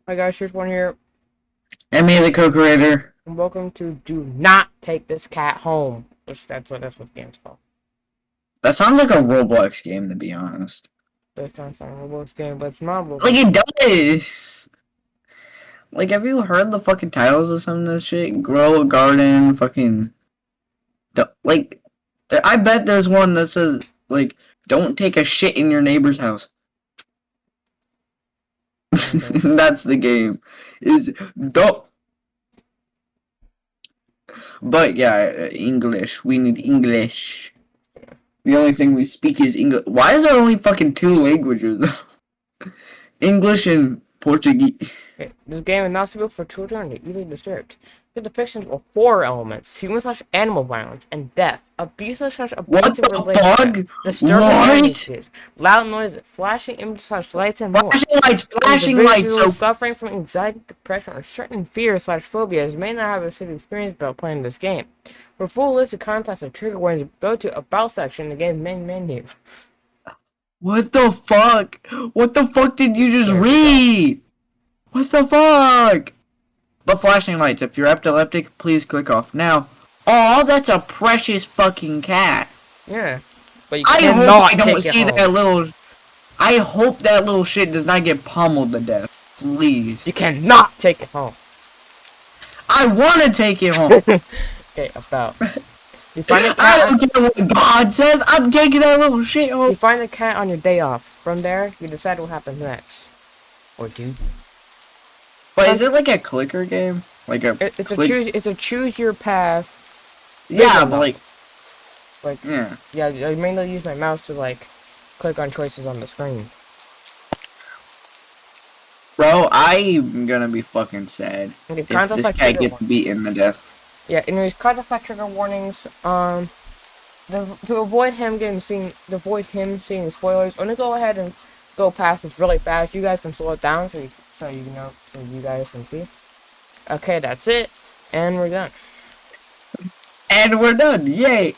Hi guys, here's one here, And me, the co-creator. and welcome to Do Not Take This Cat Home. Which that's what the game's called. That sounds like a Roblox game, to be honest. That's kind of sound like a Roblox game, but it's not a Like, Roblox it game. does! Like, have you heard the fucking titles of some of this shit? Grow a garden, fucking... Like, I bet there's one that says, like, don't take a shit in your neighbor's house. Okay. That's the game. Is, don't... But, yeah, English. We need English. The only thing we speak is English. Why is there only fucking two languages, though? English and Portuguese. Okay. This game is not suitable for children and they're easily disturbed. The depictions of horror elements, human/animal violence, and death, What abusive the relationships, fuck? disturbing What? images, loud noises, flashing images/lights, and more. Flashing lights, Individuals so suffering from anxiety, depression, or certain fears/phobias may not have a safe experience about playing this game. For full list of contacts and trigger warnings, go to About section in the game's main menu. what the fuck? What the fuck did you just There we go. read? What the fuck? But flashing lights, if you're epileptic, please click off now. Oh, that's a precious fucking cat. Yeah. But you I hope cannot I don't take it see home. that little... I hope that little shit does not get pummeled to death. Please. You cannot take it home. I want to take it home. Okay, About. You find a I cat. don't care what God says. I'm taking that little shit You home. find the cat on your day off. From there, you decide what happens next. Or do. But is it like a clicker game? Like a It's a click? choose. It's a choose your path. Yeah, visual but like, Like, yeah. yeah, I mainly use my mouse to like click on choices on the screen. Bro, I'm gonna be fucking sad Okay, if content this like cat trigger gets warnings. beaten to death. Yeah, anyways, content like trigger warnings. To avoid him seeing spoilers, I'm gonna go ahead and go past this really fast. You guys can slow it down so you guys can see. Okay, that's it, and we're done. And we're done. Yay!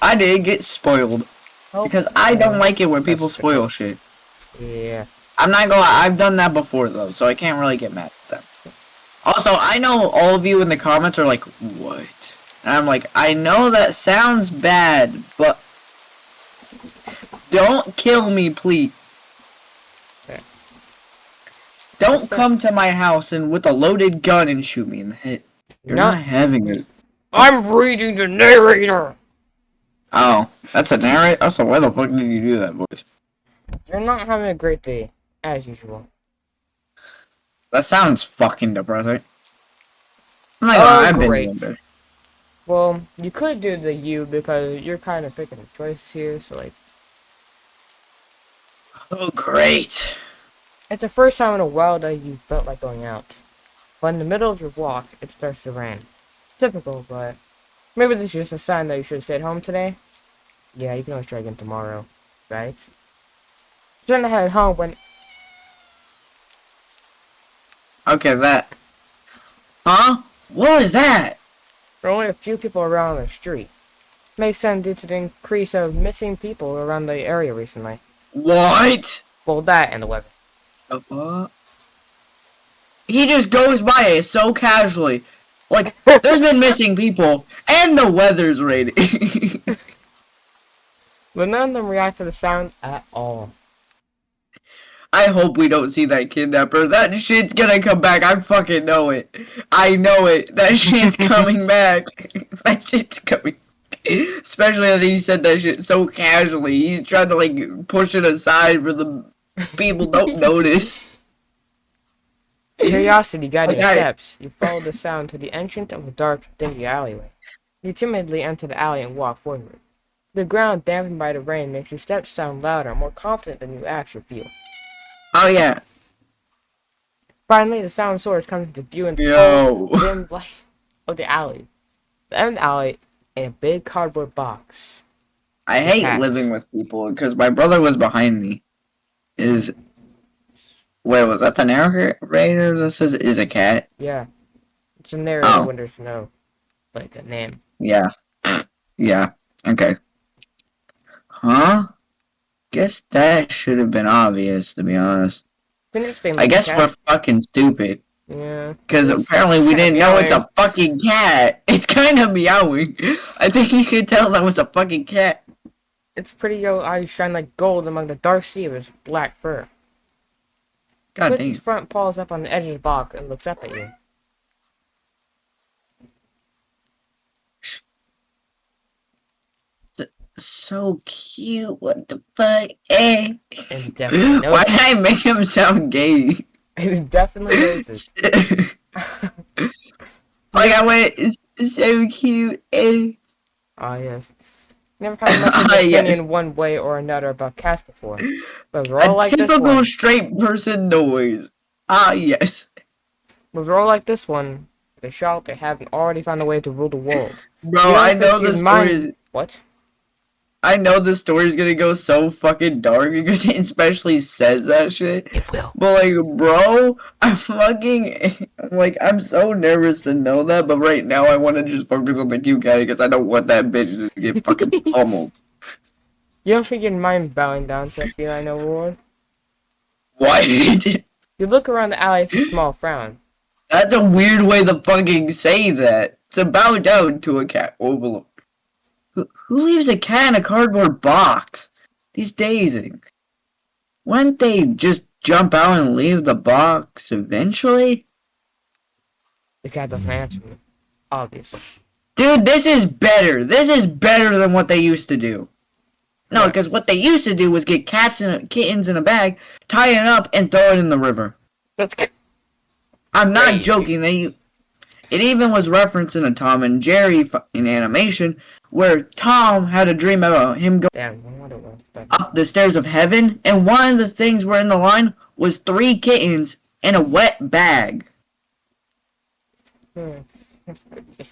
I didn't get spoiled because I don't like it when people spoil shit. Yeah. I'm not gonna lie, I've done that before though, so I can't really get mad at them. Also, I know all of you in the comments are like, what? And I'm like, I know that sounds bad, but don't kill me, please. Okay. Don't come to my house and with a loaded gun and shoot me in the head. You're No, not having it. I'm reading the narrator. Oh, that's a narrate? Also, why the fuck did you do that voice? You're not having a great day, as usual. That sounds fucking depressing. I'm not Oh, gonna, I've great. been doing Well, you could do the you because you're kind of picking the choices here, so like, Oh, great. it's the first time in a while that you felt like going out. But in the middle of your walk, it starts to rain. Typical, but maybe this is just a sign that you should stay at home today. Yeah, you can always try again tomorrow, right? Starting to head home when Okay, that. Huh? What is that? there are only a few people around the street. Makes sense due to the increase of missing people around the area recently. What? Well, that and the weather. The fuck? He just goes by it so casually. Like, there's been missing people, and the weather's raining. But none of them react to the sound at all. I hope we don't see that kidnapper. That shit's gonna come back. I fucking know it. I know it. That shit's coming back. That shit's coming. Especially that he said that shit so casually. He's trying to like push it aside for the people don't notice. Curiosity guiding your Okay. steps, you follow the sound to the entrance of a dark, dingy alleyway. You timidly enter the alley and walk forward. The ground dampened by the rain makes your steps sound louder and more confident than you actually feel. Oh yeah. Finally, the sound source comes into view in the Yo. cold, dim light of the alley. The end of the alley in a big cardboard box. I The hate cat. living with people because my brother was behind me. Wait, was that the narrator that says is a cat? Yeah, it's a narrator Oh, when there's no, like, a name. yeah. Yeah. Okay. Huh? Guess that should have been obvious, to be honest. It's interesting. I Like, guess cat. we're fucking stupid. Yeah. Because It's apparently we kinda didn't know it's meowing. a fucking cat. It's kind of meowing. I think you could tell that was a fucking cat. Its pretty yellow eyes shine like gold among the dark sea of its black fur. God Puts damn. its front paws up on the edge of the box and looks up at you. So cute. What the fuck? Eh. It definitely knows. Why did I make him sound gay? It definitely knows it. Like I went, it's so cute. Eh. Ah, yes. Never had much of Ah, an opinion yes. one way or another about cats before. But we're A all like this typical one. straight person noise. Ah, yes. But we're all like this one. They shout they haven't already found a way to rule the world. Bro, You don't I think know you'd the mind- story. What? I know the story's gonna go so fucking dark because it especially says that shit. It will. But like, bro, I'm so nervous to know that. But right now, I want to just focus on the cute cat because I don't want that bitch to get fucking pummeled. You don't think you'd mind bowing down to a feline overlord? Why did it? You look around the alley with a small frown. That's a weird way to fucking say that. To bow down to a cat overlord. Who leaves a cat in a cardboard box these days? Wouldn't they just jump out and leave the box eventually? The cat doesn't answer me. Obviously. Dude, this is better. This is better than what they used to do. No, because what they used to do was get kittens in a bag, tie it up, and throw it in the river. That's good. I'm not Crazy. joking. It even was referenced in a Tom and Jerry in animation, where Tom had a dream about him going Damn, I wonder what it's up the stairs of heaven, and one of the things were in the line was 3 kittens in a wet bag. That's crazy.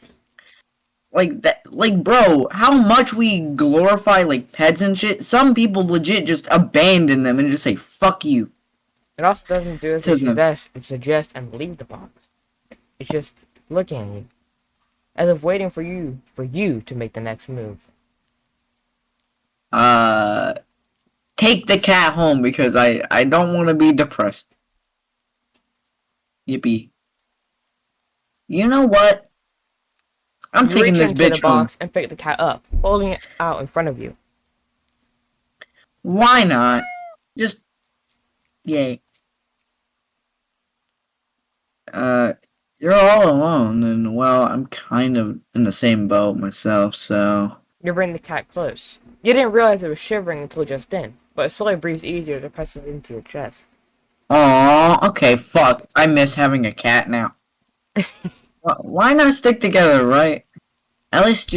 Like that, like bro, how much we glorify like pets and shit. Some people legit just abandon them and just say fuck you. It also doesn't do as it Doesn't it? suggest and leave the box. It's just looking at you. As if waiting for you to make the next move. Take the cat home because I don't want to be depressed. Yippee. You know what? I'm You taking reach this into the bitch home. box and pick the cat up, holding it out in front of you. Why not? Just yay. You're all alone, and well, I'm kind of in the same boat myself, so. You bring the cat close. You didn't realize it was shivering until just then, but it slowly breathes easier as it presses into your chest. Aw, okay, fuck. I miss having a cat now. Why not stick together, right? At least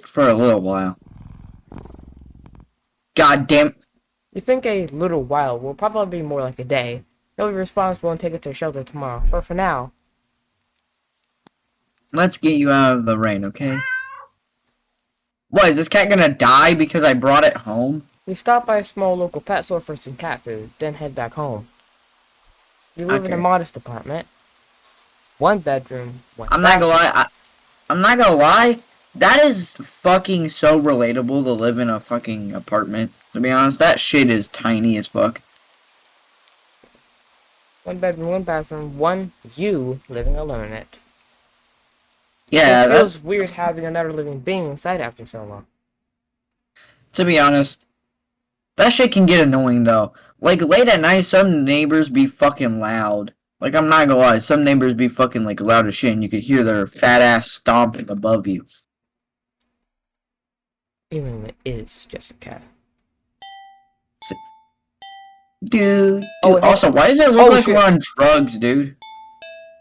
for a little while. God damn. You think a little while will probably be more like a day. You'll be responsible and take it to shelter tomorrow, but for now, Let's get you out of the rain, okay? What, is this cat gonna die because I brought it home? you stop by a small local pet store for some cat food, then head back home. You live in a Okay. modest apartment. 1 bedroom. I'm not gonna lie, I'm not gonna lie, that is fucking so relatable to live in a fucking apartment. To be honest, that shit is tiny as fuck. 1 bedroom, 1 bathroom, 1 you living alone in it. Yeah, It that, feels weird having another living being inside after so long. to be honest, that shit can get annoying though. Like late at night, some neighbors be fucking loud. Like I'm not gonna lie, some neighbors be fucking like loud as shit, and you could hear their fat ass stomping above you. Even if it is just a cat. Dude. Oh, wait, Also, why does it look oh, like shit. we're on drugs, dude?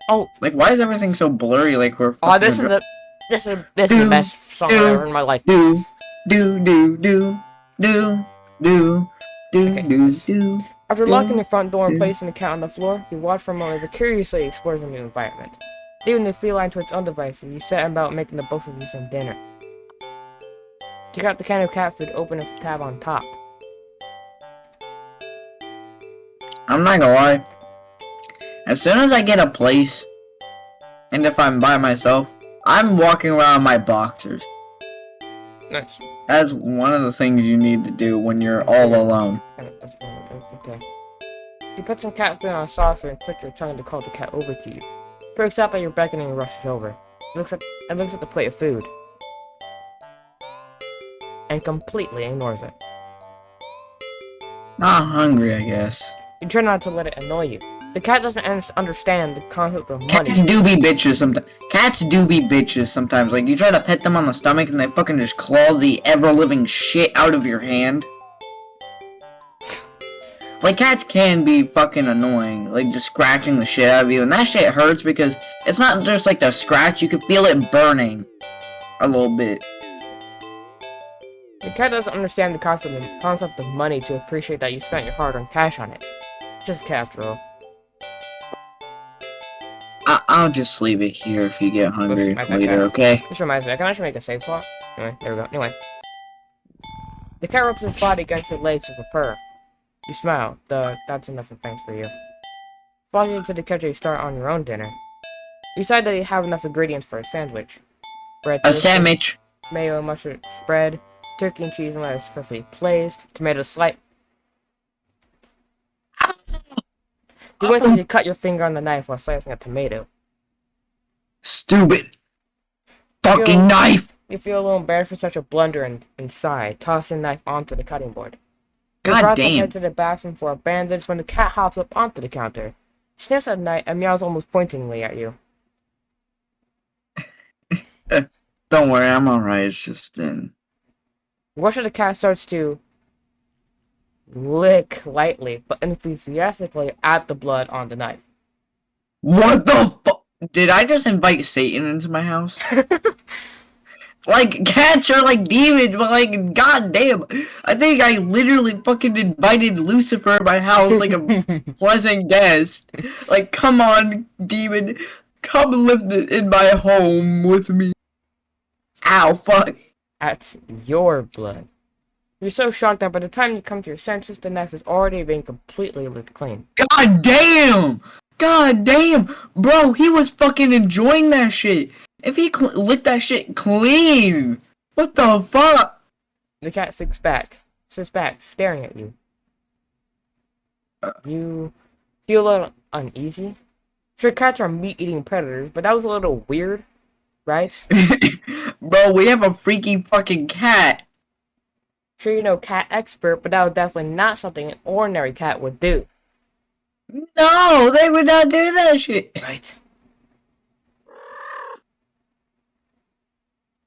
Oh, Like, why is everything so blurry? Like we're. oh, this fucking is the Dude, best song I've ever heard in my life. do do do do do do do Okay. do do. After locking the front door and placing the cat on the floor, you watch for a moment as it curiously explores the new environment. Leaving the feline to its own devices, you set about making the both of you some dinner. Take out the can of cat food, open a tab on top. I'm not gonna lie. As soon as I get a place, and if I'm by myself, I'm walking around in my boxers. Nice. That's one of the things you need to do when you're all alone. Okay. You put some cat food on a saucer and click your tongue to call the cat over to you. It perks up at your beckoning and rushes over. It looks at the plate of food and completely ignores it. Not hungry, I guess. You try not to let it annoy you. The cat doesn't understand the concept of money. Cats do be bitches sometimes. Cats do be bitches sometimes. Like, you try to pet them on the stomach and they fucking just claw the ever-living shit out of your hand. Like, cats can be fucking annoying. Like, just scratching the shit out of you. And that shit hurts because it's not just like the scratch. You can feel it burning a little bit. The cat doesn't understand the concept of money to appreciate that you spent your hard-earned cash on it. It's just a cat after all. I'll just leave it here if you get hungry later, okay? This reminds me, I can actually make a save slot. Anyway, there we go. Anyway. The cat rubs its body against your legs with a purr. You smile. That's enough of thanks for you. Following you to the kitchen, you start on your own dinner. You decide that you have enough ingredients for a sandwich. Bread, A sandwich. Mayo, mustard spread, turkey and cheese and lettuce perfectly placed, tomato slice. You instantly cut your finger on the knife while slicing a tomato. Stupid fucking knife! You feel a little embarrassed for such a blunder and sigh, tossing the knife onto the cutting board. God damn. You head to the bathroom for a bandage when the cat hops up onto the counter. She sniffs at the knife and meows almost pointingly at you. Don't worry, I'm alright. It's just Watch as the cat starts to lick lightly but enthusiastically at the blood on the knife. What the fuck? Did I just invite Satan into my house? Like, cats are like demons, but like, goddamn. I think I literally fucking invited Lucifer in my house like a pleasant guest. Like, come on, demon. Come live in my home with me. Ow, fuck. That's your blood. You're so shocked that by the time you come to your senses, the knife has already been completely licked clean. God damn! God damn! Bro, he was fucking enjoying that shit. If he licked that shit clean! What the fuck? The cat sits back, staring at you. You feel a little uneasy. Sure, cats are meat-eating predators, but that was a little weird, right? Bro, we have a freaky fucking cat. Sure, you know cat expert, but that was definitely not something an ordinary cat would do. No, they would not do that shit. Right.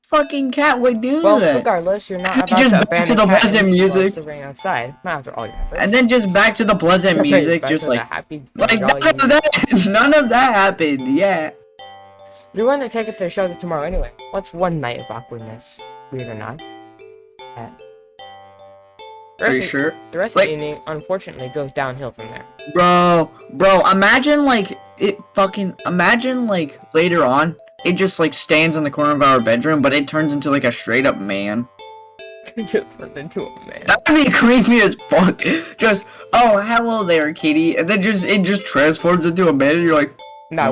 Fucking cat would do Well, that. regardless, you're not about Just to back abandon to the the cat pleasant and music. to rain outside. Not after all your efforts. And then just back to the pleasant music, Back just to the like happy, none jolly of that, none of that happened. Yeah. You're going to take it to the shelter tomorrow anyway. What's one night of awkwardness? Weird or not? Are you sure? The rest of the evening, unfortunately, goes downhill from there. Bro, imagine like imagine like later on, it just like stands in the corner of our bedroom, but it turns into like a straight up man. Just turned into a man. That'd be creepy as fuck. Just, oh, hello there, kitty, and then it just transforms into a man, and you're like,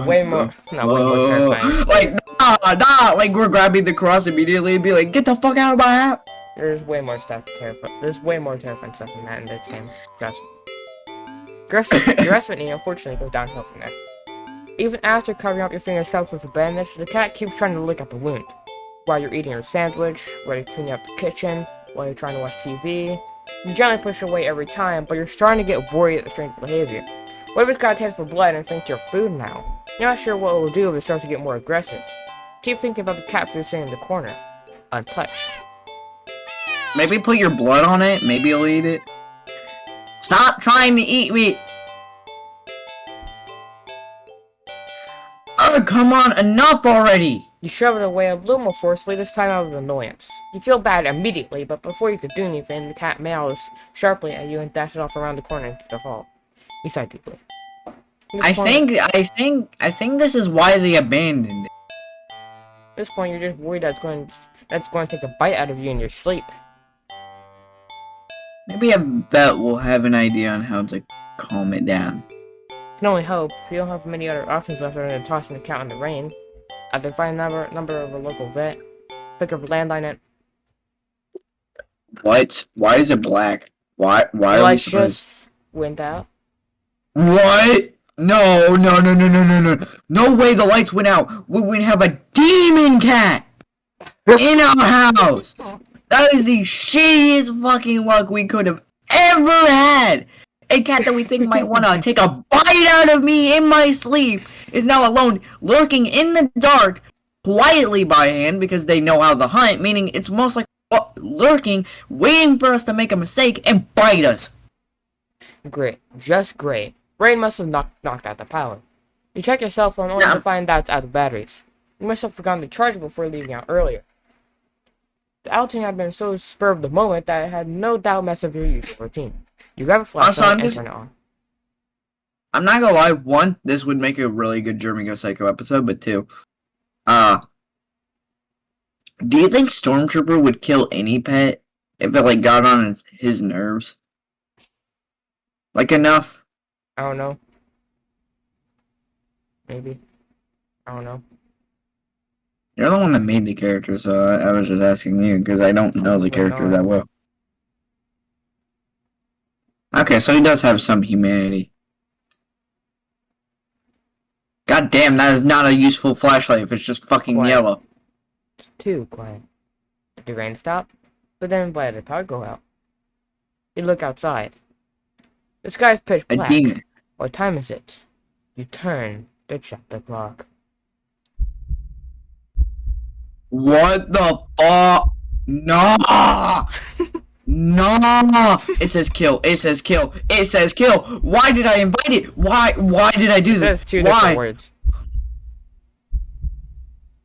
way more terrifying. Like, nah, like we're grabbing the cross immediately and be like, get the fuck out of my house. There's way more terrifying stuff in that in this game. Trust me. The rest of it, unfortunately, goes downhill from there. Even after covering up your fingers covered with a bandage, the cat keeps trying to lick at the while while you're eating your sandwich, while you're cleaning up the kitchen, while you're trying to watch TV. You gently push it away every time, but you're starting to get worried at the strange behavior. What if it's got a taste for blood and thinks you're food now? You're not sure what it will do if it starts to get more aggressive. Keep thinking about the cat food sitting in the corner, untouched. Maybe put your blood on it, maybe you'll eat it. Stop trying to eat me! Oh, come on, enough already! You shove it away a little more forcefully, this time out of annoyance. You feel bad immediately, but before you could do anything, the cat meows sharply at you and dashes off around the corner into the hall. You sigh deeply. I think this is why they abandoned it. At this point, you're just worried that's going to take a bite out of you in your sleep. Maybe I bet we'll have an idea on how to calm it down. You can only hope. You don't have many other options left other than tossing the cat in the rain. Either find a number of a local vet, pick up a landline and... What? Why is it black? Why the are we lights supposed... just went out. What? No, no, no, no, no, no, no. No way the lights went out. We would have a demon cat in our house. That is the shittiest fucking luck we could have ever had. A cat that we think might want to take a bite out of me in my sleep is now alone, lurking in the dark, quietly by hand because they know how to hunt, meaning it's most like lurking, waiting for us to make a mistake and bite us. Great. Just great. Rain must have knocked out the power. You check your cell phone only to find out it's out of batteries. You must have forgotten to charge it before leaving out earlier. The outing had been so spur of the moment that it had no doubt messed up your usual routine. You grab a flashlight and turn it on. I'm not gonna lie, one, this would make a really good German Go Psycho episode, but two, do you think Stormtrooper would kill any pet if it, like, got on his nerves? Like, enough? I don't know. Maybe. I don't know. You're the one that made the character, so I was just asking you, because I don't know the character that well. Okay, so he does have some humanity. God damn, that is not a useful flashlight if it's just fucking yellow. It's too quiet. Did the rain stop? But then why did the power go out? You look outside. The sky's pitch black. What time is it? You turn to check the clock. What the fuck? No! No! It says kill. It says kill. It says kill. Why did I invite it? Why did I do this? It says two different words.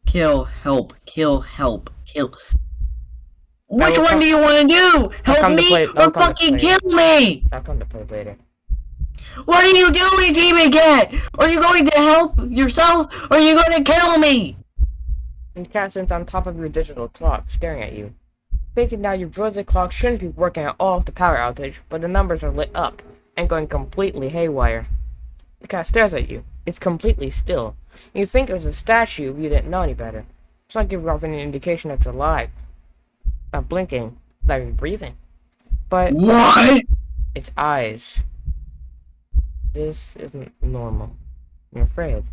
Kill, help, kill, help, kill. Which one do you want to do? Help me or fucking kill me? I'll come to play later. What are you doing, Demon Cat? Are you going to help yourself or are you going to kill me? The cat sits on top of your digital clock, staring at you. Thinking now your Broza clock shouldn't be working at all with the power outage, but the numbers are lit up and going completely haywire. The cat stares at you. It's completely still. You think it was a statue if you didn't know any better. It's not giving off any indication it's alive. Not blinking, not even breathing. But what? Its eyes. This isn't normal. You're afraid.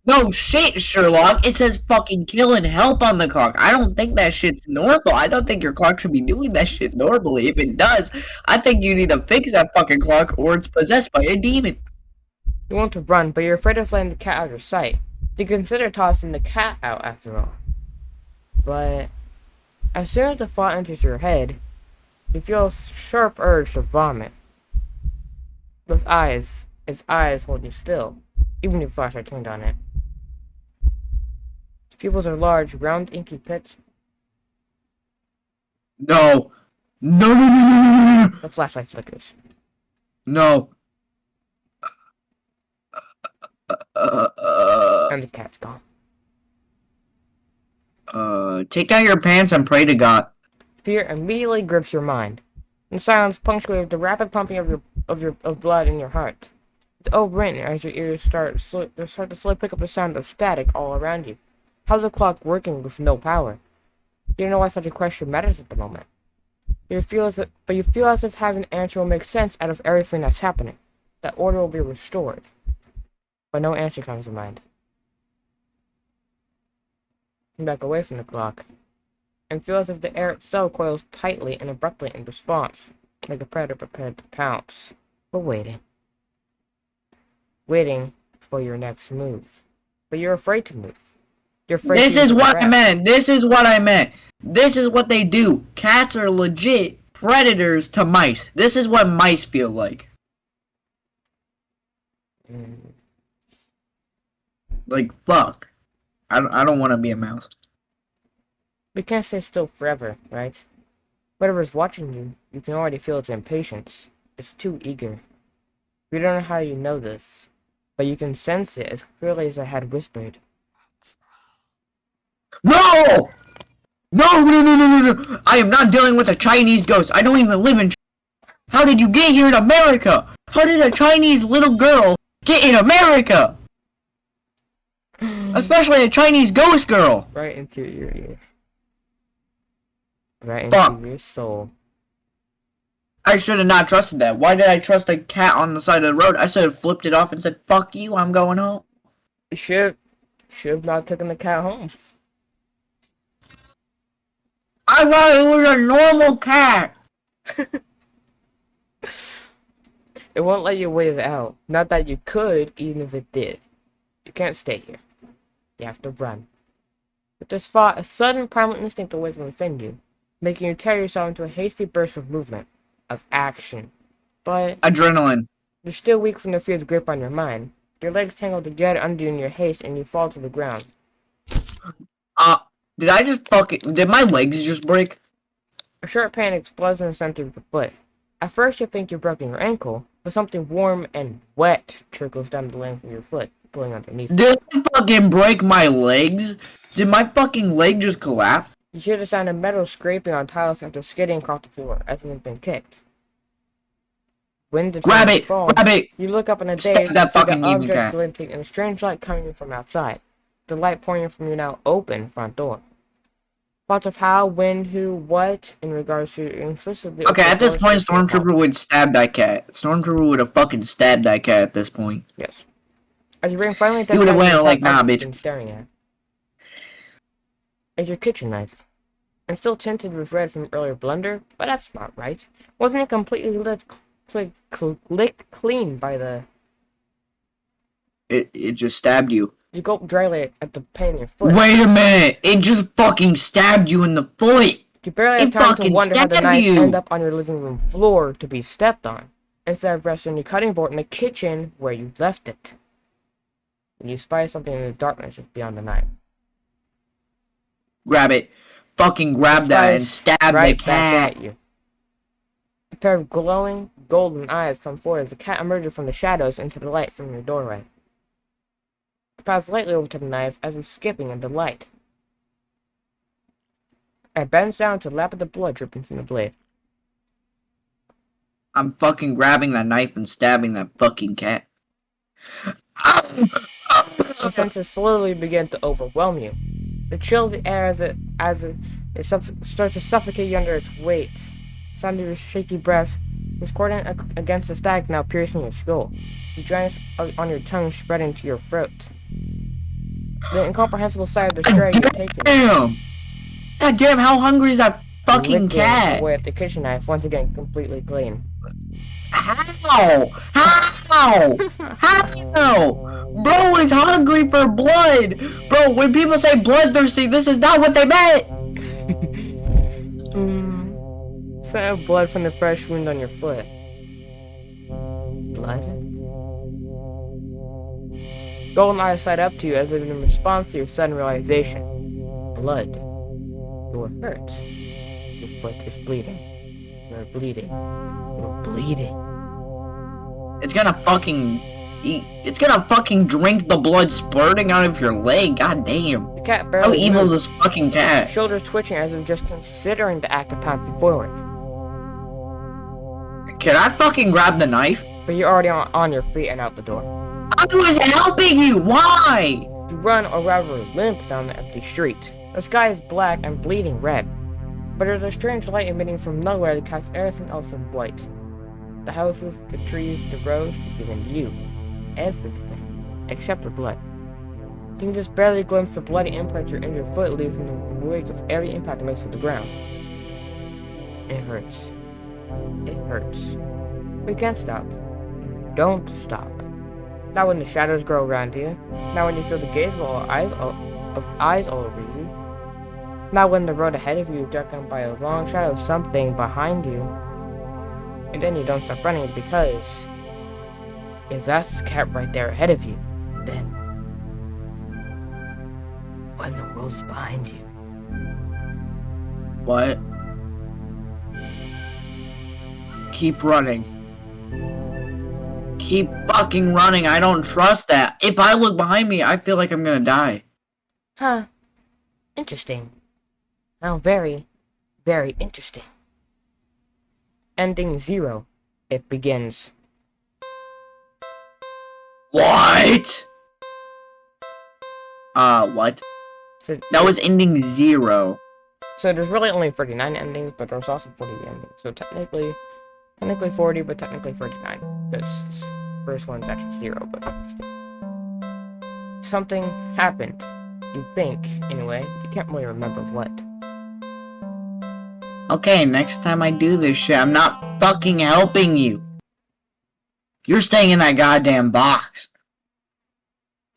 No shit, Sherlock. It says fucking kill and help on the clock. I don't think that shit's normal. I don't think your clock should be doing that shit normally. If it does, I think you need to fix that fucking clock or it's possessed by a demon. You want to run, but you're afraid of letting the cat out of your sight. You consider tossing the cat out after all. But as soon as the thought enters your head, you feel a sharp urge to vomit. Its eyes hold you still, even if the flashlight turned on it. Its pupils are large, round, inky pits. No. No, no, no, no, no, no, no. The flashlight flickers. No. And the cat's gone. Take down your pants and pray to God. Fear immediately grips your mind. In silence, punctuated with the rapid pumping of blood in your heart. It's overwritten as your ears start to slowly pick up the sound of static all around you. How's the clock working with no power? You don't know why such a question matters at the moment. You feel as if having an answer will make sense out of everything that's happening. That order will be restored. But no answer comes to mind. You back away from the clock, and feel as if the air itself coils tightly and abruptly in response, like a predator prepared to pounce, but waiting. Waiting for your next move. But you're afraid to move. You're afraid This is what I meant. This is what I meant. This is what they do. Cats are legit predators to mice. This is what mice feel like. Like, fuck. I don't want to be a mouse. We can't stay still forever, right? Whatever's watching you, you can already feel its impatience. It's too eager. We don't know how you know this, but you can sense it as clearly as I had whispered. No! No, no, no, no, no, no! I am not dealing with a Chinese ghost. I don't even live in China. How did you get here in America? How did a Chinese little girl get in America? Especially a Chinese ghost girl. Right into your ear. Right into your soul. I should have not trusted that. Why did I trust a cat on the side of the road? I should have flipped it off and said, "Fuck you, I'm going home." You should have not taken the cat home. I thought it was a normal cat. It won't let you wait it out. Not that you could, even if it did. You can't stay here. You have to run. With this thought, a sudden primal instinct awakens within you, making you tear yourself into a hasty burst of movement, of action. But Adrenaline. you're still weak from the fear's grip on your mind. Your legs tangle together under you in your haste, and you fall to the ground. Did my legs just break? A sharp pain explodes in the center of your foot. At first you think you've broken your ankle, but something warm and wet trickles down the length of your foot, pulling underneath you. Did I fucking break my legs? Did my fucking leg just collapse? You hear the sound of metal scraping on tiles after skidding across the floor, as if it's been kicked. When the Grab tiles it! fall, Grab it! you look up in a Stop daze that and see fucking the demon object cat. glinting and a strange light coming from outside. The light pouring from your now open front door. Thoughts of how, when, who, what, in regards to implicitly. Okay, at this point, Stormtrooper would stab that cat. Stormtrooper would have fucking stabbed that cat at this point. Yes. As your brain finally He would have went like, nah, you've bitch. been staring at is your kitchen knife. And still tinted with red from earlier blunder, but that's not right. Wasn't it completely licked clean by the... It just stabbed you. You gulp dryly at the pain in your foot. Wait a minute! It just fucking stabbed you in the foot! You barely have It time to fucking wonder how the stabbed knife you. ended up on your living room floor to be stepped on, instead of resting on your cutting board in the kitchen where you left it. And you spy something in the darkness just beyond the knife. Grab it. Fucking grab that and stab Right the back cat. at you. A pair of glowing, golden eyes come forward as the cat emerges from the shadows into the light from your doorway. It passes lightly over to the knife as it's skipping in the light. It bends down to lap at the blood dripping from the blade. I'm fucking grabbing that knife and stabbing that fucking cat. The senses slowly begin to overwhelm you. The chill of the air as it starts to suffocate you under its weight. Sound of your shaky breath, discordant against the static now piercing your skull. The dryness on your tongue spreading to your throat. The incomprehensible sight of the stray you're taking. Damn! God damn, how hungry is that fucking Licking cat? away at the kitchen knife, once again completely clean. How? How? How? Bro is hungry for blood! Bro, when people say bloodthirsty, this is not what they meant! Scent of blood from the fresh wound on your foot. Blood? Golden eyes side up to you as if in response to your sudden realization. Blood. You're hurt. Your foot is bleeding. You're bleeding. You're bleeding. It's gonna fucking eat. It's gonna fucking drink the blood spurting out of your leg. God damn. The cat How barely evil is moves, this fucking cat? shoulders twitching as if just considering the act of pouncing forward. Can I fucking grab the knife? But you're already on your feet and out the door. I was helping you! Why? You run or rather limp down the empty street. The sky is black and bleeding red, but there's a strange light emitting from nowhere that casts everything else in white. The houses, the trees, the road, even you. Everything. Except the blood. You can just barely glimpse the bloody imprint your injured foot leaves in the wake of every impact it makes with the ground. It hurts. It hurts. But you can't stop. Don't stop. Not when the shadows grow around you. Not when you feel the gaze of eyes all over you. Not when the road ahead of you is darkened by a long shadow of something behind you. And then you don't stop running because if that's the cat right there ahead of you, then what in the world is behind you? What? Keep running. Keep fucking running. I don't trust that. If I look behind me, I feel like I'm gonna die. Huh. Interesting. How very, very interesting. Ending 0. It begins. What? What? That was ending 0. So there's really only 39 endings, but there's also 40 endings. So technically, Technically 40, but technically 39. Because first one's actually 0, but something happened. You think, anyway. You can't really remember what. Okay, next time I do this shit, I'm not fucking helping you. You're staying in that goddamn box.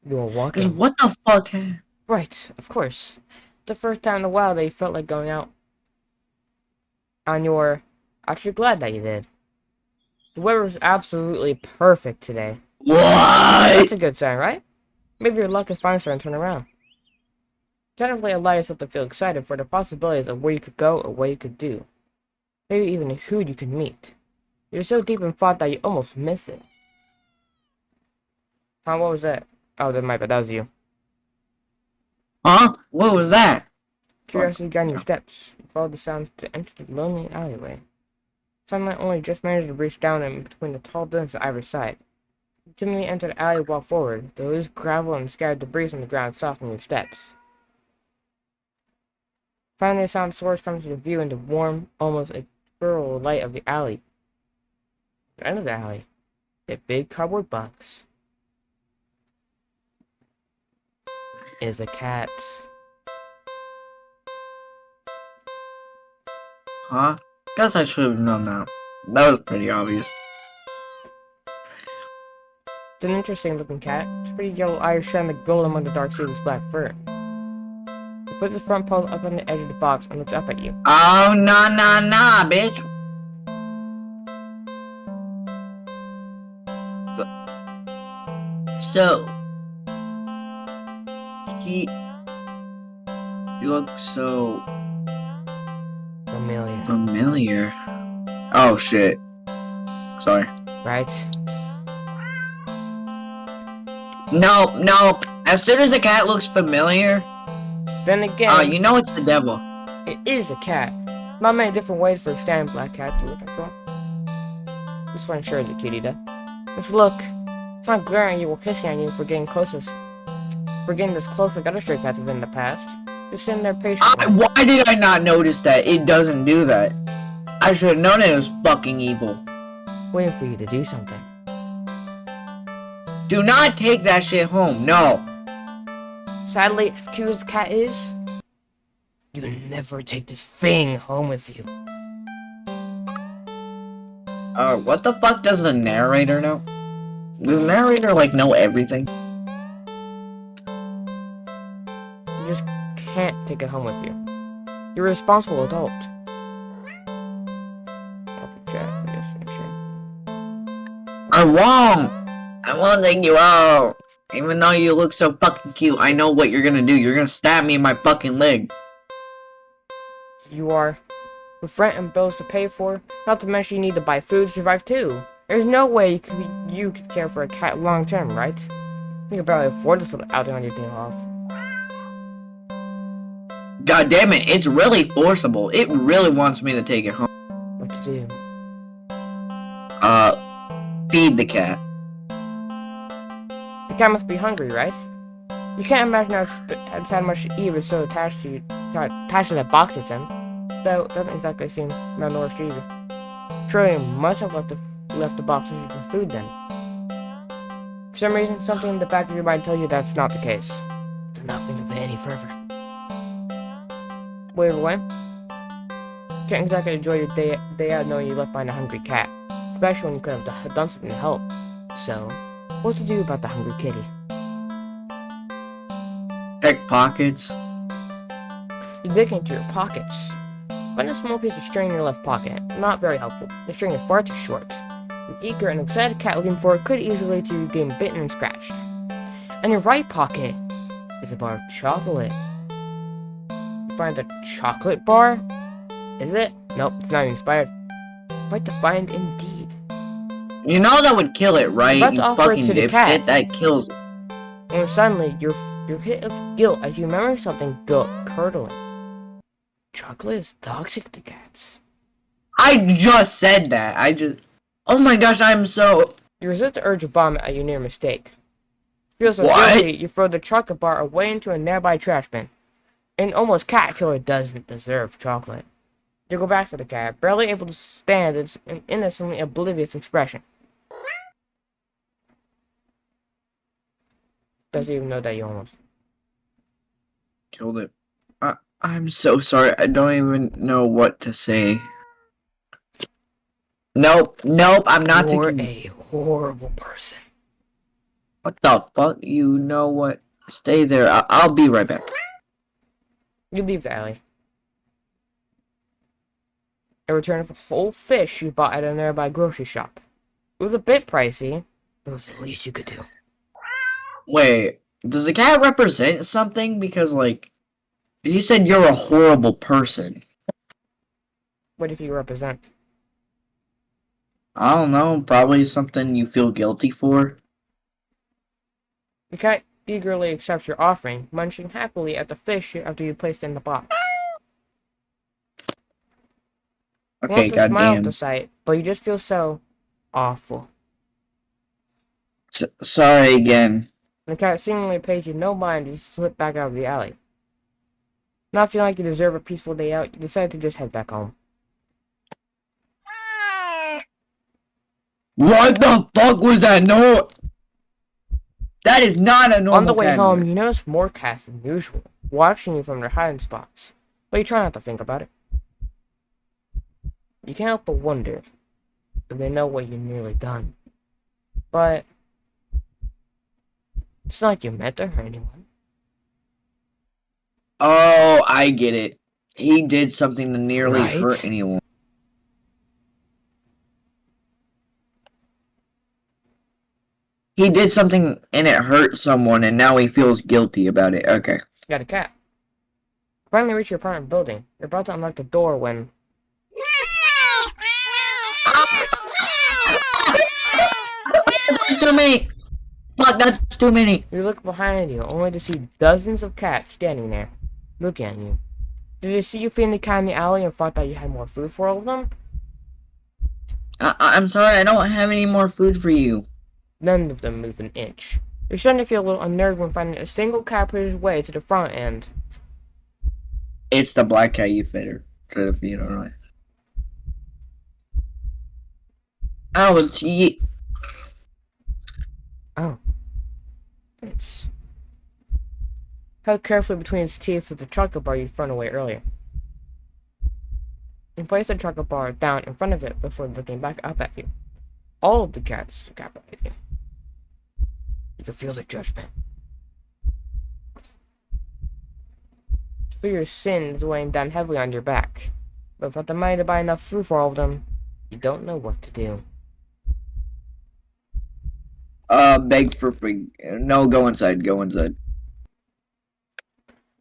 You were Cause walking. what the fuck? Right, of course. The first time in a while that you felt like going out. And you're actually glad that you did. The weather was absolutely perfect today. What? That's a good sign, right? Maybe your luck is finally starting to turn around. Generally allow yourself to feel excited for the possibilities of where you could go or what you could do. Maybe even who you could meet. You're so deep in thought that you almost miss it. Huh, what was that? Oh, that was you. Huh? What was that? Curiosity guiding your steps. You follow the sounds to enter the lonely alleyway. Sunlight only just managed to reach down in between the tall buildings on either side. You timidly enter the alley and walk forward. The loose gravel and scattered debris on the ground soften your steps. Finally, the sound source comes to view in the warm, almost ethereal light of the alley. The end of the alley. The big cardboard box is a cat. Huh? Guess I should have known that. That was pretty obvious. It's an interesting looking cat. Its pretty yellow eyes shine like gold among the dark sea of its black fur. It puts its front paws up on the edge of the box and looks up at you. Oh, nah, bitch. So, he looks so familiar. Oh shit. Sorry. Right? No. As soon as a cat looks familiar, Then again, you know it's the devil. it is a cat. Not many different ways for a standard black cat to look like one. This one sure is a kitty, though. Just look. It's not glaring at you or hissing at you for getting closest. For getting this close like other stray cats have been in the past. Just sitting there patiently. Why did I not notice that? It doesn't do that. I should have known it was fucking evil. Waiting for you to do something. Do not take that shit home. No. Sadly, as cute as the cat is, you can never take this thing home with you. What the fuck does the narrator know? Does the narrator, like, know everything? You just can't take it home with you. You're a responsible adult. I won't! I won't take you out! Even though you look so fucking cute, I know what you're gonna do. You're gonna stab me in my fucking leg. You are. With rent and bills to pay for, not to mention you need to buy food to survive too. There's no way you could care for a cat long term, right? You can barely afford this little outing on your day off. God damn it, it's really forcible. It really wants me to take it home. What to do? Feed the cat. The cat must be hungry, right? You can't imagine how it's had much to eat if it's so attached to that box it's in. Though it doesn't exactly seem malnourished either. Surely you must have left the box with some food then. For some reason, something in the back of your mind tells you that's not the case. Do not think of it any further. Whatever way, you can't exactly enjoy your day out knowing you left behind a hungry cat. Especially when you could have done something to help. So, what to do about the hungry kitty? Check pockets. You dig into your pockets. Find a small piece of string in your left pocket. Not very helpful. The string is far too short. An eager and excited cat looking for it could easily lead to you getting bitten and scratched. In your right pocket is a bar of chocolate. You find a chocolate bar? Is it? Nope, it's not even inspired. Quite to find indeed. You know that would kill it, right? About to You offer it fucking to the dipshit. cat. That kills it. And suddenly, you're hit of guilt as you remember something gut-curdling. Chocolate is toxic to cats. I just said that. Oh my gosh, I'm so... You resist the urge to vomit at your near mistake. Feel so What? guilty, you throw the chocolate bar away into a nearby trash bin. An almost cat killer doesn't deserve chocolate. You go back to the cat, barely able to stand its innocently oblivious expression. Doesn't even know that you almost Killed it. I'm so sorry. I don't even know what to say. Nope. I'm not You're taking. a horrible person. What the fuck? You know what? Stay there. I'll be right back. You leave the alley. In return for whole fish you bought at a nearby grocery shop. It was a bit pricey, but it was the least you could do. Wait, does the cat represent something? Because, like, you said you're a horrible person. What if you represent? I don't know, probably something you feel guilty for. The cat eagerly accepts your offering, munching happily at the fish after you placed it in the box. You Okay, want to smile at goddamn. the sight, but you just feel so awful. Sorry again. The cat seemingly pays you no mind as you slip back out of the alley. Not feeling like you deserve a peaceful day out, you decide to just head back home. What the fuck was that noise? That is not a normal On the way cat home, noise. you notice more cats than usual, watching you from their hiding spots, but you try not to think about it. You can't help but wonder if they know what you've nearly done. But it's not like you meant to hurt anyone. Oh, I get it. He did something to nearly Right? hurt anyone. He did something and it hurt someone, and now he feels guilty about it. Okay. You got a cat. Finally reach your apartment building. You're about to unlock the door when That's too many. Fuck, that's too many. you look behind you, only to see dozens of cats standing there, looking at you. Did they see you feeding the cat in the alley and thought that you had more food for all of them? I'm sorry, I don't have any more food for you. None of them moved an inch. You're starting to feel a little unnerved when finding a single cat push his way to the front end. It's the black cat you fed her for the funeral. Oh, it's ye. Oh. It's held carefully between its teeth with the chocolate bar you'd thrown away earlier. You place the chocolate bar down in front of it before looking back up at you. All of the cats look up at you. You can feel the judgment. Feel your sins weighing down heavily on your back. But without the money to buy enough food for all of them, you don't know what to do. Beg for free. No, go inside. Go inside.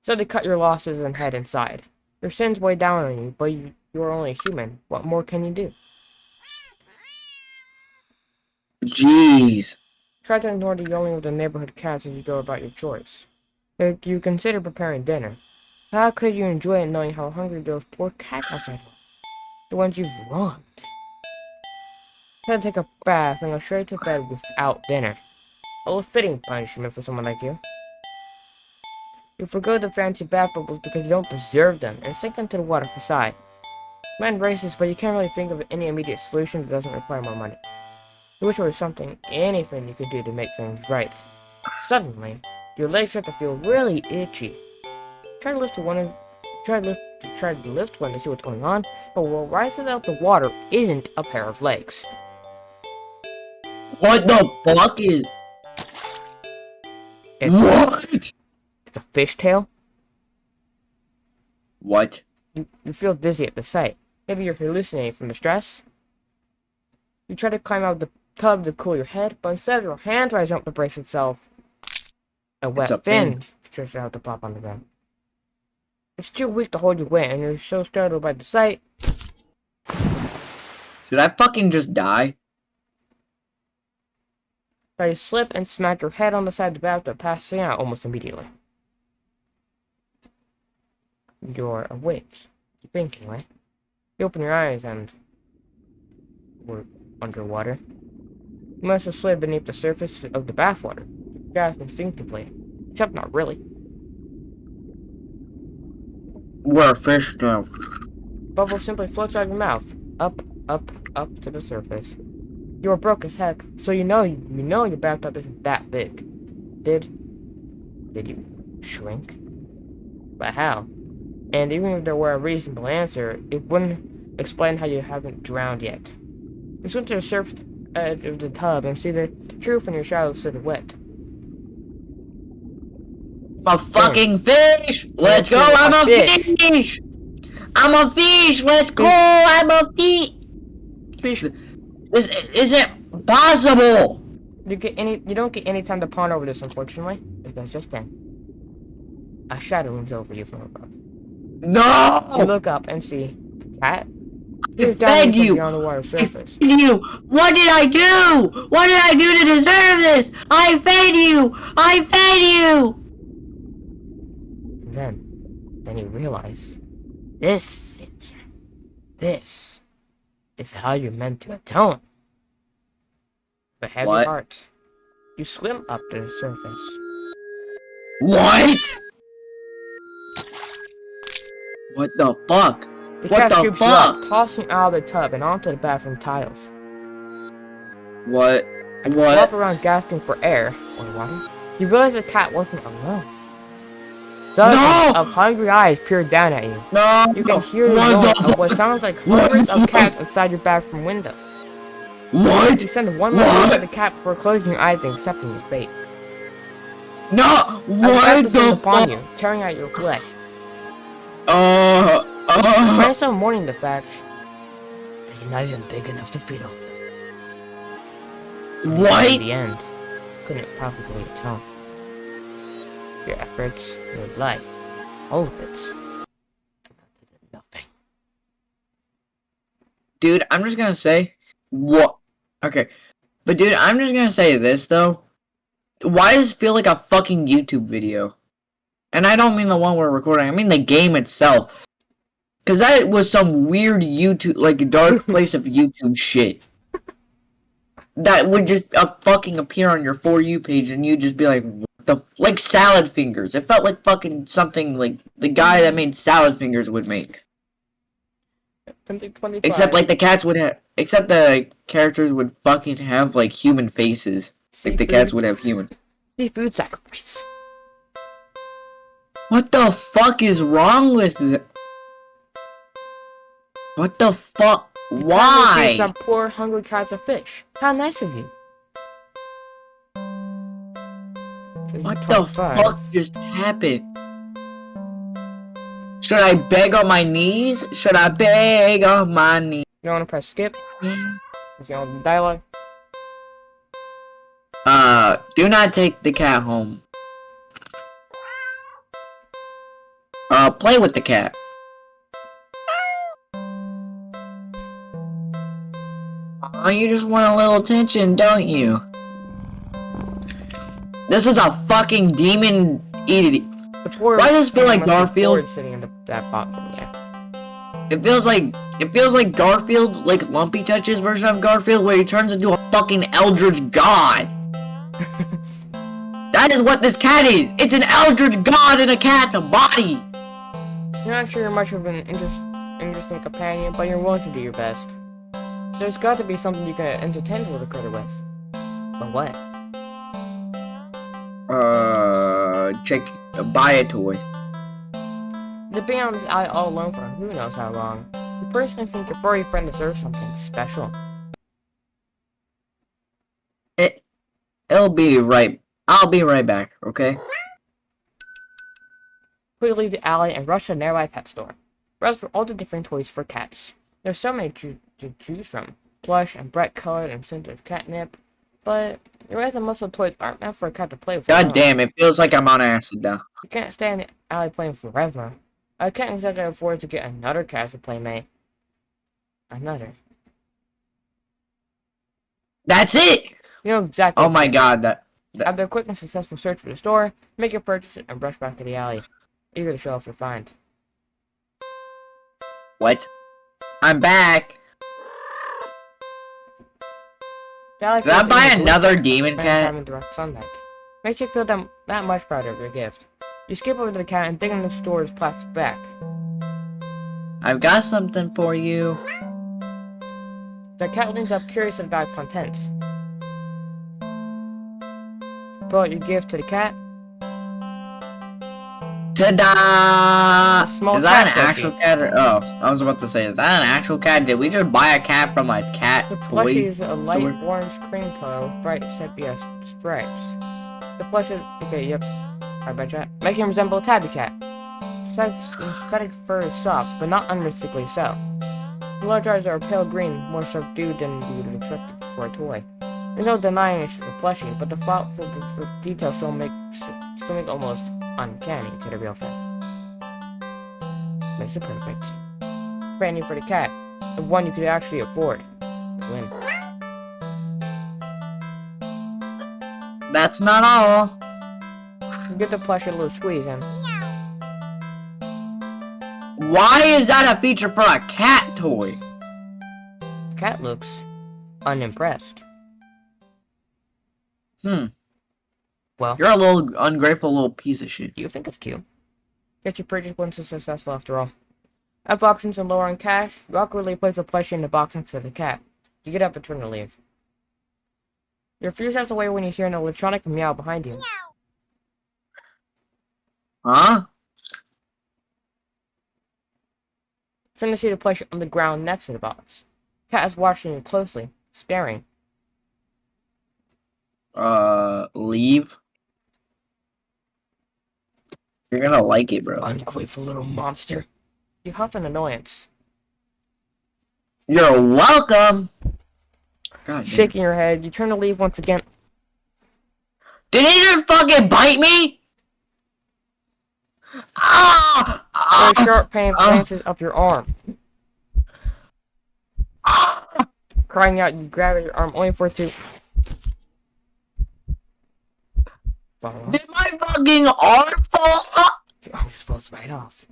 So they cut your losses and head inside. Your sins weigh down on you, but you're only a human. What more can you do? Jeez. Try to ignore the yelling of the neighborhood cats as you go about your chores. You consider preparing dinner. How could you enjoy it knowing how hungry those poor cats outside were? The ones you've wronged. Try to take a bath and go straight to bed without dinner. A little fitting punishment for someone like you. You forgo the fancy bath bubbles because you don't deserve them and sink into the water for sight. Mind races, but you can't really think of any immediate solution that doesn't require more money. You wish there was anything you could do to make things right. Suddenly, your legs start to feel really itchy. Try to lift one to see what's going on, but what rises out the water isn't a pair of legs. What the fuck is... What? It's a fishtail. What? You feel dizzy at the sight. Maybe you're hallucinating from the stress. You try to climb out of the tub to cool your head, but instead of your hand rise up to brace itself, a wet fin stretches out to pop on the ground. It's too weak to hold your weight, and you're so startled by the sight. Did I fucking just die? That you slip and smack your head on the side of the bathtub, passing out almost immediately. You're awake. You're thinking, right? You open your eyes and we're underwater. You must have slid beneath the surface of the bathwater. You gasped instinctively. Except not really. We're a fish now. bubble simply floats out of your mouth, up, up, up to the surface. You are broke as heck, so you know your bathtub isn't that big. Did you shrink? But how? And even if there were a reasonable answer, it wouldn't explain how you haven't drowned yet. You swim to the surface edge of the tub and see the truth in your shallow silhouette. I'm a fucking fish! Let's go! I'm a fish! I'm a fish! Let's go! I'm a fish! Fish. This isn't possible! You don't get any time to ponder over this, unfortunately, because just then, a shadow looms over you from above. No! You look up and see the cat. I fed you! On the water surface. You! What did I do? What did I do to deserve this? I fed you! I fed you! And then you realize, this is how you're meant to atone. For heavy What? heart, you swim up to the surface. What? What the fuck? The What cat the scoops you up, fuck? tossing you out of the tub and onto the bathroom tiles. What? As you What? walk around gasping for air or water, you realize the cat wasn't alone. Dozens of hungry eyes peer down at you. No! You can hear the What noise the of what sounds like hundreds of cats outside your bathroom window. What? You send one last look at the cat before closing your eyes and accepting your fate. No! A What cat descends the upon fuck? you, tearing at your flesh. Find some mourning the fact that you're not even big enough to feed all of them. What? In the end, couldn't probably atone. Your efforts, your life, all of it, amounted to nothing. Dude, I'm just gonna say, what? Okay. But dude, I'm just gonna say this, though. Why does it feel like a fucking YouTube video? And I don't mean the one we're recording, I mean the game itself. Cause that was some weird YouTube, like, dark place of YouTube shit. That would just fucking appear on your For You page and you'd just be like, what the, like Salad Fingers. It felt like fucking something like the guy that made Salad Fingers would make. 2025. Except like the cats would have, except the characters would fucking have like human faces. Like the cats would have human. Seafood sacrifice. What the fuck is wrong with it? What the fuck? Why? Some poor hungry cats of fish. How nice of you. What the fuck just happened? Should I beg on my knees? Should I beg on my knees? You wanna press skip? Is you on the dialogue? Do not take the cat home. Play with the cat. Oh, you just want a little attention, don't you? This is a fucking demon eating. Why does it feel like Garfield? Sitting in that box over there. It feels like Garfield, like Lumpy Touch's version of Garfield, where he turns into a fucking Eldritch God. That is what this cat is. It's an Eldritch God in a cat's body. You're not sure you're much of an interesting companion, but you're willing to do your best. There's got to be something you can entertain the little critter with. But what? Buy a toy. To be on this island all alone for who knows how long, you personally think your furry friend deserves something special. I'll be right back, okay? Quickly leave the alley and rush to a nearby pet store. Browse for all the different toys for cats. There's so many to choose from. Plush and bright colored and scented catnip. But you realize that most of the toys aren't meant for a cat to play with. God damn, it feels like I'm on acid now. You can't stay in the alley playing forever. I can't exactly afford to get another cat as a playmate. Another. That's it! You know exactly. Oh my god, that... After a quick and successful search for the store, make your purchase and rush back to the alley, eager to show off your find. What? I'm back! Did I buy another demon cat? In direct sunlight. Makes you feel that much prouder of your gift. You skip over to the cat and dig in the store's plastic bag. I've got something for you. The cat leans up, curious and bag contents. Pull out your gift to the cat. Ta-da! A small Is that an cat actual plushie. cat? Oh, I was about to say, is that an actual cat? Did we just buy a cat from a cat The toy plushie is a light store? orange cream color with bright sepia stripes. The plushie, okay, yep, I betcha. Make him resemble a tabby cat. Synthetic fur is soft, but not unrealistically so. The large eyes are pale green, more subdued than you would have expected for a toy. There's no denying it's a plushie, but the thoughtful details still make almost uncanny to the real thing. Makes it perfect. Brand new for the cat, and one you could actually afford. Win. That's not all. Give the plushie a little squeeze, and Why is that a feature for a cat toy? the cat looks unimpressed. Well, You're a little ungrateful little piece of shit. you think it's cute. Guess your purchase wasn't successful after all. Have options and lower on cash. You awkwardly place the plushie in the box next to the cat. You get up and turn to leave. You're a few steps away when you hear an electronic meow behind you. Huh? Turn to see the plushie on the ground next to the box. Cat is watching you closely, staring. Leave? You're gonna like it, bro. Ungrateful little monster. You huff in annoyance. You're welcome! God damn. Shaking your head, you turn to leave once again. Did he just fucking bite me? Ah! A sharp pain glances up your arm. Crying out, you grab at your arm only for it to fall off. Did my fucking arm fall off? Your arm just falls right off.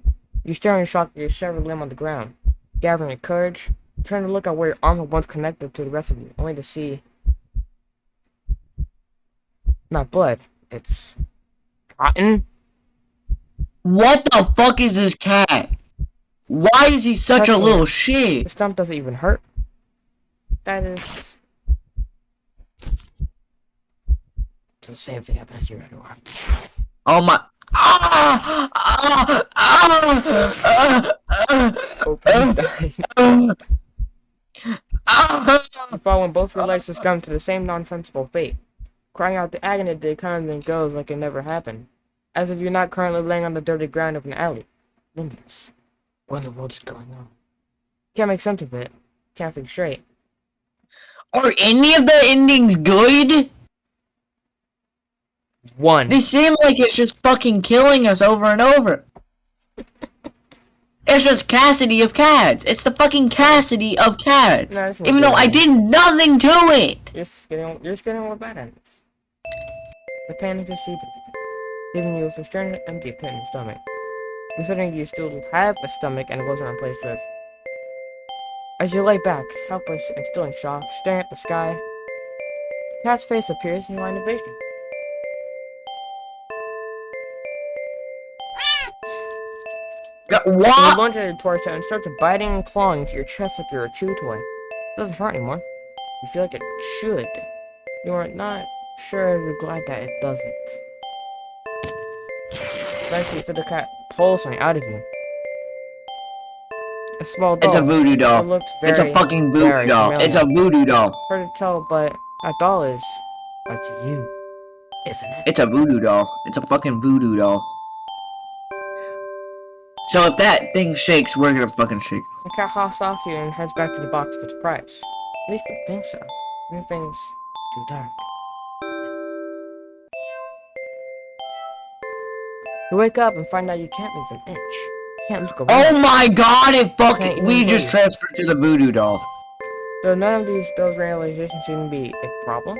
You stare in shock at your severed limb on the ground. Gathering your courage, you turn to look at where your arm had once connected to the rest of you, only to see not blood, it's cotton. What the fuck is this cat? Why is he such a Touching little it. shit? The stump doesn't even hurt. That is it's the same thing happens to your other arm. Oh my. Ah! Ah! Ah! Open dying. You fall when both your legs succumb to the same nonsensical fate. Crying out the agony that comes and goes like it never happened. As if you're not currently laying on the dirty ground of an alley. Limbless. What in the world is going on? Can't make sense of it. Can't think straight. Are any of the endings good? One. They seem like it's just fucking killing us over and over. It's just Cassidy of cats. It's the fucking Cassidy of cats. No, it's not Even though good. I did nothing to it. You're just getting more bad ends. The panic proceeded, leaving you with a strange empty pit in your stomach. Considering you still have a stomach and it wasn't replaced with. As you lay back, helpless and still in shock, staring at the sky, the cat's face appears in your line of vision. You What? lunge at your torso and start to biting and clawing into your chest like you're a chew toy. It doesn't hurt anymore. You feel like it should. You are not sure you're glad that it doesn't. Eventually, you feel the cat pull something out of you. A small doll. It's a voodoo It doll. looks very, It's a fucking voodoo very doll. familiar. It's a voodoo doll. Hard to tell, but that doll is like you, isn't it? It's a voodoo doll. It's a fucking voodoo doll. So if that thing shakes, we're gonna fucking shake. The cat hops off you and heads back to the box of its prize. At least I think so. Everything's too dark. You wake up and find out you can't move an inch. You can't look around. Oh my god, it Can't fucking. even We just move. transferred to the voodoo doll. Though none of those realizations seem to be a problem.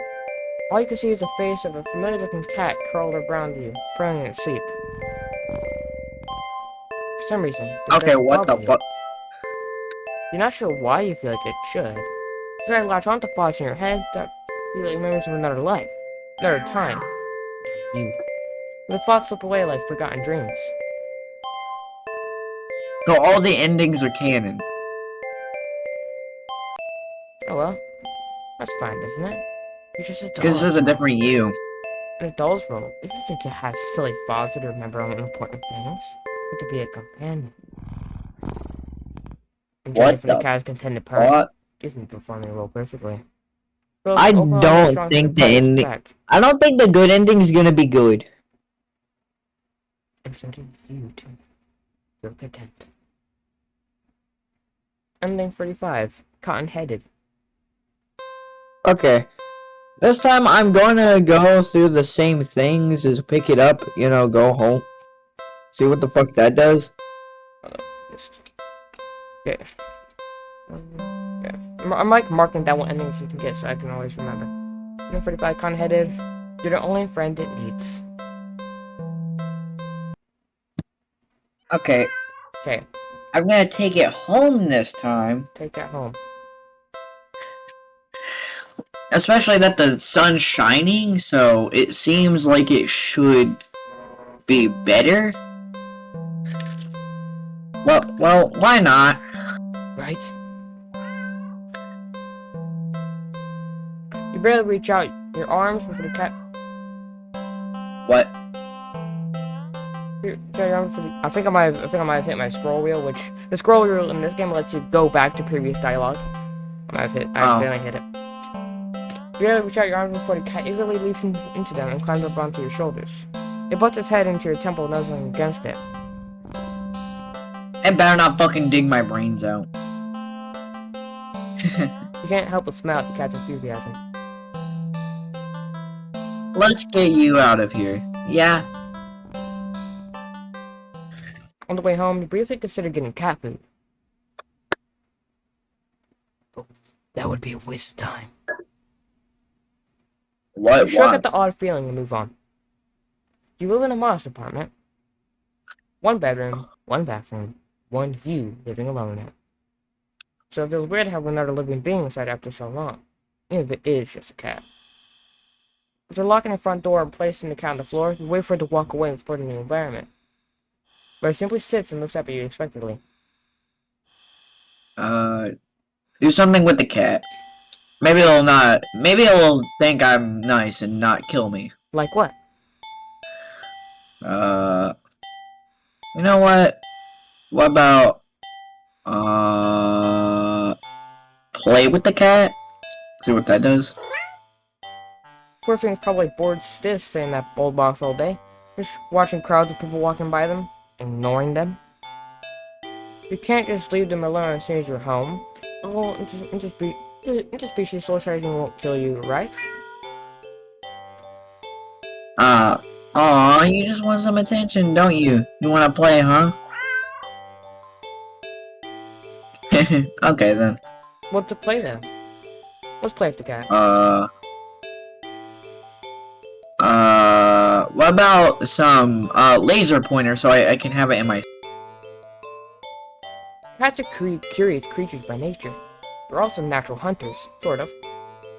All you can see is the face of a familiar looking cat curled around you, praying in its sleep. For some reason, this Okay, doesn't what the bother you. fuck? You're not sure why you feel like it should. You try to latch onto thoughts in your head that feel like memories of another life, another time. You. The thoughts slip away like forgotten dreams. So all the endings are canon. Oh well, that's fine, isn't it? You're just a Because this is a different you. An adult's role isn't to have silly father to remember important things, but to be a companion. And Journey What for the the Cat's contented parent fuck? isn't performing the role perfectly. But I overall, no don't strong think the players ending. respect. I don't think the good ending is gonna be good. And so do you too. Feel content. Ending 35. Cotton-headed. Okay. This time I'm gonna go through the same things as pick it up, you know, go home. See what the fuck that does? Okay. I'm like marking down what endings you can get so I can always remember. Ending 45. Cotton-headed. You're the only friend it needs. Okay. Okay. I'm gonna take it home this time. Take that home. Especially that the sun's shining, so it seems like it should be better. Well, why not? Right? You barely reach out your arms before the cat. What? I think I might have hit my scroll wheel, which the scroll wheel in this game lets you go back to previous dialogue. I finally hit it. You barely reach out your arms before the cat eagerly leaps into them and climbs up onto your shoulders. It butts its head into your temple, nuzzling against it. It better not fucking dig my brains out. You can't help but smile at the cat's enthusiasm. Let's get you out of here. Yeah. On the way home, you briefly consider getting cat food. But that would be a waste of time. What? You shrug Why? at the odd feeling and move on. You live in a modest apartment. 1 bedroom, 1 bathroom, 1 you living alone in it. So it feels weird to have another living being inside after so long, even if it is just a cat. After locking the front door and placing the cat on the floor, you wait for it to walk away and explore the new environment. But it simply sits and looks up at you expectantly. Do something with the cat. Maybe it'll think I'm nice and not kill me. Like what? You know what? What about, play with the cat? See what that does? Poor thing's probably bored stiff sitting in that old box all day, just watching crowds of people walking by them, ignoring them. You can't just leave them alone as soon as you're home. A little interspecies socializing won't kill you, right? Aw, you just want some attention, don't you? You wanna play, huh? Okay then. What to play then? Let's play with the cat. What about some, laser pointer so I can have it in my... Cats are curious creatures by nature. They're also natural hunters, sort of.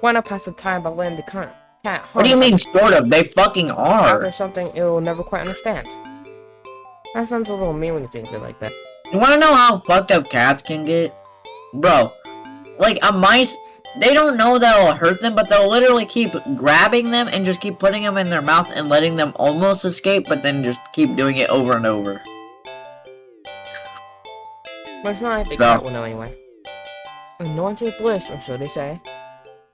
Why not pass the time by letting the cat hunt? What do you mean, sort of? They fucking are! After something it will never quite understand. That sounds a little mean when you think of it like that. You wanna know how fucked up cats can get? Bro, like, a mice, they don't know that it'll hurt them, but they'll literally keep grabbing them and just keep putting them in their mouth and letting them almost escape, but then just keep doing it over and over. But it's not like the cat will know anyway. Anointed bliss, or so they say.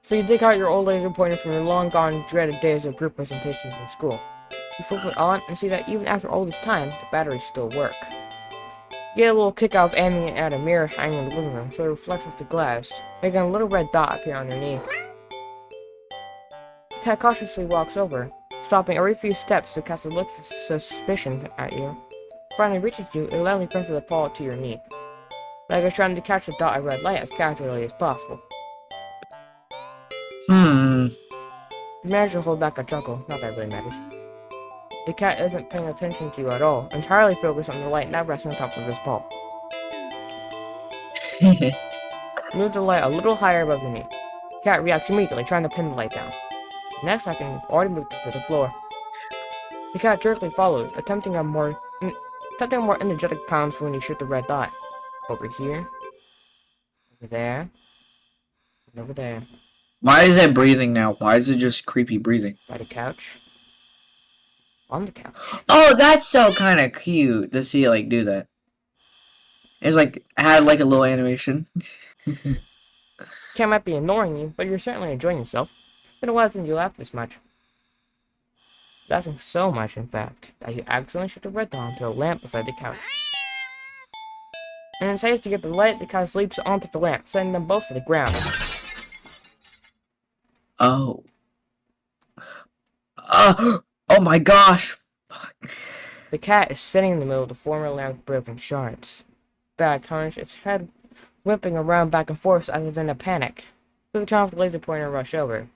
So you dig out your old laser pointer from your long-gone, dreaded days of group presentations in school. You flip it on and see that even after all this time, the batteries still work. You get a little kick out of aiming at a mirror hanging in the living room, so it reflects off the glass, making a little red dot appear on your knee. The cat cautiously walks over, stopping every few steps to cast a look of suspicion at you. Finally reaches you and lightly presses a paw to your knee, like it's trying to catch the dot of red light as casually as possible. You manage to hold back a chuckle, not that it really matters. The cat isn't paying attention to you at all, entirely focused on the light now resting on top of his paw. Move the light a little higher above the knee. The cat reacts immediately, trying to pin the light down. The next second, you've already moved it to the floor. The cat jerkily follows, attempting a more Start doing more energetic pounds when you shoot the red dot. Over here. Over there. And over there. Why is it breathing now? Why is it just creepy breathing? By the couch. On the couch. Oh, that's so kind of cute to see it, like, do that. It's like, had like a little animation. Cat might be ignoring you, but you're certainly enjoying yourself. It's been a while since you laughed this much. Laughing so much, in fact, that you accidentally shoot the red dot onto a lamp beside the couch. And in haste to get the light, the couch leaps onto the lamp, sending them both to the ground. Oh. Oh my gosh. The cat is sitting in the middle of the former lamp's broken shards. Bad Conch, its head whipping around back and forth as if in a panic. Quick turn off the laser pointer and rush over.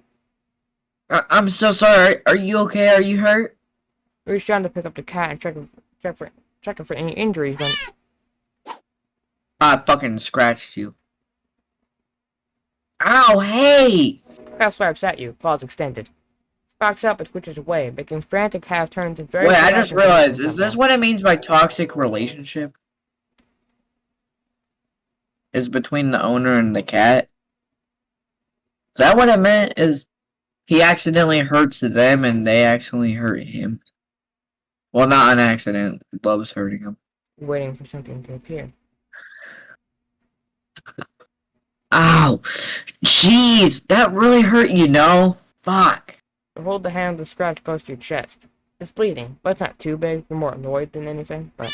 I'm so sorry. Are you okay? Are you hurt? Reach down to pick up the cat and check for any injuries when I fucking scratched you. Ow, hey! cat swipes at you, claws extended. Backs up and twitches away, making frantic half turns and very Wait, I just realized, is this what it means by toxic relationship? Is between the owner and the cat? Is that what it meant? Is he accidentally hurts them and they accidentally hurt him? Well, not an accident. Love's hurting him. Waiting for something to appear. Ow! Jeez, that really hurt, you know? Fuck. Hold the hand with the scratch close to your chest. It's bleeding, but it's not too big. You're more annoyed than anything, but...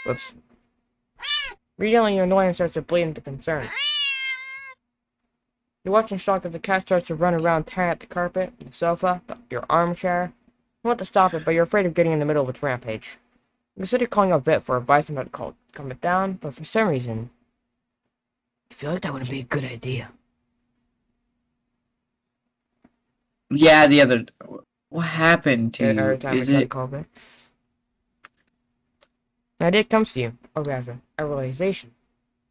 Whoops. Reading your annoyance starts to bleed into concern. You watch in shock as the cat starts to run around tearing at the carpet, the sofa, your armchair. You want to stop it, but you're afraid of getting in the middle of its rampage. You consider calling a vet for advice on how to calm it down, but for some reason, you feel like that wouldn't be a good idea. Yeah, the other... What happened to Every you? time Is I try to it... call it. An idea comes to you, or rather, a realization.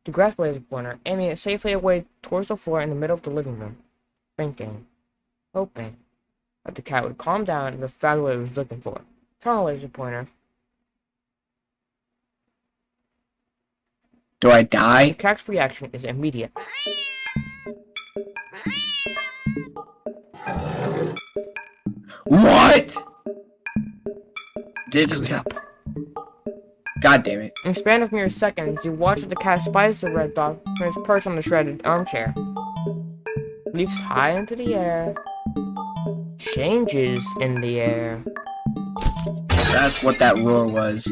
To grasp the laser pointer, aiming it safely away towards the floor in the middle of the living room. Thinking, hoping, that the cat would calm down and have found what it was looking for. Turn the laser pointer. Do I The die? cat's reaction is immediate. What? Did it just Screwed up. God damn it. In a span of mere seconds, you watch as the cat spies the red dot from its perch on the shredded armchair. Leaps high into the air. Changes in the air. That's what that roar was.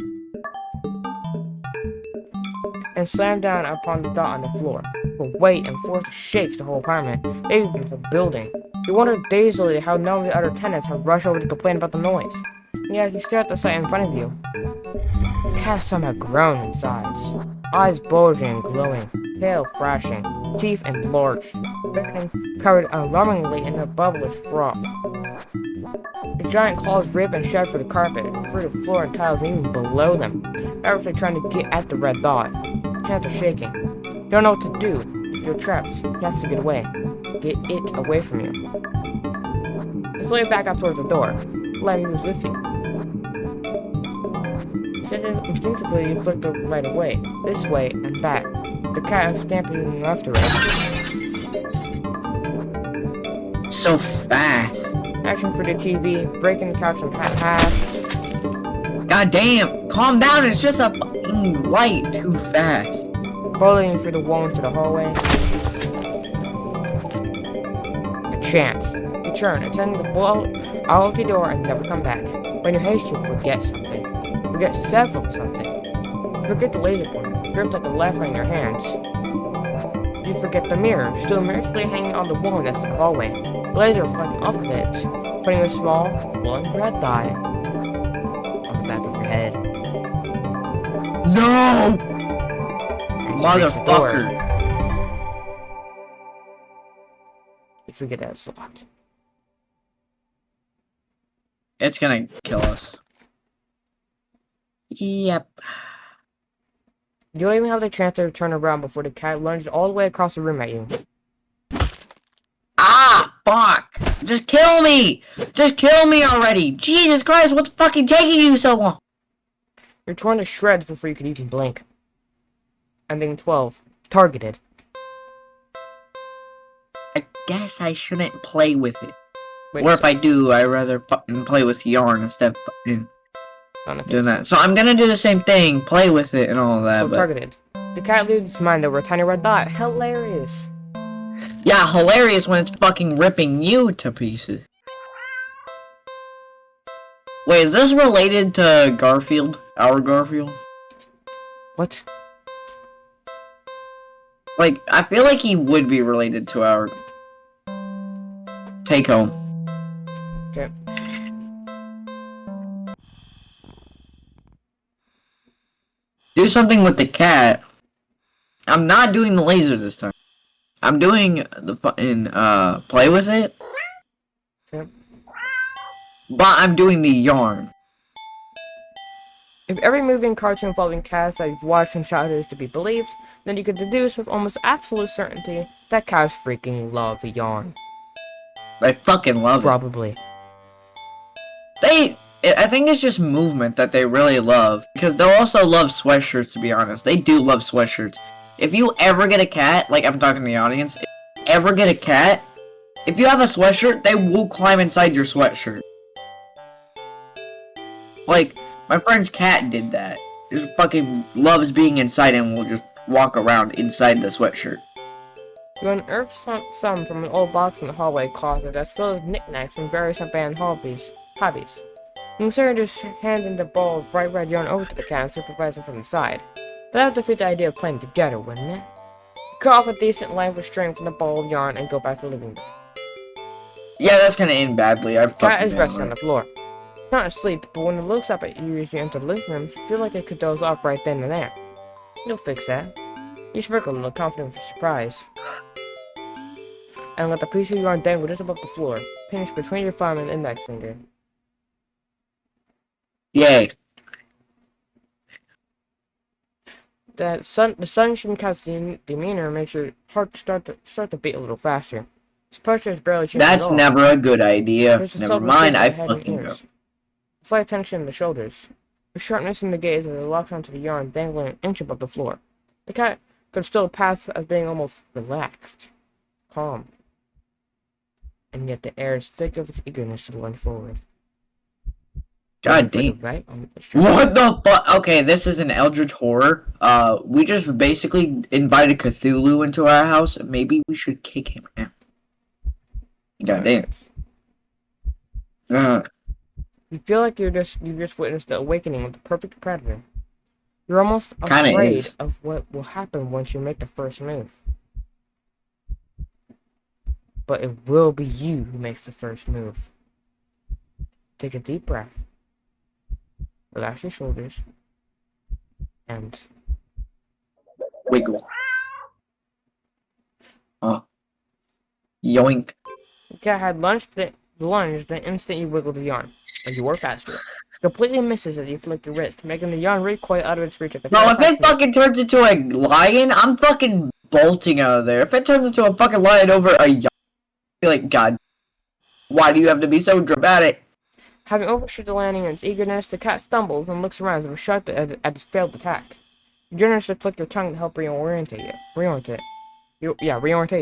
And slam down upon the dot on the floor. For weight and force shakes the whole apartment, maybe even the whole building. You wonder dazedly how none of the other tenants have rushed over to complain about the noise. And yet, you stare at the sight in front of you. The cat somehow grown in size. Eyes bulging and glowing, tail flashing, teeth enlarged, everything covered alarmingly in a bubblish froth. The giant claws rip and shed for the carpet, through the floor and tiles, and even below them, nervously trying to get at the red dot. Hands are shaking. You don't know what to do. You feel trapped. You have to get away. Get it away from you. You slowly back up towards the door. Lemmy was with you. Instinctively, you flick the right away, this way and that. The cat is stamping left to right. So fast. Action for the TV, breaking the couch in half, God damn. Calm down. It's just a fucking light too fast. bullying through the wall into the hallway. A chance. You turn, intending to blow out of the door and never come back. When you haste, you forget something. You forget several something. You forget the laser pointer, gripped like a lever in your hands. You forget the mirror, still mercifully hanging on the wall next to the hallway. The laser reflecting off of it, putting a small, glowing red dot on the back of your head. No! As you reach the door, Motherfucker. you forget that it's locked. It's gonna kill us. Yep. You don't even have the chance to turn around before the cat lunges all the way across the room at you. Ah, fuck! Just kill me! Just kill me already! Jesus Christ, what's fucking taking you so long? You're torn to shreds before you could even blink. Ending 12. Targeted. I guess I shouldn't play with it. Wait, Or if I do, I'd rather fucking play with yarn instead of fucking doing that. So I'm gonna do the same thing, play with it and all that, Oh, but... targeted. The cat loses its mind over a tiny red dot. Hilarious. Yeah, hilarious when it's fucking ripping you to pieces. Wait, is this related to Garfield? Our Garfield? What? Like, I feel like he would be related to our... Take home. Okay. Do something with the cat. I'm not doing the laser this time. I'm doing the fucking, play with it. Okay. But I'm doing the yarn. If every movie and cartoon involving cats that you've watched in childhood is to be believed, then you could deduce with almost absolute certainty that cats freaking love yarn. I fucking love it. Probably. I think it's just movement that they really love. Because they'll also love sweatshirts, to be honest. They do love sweatshirts. If you ever get a cat, like I'm talking to the audience, if you ever get a cat, if you have a sweatshirt, they will climb inside your sweatshirt. Like, my friend's cat did that. Just fucking loves being inside and will just walk around inside the sweatshirt. You unearth some from an old box in the hallway closet that's filled with knickknacks from various abandoned hobbies. You sort of just handing the ball of bright red yarn over to the cat and supervise him from the side. But that would defeat the idea of playing together, wouldn't it? You cut off a decent length of string from the ball of yarn and go back to the living room. Yeah, that's gonna end badly. The cat is resting on the floor. It's not asleep, but when it looks up at you as you enter the living room, you feel like it could doze off right then and there. You'll fix that. You smirk a little, confident with surprise. And let the piece of yarn dangle just above the floor, pinched between your thumb and index finger. Yay. The sunshine cat's demeanor makes your heart start to beat a little faster. His pressure is barely changing That's at all. never a good idea. There's a Never subtle mind, twist I in the head and fucking go. ears. Slight tension in the shoulders. A sharpness in the gaze as it locks onto the yarn dangling an inch above the floor. The cat could still pass as being almost relaxed, calm. And yet the air is thick of its eagerness to lunge forward. God damn. What the fuck? Okay, this is an Eldritch horror. We just basically invited Cthulhu into our house. Maybe we should kick him out. God damn. You feel like you just witnessed the awakening of the perfect predator. You're almost Kinda afraid is. of what will happen once you make the first move. But it will be you who makes the first move. Take a deep breath. Relax your shoulders. And Wiggle. Yoink. the cat had lunged the instant you wiggled the yarn, but you were faster. Completely misses as you flick your wrist, making the yarn recoil out of its reach at the Bro, if it fucking turns into a lion, I'm fucking bolting out of there. If it turns into a fucking lion over a yarn, I'll be like, God, why do you have to be so dramatic? Having overshot the landing in its eagerness, the cat stumbles and looks around as if shocked at its failed attack. You generously click your tongue to help reorientate it. Reorientate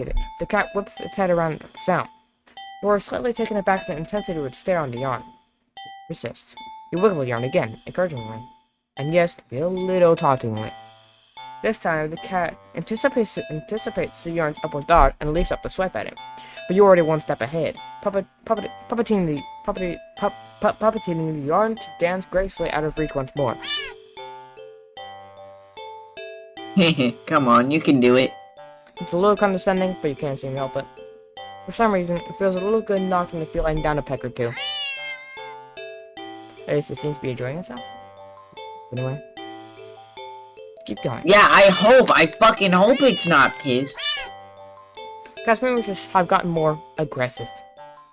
it. The cat whips its head around at the sound. You are slightly taken aback at the intensity of its stare on the yarn. Persists. You wiggle the yarn again, encouragingly. And yes, maybe a little tauntingly. This time, the cat anticipates the yarn's upward dart and leaps up to swipe at him. But you're already one step ahead, puppeting the yarn to dance gracefully out of reach once more. Come on, you can do it. It's a little condescending, but you can't seem to help it. For some reason, it feels a little good knocking the feline down a peck or two. At least it seems to be enjoying itself. Anyway. Keep going. Yeah, I fucking hope it's not pissed. Cat's movements have gotten more aggressive.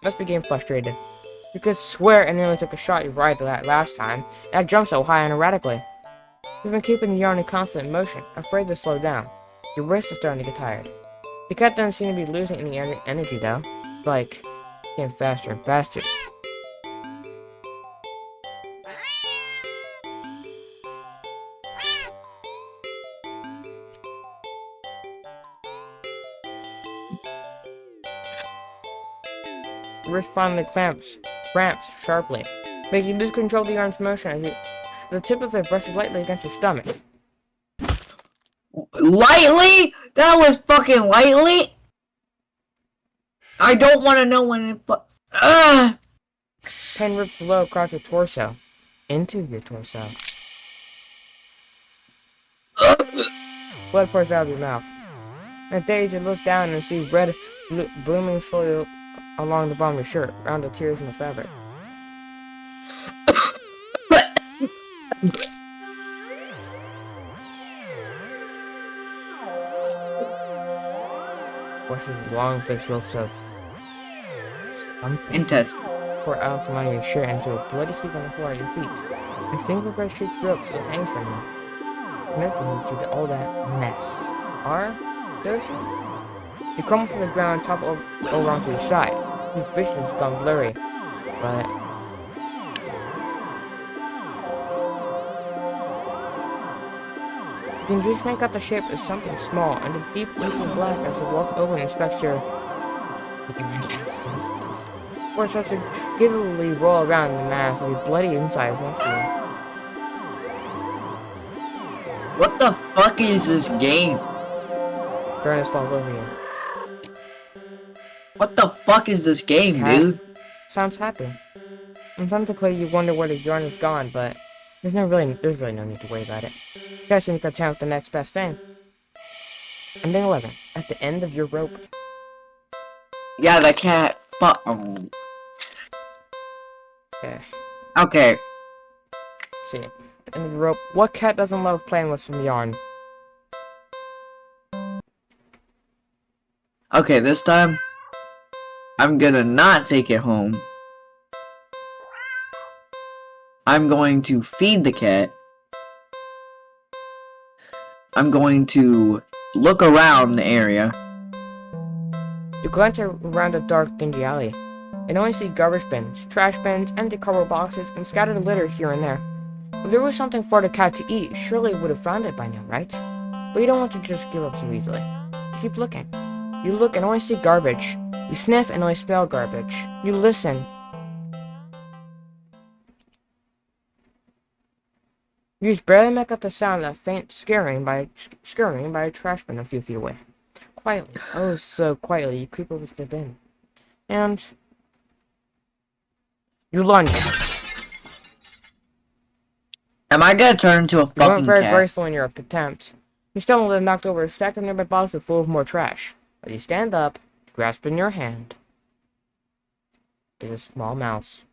Must be getting frustrated. You could swear it nearly took a shot you right that last time, and it jumped so high and erratically. You've been keeping the yarn in constant motion, afraid to slow down. Your wrists are starting to get tired. The cat doesn't seem to be losing any energy though. Like, Getting faster and faster. Wrist finally cramps sharply, making you lose control of the arm's motion as the tip of it brushes lightly against your stomach. Lightly? That was fucking lightly? I don't want to know when it... Pain rips low across your torso, into your torso. Blood pours out of your mouth. In a daze, you look down and see red blooming slowly along the bottom of your shirt, round the tears in the fabric. Washes long thick ropes of something Intestine. pour out from under your shirt into a bloody heap on the floor at your feet. A single red streaked rope still hangs from you, connecting you to all that mess. There's you crumble from the ground and topple over onto your side. Your vision's gone blurry, but you can just make out the shape of something small and a deep inky black as it walks over and inspects your or starts to giddily roll around in the mass of your bloody insides next to you. What the fuck is this game? Darkness falls over you. What the fuck is this game, dude? Sounds happy. And sometimes you wonder where the yarn is gone, but there's really no need to worry about it. You guys think that's out the next best thing. Ending 11. At the end of your rope. Yeah, the cat. Okay. Okay. See. At the end of the rope. What cat doesn't love playing with some yarn? Okay, this time, I'm gonna not take it home. I'm going to feed the cat. I'm going to look around the area. You glance around a dark, dingy alley, and only see garbage bins, trash bins, empty cardboard boxes, and scattered litter here and there. If there was something for the cat to eat, surely it would have found it by now, right? But you don't want to just give up so easily. Keep looking. You look and only see garbage. You sniff and only smell garbage. You listen. You just barely make out the sound of that faint scurrying by a trash bin a few feet away. Quietly, oh so quietly, you creep over to the bin. And you lunge. Am I gonna turn into a You weren't fucking very cat? graceful in your attempt. You stumbled and knocked over a stack of nearby bottles full of more trash. As you stand up, grasp in your hand is a small mouse.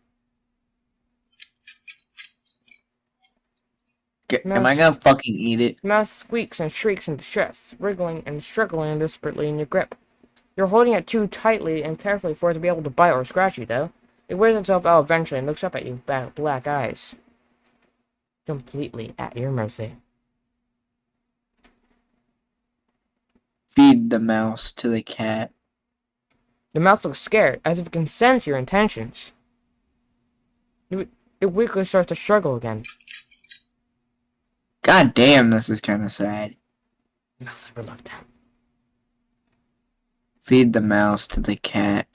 Am I gonna fucking eat it? The mouse squeaks and shrieks in distress, wriggling and struggling desperately in your grip. You're holding it too tightly and carefully for it to be able to bite or scratch you, though. It wears itself out eventually and looks up at you with black eyes. Completely at your mercy. Feed the mouse to the cat. The mouse looks scared, as if it can sense your intentions. It weakly starts to struggle again. God damn, this is kind of sad. The mouse is reluctant. Feed the mouse to the cat.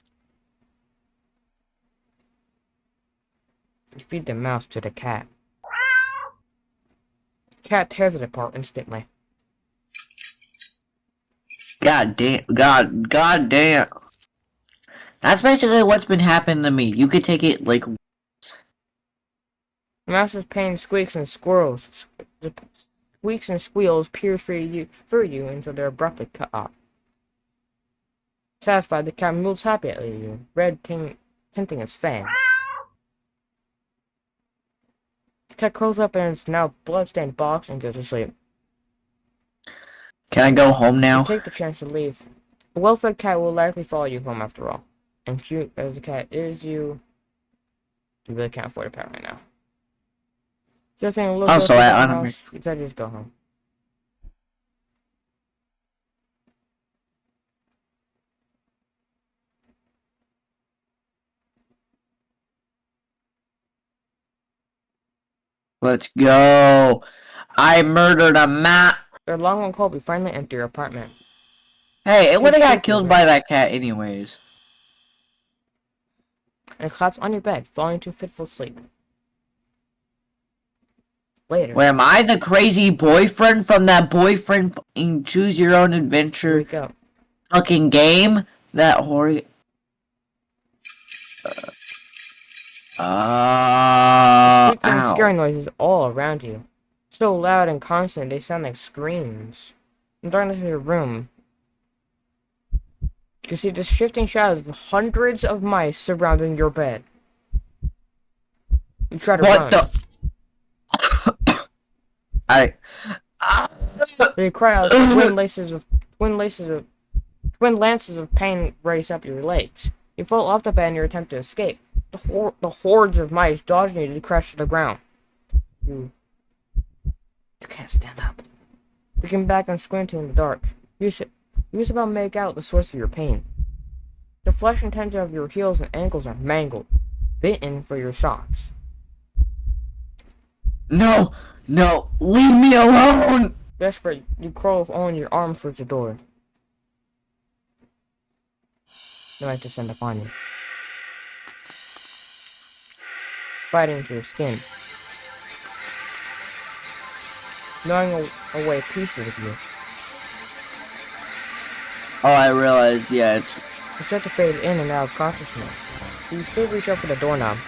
You feed the mouse to the cat. The cat tears it apart instantly. God damn. That's basically what's been happening to me. You could take it like... The mouse's pain squeaks and squirrels. The squeaks and squeals pierce through you until they're abruptly cut off. Satisfied, the cat moves happily at you, red tinting its fangs. The cat curls up in its now blood-stained box and goes to sleep. Can I go home now? You take the chance to leave. A well-fed cat will likely follow you home after all. And cute as the cat is, you really can't afford a pet right now. Just saying, look. Oh, so you said just go home. Let's go. I murdered a mouse. Their long and cold, we finally enter your apartment. Hey, it would have got Excuse me, killed man. by that cat anyways. And collapse on your bed, falling into fitful sleep. Later. Wait, am I the crazy boyfriend from that boyfriend fucking choose your own Here adventure we go. fucking game? That horror. Creeping and Ow. scary noises all around you. So loud and constant, they sound like screams. In the darkness of your room, you can see the shifting shadows of hundreds of mice surrounding your bed. You try to What run. I. But you cry out, twin lances of pain race up your legs. You fall off the bed in your attempt to escape. The hordes of mice dodging you to crash to the ground. You can't stand up. Looking back and squinting in the dark, you just about make out the source of your pain. The flesh and tendons of your heels and ankles are mangled, bitten for your socks. No, no, leave me alone. Desperate, you crawl with only your arms towards the door. The mice descend upon you, biting into your skin, gnawing away pieces of you. Oh, I realize, yeah, it's. You start to fade in and out of consciousness. You still reach up for the doorknob.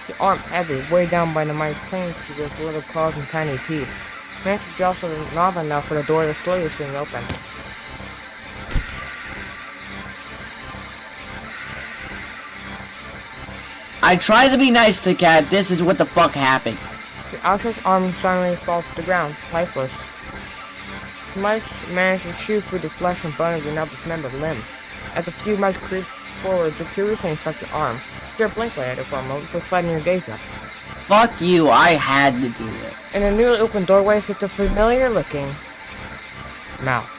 Your arm heavy, weighed down by the mice clinging to you with little claws and tiny teeth. Manage to jostle the knob enough for the door to slowly swing open. I tried to be nice to Cat. This is what the fuck happened. Your outstretched arm suddenly falls to the ground, lifeless. The mice manage to chew through the flesh and bone of your now dismembered limb. As a few mice creep forward to curiously inspect your arm, stare blankly at it for a moment before sliding your gaze up. Fuck you, I had to do it. In a newly opened doorway sits a familiar-looking mouse.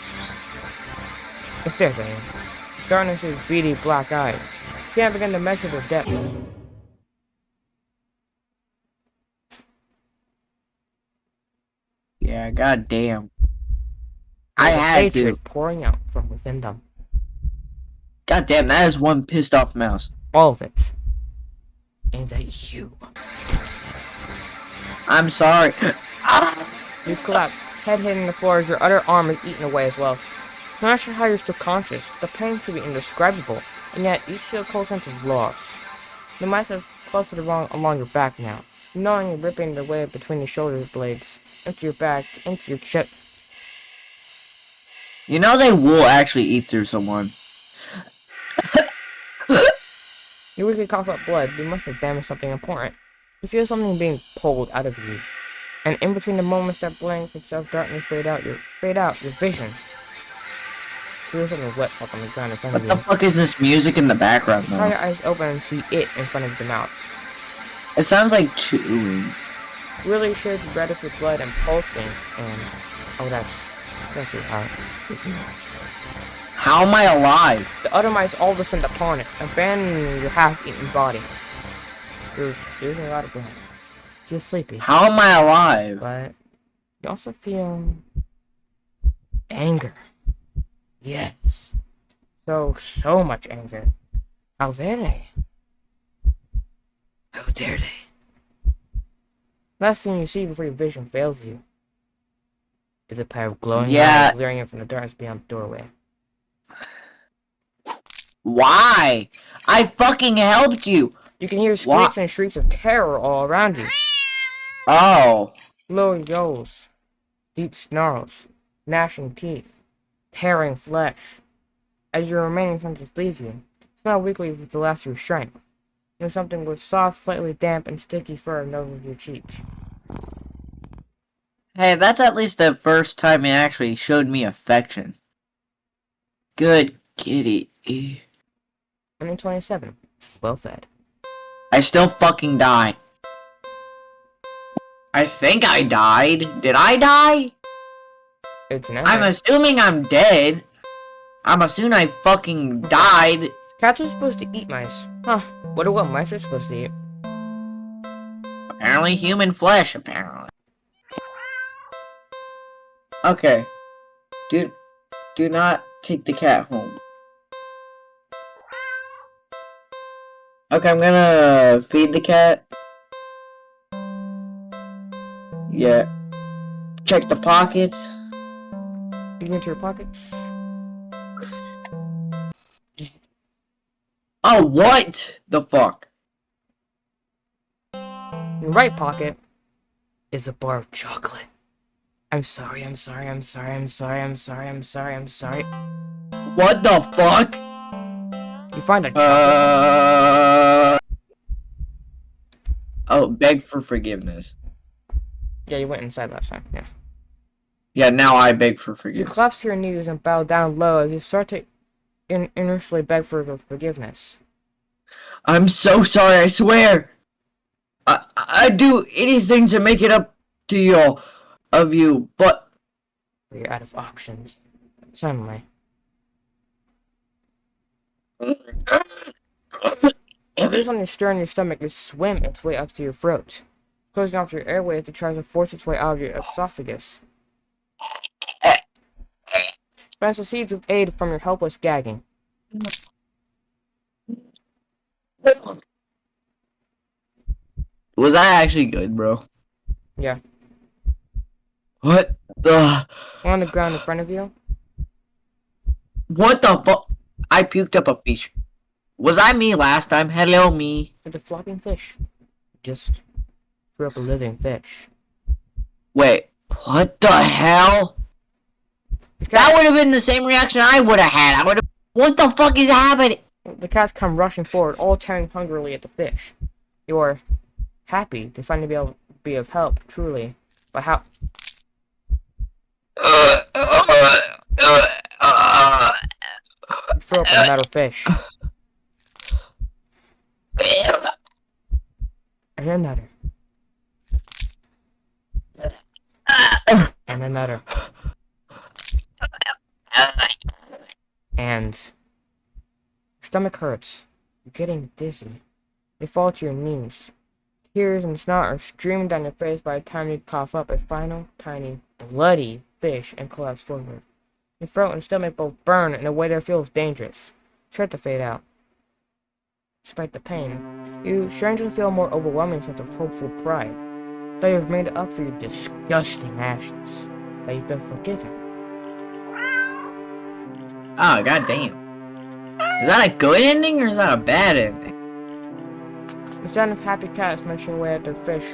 It stares at you. Darkness's beady black eyes. You can't begin to measure their depth. Yeah, goddamn. I There's had hatred to. pouring out from within them. Goddamn, that is one pissed off mouse. All of it. Aimed at you. I'm sorry. You collapse, head hitting the floor as your other arm is eaten away as well. Not sure how you're still conscious. The pain should be indescribable, and yet you feel a cold sense of loss. The mice have clustered along your back now, gnawing and ripping their way between your shoulder blades, into your back, into your chest. You know they will actually eat through someone. You weakly cough up blood. You must have damaged something important. You feel something being pulled out of you, and in between the moments that blank itself darkness fade out your vision. You feel something wet fall on the ground in front What of the you. fuck is this music in the background Try your now? eyes open and see it in front of your mouth. It sounds like chewing. Really should be red with blood and pulsing, and oh, that's your heart. How am I alive? The other mice all descend upon it, abandoning your half-eaten body. You're losing a lot of blood. You're sleepy, How am I alive? but you also feel anger. Yes, so much anger. How dare they? How dare they? Last thing you see before your vision fails you is a pair of glowing eyes glaring in from the darkness beyond the doorway. Why? I fucking helped you. You can hear squeaks and shrieks of terror all around you. Oh. Low yells, deep snarls, gnashing teeth, tearing flesh. As your remaining senses leave you, smell weakly with the last of your strength. You know something with soft, slightly damp and sticky fur over your cheek. Hey, that's at least the first time it actually showed me affection. Good kitty. And in 27, well fed. I still fucking die. I think I died. Did I die? It's an I'm assuming I'm dead. I'm assuming I fucking died. Cats are supposed to eat mice. Huh, wonder what mice are supposed to eat. Apparently human flesh, apparently. Okay. Do not take the cat home. Okay, I'm gonna feed the cat. Yeah. Check the pockets. You go into your pockets. Oh, what the fuck? Your right pocket is a bar of chocolate. I'm sorry. What the fuck? You find a chocolate. Oh, beg for forgiveness. Yeah, you went inside last time. Yeah. Yeah, now I beg for You forgiveness. collapse to your knees and bow down low as you start to initially beg for forgiveness. I'm so sorry, I swear. I do anything to make it up to you, but You're out of options. Suddenly, the juice on your stir in your stomach is swim its way up to your throat, closing off your airway as it tries to force its way out of your esophagus. Plants the seeds with aid from your helpless gagging. was I actually good, bro? Yeah. What the? On the ground in front of you, What the fuck? I puked up a fish. Was I me last time? Hello, me. it's a flopping fish. Just threw up a living fish. Wait, what the hell? That would have been the same reaction I would have had. I would have. What the fuck is happening? The cats come rushing forward, all tearing hungrily at the fish. You are happy to finally be able to be of help, truly. But how? You throw up another fish. And another. And another. And your stomach hurts. You're getting dizzy. You fall to your knees. Tears and snot are streaming down your face by the time you cough up a final, tiny, bloody fish and collapse forward. Your throat and stomach both burn in a way that feels dangerous. Start to fade out. Despite the pain, you strangely feel a more overwhelming sense of hopeful pride. That you've made up for your disgusting actions. That you've been forgiven. Oh, god damn. Is that a good ending or is that a bad ending? The sound of happy cats munching away at their fish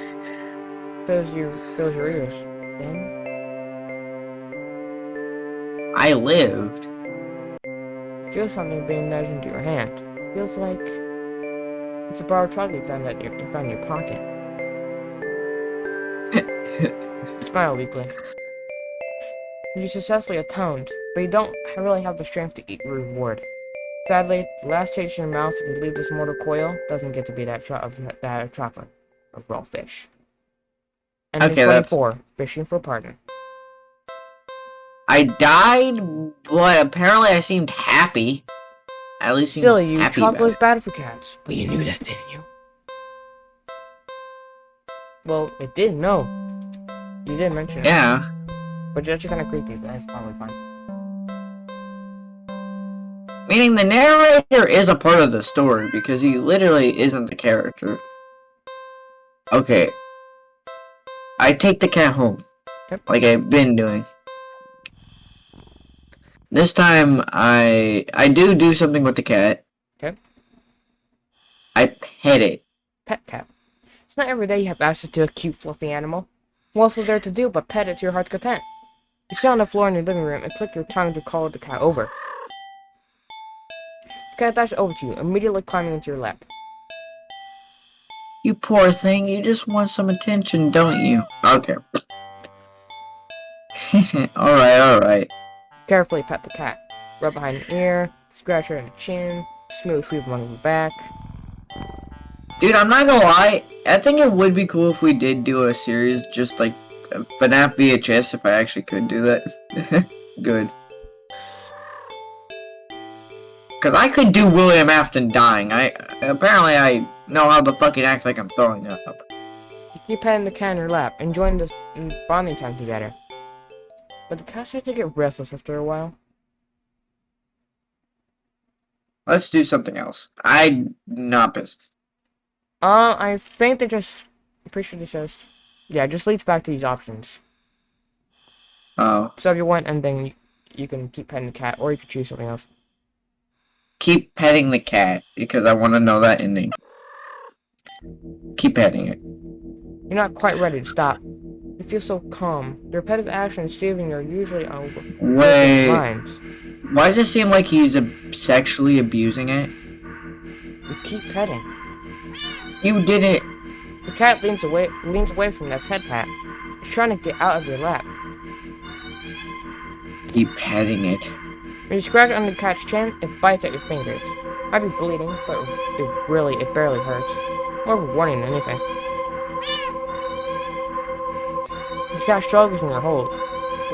fills your ears. Then I lived. you feel something being nudged into your hand. Feels like it's a bar of chocolate you found in your pocket. Smile weakly. You successfully atoned, but you don't really have the strength to eat your reward. Sadly, the last taste in your mouth as you leave this mortal coil doesn't get to be that chocolate of raw fish. Ending Okay, 24, fishing for a partner. I died, but apparently I seemed happy. At least seemed Silly you, happy chocolate about is bad for cats. But you knew that, didn't you? Well, it did, no. You did mention it. Yeah. But you're actually kind of creepy, but that's probably fine. Meaning the narrator is a part of the story because he literally isn't the character. Okay. I take the cat home. Yep. Like I've been doing. This time I do something with the cat. Okay. I pet it. Pet cat. It's not every day you have access to a cute, fluffy animal. What else is there to do but pet it to your heart's content? You sit on the floor in your living room and click your tongue to call the cat over. The cat dashes over to you, immediately climbing into your lap. You poor thing, you just want some attention, don't you? Okay. alright. Carefully pet the cat. Rub behind the ear, scratch her in the chin, smooth sweep along the back. Dude, I'm not gonna lie, I think it would be cool if we did do a series just like FNAF VHS if I actually could do that. Good. Cause I could do William Afton dying. Apparently I know how to fucking act like I'm throwing up. You keep petting the cat in your lap, enjoying this bonding time together. But the cat starts to get restless after a while. Let's do something else. I'm not pissed. I think they just... I'm pretty sure this just... Yeah, just leads back to these options. Oh. So if you want ending, you can keep petting the cat, or you can choose something else. Keep petting the cat, because I want to know that ending. Keep petting it. You're not quite ready to stop. You feel so calm. The repetitive actions soothing are usually over. Wait. Minds. Why does it seem like he's sexually abusing it? You keep petting. You did it. The cat leans away from that head pat. It's trying to get out of your lap. Keep petting it. When you scratch under the cat's chin, it bites at your fingers. Might be bleeding, but it barely hurts. More of a warning than anything. The cat struggles in your hold,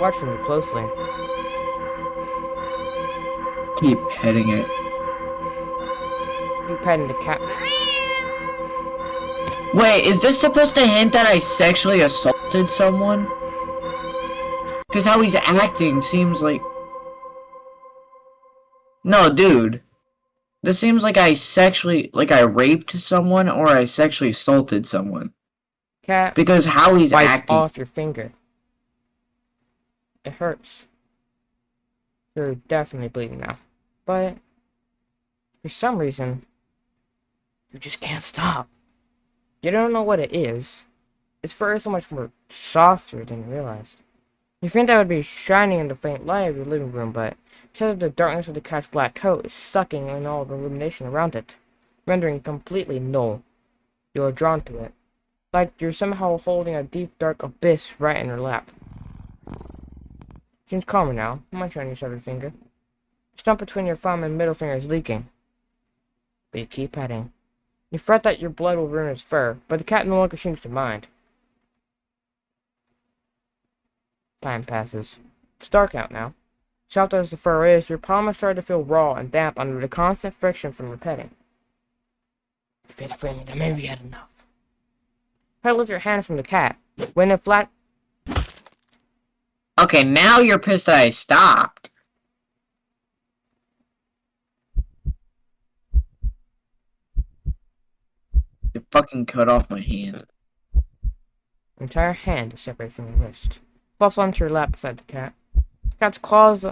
watching you closely. Keep petting it. You petting the cat. Wait, is this supposed to hint that I sexually assaulted someone? Because how he's acting seems like... No, dude. This seems like I raped someone or I sexually assaulted someone. Cat Because how he's bites acting... off your finger. It hurts. You're definitely bleeding now. But for some reason, you just can't stop. You don't know what it is. Its fur is so much more softer than you realized. You think that would be shining in the faint light of your living room, but because of the darkness of the cat's black coat is sucking in all the illumination around it, rendering it completely null. You are drawn to it, like you're somehow holding a deep dark abyss right in her lap. Seems calmer now. I'm not trying to use every finger. The stump between your thumb and middle finger is leaking. But you keep petting. You fret that your blood will ruin its fur, but the cat no longer seems to mind. Time passes. It's dark out now. Soft as the fur is, your palm is starting to feel raw and damp under the constant friction from your petting. You feel the feeling that maybe you had enough. Try to lift your hand from the cat. When it flat... Okay, now you're pissed that I stopped. You fucking cut off my hand. Your entire hand is separated from your wrist. Flops onto your lap beside the cat. The cat's claws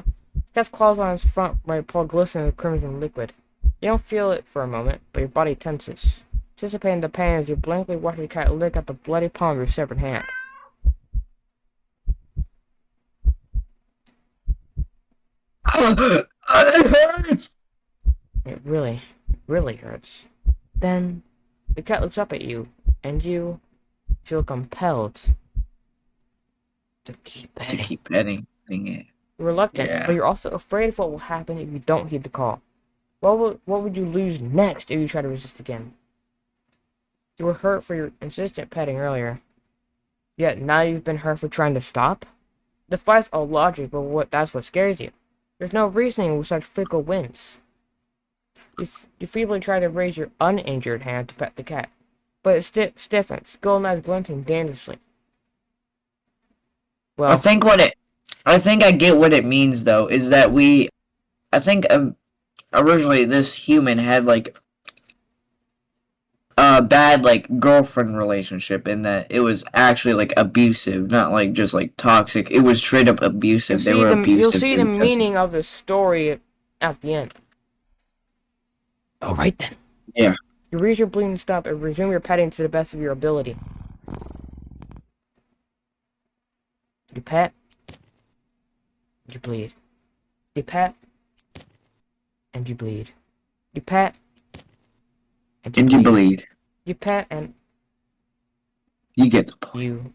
on his front right paw glisten with crimson liquid. You don't feel it for a moment, but your body tenses, anticipating the pain as you blankly watch the cat lick at the bloody palm of your severed hand. It hurts! It really hurts. Then, the cat looks up at you, and you feel compelled to keep To petting. keep petting it. You're reluctant, Yeah. but you're also afraid of what will happen if you don't heed the call. What would you lose next if you try to resist again? You were hurt for your insistent petting earlier, yet now you've been hurt for trying to stop? Defies all logic, but that's what scares you. There's no reasoning with such fickle whims. You feebly try to raise your uninjured hand to pet the cat, but it stiffens, golden eyes glinting dangerously. Well, I think I get what it means though, is that I think originally this human had like a bad like girlfriend relationship in that it was actually like abusive, not like just like toxic. It was straight up abusive. They were abusive. You'll see to the each other. meaning of the story at the end. Alright then. Yeah. You raise your bleeding stop and resume your petting to the best of your ability. You pet. You bleed. You pet. And you bleed. You pet. And you bleed. You pet and You get the point. you...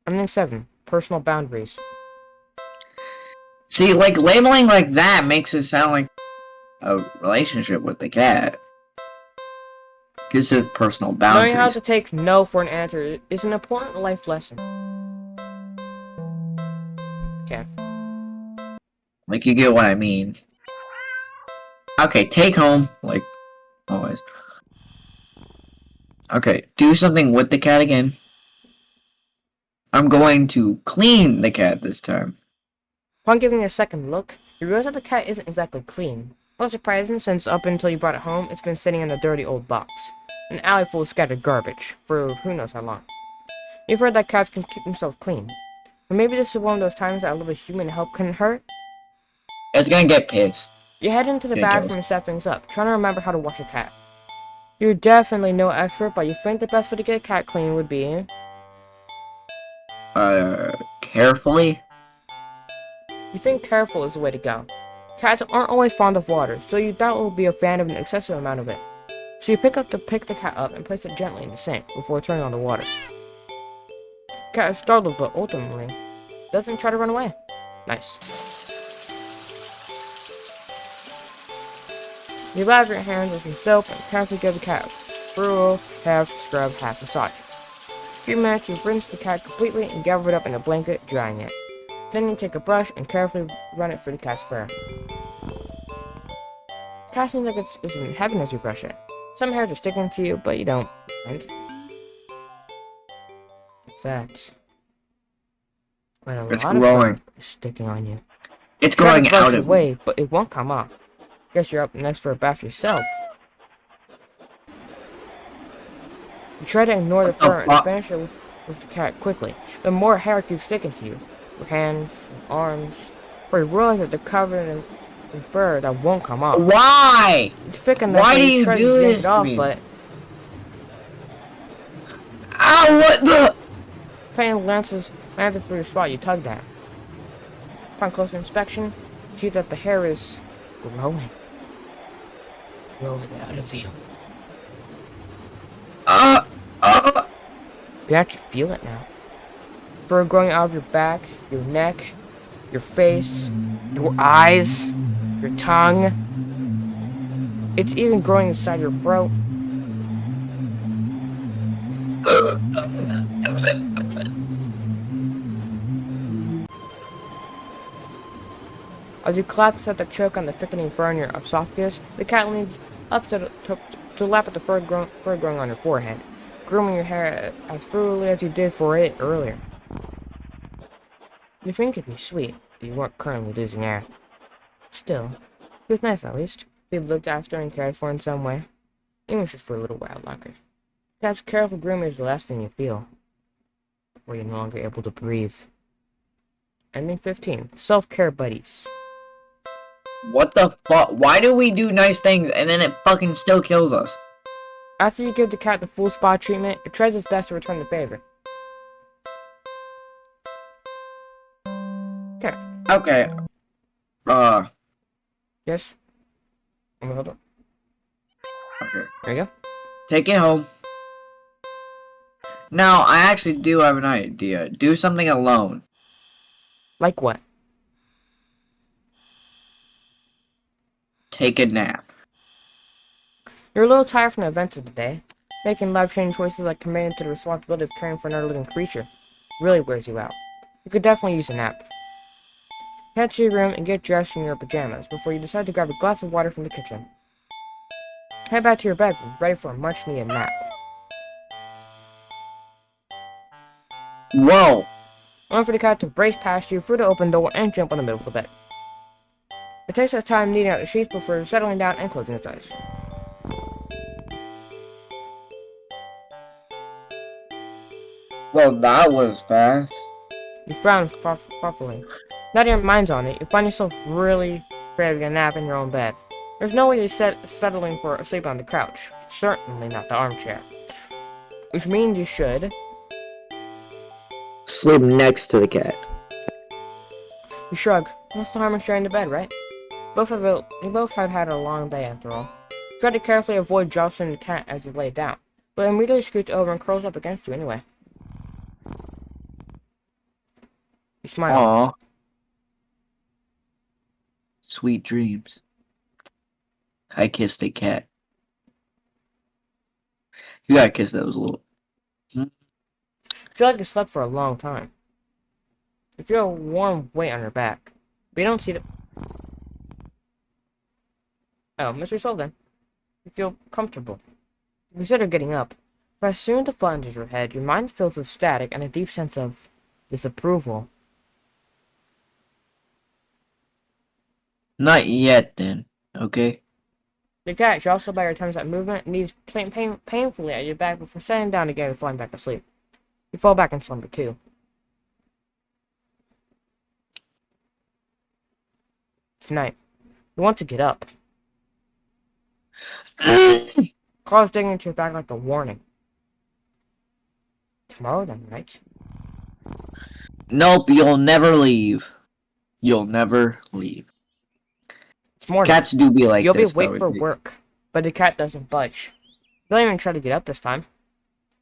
Ending 7. Personal boundaries. See, like labeling like that makes it sound like a relationship with the cat. This is personal boundaries. Knowing how to take no for an answer is an important life lesson. Okay. Like, you get what I mean. Okay, take home, like, always. Okay, do something with the cat again. I'm going to clean the cat this time. Upon giving it a second look, you realize that the cat isn't exactly clean. Not surprising, since up until you brought it home, it's been sitting in a dirty old box. An alley full of scattered garbage, for who knows how long. You've heard that cats can keep themselves clean. Or maybe this is one of those times that a little human help couldn't hurt? It's gonna get pissed. You head into the Get bathroom and set things up, trying to remember how to wash a cat. You're definitely no expert, but you think the best way to get a cat clean would be... Carefully? You think careful is the way to go. Cats aren't always fond of water, so you doubt will be a fan of an excessive amount of it. So you pick the cat up and place it gently in the sink before turning on the water. The cat is startled, but ultimately doesn't try to run away. Nice. You lather your hands with some soap and carefully give the cat a full, half scrub, half massage. In a few minutes, you rinse the cat completely and gather it up in a blanket, drying it. Then you take a brush and carefully run it through the cat's fur. The cat seems like it's in heaven as you brush it. Some hairs are sticking to you, but you don't mind. In fact, quite a It's lot of growing. fur is sticking on you. It's Try to growing brush out it of me. away, but it won't come off. Guess you're up next for a bath yourself. You try to ignore the fur and finish it with the cat quickly, but more hair keeps sticking to you. Your hands, your arms, where you realize that they're covered in fur that won't come off. Why? It's thick enough Why that do you you try do to yank this it to off, me? but Ow, what the? pain lances through the spot you tugged at. Upon closer inspection, you see that the hair is growing. Growing out of you. Uh, You can actually feel it now. Fur growing out of your back, your neck, your face, your eyes, your tongue. It's even growing inside your throat. As you collapse at the choke on the thickening fur in your esophagus, the cat leans up to lap at the fur growing on your forehead, grooming your hair as thoroughly as you did for it earlier. You think it'd be sweet, but you weren't currently losing air. Still, it was nice at least. Be looked after and cared for in some way, even just for a little while longer. Cat's careful grooming is the last thing you feel before you're no longer able to breathe. Ending 15. Self-care buddies. what the fuck? Why do we do nice things and then it fucking still kills us? After you give the cat the full spa treatment, it tries its best to return the favor. Okay. Okay. Yes? Hold on. Okay. There you go. Take it home. Now, I actually do have an idea. Do something alone. Like what? Take a nap. You're a little tired from the events of the day. Making life-changing choices like committing to the responsibility of caring for another living creature really wears you out. You could definitely use a nap. Head to your room and get dressed in your pajamas before you decide to grab a glass of water from the kitchen. Head back to your bedroom, ready for a much-needed nap. Whoa. Only for the cat to brace past you through the open door and jump on the middle of the bed. It takes its time kneading out the sheets before settling down and closing its eyes. Well, that was fast. You frown thoughtfully. Now that your mind's on it, you find yourself really craving a nap in your own bed. There's no way you're settling for a sleep on the couch. Certainly not the armchair. Which means you should... Sleep next to the cat. You shrug. What's the harm in sharing the bed, right? You both had a long day after all. You try to carefully avoid jostling the cat as you lay down, but it immediately scoots over and curls up against you anyway. You smile. Aw. Sweet dreams. I kissed a cat. You gotta kiss those little. You feel like you slept for a long time. You feel a warm weight on your back, but you don't see the... Oh, mystery solved then. You feel comfortable. You consider getting up. But as soon as the thought enters your head, your mind fills with static and a deep sense of disapproval. Not yet, then. Okay. The cat, jostled by your attempts at movement, knees painfully at your back before settling down again and falling back asleep. You fall back in slumber too. It's night. You want to get up. Claws digging into your back like a warning. Tomorrow then, right? Nope, you'll never leave. You'll never leave. It's morning. Cats do be like You'll be this, awake though, for if they- work, but the cat doesn't budge. You don't even try to get up this time.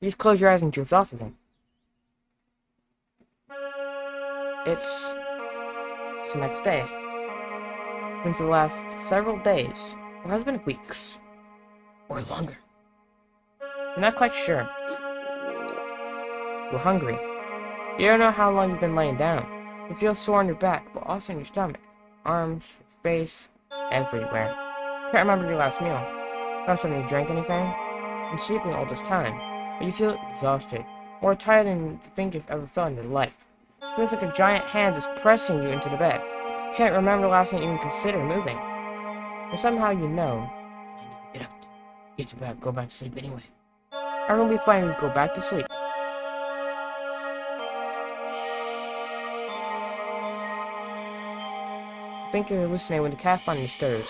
You just close your eyes and drift off again. It's the next day. Since the last several days, or has it been weeks, or longer? You're not quite sure. You're hungry. You don't know how long you've been laying down. You feel sore on your back, but also in your stomach, arms, your face, everywhere. Can't remember your last meal. Last time you drank anything? Been sleeping all this time, but you feel exhausted, more tired than you think you've ever felt in your life. It feels like a giant hand is pressing you into the bed. You can't remember the last time you even considered moving. But somehow you know. I need to get up. Go back to sleep anyway. Everyone will be fine if you go back to sleep. Think you're listening when the cat finally stirs.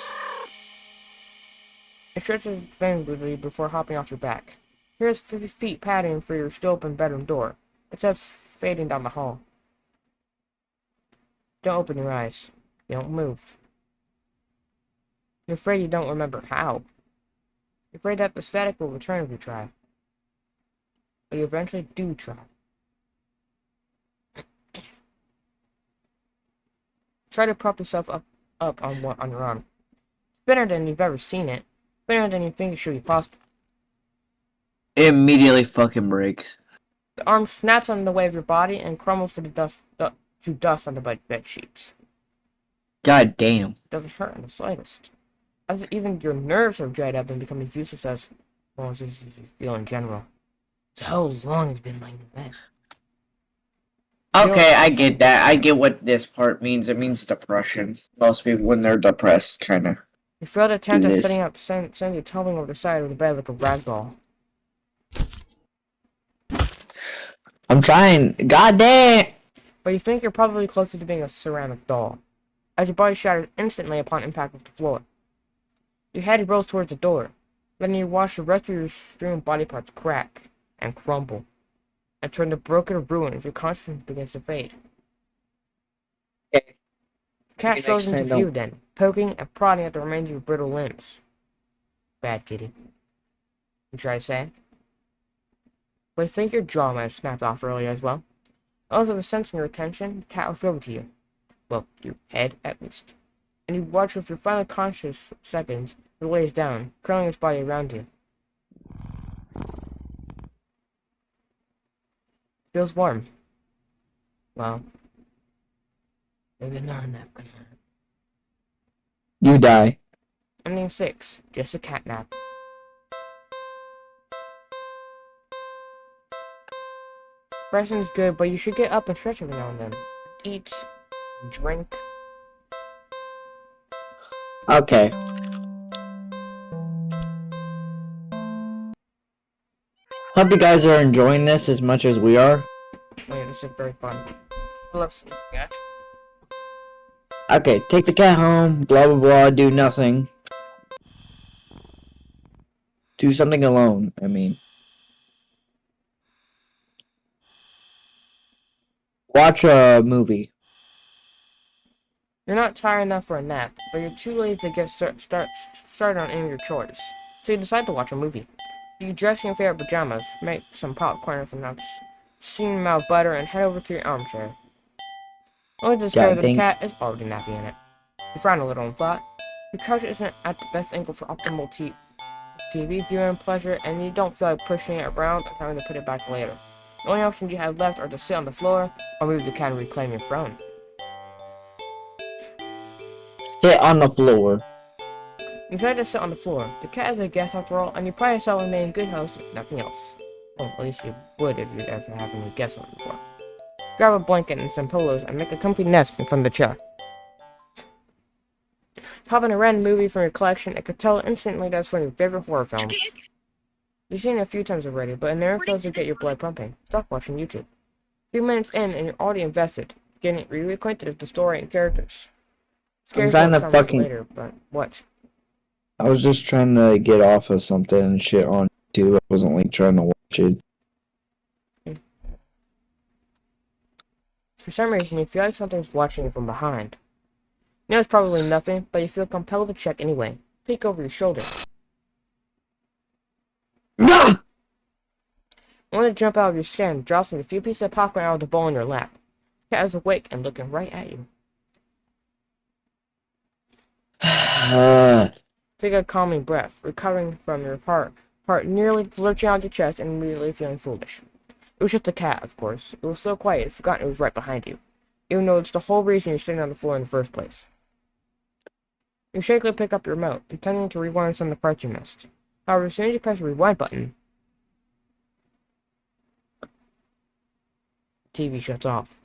It stretches languidly before hopping off your back. Here's 50 feet padding for your still open bedroom door. The steps fading down the hall. Don't open your eyes. You don't move. You're afraid you don't remember how. You're afraid that the static will return if you try. But you eventually do try. Try to prop yourself up on your arm. It's better than you've ever seen it. Better than you think it should be possible. It immediately fucking breaks. The arm snaps under the weight of your body and crumbles to dust on the bed sheets. God damn. It doesn't hurt in the slightest. As if even your nerves have dried up and become as useless as you feel in general. So how long has been lying in bed? Okay, I get that. I get what this part means. It means depression. Most people, when they're depressed, kind of. You failed attempt at this. setting up, send you tumbling over the side of the bed like a rag doll. I'm trying. God damn. But you think you're probably closer to being a ceramic doll, as your body shatters instantly upon impact with the floor. Your head rolls towards the door, letting you watch the rest of your strewn body parts crack and crumble, and turn to broken ruin as your consciousness begins to fade. Okay. Cat Maybe shows next into time view don't. then, poking and prodding at the remains of your brittle limbs. Bad kitty. You try to say? But you think your jaw might have snapped off earlier as well. Also, sensing your attention, the cat looks over to you. Well, your head, at least. And you watch with your final conscious seconds, it lays down, curling its body around you. Feels warm. Well, maybe another nap can hurt. You die. Ending 6. Just a cat nap. Resting is good, but you should get up and stretch every now and then. Eat, drink. Okay. Hope you guys are enjoying this as much as we are. Wait, this is very fun. I love sleeping, actually. Okay, take the cat home, blah blah blah, do nothing. Do something alone, I mean. Watch a movie. You're not tired enough for a nap, but you're too lazy to get started on any of your chores. So you decide to watch a movie. You dress in your favorite pajamas, make some popcorn and some nuts, steam out butter, and head over to your armchair. Only to discover that the cat is already napping in it. You frown a little and thought. Your couch isn't at the best angle for optimal TV viewing pleasure, and you don't feel like pushing it around and having to put it back later. The only options you have left are to sit on the floor, or move the cat and reclaim your throne. Sit on the floor. You decide to sit on the floor. The cat is a guest after all, and you pride yourself on being a good host if nothing else. Well, at least you would if you ever have any guests on before. Grab a blanket and some pillows and make a comfy nest in front of the chair. Pop in a random movie from your collection and could tell instantly that's one of your favorite horror films. You've seen it a few times already, but it never fails to get your blood pumping. Stop watching YouTube. A few minutes in and you're already invested, getting reacquainted with the story and characters. I'm trying to fucking. later, but what? I was just trying to get off of something and shit on YouTube. I wasn't like trying to watch it. For some reason, you feel like something's watching you from behind. You know it's probably nothing, but you feel compelled to check anyway. Peek over your shoulder. Ah! You want to jump out of your skin, jostling a few pieces of popcorn out of the bowl in your lap. Cat is awake and looking right at you. Take a calming breath, recovering from your heart nearly lurching out your chest and immediately feeling foolish. It was just a cat, of course. It was so quiet, you'd forgotten it was right behind you. Even though it's the whole reason you're sitting on the floor in the first place. You shakily pick up your remote, intending to rewind some of the parts you missed. However, as soon as you press the rewind button, the TV shuts off.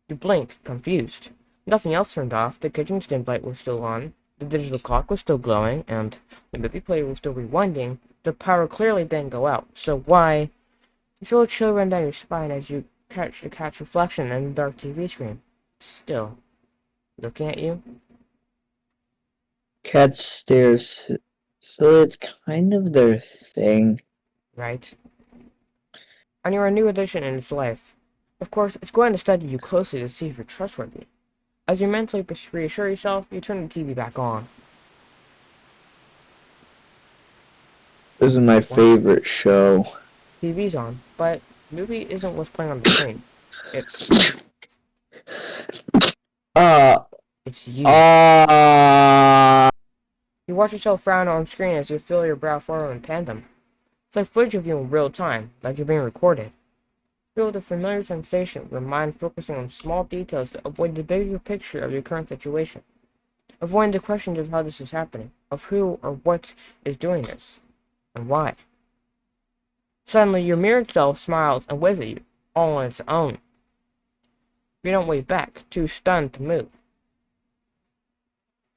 You blink, confused. Nothing else turned off, the kitchen dim light was still on, the digital clock was still glowing, and the movie player was still rewinding. The power clearly didn't go out, so why? You feel a chill run down your spine as you catch the cat's reflection in the dark TV screen. Still looking at you. Cat stares. So it's kind of their thing. Right? And you're a new addition in its life. Of course, it's going to study you closely to see if you're trustworthy. As you mentally reassure yourself, you turn the TV back on. This is my favorite show. TV's on, but the movie isn't what's playing on the screen. It's you. You watch yourself frown on screen as you feel your brow furrow in tandem. It's like footage of you in real time, like you're being recorded. Feel the familiar sensation, your mind focusing on small details to avoid the bigger picture of your current situation. Avoiding the questions of how this is happening, of who or what is doing this, and why. Suddenly, your mirrored self smiles and waves at you, all on its own. You don't wave back, too stunned to move.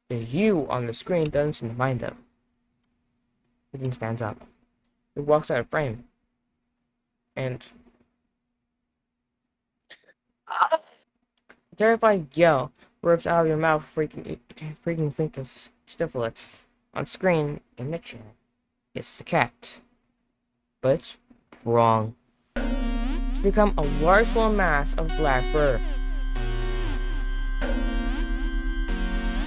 The you on the screen doesn't seem to mind though. He then stands up. He walks out of frame. And a terrified yell rips out of your mouth, freaking think to stifle it. On screen, in the chair, it's the cat. But it's wrong. It's become a large full mass of black fur.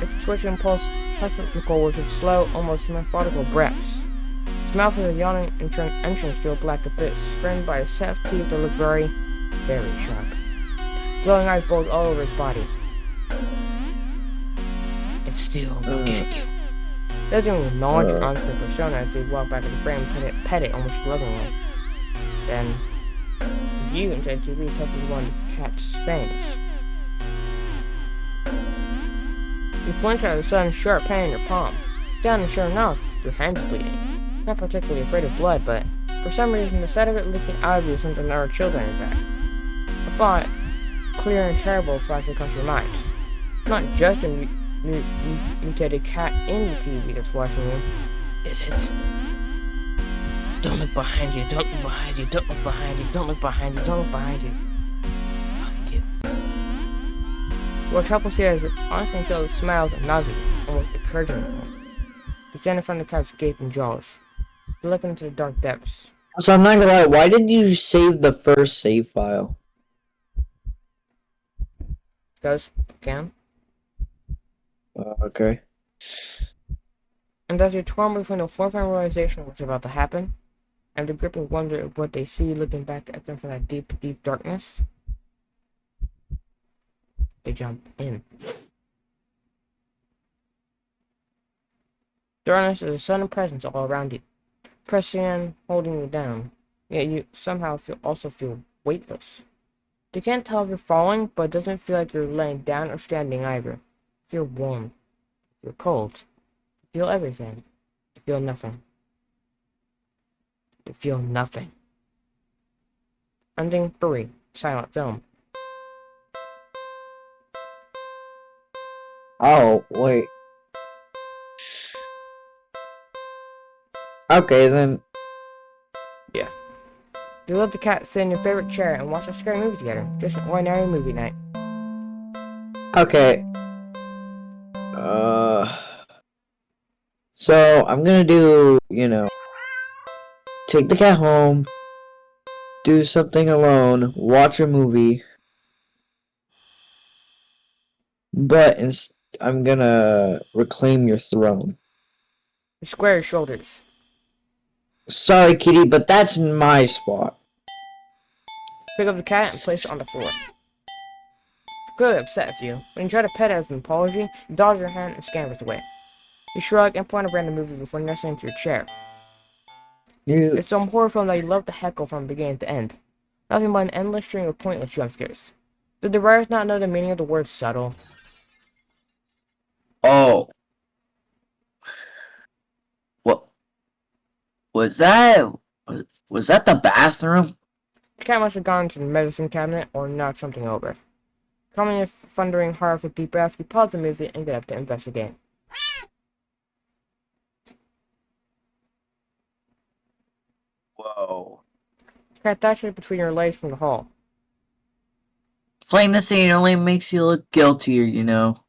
Its twitching pulse rhythmical with its slow, almost methodical breaths. Its mouth is a yawning entrance to a black abyss, framed by a set of teeth that look very, very sharp. Glowing eyes bulge all over its body. And still look at you. It doesn't even acknowledge your on-screen persona as they walk back in the frame and pet it almost lovingly. Then, you inside TV touches one of the cat's fangs. You flinch out of the sudden sharp pain in your palm. Down and sure enough, your hand's bleeding. Not particularly afraid of blood, but for some reason the sight of it leaking out of you sends another chill down your back. A thought, clear and terrible, flashes across your mind. Not just a mutated cat in the TV that's watching you, is it? Don't look behind you, don't look behind you, don't look behind you, don't look behind you, don't look behind you. Behind you. Your trouble sees as honestly shows smiles and nods at you, almost encouragingly. You stand in front of the cat's gaping jaws. You look into the dark depths. So I'm not gonna lie, why did you save the first save file? Because you can. Okay. And as you torn between the horrifying realization of what's about to happen, and the gripping wonder of what they see looking back at them from that deep, deep darkness, they jump in. Darkness is a sudden presence all around you, pressing in, holding you down, yet you somehow also feel weightless. You can't tell if you're falling, but it doesn't feel like you're laying down or standing either. You feel warm. You feel cold. You feel everything. You feel nothing. to feel nothing. Ending 3. Silent film. Oh, wait. Okay, then. You let the cat sit in your favorite chair and watch a scary movie together. Just an ordinary movie night. Okay. So I'm gonna do, take the cat home, do something alone, watch a movie, but I'm gonna reclaim your throne. You square your shoulders. Sorry, kitty, but that's my spot. Pick up the cat and place it on the floor. Clearly upset with you. When you try to pet it as an apology, you dodge your hand and scampers away. You shrug and point a random movie before nestling into your chair. You, It's some horror film that you love to heckle from beginning to end. Nothing but an endless string of pointless jump scares. Did the writers not know the meaning of the word subtle? Oh. What? Was that... Was that the bathroom? The cat must have gone to the medicine cabinet or knocked something over. Calming a thundering heart with deep breath, you pause the movie and get up to investigate. Whoa. The cat dashes between your legs from the hall. Playing the scene only makes you look guiltier, you know.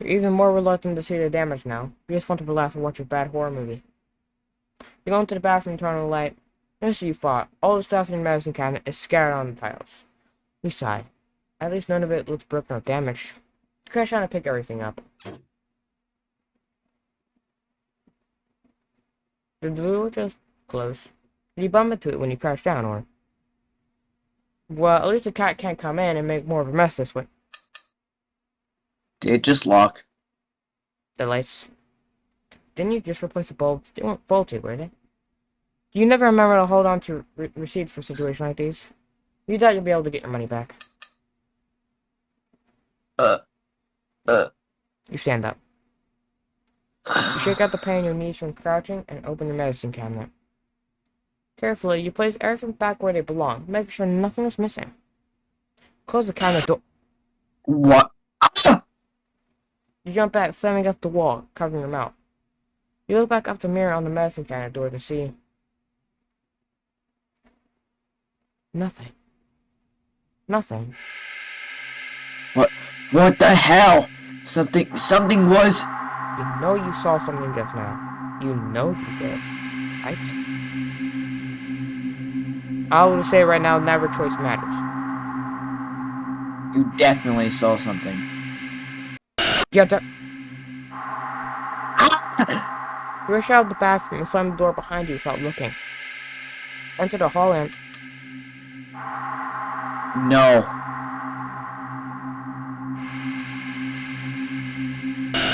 You're even more reluctant to see the damage now. You just want to relax and watch a bad horror movie. You go into the bathroom and turn on the light. Just as you thought, all the stuff in your medicine cabinet is scattered on the tiles. You sigh. At least none of it looks broken or damaged. You crash down and pick everything up. Did the door just close? Did you bump into it when you crash down, or? Well, at least the cat can't come in and make more of a mess this way. Did it just lock? The lights. Didn't you just replace the bulbs? They weren't faulty, were they? Do you never remember to hold on to receipts for situations like these? You thought you'd be able to get your money back. You stand up. You shake out the pain in your knees from crouching and open your medicine cabinet. Carefully, you place everything back where they belong, making sure nothing is missing. Close the cabinet door. What? You jump back, slamming against the wall, covering your mouth. You look back up the mirror on the medicine cabinet door to see... nothing. Nothing. What the hell? Something was... You know you saw something just now. You know you did. Right? I will say right now, never choice matters. You definitely saw something. You have to... You rush out of the bathroom and slam the door behind you without looking. Enter the hall and... No.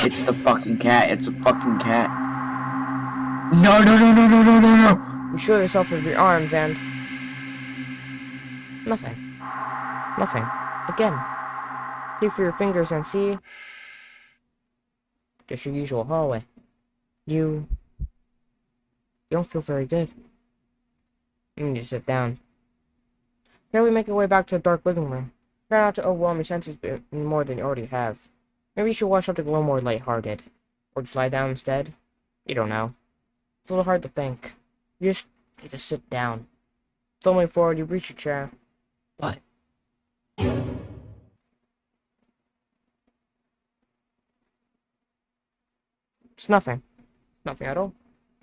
It's the fucking cat. It's a fucking cat. No, no, no, no, no, no, no, no. You show yourself with your arms and... nothing. Nothing. Again. Peek for your fingers and see... just your usual hallway. You don't feel very good. You need to sit down. Here we make our way back to the dark living room. Try not to overwhelm your senses more than you already have. Maybe you should watch something a little more lighthearted. Or just lie down instead. You don't know. It's a little hard to think. You just need to sit down. Stumbling forward, you reach your chair. But... it's nothing. Nothing at all.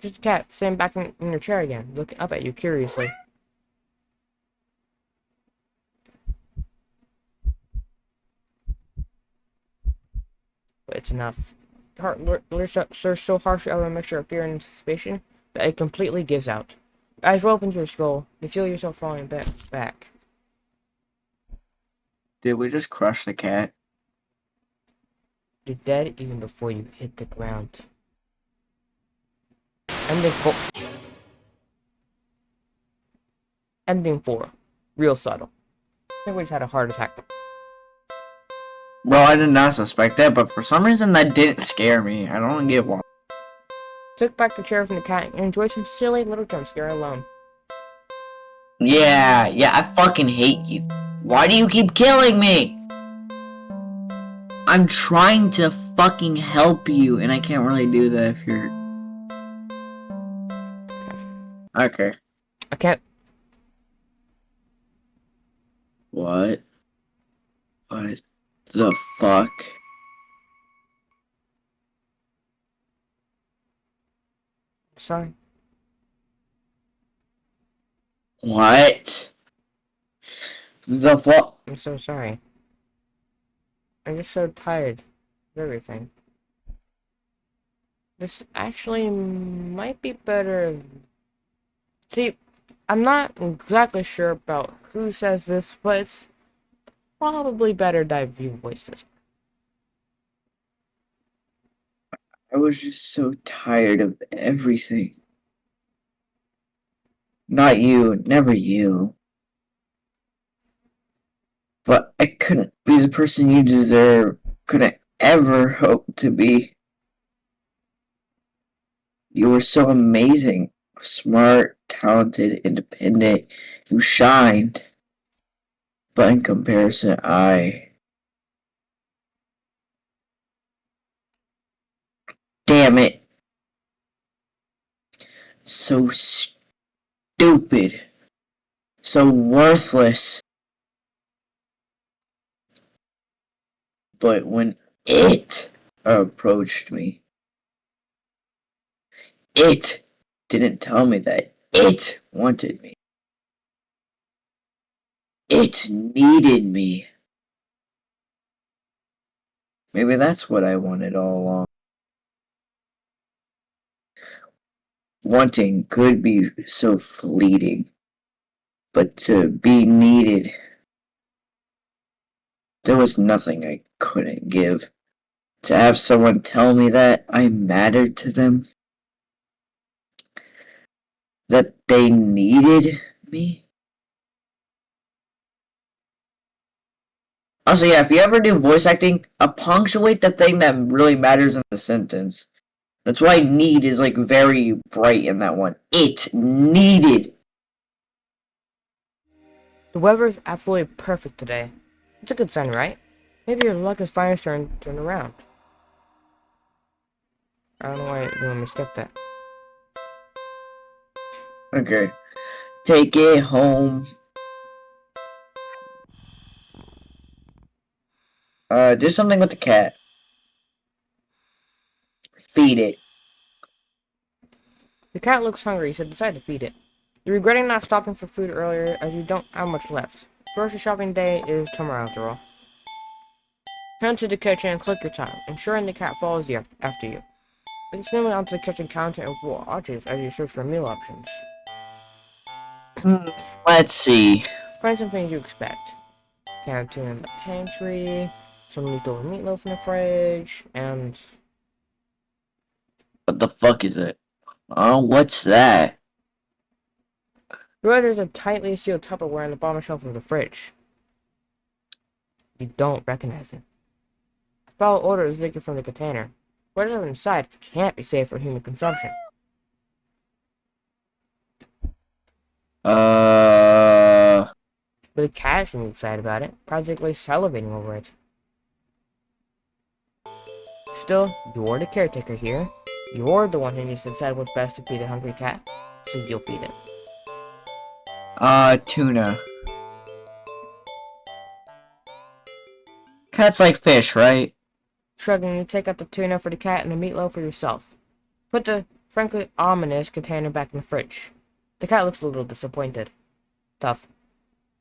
Just a cat sitting back in your chair again, looking up at you curiously. But it's enough. Your heart surges so harshly out of a mixture of fear and anticipation that it completely gives out. Your eyes roll up into your skull. You feel yourself falling back. Did we just crush the cat? You're dead even before you hit the ground. Ending 4. Real subtle. I think we just had a heart attack. Well, I did not suspect that, but for some reason that didn't scare me. I don't get why. took back the chair from the cat, and enjoyed some silly little jump scare alone. Yeah, I fucking hate you. Why do you keep killing me? I'm trying to fucking help you, and I can't really do that if you're... Okay. I can't. What? What the fuck? Sorry. What? The fuck? I'm so sorry. I'm just so tired of everything. This actually might be better. See, I'm not exactly sure about who says this, but it's probably better that you voice this. I was just so tired of everything. Not you, never you. But I couldn't be the person you deserve. Couldn't ever hope to be. You were so amazing. Smart, talented, independent. You shined. But in comparison, damn it. So stupid. So worthless. But when it approached me, it didn't tell me that it wanted me. It needed me. Maybe that's what I wanted all along. Wanting could be so fleeting, but to be needed, there was nothing I couldn't give. To have someone tell me that I mattered to them, that they needed me. Also, yeah, if you ever do voice acting, punctuate the thing that really matters in the sentence. That's why need is like very bright in that one. It needed. The weather is absolutely perfect today. It's a good sign, right? Maybe your luck is finally starting to turn around. I don't know why you want me to skip that. Okay. Take it home. Do something with the cat. Feed it. The cat looks hungry, so decide to feed it. You're regretting not stopping for food earlier as you don't have much left. Grocery shopping day is tomorrow after all. Turn to the kitchen and click your time, ensuring the cat follows you after you. Then swimming onto the kitchen counter and watches as you search for meal options. Let's see. Find some things you expect. Canned tuna in the pantry, some leftover meatloaf in the fridge, and What the fuck is it? Oh, what's that? there's a tightly sealed Tupperware on the bottom shelf of the fridge. You don't recognize it. A foul odor is leaking from the container. Whatever's inside can't be safe for human consumption. But the cat seems excited about it, practically salivating over it. Still, you're the caretaker here. You're the one who needs to decide what's best to feed a hungry cat, so you'll feed it. Tuna. Cats like fish, right? Shrugging, you take out the tuna for the cat and the meatloaf for yourself. Put the frankly ominous container back in the fridge. The cat looks a little disappointed. Tough.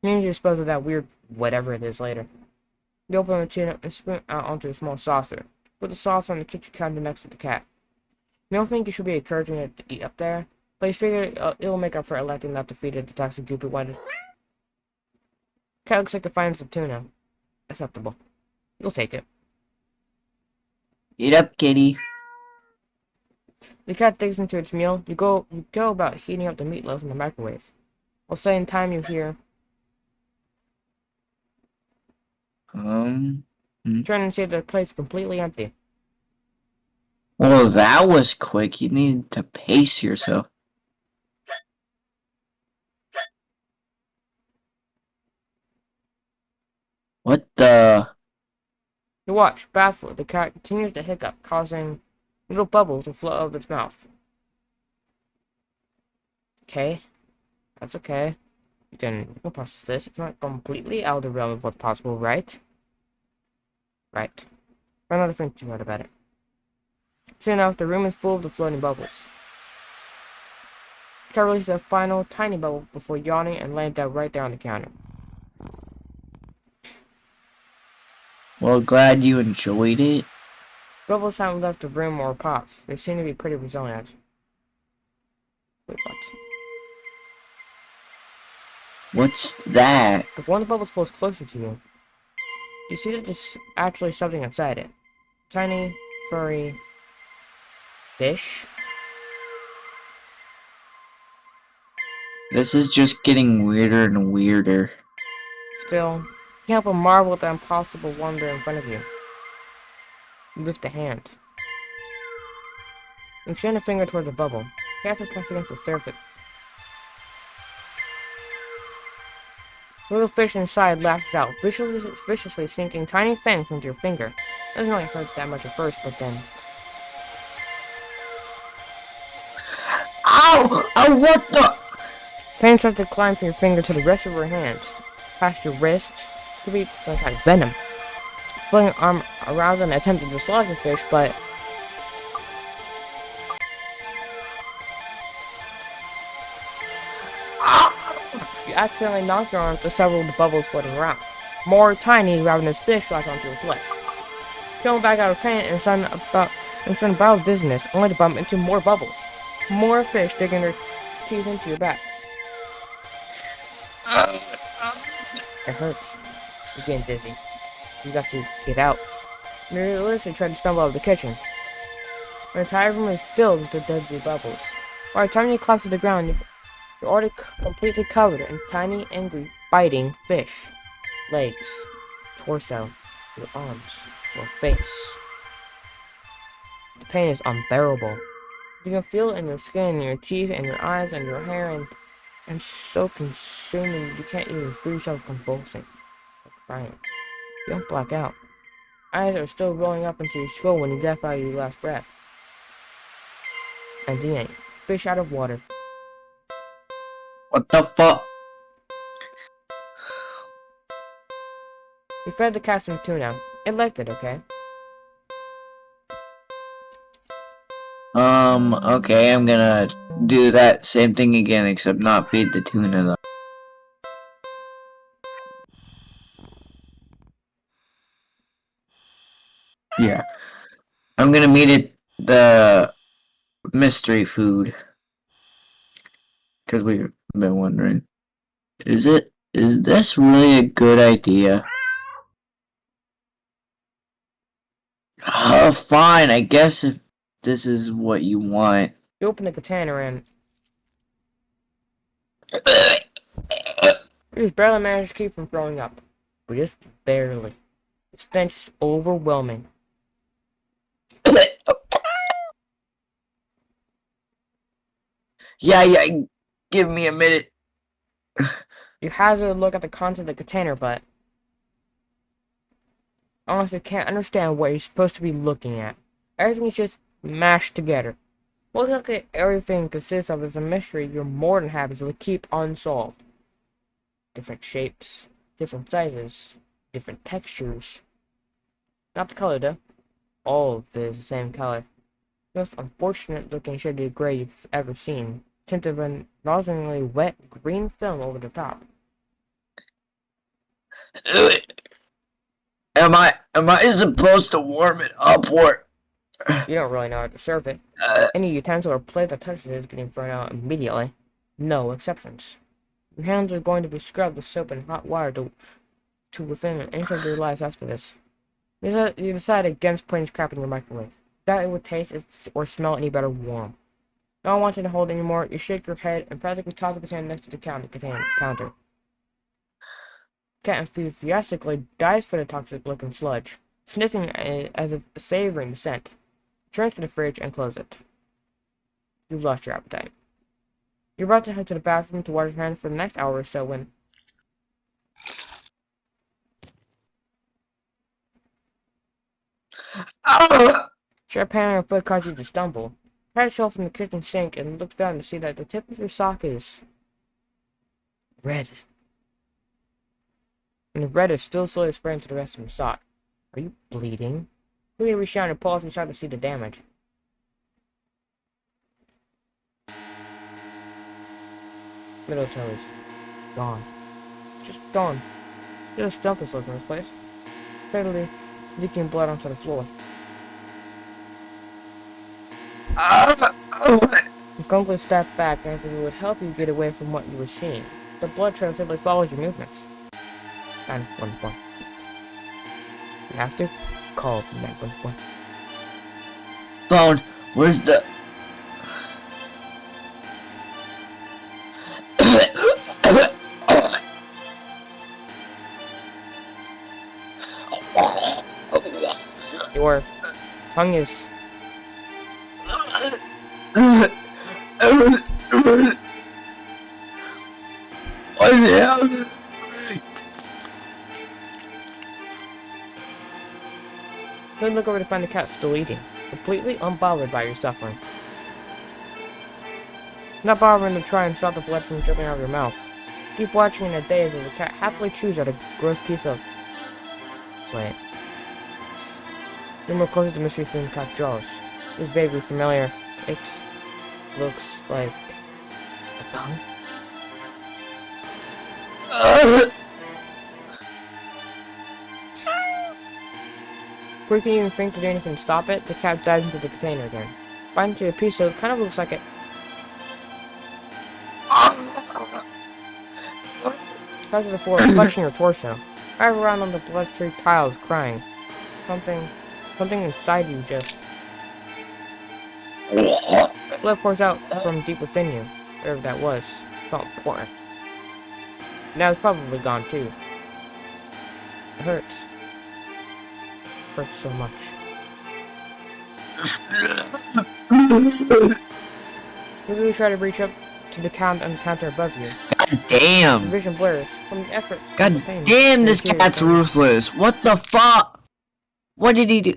You need to dispose of that weird whatever it is later. You open the tuna and spoon out onto a small saucer. Put the saucer on the kitchen counter next to the cat. You don't think you should be encouraging it to eat up there, but you figure it'll make up for electing not to feed it the toxic goop it wanted. Cat looks like it finds the tuna. Acceptable. You'll take it. Eat up, kitty. The cat digs into its meal. You go about heating up the meatloaf in the microwave. While saying time you hear, Hmm? turn and see the plate's completely empty. Well, that was quick. You need to pace yourself. What the? You watch, baffled, the cat continues to hiccup, causing little bubbles to flow out of its mouth. Okay, that's okay. You can process this. It's not completely out of the realm of what's possible, right? Right. I'm not think too hard about it. Soon enough, the room is full of the floating bubbles. Cat releases a final tiny bubble before yawning and laying down right there on the counter. Well, glad you enjoyed it. Bubbles haven't left the room or pops. They seem to be pretty resilient. Wait, what? What's that? If one of the bubbles floats closer to you, you see that there's actually something inside it. Tiny, furry fish. This is just getting weirder and weirder. Still, you can't help but marvel at the impossible wonder in front of you. You lift a hand. You extend a finger towards the bubble. Carefully press against the surface. The little fish inside lashes out, viciously sinking tiny fangs into your finger. Doesn't really hurt that much at first, but then... Ow! Oh, what the? Pain starts to climb from your finger to the rest of your hand. Past your wrist. Could be some kind of venom. Pulling your arm around and attempting to dislodge the fish, but... You accidentally knock your arm to several of the bubbles floating around. More tiny, ravenous fish latch onto your flesh. Feeling back out of pain and sudden bout of dizziness, only to bump into more bubbles. More fish digging their teeth into your back. It hurts. You're getting dizzy. You got to get out. You're literally trying to stumble out of the kitchen. The entire room is filled with the deadly bubbles. By the time you collapse to the ground, you're already completely covered in tiny, angry, biting fish. Legs, torso, your arms, your face. The pain is unbearable. You can feel it in your skin, in your teeth, and your eyes, and your hair, and so consuming you can't even feel yourself convulsing or crying. You don't black out. Eyes are still rolling up into your skull when you get out your last breath. And the end. Fish out of water. What the fuck? You fed the cat some tuna. It liked it, okay? Okay, I'm gonna do that same thing again, except not feed the tuna though. Yeah. I'm gonna meet it the mystery food. Cause we've been wondering. Is this really a good idea? Fine, I guess if this is what you want. You open the container and you just barely manage to keep from throwing up. But just barely. The stench is overwhelming. Yeah, give me a minute. You hazard a look at the content of the container, but honestly can't understand what you're supposed to be looking at. Everything is just mashed together. Looks like everything consists of is a mystery you're more than happy to keep unsolved. Different shapes, different sizes, different textures. Not the color though. All of it is the same color. Most unfortunate looking shade of gray you've ever seen. Tint of a nauseously wet green film over the top. Am I supposed to warm it up or? You don't really know how to serve it. Any utensil or plate that touches it is getting thrown out immediately. No exceptions. Your hands are going to be scrubbed with soap and hot water to within an inch of your lives after this. You decide against putting this crap in your microwave. That it would taste or smell any better warm. Not wanting to hold anymore, you shake your head and practically toss the container next to the counter. Cat enthusiastically dives for the toxic-looking sludge, sniffing as if savoring the scent. Turn to the fridge and close it. You've lost your appetite. You're about to head to the bathroom to wash your hands for the next hour or so when... Oh! Sharp pain on your foot caused you to stumble. Pat yourself in the kitchen sink and look down to see that the tip of your sock is... red. And the red is still slowly spreading to the rest of your sock. Are you bleeding? Quickly reach down and pull off inside to see the damage. Middle toe is gone. Just gone. Just a stump is left in this place. Steadily leaking blood onto the floor. You calmly step back as if it would help you get away from what you were seeing. The blood trail simply follows your movements. 911. You have to call 911. Phone, where's the... Your tongue is... What the hell? Then look over to find the cat still eating, completely unbothered by your suffering. Not bothering to try and stop the blood from dripping out of your mouth. Keep watching in a daze as the cat happily chews at a gross piece of... Wait. You're more closer to mystery than the cat's jaws. It's vaguely familiar. It looks like... a tongue? Before you can even think to do anything to stop it, the cat dives into the container again. Biting to a piece so it kind of looks like it. Pass to the floor, clutching your torso. Dive around on the blood-streaked tiles, crying. Something inside you just... Blood pours out from deep within you. Whatever that was, felt important. Now it's probably gone too. It hurts. Hurts so much. You really try to reach up to the counter above you. God damn! Your vision blurs from the effort. God the pain, damn, and this the tears cat's coming. ruthless. What the fuck? What did he do?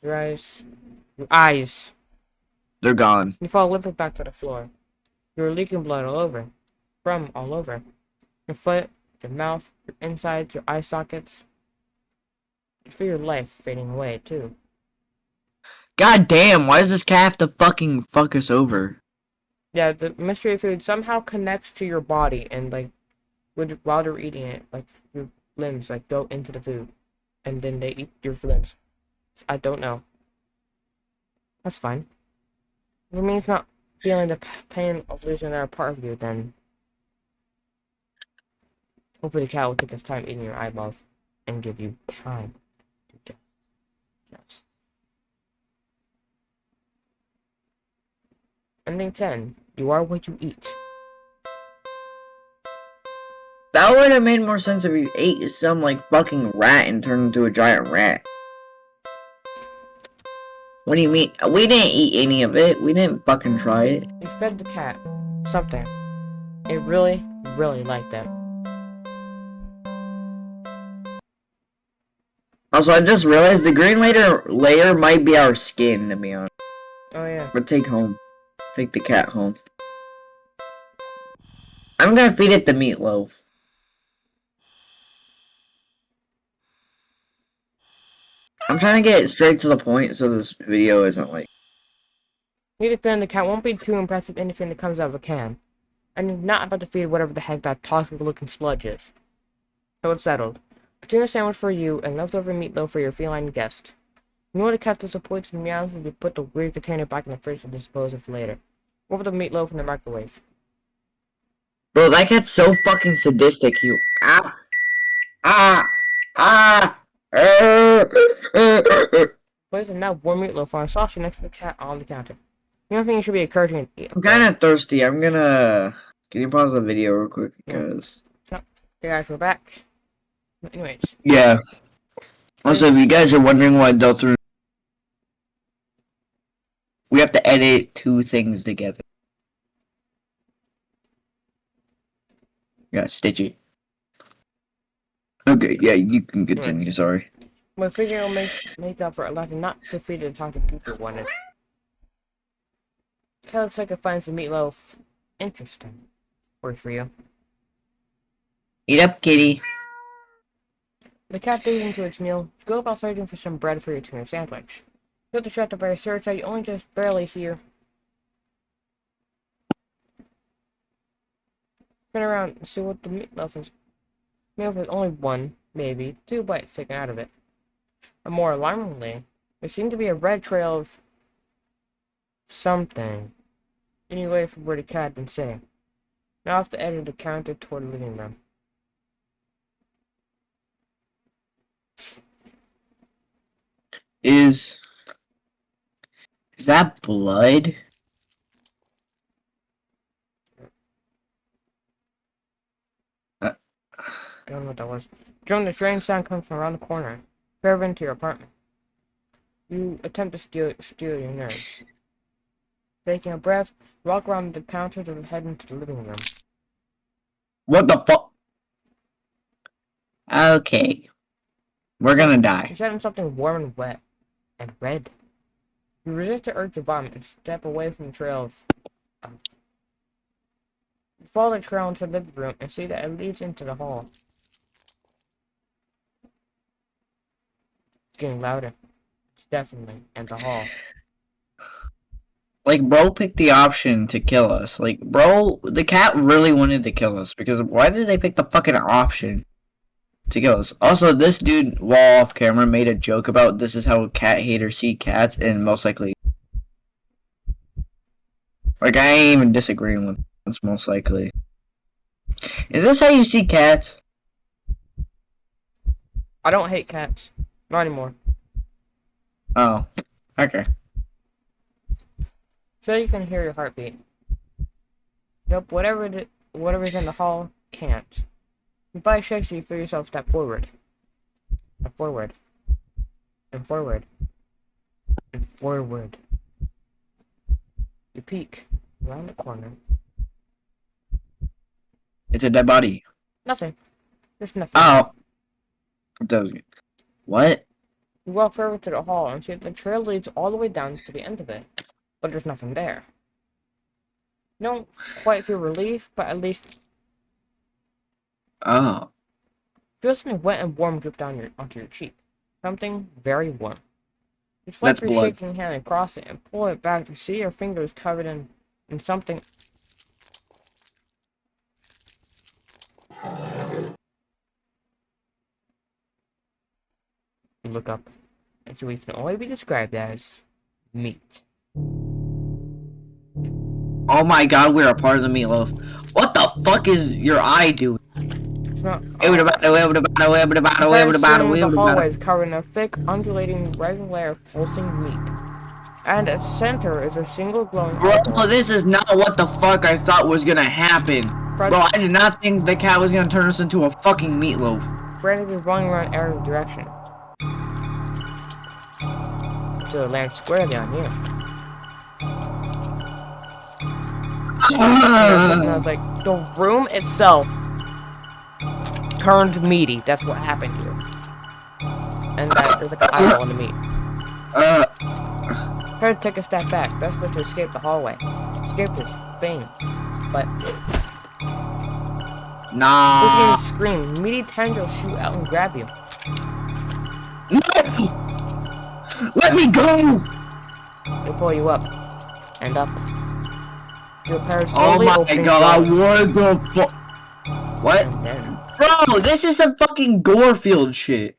Your eyes. They're gone. You fall limping back to the floor. You're leaking blood all over. From all over. Your foot, your mouth, your insides, your eye sockets. You feel your life fading away, too. God damn, why does this cat have to fucking fuck us over? Yeah, the mystery food somehow connects to your body and, like, while they're eating it, like, your limbs, like, go into the food. And then they eat your limbs. I don't know. That's fine. If it means not feeling the pain of losing another part of you, then hopefully the cat will take its time eating your eyeballs and give you time to just. Ending 10. You are what you eat. That would have made more sense if he ate some, like, fucking rat and turned into a giant rat. What do you mean? We didn't eat any of it. We didn't fucking try it. You fed the cat something. It really, really liked that. Also, I just realized the green layer might be our skin, to be honest. Oh yeah. But take the cat home. I'm gonna feed it the meatloaf. I'm trying to get straight to the point so this video isn't like... Neither feeding the cat won't be too impressive anything that comes out of a can. And you're not about to feed whatever the heck that toxic looking sludge is. So it's settled. A tuna sandwich for you and leftover meatloaf for your feline guest. You know the cat disappoints and meows as you put the weird container back in the fridge to dispose of later. Over the meatloaf in the microwave. Bro, that cat's so fucking sadistic, you... Ah! Ah! Ah! Place a now warm meatloaf on a saucer next to the cat on the counter. You don't think you should be encouraging it? I'm kinda thirsty. I'm gonna Can you pause the video real quick? Yeah. Because Hey guys, we're back. Anyways, yeah. Also, if you guys are wondering why Delta, we have to edit two things together. Yeah, Stitchy. Okay, yeah, you can continue. Sorry. my video will make up for a lot of not defeated talking people wanted. Kinda looks like I find some meatloaf interesting. Works for you. Eat up, kitty. The cat digs into its meal. Go about searching for some bread for your tuna sandwich. Feel distracted by a search that you only just barely hear. Spin around and see what the meatloaf is. Meatloaf is only one, maybe, 2 bites taken out of it. And more alarmingly, there seemed to be a red trail of something. Anyway, from where the cat had been sitting. Now I have to edit the counter toward the living room. Is that blood? I don't know what that was. Joan, the strange sound comes from around the corner. Curve into your apartment. You attempt to steal your nerves. Taking a breath, walk around the counter to head into the living room. What the fuck? Okay. We're gonna die. You set in something warm and wet. And red. You resist the urge to vomit and step away from the trail of... You follow the trail into the living room and see that it leads into the hall. It's getting louder. It's definitely in the hall. Like, bro picked the option to kill us. Like, bro, the cat really wanted to kill us. Because why did they pick the fucking option to kill us? Also, this dude, while off camera, made a joke about this is how cat haters see cats, and most likely... Like, I ain't even disagreeing with this, most likely. Is this how you see cats? I don't hate cats. Not anymore. Oh, okay. So you can hear your heartbeat. Yep, whatever's in the hall can't. Your body shakes and you feel yourself step forward. And forward. And forward. And forward. You peek around the corner. It's a dead body. Nothing. There's nothing. Oh. What? You walk further to the hall and see that the trail leads all the way down to the end of it. But there's nothing there. You don't quite feel relief, but at least Oh. feel something wet and warm drip down onto your cheek. Something very warm. You swipe That's your blood. shaking hand across it and pull it back to see your fingers covered in something. You look up and see what can only be described as meat. Oh my god, we're a part of the meatloaf. What the fuck is your eye doing? It's not. The The hallway is covered in a thick, undulating, resin layer of pulsing meat. And at the center is a single glowing Bro, eyeball. this is not what the fuck I thought was gonna happen. Bro, I did not think the cat was gonna turn us into a fucking meatloaf. Frantically running around every direction. Until it lands squarely on you. And I was like, the room itself turned meaty. That's what happened here. And that there's like an eyeball in the meat. Try to take a step back. Best way to escape the hallway. Escape this thing. But Nah. you scream. Meaty tendrils shoot out and grab you. No! Let me go! They pull you up. And up. Your pair Oh slowly my opening god, wide. what the fuck? What? And then Bro, this is some fucking Gorefield shit.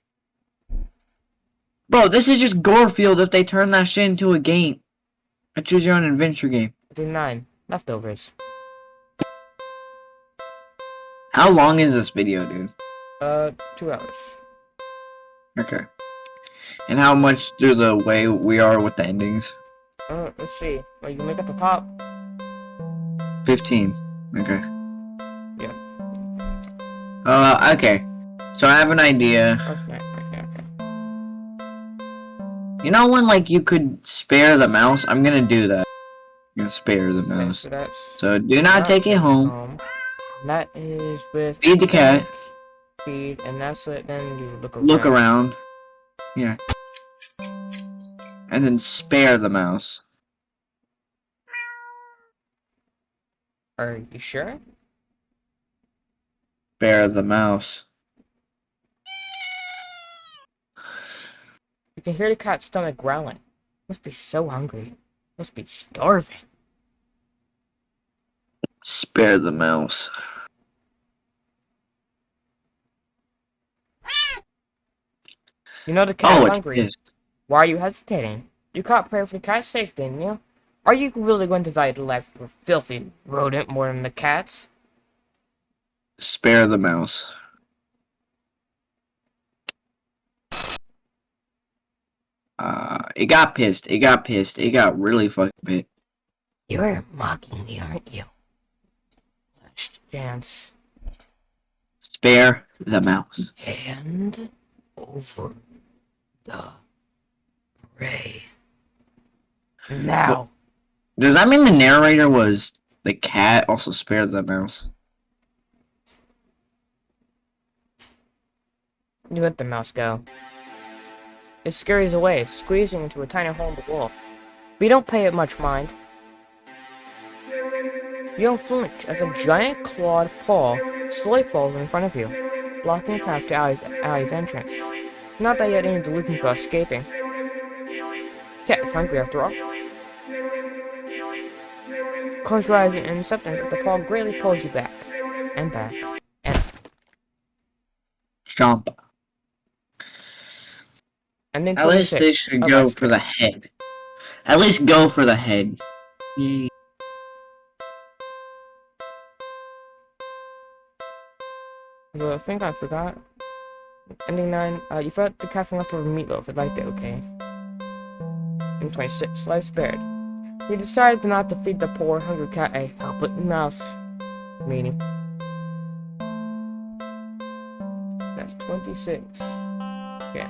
Bro, this is just Gorefield if they turn that shit into a game. A choose your own adventure game. do 9 leftovers. How long is this video, dude? 2 hours. Okay. And how much through the way we are with the endings? Let's see. Well, you can make at the top. 15. Okay. Okay. So I have an idea. Okay. You know when, like, you could spare the mouse? I'm gonna do that. I'm gonna spare the Okay, mouse. so that's So do not take it home. That is with Feed the cat. feed, and that's it. Then you look around. Look around. Yeah. And then spare the mouse. Are you sure? Spare the mouse. You can hear the cat's stomach growling. Must be so hungry. Must be starving. Spare the mouse. You know the cat's Oh, it's hungry. pissed. Why are you hesitating? You caught prey for the cat's sake, didn't you? Are you really going to value the life of a filthy rodent more than the cat's? Spare the mouse. It got pissed. It got pissed. It got really fucking pissed. You're mocking me, aren't you? Last chance. Spare the mouse. Hand over the prey. Now. Does that mean the narrator was the cat also spared the mouse? You let the mouse go. It scurries away, squeezing into a tiny hole in the wall. But you don't pay it much mind. You don't flinch as a giant clawed paw slowly falls in front of you, blocking the path to Allie's entrance. Not that you had any delusions about escaping. Cat is hungry after all. Close your eyes in acceptance that the paw greatly pulls you back, and back, and Jump. and then At least 26. they should Oh, go that's for the head. At least go for the head. Yay. Well, I think I forgot. Ending 9, you forgot the casting leftover meatloaf. I'd like it, okay. And 26, life spared. You decided not to feed the poor hungry cat a helpless mouse. Meaning. That's 26. Yeah.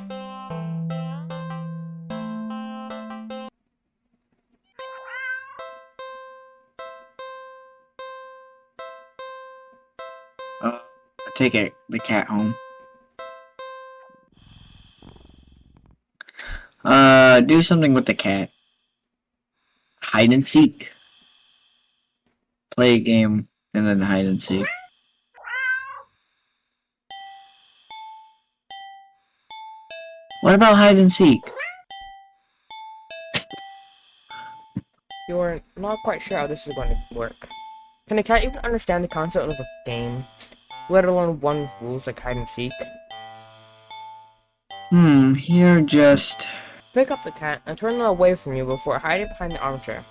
Take the cat home. Do something with the cat. Hide and seek. Play a game and then hide and seek. What about hide and seek? You're not quite sure how this is going to work. Can a cat even understand the concept of a game, let alone one with rules like hide and seek? Here just... Pick up the cat and turn it away from you before hiding behind the armchair.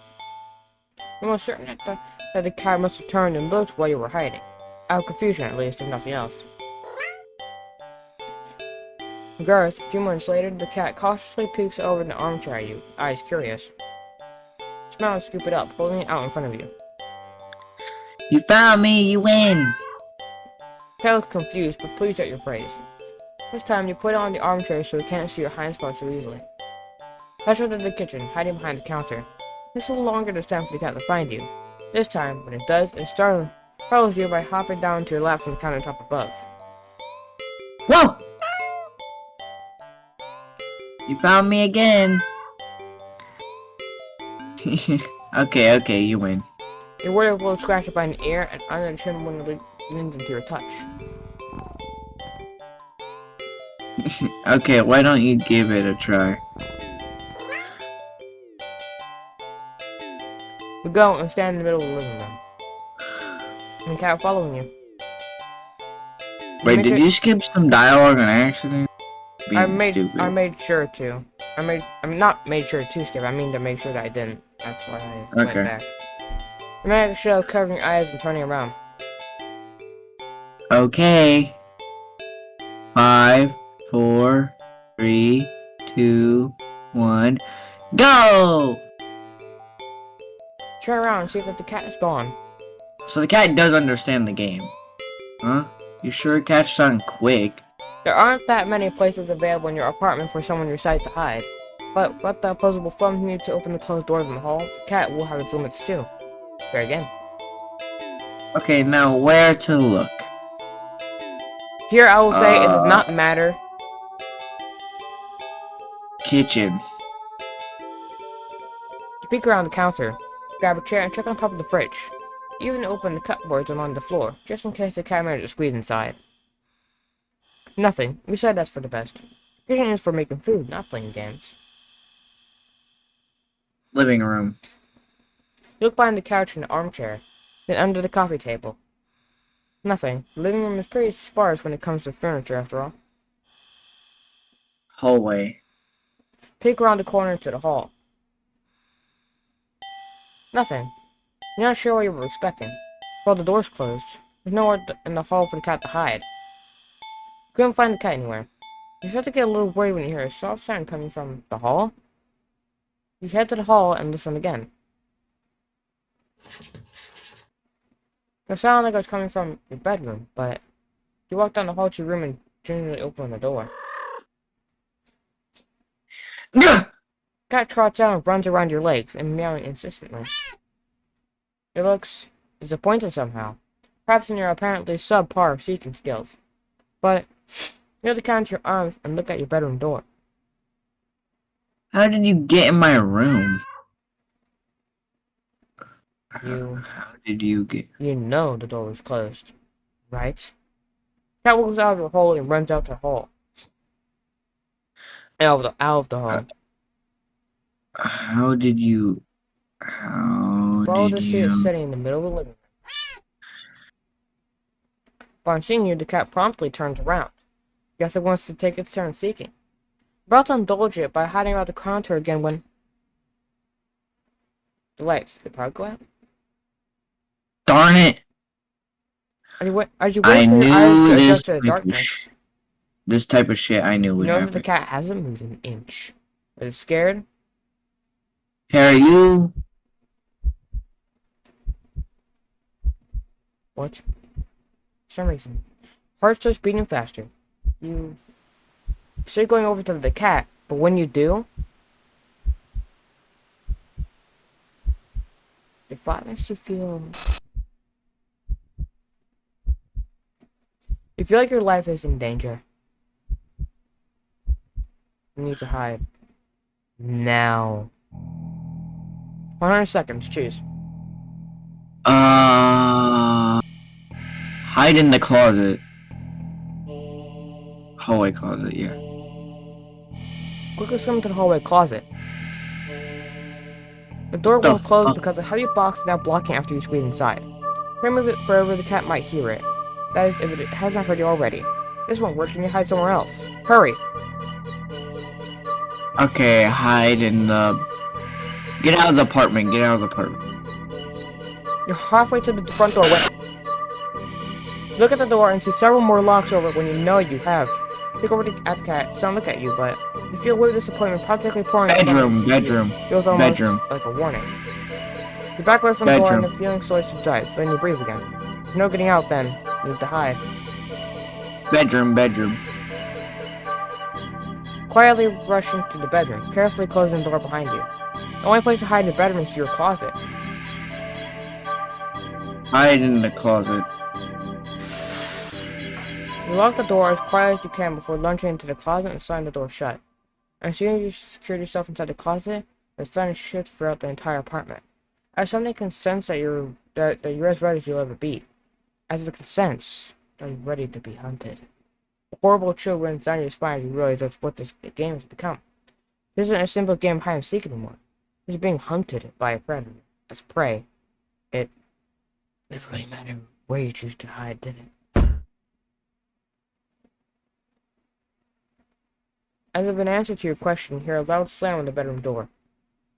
You're most certain that the cat must have turned and looked while you were hiding. Out of confusion, at least, if nothing else. Regardless, a few moments later, the cat cautiously peeks over the armchair at you, eyes curious. Smile and scoop it up, holding it out in front of you. You found me, you win! Cat looks confused, but pleased at your praise. This time, you put it on the armchair so it can't see your hind spot so easily. Head to the kitchen, hiding behind the counter. It's a little longer this time for the cat to find you. This time, when it does, it startles you by hopping down to your lap from the countertop above. Whoa! You found me again. Okay, you win. Your word of will scratch by an ear and under the chin when it leans into your touch. Okay, why don't you give it a try? You go and stand in the middle of the living room. And the cat following you. Wait, did you skip some dialogue on accident? I Being stupid. made sure to. I'm not made sure to skip. I mean to make sure that I didn't. That's why I went Okay. back. Dramatic show covering your eyes and turning around. Okay. 5, 4, 3, 2, 1, go! Turn around and see that the cat is gone. So the cat does understand the game. Huh? You sure catched on quick. There aren't that many places available in your apartment for someone your size to hide. But with the opposable thumb you need to open the closed doors in the hall, the cat will have its limits too. Fair game. Okay, now where to look? Here I will say it does not matter. Kitchen. You peek around the counter, grab a chair and check on top of the fridge. You even open the cupboards along the floor, just in case the cat managed to squeeze inside. Nothing. We said that's for the best. Kitchen is for making food, not playing games. Living room. You look behind the couch and the armchair, then under the coffee table. Nothing. The living room is pretty sparse when it comes to furniture, after all. Hallway. Peek around the corner to the hall. Nothing. You're not sure what you were expecting. Well, the door's closed. There's nowhere in the hall for the cat to hide. You couldn't find the cat anywhere. You start to get a little worried when you hear a soft sound coming from the hall. You head to the hall and listen again. It sounded like it was coming from your bedroom, but you walk down the hall to your room and gingerly open the door. Gah! Cat trots out and runs around your legs and meowing insistently. It looks disappointed somehow, perhaps in your apparently subpar seeking skills. But you have to count your arms and look at your bedroom door. How did you get in my room? You How did you get? know the door was closed, right? Cat walks out of the hole and runs out the hall. Out of the hall. How did you? How Follow did the you? seat sitting in the middle of the living room. Upon seeing you, the cat promptly turns around. Guess it wants to take its turn seeking. About to indulge it by hiding around the counter again when the lights did probably go out. Darn it! As you I wait for your eyes knew to this adjust to the type of darkness, This type of shit I knew you would notice that the happen. cat hasn't moved an inch. Is it scared? Harry, you. What? For some reason. Heart starts beating faster. You start going over to the cat, but when you do, your thought makes you feel... You feel like your life is in danger. You need to hide. Now. 100 seconds, choose. Hide in the closet. Hallway closet, yeah. Quickly swim to the hallway closet. The door The won't close fuck? because a heavy box is now blocking after you squeeze inside. Remove it forever the cat might hear it. That is, if it has not heard you already. This won't work and you hide somewhere else. Hurry! Okay, hide in the. Get out of the apartment. Get out of the apartment. You're halfway to the front door when... Look at the door and see several more locks over it when you know you have. Look over at the cat, it's not look at you, but you feel weird disappointment practically pouring Bedroom. Feels almost Bedroom. like a warning. You back away from the door and the Bedroom. feeling slowly subsides, then you breathe again. There's no getting out then. You need to hide. Bedroom. Quietly rush into the bedroom, carefully closing the door behind you. The only place to hide in the bedroom is your closet. Hide in the closet. You lock the door as quiet as you can before lunging into the closet and slamming the door shut. As soon as you secure yourself inside the closet, the silence shifts throughout the entire apartment. As something can sense that you're as ready as you'll ever be. As if it can sense that you're ready to be hunted. A horrible chill runs down your spine as you realize that's what this game has become. This isn't a simple game of hide and seek anymore. This is being hunted by a predator as prey. It never really mattered where you choose to hide, did it? As if an answer to your question, you hear a loud slam on the bedroom door.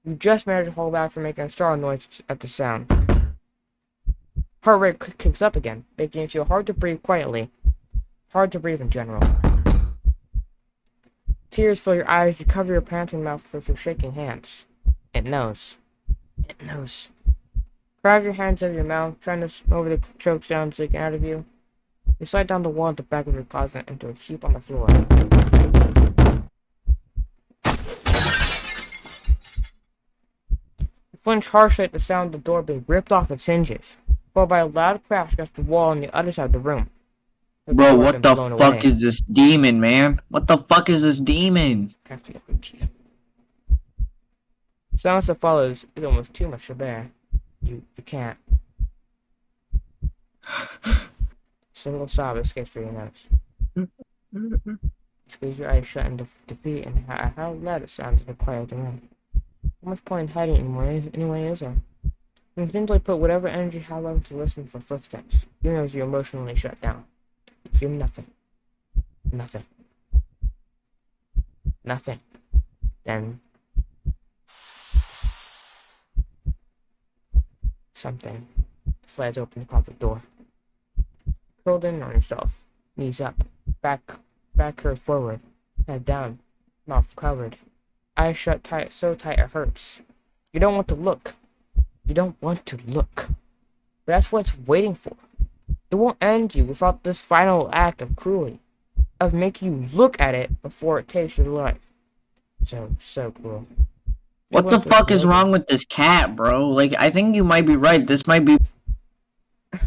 You just manage to hold back from making a startled noise at the sound. Heart rate kicks up again, making it feel hard to breathe quietly. Hard to breathe in general. Tears fill your eyes, you cover your panting mouth with your shaking hands. It knows. It knows. Grab your hands over your mouth, trying to over the choke sounds leaking out of you. You slide down the wall at the back of your closet into a heap on the floor. You flinch harshly at the sound of the door being ripped off its hinges, followed by a loud crash against the wall on the other side of the room. The Bro, door had what been the blown fuck away. is this demon, man? What the fuck is this demon? Crafty looking teeth. The silence that follows is almost too much to bear. You can't. A single sob escapes through your nose. You squeeze your eyes shut in defeat, and how loud it sounds in the quiet of the room. How much point in hiding anyway is there? You instinctively put whatever energy you have left to listen for footsteps, even as you emotionally shut down. You hear nothing. Nothing. Nothing. Then something slides open the closet door. Curled in on yourself, knees up, back curved forward, head down, mouth covered, eyes shut tight, so tight it hurts. You don't want to look. You don't want to look. But that's what it's waiting for. It won't end you without this final act of cruelty, of making you look at it before it takes your life. So cruel. What the fuck is wrong with this cat, bro? Like, I think you might be right. This might be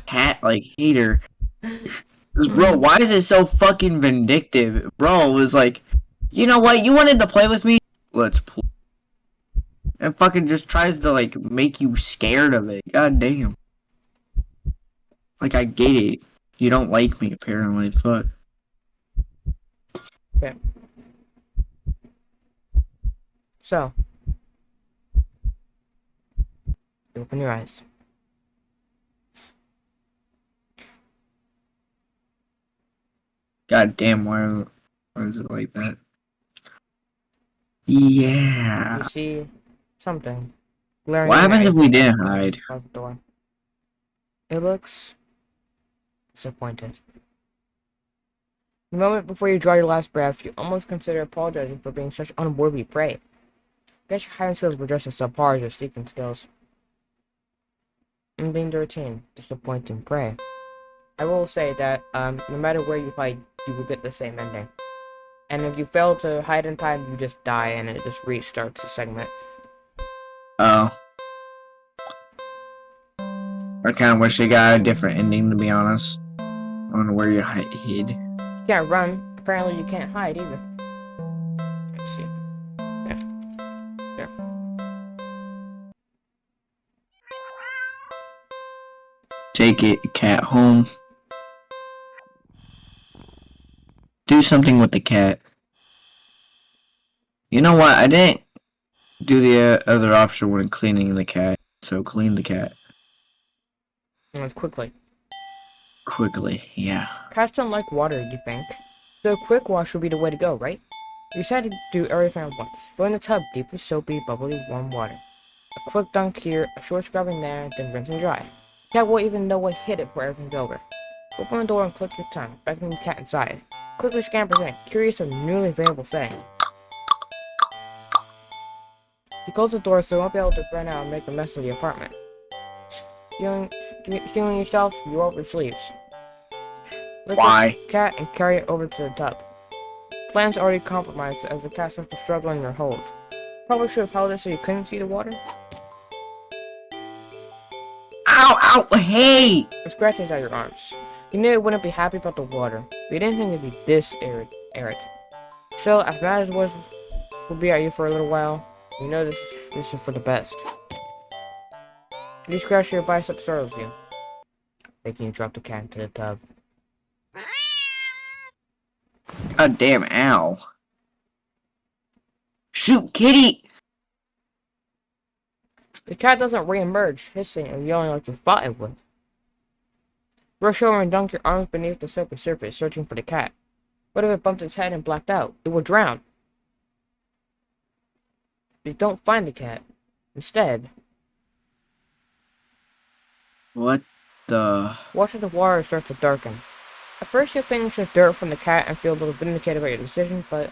cat, like, hater. 'Cause, bro, why is it so fucking vindictive? Bro, it was like, you know what? You wanted to play with me? Let's play. And fucking just tries to, like, make you scared of it. God damn. Like, I get it. You don't like me, apparently. Fuck. Okay. So, you open your eyes. God damn, why is it like that? Yeah. You see something glaring. What happens if we at you didn't hide? out the door. It looks disappointed. The moment before you draw your last breath, you almost consider apologizing for being such unworthy prey. Guess your hiding skills were just as subpar as your sleeping skills. And being the routine, disappointing prey. I will say that no matter where you hide, you will get the same ending. And if you fail to hide in time, you just die and it just restarts the segment. Oh. I kind of wish they got a different ending, to be honest. I don't know where you hid. You can't run. Apparently you can't hide either. Let's see. There. Take it, cat, home. Do something with the cat. You know what? I didn't do the other option when cleaning the cat. So clean the cat. And quickly. Quickly, yeah. Cats don't like water, you think? So a quick wash would be the way to go, right? You decided to do everything at once. Fill in the tub deep with soapy, bubbly, warm water. A quick dunk here, a short scrubbing there, then rinse and dry. Cat won't even know what hit it before everything's over. Open the door and click your tongue, beckoning the cat inside. Quickly scampers in, curious of the newly available thing. You close the door so you won't be able to run out and make a mess of the apartment. Stealing yourself, you roll up your sleeves. Lift Why? the cat and carry it over to the tub. Plan's already compromised as the cat starts to struggle in your hold. Probably should have held it so you couldn't see the water. Ow, ow, hey! It scratches at your arms. You knew it wouldn't be happy about the water, but you didn't think it'd be this arid. So, as mad as it will be at you for a little while, you know this is for the best. You scratch your bicep startles you, making you drop the cat into the tub. God damn, ow. Shoot, kitty! The cat doesn't re-emerge, hissing and yelling like you thought it would. Rush over and dunk your arms beneath the soapy surface, searching for the cat. What if it bumped its head and blacked out? It would drown. But you don't find the cat. Instead, What the... watch as the water starts to darken. At first you think it's just dirt from the cat and feel a little vindicated about your decision, but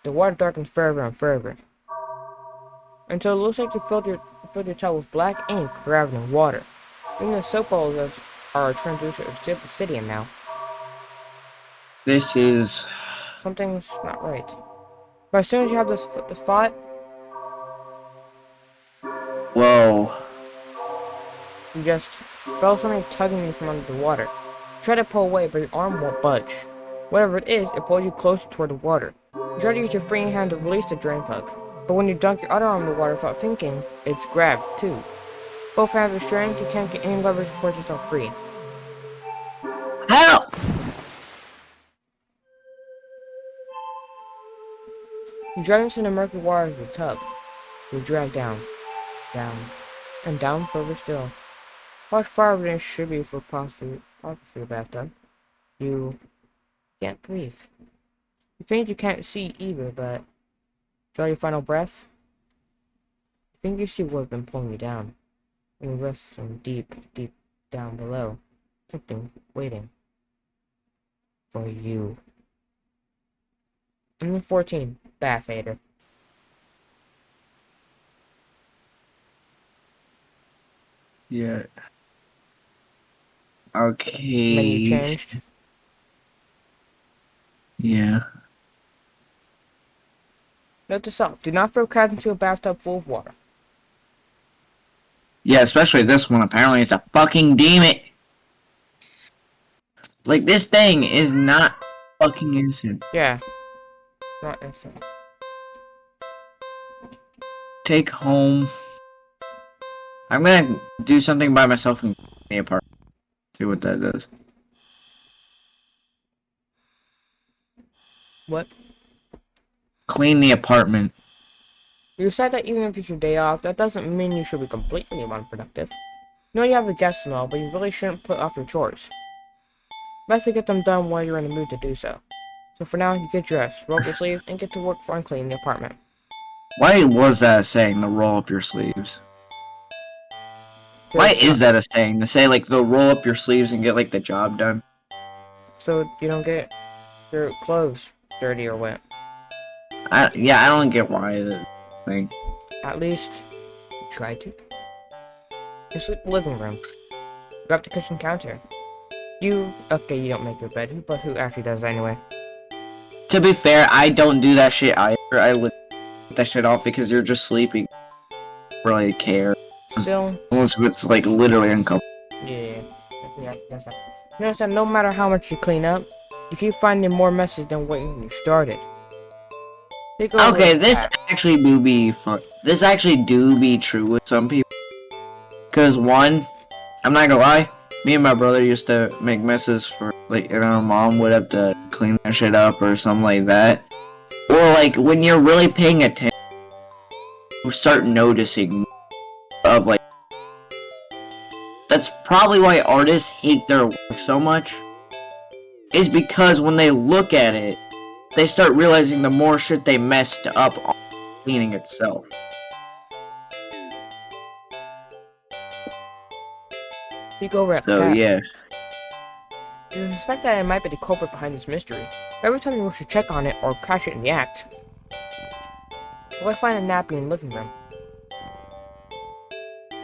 the water darkens further and further. Until it looks like you filled your tub with black ink rather than water. Even the soap bubbles are transitioned to obsidian now. This is... Something's not right. But as soon as you have this thought, Whoa. you just feel something tugging you from under the water. Try to pull away, but your arm won't budge. Whatever it is, it pulls you closer toward the water. You try to use your free hand to release the drain plug, but when you dunk your other arm in the water without thinking, it's grabbed too. Both hands are strained, you can't get any leverage to force yourself free. Help! You drag into the murky waters of the tub. You drag down, and down further still. Much farther than it should be for possibly a bathtub. You can't breathe. You think you can't see either, but draw your final breath. You think you see what's been pulling you down, and you rest some deep down below. Something waiting for you. And then 14, Bath Hater. Yeah. Okay. Menu changed. Yeah. Note to self, do not throw cats into a bathtub full of water. Yeah, especially this one. Apparently it's a fucking demon. Like, this thing is not fucking innocent. Yeah. Not instant. Take home. I'm gonna do something by myself in the apartment. See what that does. What? Clean the apartment. You decide that even if it's your day off, that doesn't mean you should be completely unproductive. You know you have a guest and all, but you really shouldn't put off your chores. Best to get them done while you're in the mood to do so. So for now, you get dressed, roll up your sleeves, and get to work for uncleaning the apartment. Why was that a saying, to roll up your sleeves? So, Why is that a saying? To say, like, they'll roll up your sleeves and get, like, the job done? So you don't get your clothes dirty or wet. Yeah, I don't get why the thing. At least, you try to. You sleep in the living room. Grab the kitchen counter. Okay, you don't make your bed, but who actually does anyway? To be fair, I don't do that shit either. I would take that shit off because you're just sleeping. Really care. Still, Unless it's, like, literally uncomfortable. yeah, that's that. Notice that no matter how much you clean up, you keep finding more messes than when you started. Take over Okay, with this that. actually do be fun. This actually do be true with some people. Cause one, I'm not gonna lie, me and my brother used to make messes for, like, and our mom would have to clean that shit up or something like that. Or, like, when you're really paying attention, you start noticing of, like, that's probably why artists hate their work so much. Is because when they look at it, they start realizing the more shit they messed up on cleaning itself. Peek over at the So cat. yeah. You suspect that it might be the culprit behind this mystery. Every time you rush to check on it or catch it in the act, you'll find a nappy in the living room.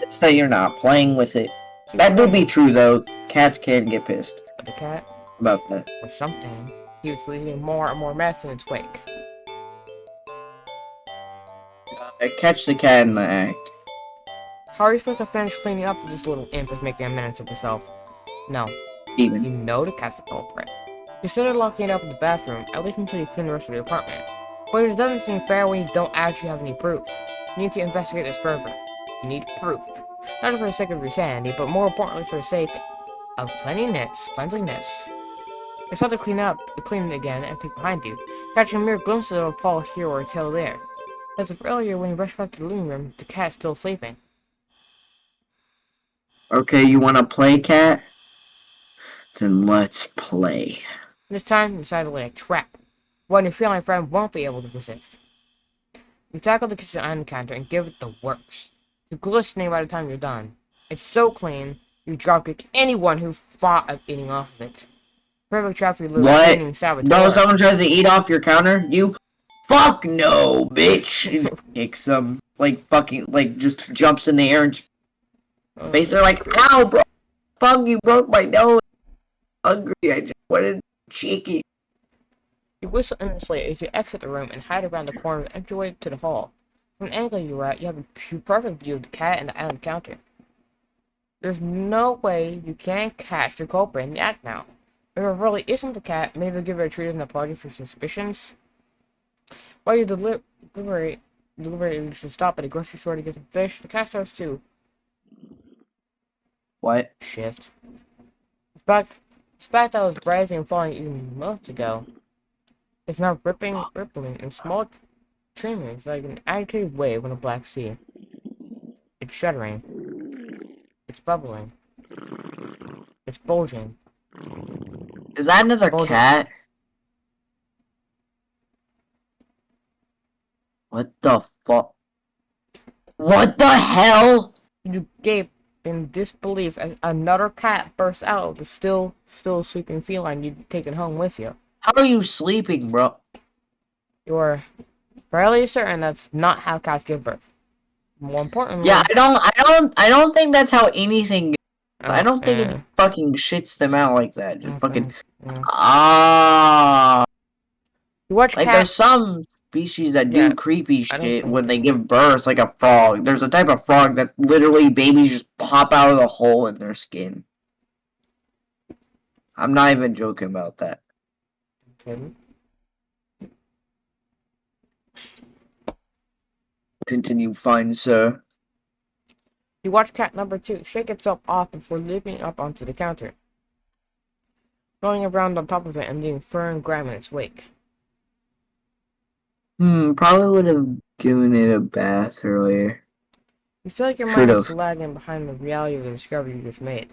It's that you're not playing with it. That do be true though. Cats can get pissed The cat, about that. or something, he was leaving more and more mess in its wake. I catch the cat in the act. How are you supposed to finish cleaning up if this little imp is making a menace of herself? No, you Even. know the cat's the culprit. Consider locking it up in the bathroom, at least until you clean the rest of the apartment. But it doesn't seem fair when you don't actually have any proof. You need to investigate this further. You need proof. Not just for the sake of your sanity, but more importantly for the sake of cleanliness. It's not to clean it again and peek behind you, catching mere glimpses of a paw here or a tail there. As of earlier, when you rushed back to the living room, the cat's still sleeping. Okay, you wanna play, cat? Then let's play. This time, you decide to lay a trap. One your feline friend won't be able to resist. You tackle the kitchen iron counter and give it the works. It's glistening by the time you're done. It's so clean, you dropkick anyone who thought of eating off of it. Perfect trap for your little What? cleaning saboteur. No, someone tries to eat off your counter? You fuck no, bitch! Kick some, like, fucking, like, just jumps in the air and face. They're like, ow, bro! fuck? You broke my nose. Hungry. I just wanted cheeky. You whistle endlessly as you exit the room and hide around the corner of the entryway to the hall. From the angle you're at, you have a perfect view of the cat and the island counter. There's no way you can't catch the culprit in the act now. If it really isn't the cat, maybe give it a treat and apology for suspicions. While you deliberate, you should stop at a grocery store to get some fish. The cat starts to What? shift. The spot that was rising and falling even months ago is now rippling in small tremors like an agitated wave on a black sea. It's shuddering. It's bubbling. It's bulging. Is that another Hold cat? What the fuck? What the hell? You gape in disbelief as another cat bursts out of the still sleeping feline you'd taken home with you. How are you sleeping, bro? You're fairly certain that's not how cats give birth. More importantly, Yeah, I don't think that's how anything. I don't think it fucking shits them out like that. Just fucking. yeah. Ah. You watch Like cats. there's some species that do Yeah, creepy I don't shit think- when they give birth, like a frog. There's a type of frog that literally babies just pop out of the hole in their skin. I'm not even joking about that. Okay. Continue, fine, sir. You watch cat number 2 shake itself off before leaping up onto the counter, rolling around on top of it and leaving fur and grime in its wake. Probably would have given it a bath earlier. You feel like your mind is Should've. lagging behind the reality of the discovery you just made,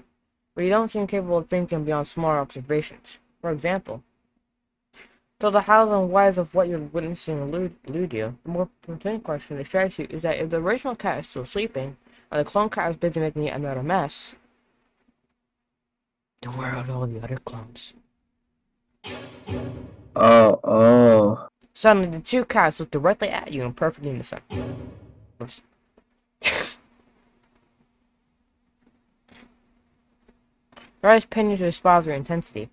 but you don't seem capable of thinking beyond smaller observations. For example, though the hows and whys of what you're witnessing elude you, the more pertinent question that strikes you is that if the original cat is still sleeping, and the clone cat is busy making yet another mess, then where are all the other clones? Oh. Suddenly, the two cats look directly at you in perfect unison. Oops. Their eyes pin you to a spot of their intensity.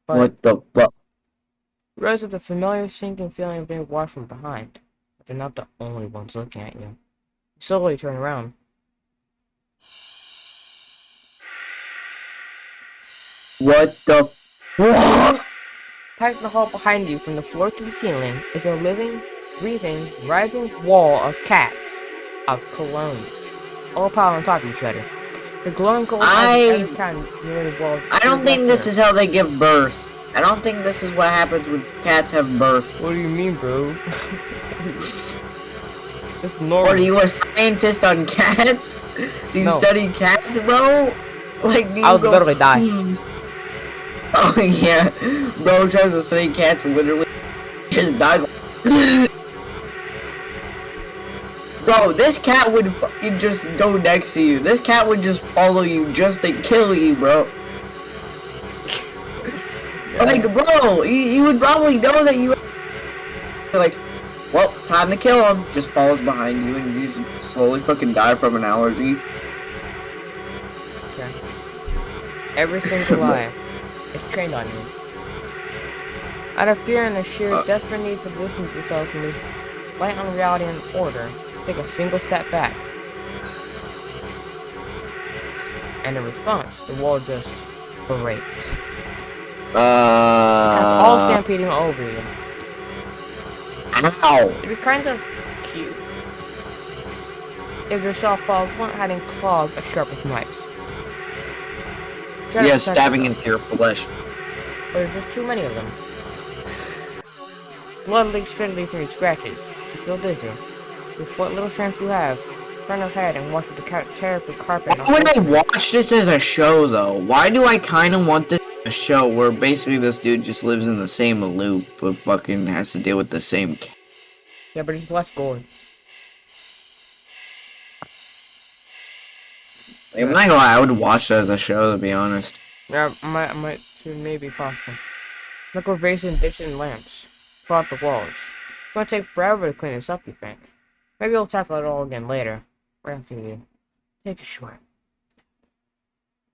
But What the fuck? Rose with the familiar sinking feeling of being watched from behind. But they're not the only ones looking at you. You slowly turn around. What the fuck? Packed in the hall behind you from the floor to the ceiling is a living, breathing, writhing wall of cats. Of clones. All piled on top of each other. The glowing gold every kind near the wall. I don't think this is how they give birth. I don't think this is what happens when cats have birth. What do you mean, bro? It's normal. Or are you a scientist on cats? Do you No. study cats, bro? Like, do you I would literally die. Oh yeah, bro tries to study cats and literally just dies. Bro, this cat would fucking just go next to you. This cat would just follow you just to kill you, bro. Like, bro, he would probably know that you. Like, well, time to kill him. Just follows behind you and you just slowly fucking die from an allergy. Okay. Every single eye is trained on you. Out of fear and a sheer desperate need to distance yourself from this light on reality and order, take a single step back. And in response, the wall just breaks. Cats all stampeding over you. Ow! It'd be kind of cute if their soft paws weren't having claws as sharp as knives. Try to Yeah, protect stabbing yourself, into your flesh. but there's just too many of them. Blood leaks steadily from your scratches. You feel dizzy. With what little strength you have, turn your head and watch the cat's tear through carpet. Why would I watch this as a show, though? Why do I kind of want this as a show where basically this dude just lives in the same loop but fucking has to deal with the same cat? Yeah, but it's less gory. I'm not gonna lie, I would watch that as a show, to be honest. Yeah, I might too, maybe possible. Look over basin, dishes, and lamps. Pull out the walls. It's gonna take forever to clean this up, you think? Maybe we'll tackle it all again later. Right after you take a short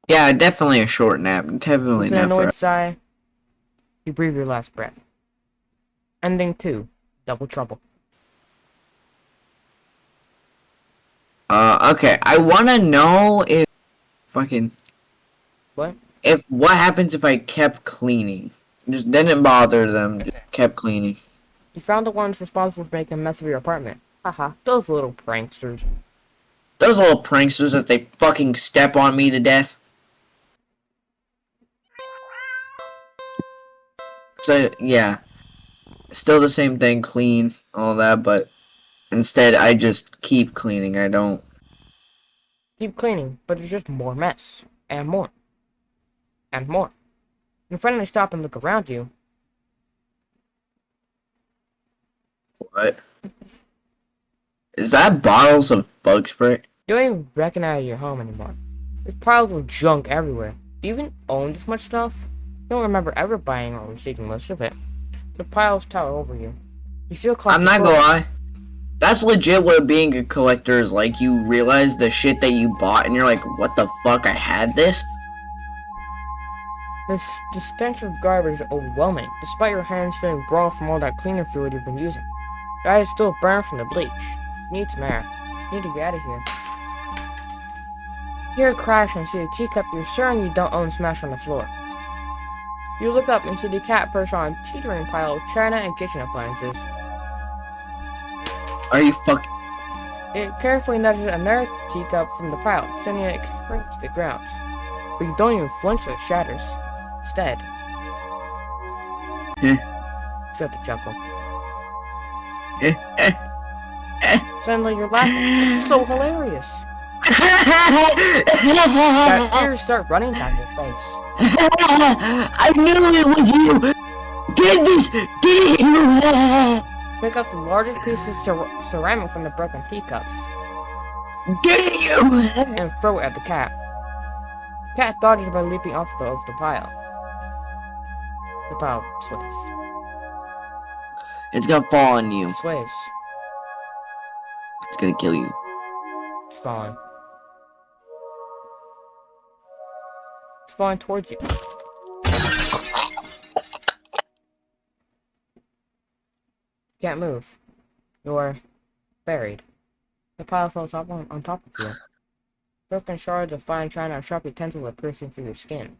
Yeah, definitely a short nap. Definitely With an not for. annoyed sigh, you breathe your last breath. Ending 2. Double trouble. Okay. I wanna know if fucking What? if what happens if I kept cleaning. Just didn't bother them. Just kept cleaning. You found the ones responsible for making a mess of your apartment. Haha, those little pranksters. Those little pranksters that they fucking step on me to death. So yeah, still the same thing, clean, all that, but instead I just keep cleaning. I don't. Keep cleaning, but there's just more mess. And more. And more. You finally stop and look around you. What? Is that bottles of bug spray? You don't even recognize your home anymore. There's piles of junk everywhere. Do you even own this much stuff? You don't remember ever buying or receiving most of it. The piles tower over you. You feel I'm not gonna claustrophobic. lie. That's legit what being a collector is like. You realize the shit that you bought and you're like, what the fuck, I had this? The stench of garbage is overwhelming, despite your hands feeling raw from all that cleaner fluid you've been using. Your eyes still burn from the bleach. You need some air. You need to get out of here. You hear a crash and see the teacup you're certain you don't own smash on the floor. You look up and see the cat perched on a teetering pile of china and kitchen appliances. Are you fucking? It carefully nudges another teacup from the pile, sending it straight to the ground. But you don't even flinch as it shatters. Instead, you start to chuckle. Suddenly you're laughing. It's so hilarious. That tears start running down your face. I knew it was you. Get this. Get it. Pick up the largest piece of ceramic from the broken teacups Get you. and throw it at the cat. The cat dodges by leaping off of the pile. The pile sways. It's gonna fall on you. Sways. It's gonna kill you. It's falling. It's falling towards you. Can't move. You're buried. The pile falls up on top of you. Broken shards of fine china and sharp utensils are piercing through your skin.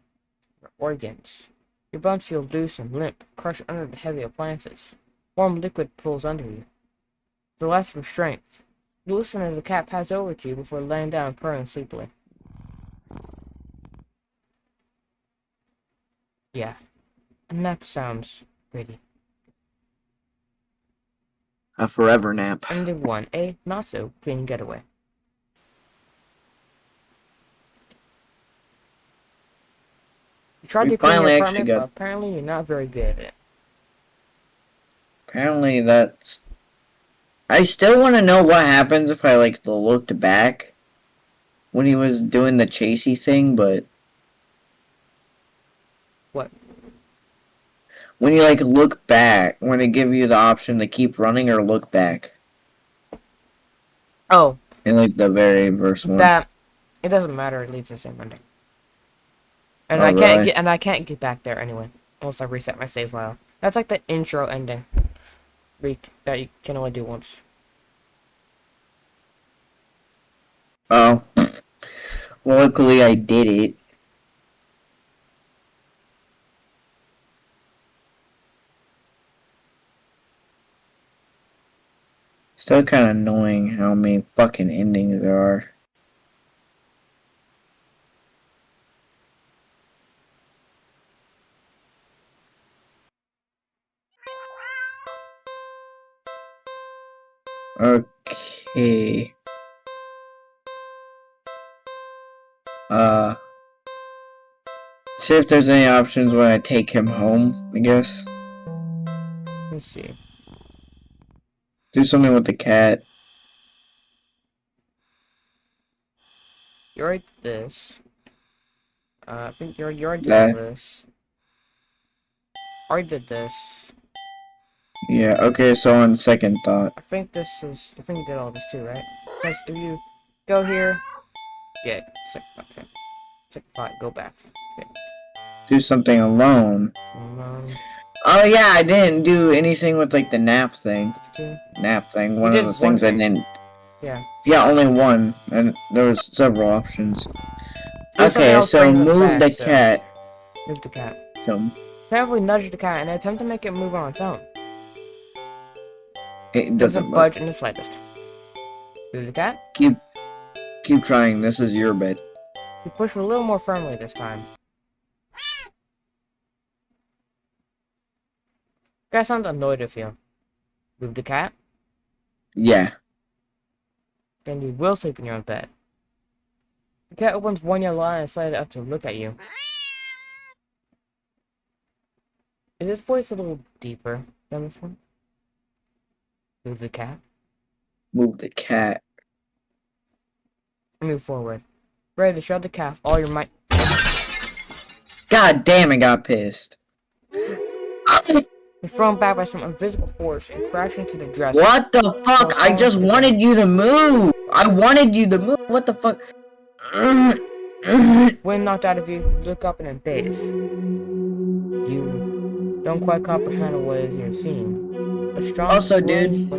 Your organs. Your bones feel loose and limp, crushed under the heavy appliances. Warm liquid pulls under you. The last of your strength. You listen as the cat pats over to you before laying down and purring sleepily. Yeah. A nap sounds pretty. A forever nap. Ending 1. A not-so-clean getaway. You tried We to clean finally your actually apartment, got- but apparently you're not very good at it. Apparently that's. I still want to know what happens if I like looked back when he was doing the chasey thing, but. What? When you like look back, when it give you the option to keep running or look back Oh, in like the very first one. that it doesn't matter. It leaves the same ending. And Oh, I can't really? get get back there anyway, unless I reset my save file. That's like the intro ending. That you can only do once. Oh. Well, luckily I did it. Still kind of annoying how many fucking endings there are. Okay. See if there's any options when I take him home, I guess. Let's see. Do something with the cat. You already did this. I think you already did Yeah. this. Already did this. Yeah, okay, so on second thought. I think you did all this too, right? Because if you go here, yeah, okay. Fine, go back. Okay. Do something alone. Um, Oh yeah, I didn't do anything with like the nap thing. two. Nap thing. You One did of the one things I thing. didn't. Yeah. Yeah, only one, and there was several options. Do something Okay, else so brings us move back, the so- cat. Move the cat. So Carefully nudge the cat and attempt to make it move on its own. it Doesn't doesn't budge. budge in the slightest. Move the cat. Keep trying. This is your bed. You push a little more firmly this time. Cat sounds annoyed with you. Move the cat. Yeah. Then you will sleep in your own bed. The cat opens one yellow eye and slides up to look at you. Is his voice a little deeper than before? Move the cat. Move the cat. Move forward. Ready to shove the cat with all your might. God damn, I got pissed. You're thrown back by some invisible force and crash into the dresser. What the fuck? I just wanted you to move. I wanted you to move. What the fuck? Wind knocked out of you, look up in a daze. You don't quite comprehend what it is you're seeing. A strong Also, dude,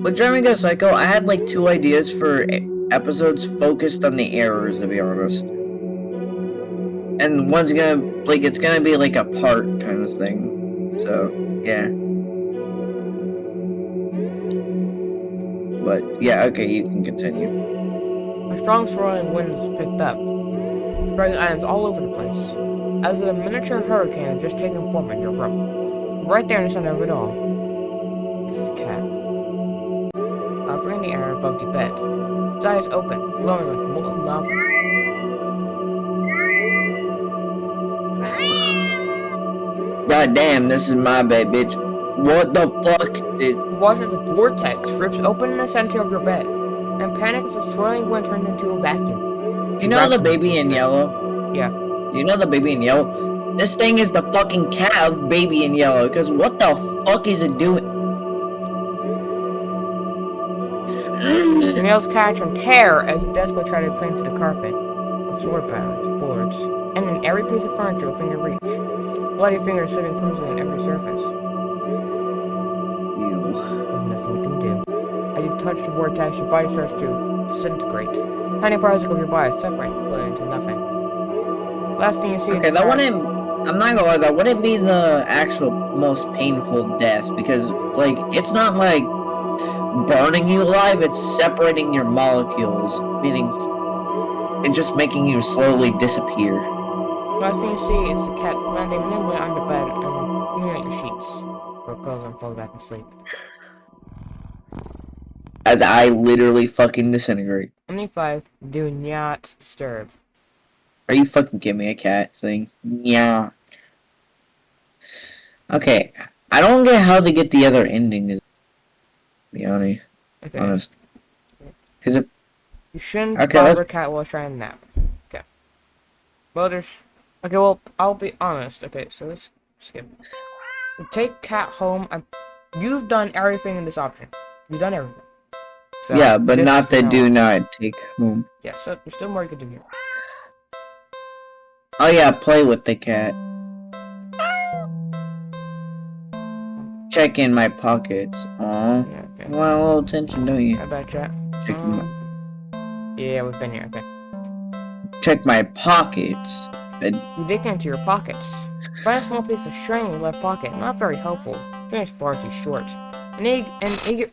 with German Go Psycho, I had like 2 ideas for episodes focused on the errors, to be honest. And one's gonna, like, it's gonna be like a part kind of thing. So, yeah. But, yeah, okay, you can continue. A strong swirling wind is picked up, spreading items all over the place, as if a miniature hurricane had just taken form in your room. Right there in the center of it all is the cat, hovering in the air above the bed. Its eyes open, glowing like molten lava. God damn, this is my bed, bitch. What the fuck, dude? You watch as a vortex rips open in the center of your bed, and panic as the swirling wind turns into a vacuum. You know the baby in yellow? Yeah. You know the baby in yellow? This thing is the fucking cat of Baby in Yellow, because what the fuck is it doing? Your nails catch and tear as you desperately try to cling to the carpet, the floor panels, boards, and in every piece of furniture within your reach. Bloody fingers slipping clumsily on every surface. Ew. There's nothing you can do. As you touch the vortex, your body starts to disintegrate. Tiny particles of your body separate, floating into nothing. Last thing you see Okay, that wouldn't. I'm not gonna lie, that wouldn't be the actual most painful death, because, like, it's not like burning you alive, it's separating your molecules, meaning it's just making you slowly disappear. Last thing you see is the cat landing nimbly on the bed and pulling at your sheets, where it curls and falls back asleep. As I literally fucking disintegrate. Only 5. Do not disturb. Are you fucking kidding me, a cat thing? Yeah. Okay, I don't get how they get the other ending, to be honest. Okay. Because if You shouldn't Okay, bother a cat while trying to nap. Okay. Well, there's... Okay, well, I'll be honest. Okay, so let's skip. You take cat home. You've done everything in this option. You've done everything. So yeah, but this not is the now- do not take home. Yeah, so there's still more you can do here. Oh yeah, play with the cat. Check in my pockets. Aw. Yeah, okay. Want a little attention, don't you? How about chat? Check, Yeah, we've been here. Okay. check my pockets. You dig into your pockets. Find a small piece of string in the left pocket. Not very helpful. String is far too short. An eager.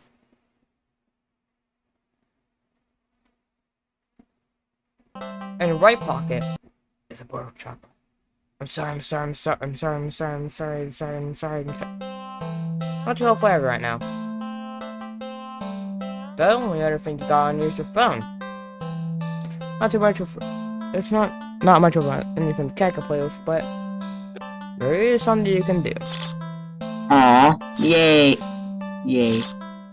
In the right pocket is a bar of chocolate. I'm sorry. Not too helpful ever right now. The only other thing you got on you is your phone. Not too much of. It's not much of anything the cat can play with, but there is something you can do. Aw. Yay. Yay.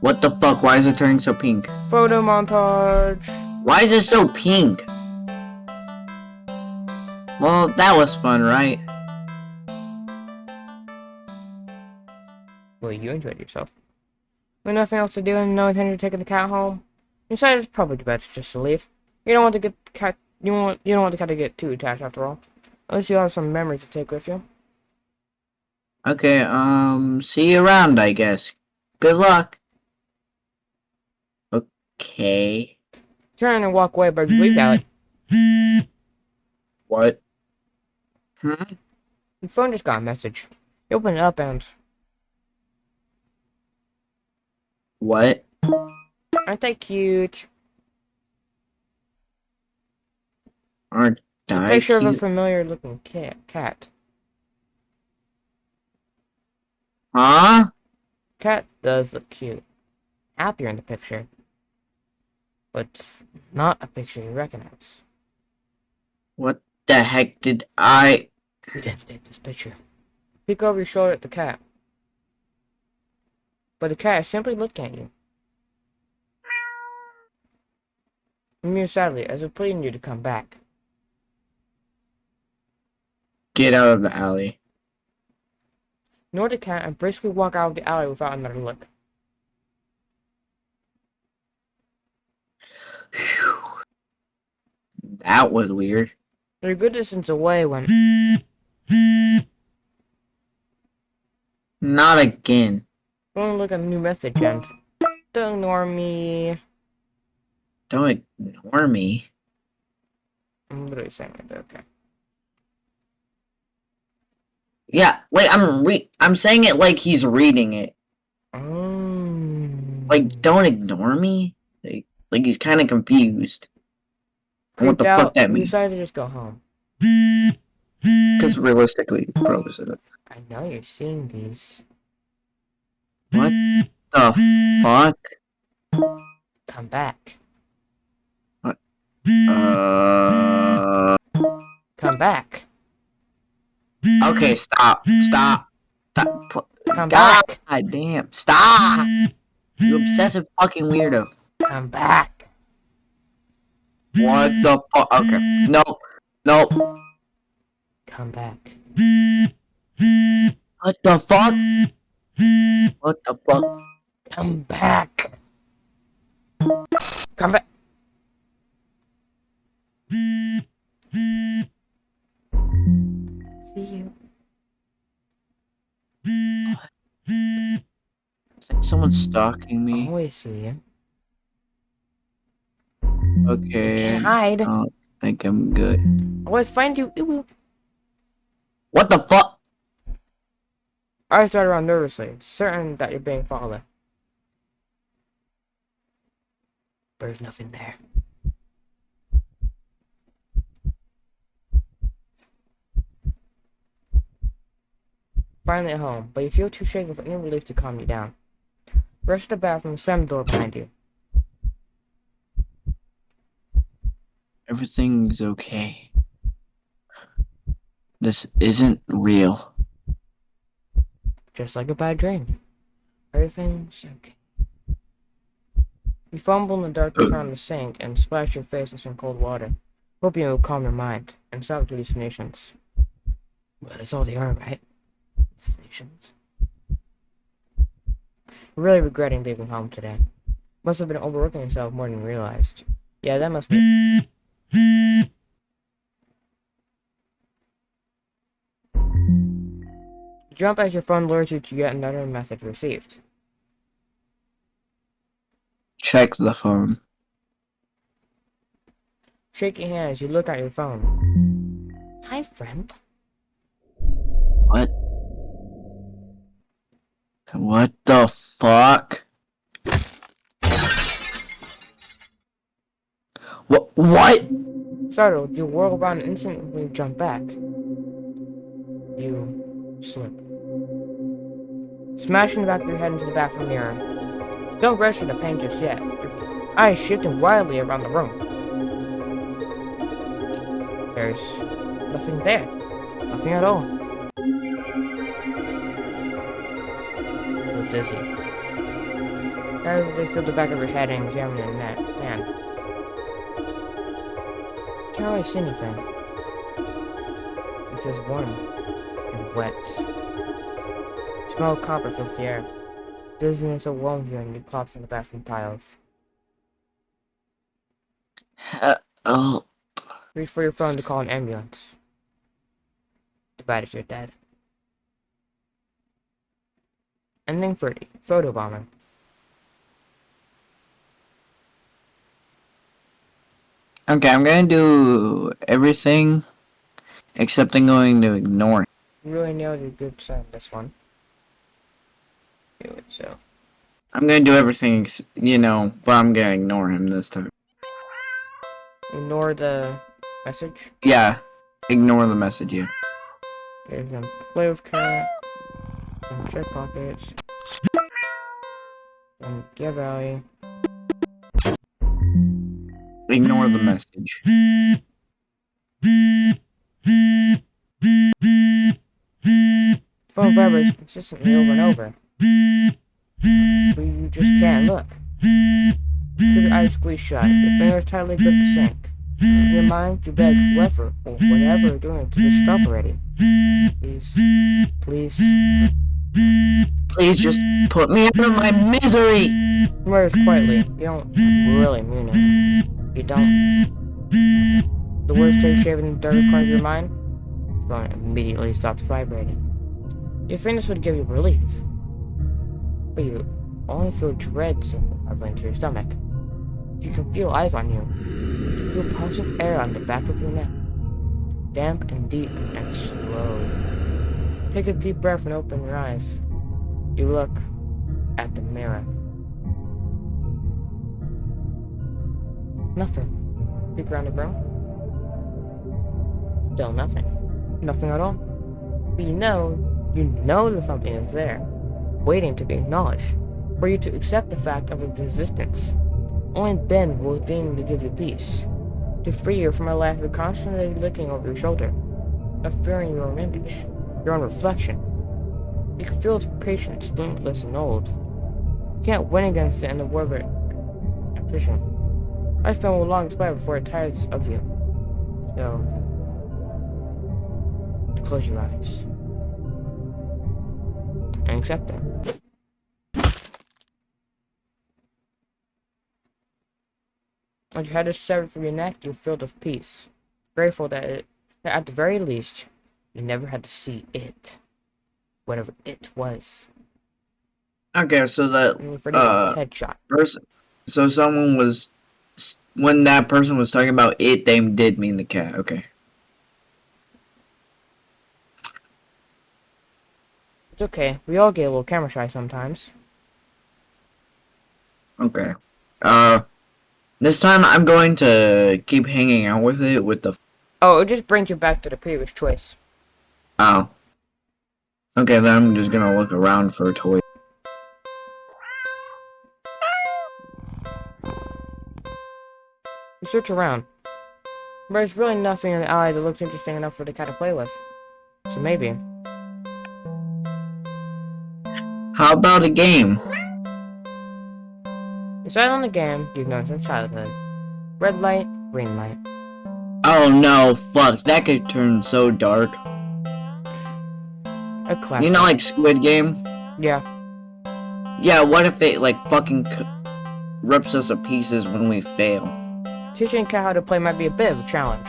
What the fuck? Why is it turning so pink? Photo montage. Why is it so pink? Well, that was fun, right? Well, you enjoyed yourself. With nothing else to do and no intention of taking the cat home, you decided it's probably best just to leave. You don't want to get the cat You don't want to kind of get too attached after all. Unless you have some memories to take with you. Okay, see you around, I guess. Good luck. Okay. Turn and walk away, but leave Alec. What? Hmm? Your phone just got a message. You open it up and What? aren't they cute? Aren't It's a I picture of a cute? familiar looking cat. Huh? Cat does look cute. Happier in the picture. But it's not a picture you recognize. What the heck did I... You didn't take this picture. Peek over your shoulder at the cat. But the cat is simply looking at you. You mew sadly, as if pleading you to come back. Get out of the alley. Ignore the cat and briskly walk out of the alley without another look. Phew. That was weird. You're a good distance away when... Not again. Don't look at a new message and... Don't ignore me. Don't ignore me. I'm literally saying it, but okay. Yeah, wait, I'm saying it like he's reading it. Like, don't ignore me? Like he's kind of confused. What the fuck that We means? decided to just go home. Because realistically, bro, is it? I know you're seeing these. What the fuck? Come back. Come back. Okay, stop. Stop. Come God back. damn. Stop. You obsessive fucking weirdo. Come back. What the fuck? Okay. Nope. Nope. Come back. What the fuck? What the fuck? Come back. Come back. See you. It's like someone's stalking me. Always see you. Okay. Can't hide. I don't think I'm good. Always find you. Ooh. What the fuck? I started around nervously, certain that you're being followed. But there's nothing there. Finally at home, but you feel too shaken for any relief to calm you down. Rush to the bathroom, slam the door behind you. Everything's okay. This isn't real. Just like a bad dream. Everything's okay. You fumble in the dark to find the sink and splash your face in some cold water, hoping it will calm your mind and stop hallucinations. Well, that's all they are, right? Hallucinations. Really regretting leaving home today. Must have been overworking yourself more than you realized. Yeah, that must be. Jump as your phone lures you to yet another message received. Check the phone. Shaking hands, you look at your phone. Hi, friend. What? What the fuck? What? Startled, you whirl around and instantly jump back. You slip. Smashing the back of your head into the bathroom mirror. Don't rush to the pain just yet. Your eyes shifting wildly around the room. There's nothing there. Nothing at all. You feel dizzy. As they feel the back of your head and examine your hand. Can't really see anything. It feels warm and wet. The smell of copper fills the air. Dizziness overwhelms you and you collapse on the bathroom tiles. Oh. Reach for your phone to call an ambulance. Too bad if you're dead. Ending 30. Photobombing. Okay, I'm gonna do everything except I'm going to ignore it. You really nailed your good son this one. Do it so. I'm gonna do everything, but I'm gonna ignore him this time. Ignore the message. Yeah, ignore the message, yeah. There's some play with carrot. Some check pockets. Some Deer Valley. Ignore the message. Phone vibrates consistently over and over. But you just can't look. Your eyes squeeze shut. Your fingers tightly grip the sink. In your mind, you beg whoever or whatever you're doing to just stop already. Please. Please. Please just put me out of my misery! He mutters quietly. You don't really mean it. You don't. The words take shape in the darkest corner of your mind. The phone immediately stops vibrating. Your fingers would give you relief. But you only feel dread traveling to your stomach. You can feel eyes on you. You feel pulsive air on the back of your neck. Damp and deep and slow. Take a deep breath and open your eyes. You look at the mirror. Nothing. Peek around the room. Still nothing. Nothing at all. But you know that something is there, waiting to be acknowledged, for you to accept the fact of its existence. Only then will it deign to give you peace, to free you from a life of constantly looking over your shoulder, of fearing your own image, your own reflection. You can feel its patience, limitless and old. You can't win against it in the war of attrition. Lifespan will long expire before it tires of you. So, close your eyes and accept it. As your head is severed from your neck, you're filled with peace, grateful that at the very least, you never had to see it, whatever it was. Okay, so that, headshot. So someone was, when that person was talking about it, they did mean the cat, okay. It's okay, we all get a little camera shy sometimes. Okay. This time I'm going to keep hanging out with it with the... Oh, it just brings you back to the previous choice. Oh. Okay, then I'm just gonna look around for a toy. You search around. But there's really nothing in the alley that looks interesting enough for the cat to play with. So maybe. How about a game? Decide on the game you've known since childhood. Red light, green light. Oh no, fuck, that could turn so dark. A classic. You know, like Squid Game? Yeah. Yeah, what if it, like, fucking rips us to pieces when we fail? Teaching a cat how to play might be a bit of a challenge,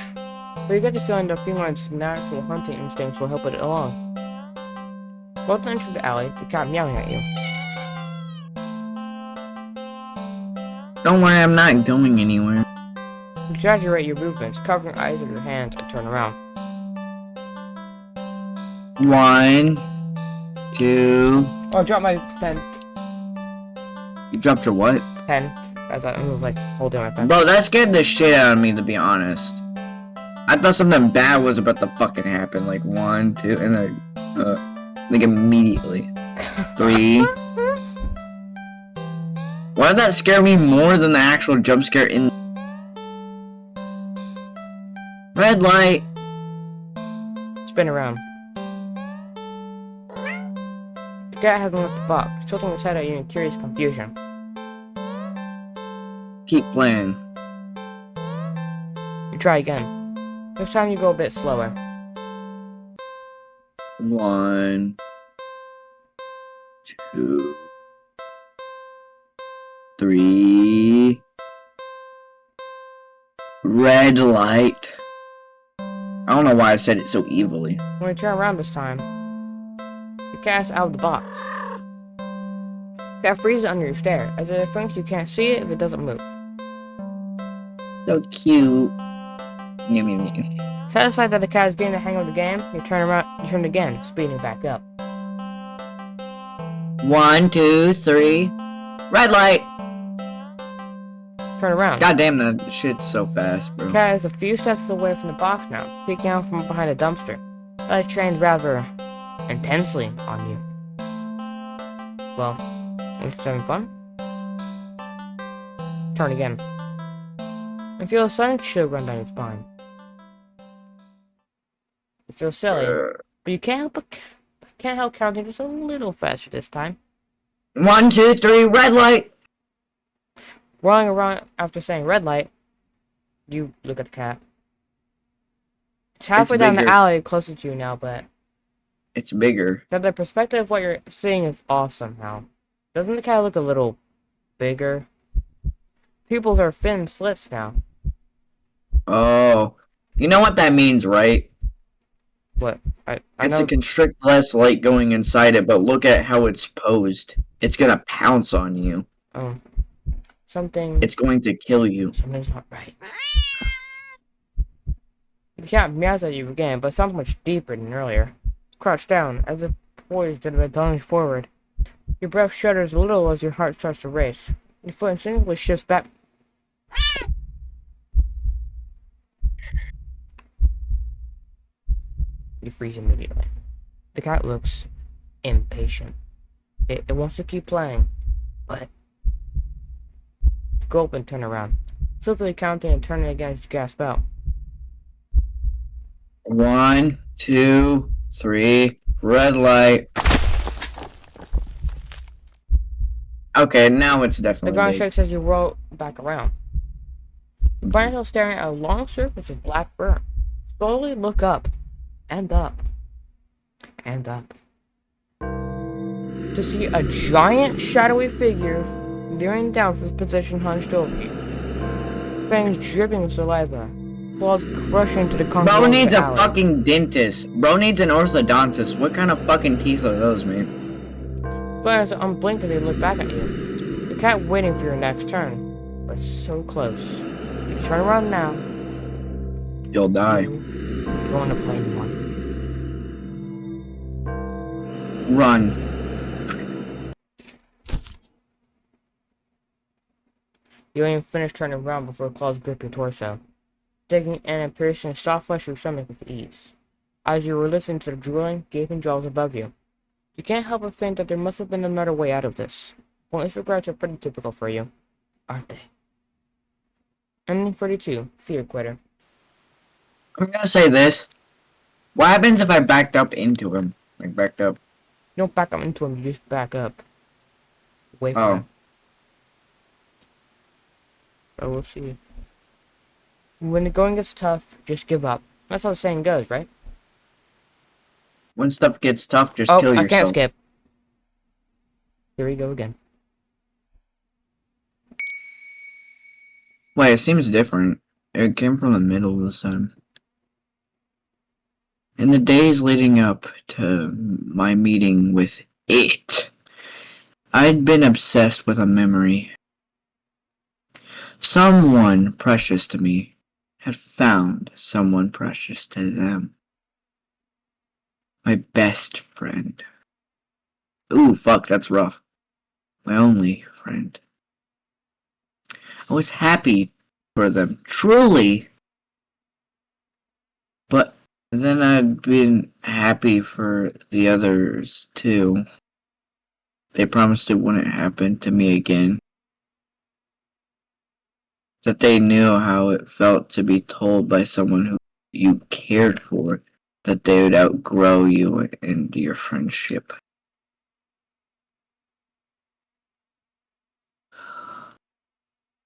but you get the feeling that feline's natural hunting instincts will help it along. About to enter the alley, the cat meowing at you. Don't worry, I'm not going anywhere. Exaggerate your movements, covering eyes with your hands, and turn around. 1, 2... Oh, I dropped my pen. You dropped your what? Pen. As I was like holding my pen. Bro, that scared the shit out of me, to be honest. I thought something bad was about to fucking happen. Like 1, 2, and then, like immediately. 3. Why did that scare me more than the actual jump scare in... Red light. Spin around. The cat hasn't left the box, tilting his head at you in curious confusion. Keep playing. You try again. This time you go a bit slower. 1, 2, 3. Red light. I don't know why I said it so evilly. When you turn around this time, the cat's out of the box. The cat freezes under your stare, as if it thinks you can't see it if it doesn't move. So cute. Mew, mew, mew. Satisfied that the cat is getting the hang of the game, you turn around, you turn again, speeding back up. 1, 2, 3. Red light. Turn around. God damn, that shit's so fast, bro. The cat is a few steps away from the box now, peeking out from behind a dumpster. That is trained rather intensely on you. Well, are you having fun? Turn again. And feel a sudden chill run down your spine. You feel silly, but you can't help counting just a little faster this time. 1, 2, 3. Red light. Rolling around after saying red light, you look at the cat. It's halfway down the bigger. alley closer to you now, but It's bigger. the perspective of what you're seeing is awesome now. Doesn't the cat look a little bigger? Pupils are thin slits now. Oh. You know what that means, right? What? I It's know. to constrict less light going inside it, but look at how it's posed. It's gonna pounce on you. Oh, something. It's going to kill you. Something's not right. The cat meows at you again, but sounds much deeper than earlier. Crouch down, as if poised and plunged forward. Your breath shudders a little as your heart starts to race. Your foot instinctively shifts back. You freeze immediately. The cat looks impatient. It wants to keep playing, but go up and turn around. Swiftly counting and turning again as you gasp out. 1, 2, 3. Red light. Okay, now it's The definitely ground big. shakes as you roll back around. You find yourself staring at a long surface of black fur. Slowly look up, and up, and up. To see a giant shadowy figure leering down from its position hunched over you. Fangs dripping with saliva. Claws crushing into the concrete. Bro needs a alley. fucking dentist. Bro needs an orthodontist. What kind of fucking teeth are those, man? Glance unblinkingly look back at you. The cat waiting for your next turn, but so close. If you turn around now, You'll die. you don't want to play anymore. Run. You don't even finish turning around before claws grip your torso, digging in and piercing the soft flesh of your stomach with ease. As you were listening to the drooling, gaping jaws above you, you can't help but think that there must have been another way out of this. Pointless regrets are pretty typical for you, aren't they? Ending 32, Fear Quitter. I'm gonna say this. What happens if I backed up into him? Like, backed up. You don't back up into him, you just back up. Away from Oh. him. But we'll see. When the going gets tough, just give up. That's how the saying goes, right? When stuff gets tough, just Oh, kill I yourself. can't skip. Here we go again. Wait, it seems different. It came from the middle this time. In the days leading up to my meeting with it, I'd been obsessed with a memory. Someone precious to me had found someone precious to them. My best friend. Ooh, fuck, that's rough. My only friend. I was happy for them, truly. But then I'd been happy for the others, too. They promised it wouldn't happen to me again. That they knew how it felt to be told by someone who you cared for that they would outgrow you and your friendship.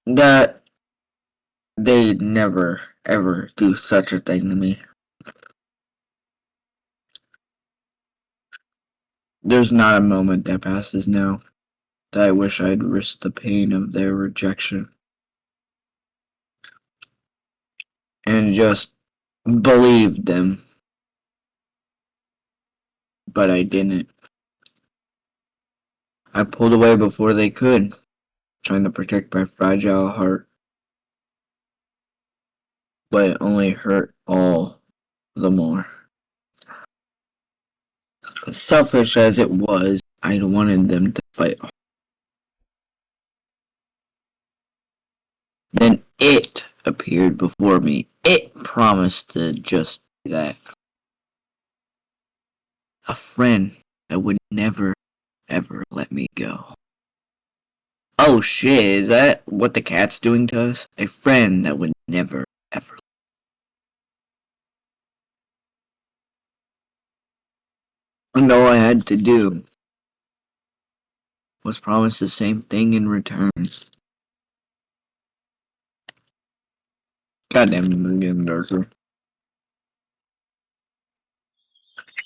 That they'd never, ever do such a thing to me. There's not a moment that passes now that I wish I'd risked the pain of their rejection. And just believed them. But I didn't. I pulled away before they could, trying to protect my fragile heart. But it only hurt all the more. Selfish as it was, I wanted them to fight. Then it appeared before me. It promised to just be that. A friend that would never, ever let me go. Oh shit, is that what the cat's doing to us? A friend that would never, ever. And all I had to do was promise the same thing in return. Goddamn, I'm getting darker.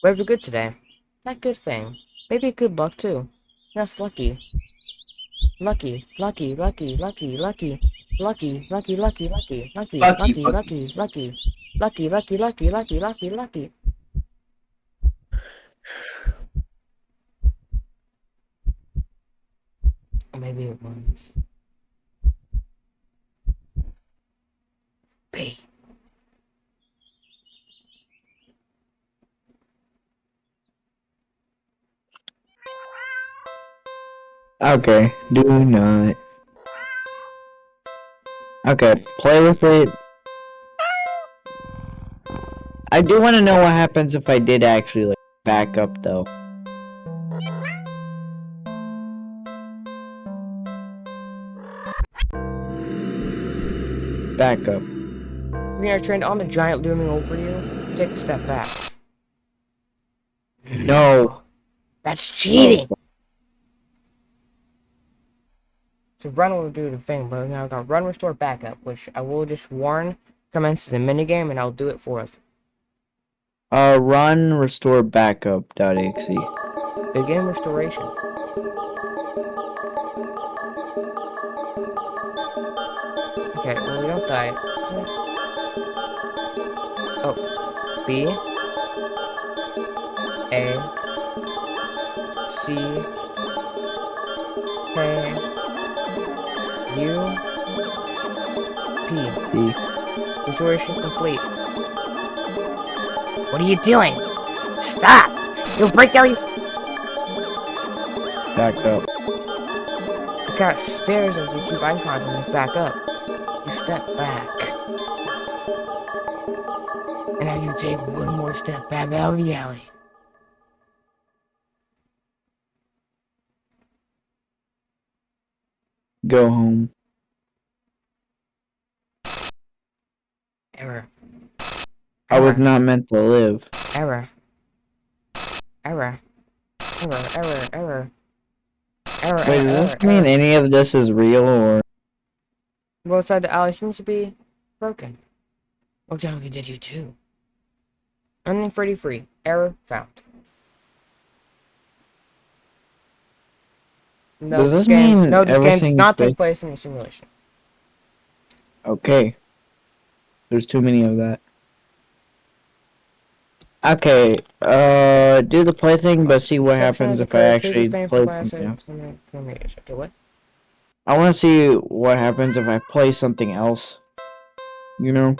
Very good today. Not good thing. Maybe good luck too. That's lucky. Lucky, lucky, lucky, lucky, lucky, lucky, lucky, lucky, lucky, lucky, lucky, lucky, lucky, lucky, lucky, lucky, lucky, lucky, lucky. Maybe it was B. Okay, do not. Okay, play with it. I do want to know what happens if I did actually like back up though. Back up. When you're trained on the giant looming over you, take a step back. No. That's cheating! So run will do the thing, but now I've got run, restore, backup, which I will just warn commences the minigame and I'll do it for us. Run restore backup.exe. Begin restoration. Okay, well we don't die. Oh. B. A. C. K. U. P. C. Restoration complete. What are you doing? Stop! You'll break every... Back up. You got stairs as you keep eye contact and back up. You step back. And as you take one more step back out of the alley. Go home. Error. I was not meant to live. Error. Error. Error. Error. Error. Error. Wait, error, does this error, mean error. any of this is real or? Roadside the alley seems to be broken. What exactly did you do? Only Freddy free. Error found. No, Does this game, mean no, this game does everything not is take place in a simulation. Okay. There's too many of that. Okay, do the play thing, but see what happens if I actually play something else. Okay, what? I want to see what happens if I play something else. You know?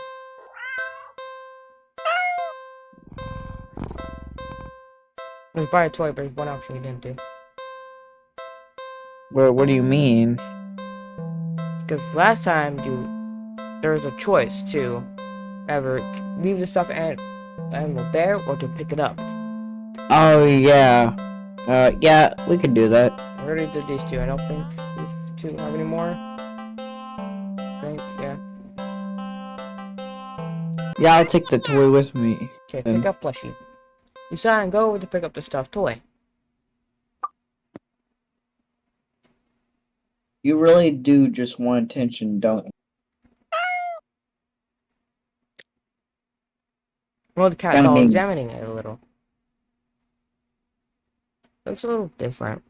We buy a toy, but there's one option you didn't do. What do you mean? Because last time there was a choice to either leave the stuffed animal there or to pick it up. Oh, yeah. Yeah, we could do that. I already did these two. I don't think these two have any more. I think, yeah. Yeah, I'll take the toy with me. Okay, pick up plushie. You saw and go over to pick up the stuffed toy. You really do just want attention, don't you? Well, the cat dog examining it a little. Looks a little different.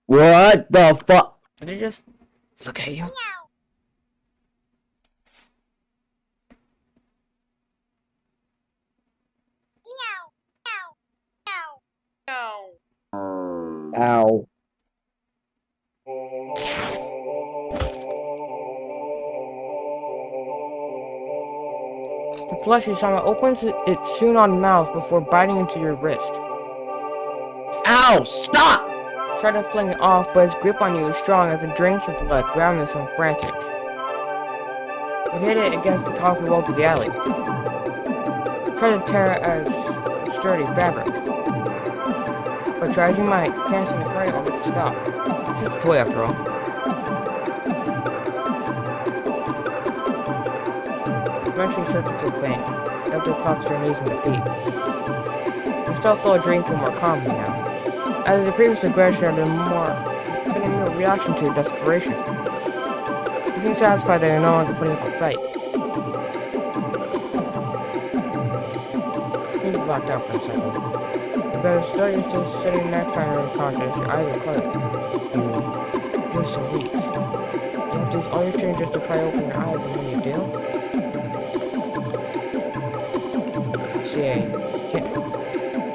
What the fuck? Did it just look at you? Ow. The plushie Sama opens its soon-on mouth before biting into your wrist. Ow! Stop! Try to fling it off, but its grip on you is strong as it drains your blood, groundless and frantic. You hit it against the concrete walls of the alley. Try to tear it as a sturdy fabric. But try as you might, you can't seem to pray or make it stop. It's just a toy after all. Eventually starts to feel faint. After it clocks your knees and your feet. You still feel a dream feel more calmly now. As the previous aggression had been a reaction to desperation. You can satisfy that you're no longer putting up a fight. You blacked out for a second. But you're still sitting next to your unconscious, your eyes are closed. You're so weak. You have to use all your strength just to pry open your eyes, and when you do, see a kitten.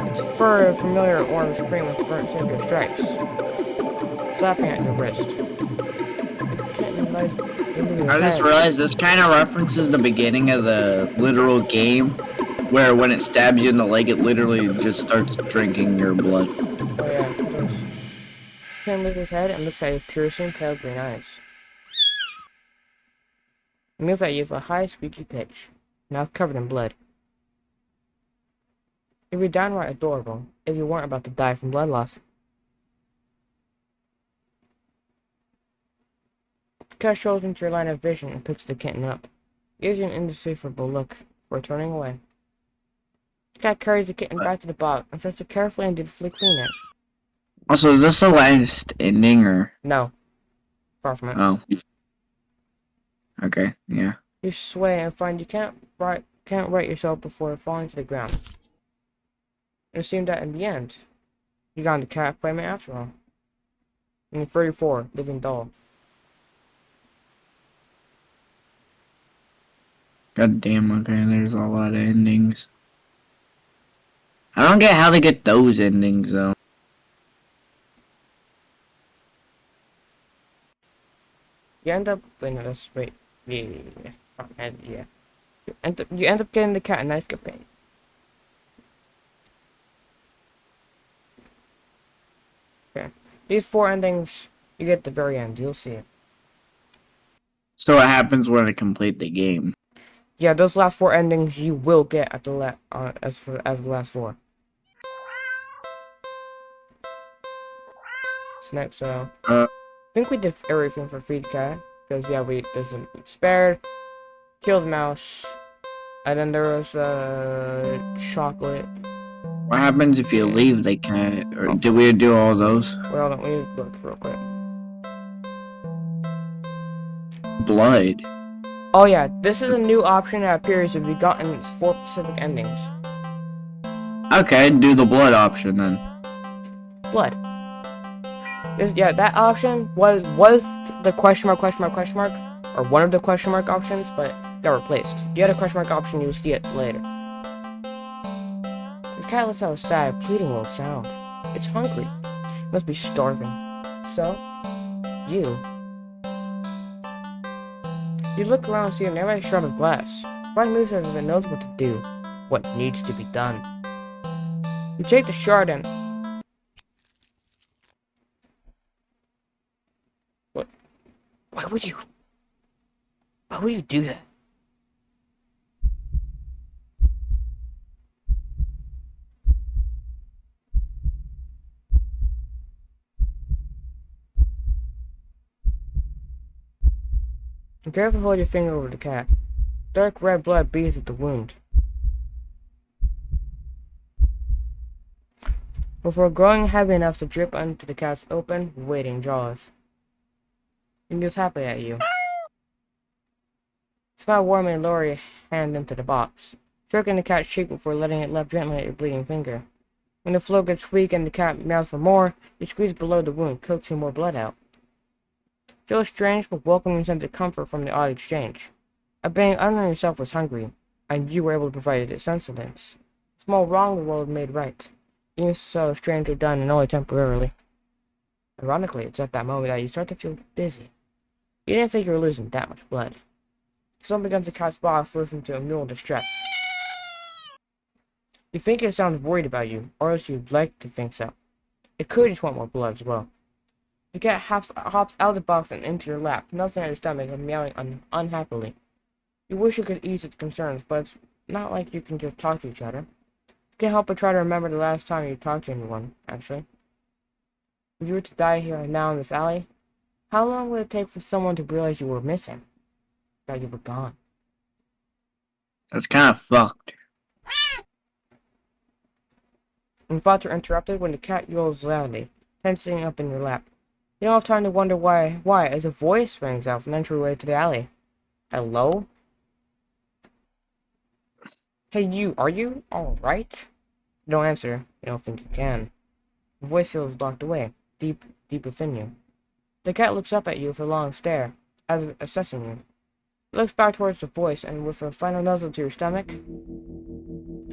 Its fur of familiar orange cream with burnt silver stripes, slapping at your wrist. The kitten lies into your I just head. realized this kind of references the beginning of the literal game, where when it stabs you in the leg, it literally just starts drinking your blood. Oh yeah, it does. Kitten lifts his head and looks at his piercing pale green eyes. It mews at you with a high squeaky pitch, mouth covered in blood. It'd be downright adorable if you weren't about to die from blood loss. The cat strolls into your line of vision and picks the kitten up. Gives you an indecipherable look before turning away. The cat carries the kitten back to the box and starts to carefully and dutifully clean it. Also, is this the last ending, or? No. Far from it. Oh. Okay, yeah. You sway and find you can't right yourself before falling to the ground. It seemed that in the end, you got the cat playmate after all. And 34, living doll. God damn, okay, there's a lot of endings. I don't get how they get those endings, though. You end up wait. Yeah. You end up getting the cat a nice companion. Okay. These 4 endings you get at the very end, you'll see it. So what happens when I complete the game? Yeah, those last 4 endings you will get at the as the last 4. So next, I think we did everything for Feed Cat, because yeah, we spared, killed mouse, and then there was chocolate. What happens if you leave the cat? Or did we do all those? Well, let me look real quick. Blood. Oh yeah, this is a new option that appears if you've gotten 4 specific endings. Okay, do the blood option then. Blood. Yeah, that option was the question mark, or one of the question mark options, but got replaced. The other question mark option, you'll see it later. The cat lets out a sad, pleading little sound. It's hungry. It must be starving. So, you look around and see a nearby shard of glass. Brian moves as if it knows what to do, what needs to be done. You take the shard and... What? Why would you do that? Be careful, hold your finger over the cat. Dark red blood beads at the wound. Before growing heavy enough to drip onto the cat's open, waiting jaws. He mews happily at you. Smile warmly and lower your hand into the box, stroking the cat's cheek before letting it lap gently at your bleeding finger. When the flow gets weak and the cat meows for more, you squeeze below the wound, coaxing more blood out. Feel a strange but welcoming sense of comfort from the odd exchange. A being other than yourself was hungry, and you were able to provide it sustenance. Small wrong the world made right. Even so, strangely done and only temporarily. Ironically, it's at that moment that you start to feel dizzy. You didn't think you were losing that much blood. Someone begins to cast box, listen to a mule in distress. You think it sounds worried about you, or else you'd like to think so. It could just want more blood as well. The cat hops out of the box and into your lap, nuzzling at your stomach and meowing unhappily. You wish you could ease its concerns, but it's not like you can just talk to each other. You can't help but try to remember the last time you talked to anyone, actually. If you were to die here and now in this alley, how long would it take for someone to realize you were missing? That you were gone? That's kind of fucked. And thoughts are interrupted when the cat yells loudly, tensing up in your lap. You don't have time to wonder why, as a voice rings out from the entryway to the alley. Hello? Hey you, are you alright? You don't answer. You don't think you can. The voice feels locked away, deep within you. The cat looks up at you with a long stare, as if assessing you. It looks back towards the voice, and with a final nuzzle to your stomach,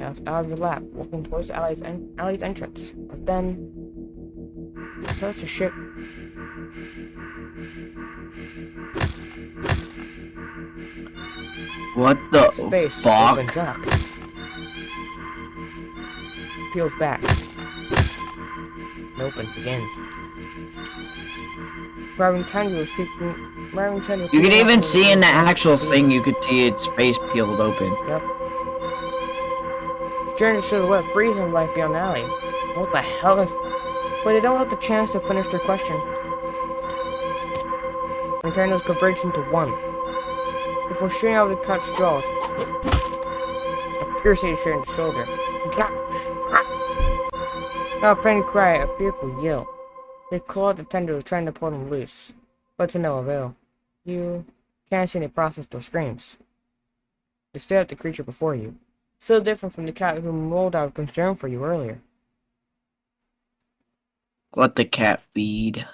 out of your lap, walking towards the alley's entrance. But then, it starts to shift. What the His face fuck? opens up. Peels back. And opens again. Grabbing tendrils, You could even see in the actual thing, you could see its face peeled open. Yep. Stranger silhouette freezing light beyond the alley. What the hell is... But they don't have the chance to finish their question. And tendrils converge into one. Before shooting out of the cat's jaws, a piercing straight in the shoulder. Now a pained cry, a fearful yell. They claw at the tendrils, trying to pull them loose, but to no avail. You can't see any process those screams. They stare at the creature before you, so different from the cat who rolled out of concern for you earlier. Let the cat feed.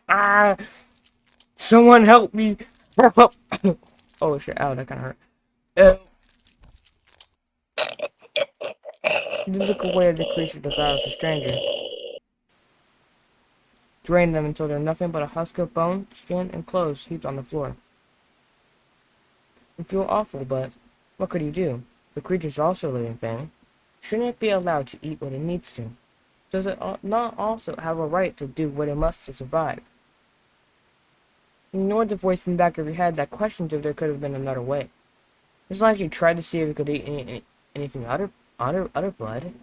Ah! Someone help me! Oh shit, ow, that kinda hurt. You look away as the creature devours the stranger. Drain them until they're nothing but a husk of bone, skin, and clothes heaped on the floor. You feel awful, but what could you do? The creature's also a living thing. Shouldn't it be allowed to eat what it needs to? Does it not also have a right to do what it must to survive? You ignored the voice in the back of your head that questions if there could have been another way. It's like you tried to see if you could eat anything other blood.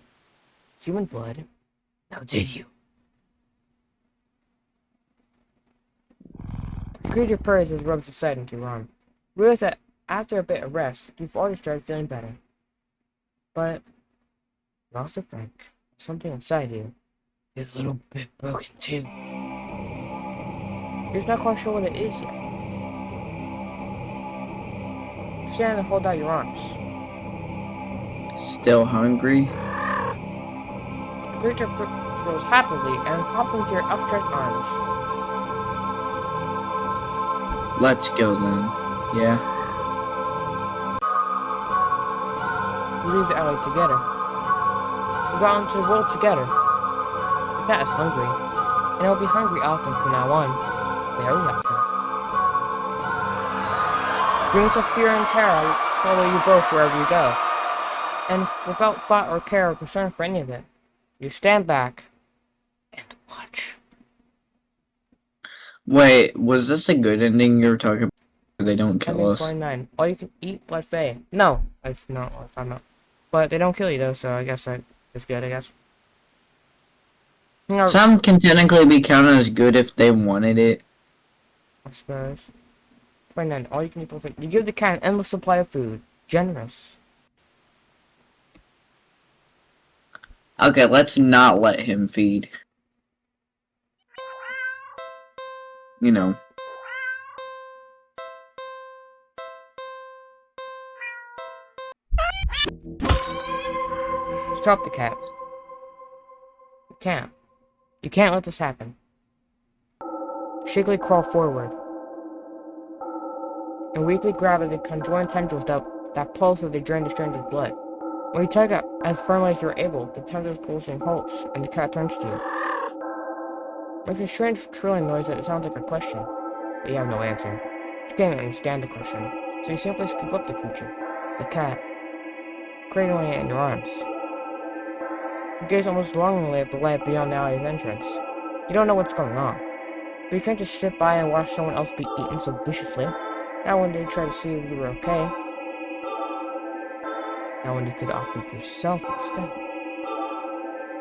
Human blood. Now did you? The creature purrs as it rubs its side into your arm. Realize that after a bit of rest, you've already started feeling better. But you're also frank. Something inside you is a little bit broken too. You're not quite sure what it is yet. You stand and hold out your arms. Still hungry? The creature throws happily and hops into your outstretched arms. Let's go then. Yeah. You leave the alley together. You go out into the world together. The cat is hungry, and it will be hungry often from now on. Very often. Dreams of fear and terror follow you both wherever you go. And without thought or care or concern for any of it, you stand back and watch. Wait, was this a good ending you were talking about? They don't kill Ending us. 29. All you can eat blood fey. No, it's not what I found out. But they don't kill you though, so I guess that's good, I guess. You know, Some can technically be counted as good if they wanted it. I suppose. 29. All you can eat blood fey. You give the cat an endless supply of food. Generous. Okay, let's not let him feed. You know. Stop the cat. You can't. You can't let this happen. Shakily crawl forward and weakly grab at the conjoined tendrils that pulse as they drain the stranger's blood. When you tug as firmly as you're able, the tensor's pulsing halts, and the cat turns to you. Makes a strange trilling noise that sounds like a question, but you have no answer. You can't understand the question, so you simply scoop up the creature, the cat, cradling it in your arms. You gaze almost longingly at the light beyond the alley's entrance. You don't know what's going on, but you can't just sit by and watch someone else be eaten so viciously. Not when they try to see if you were okay. Not when you could off it yourself instead.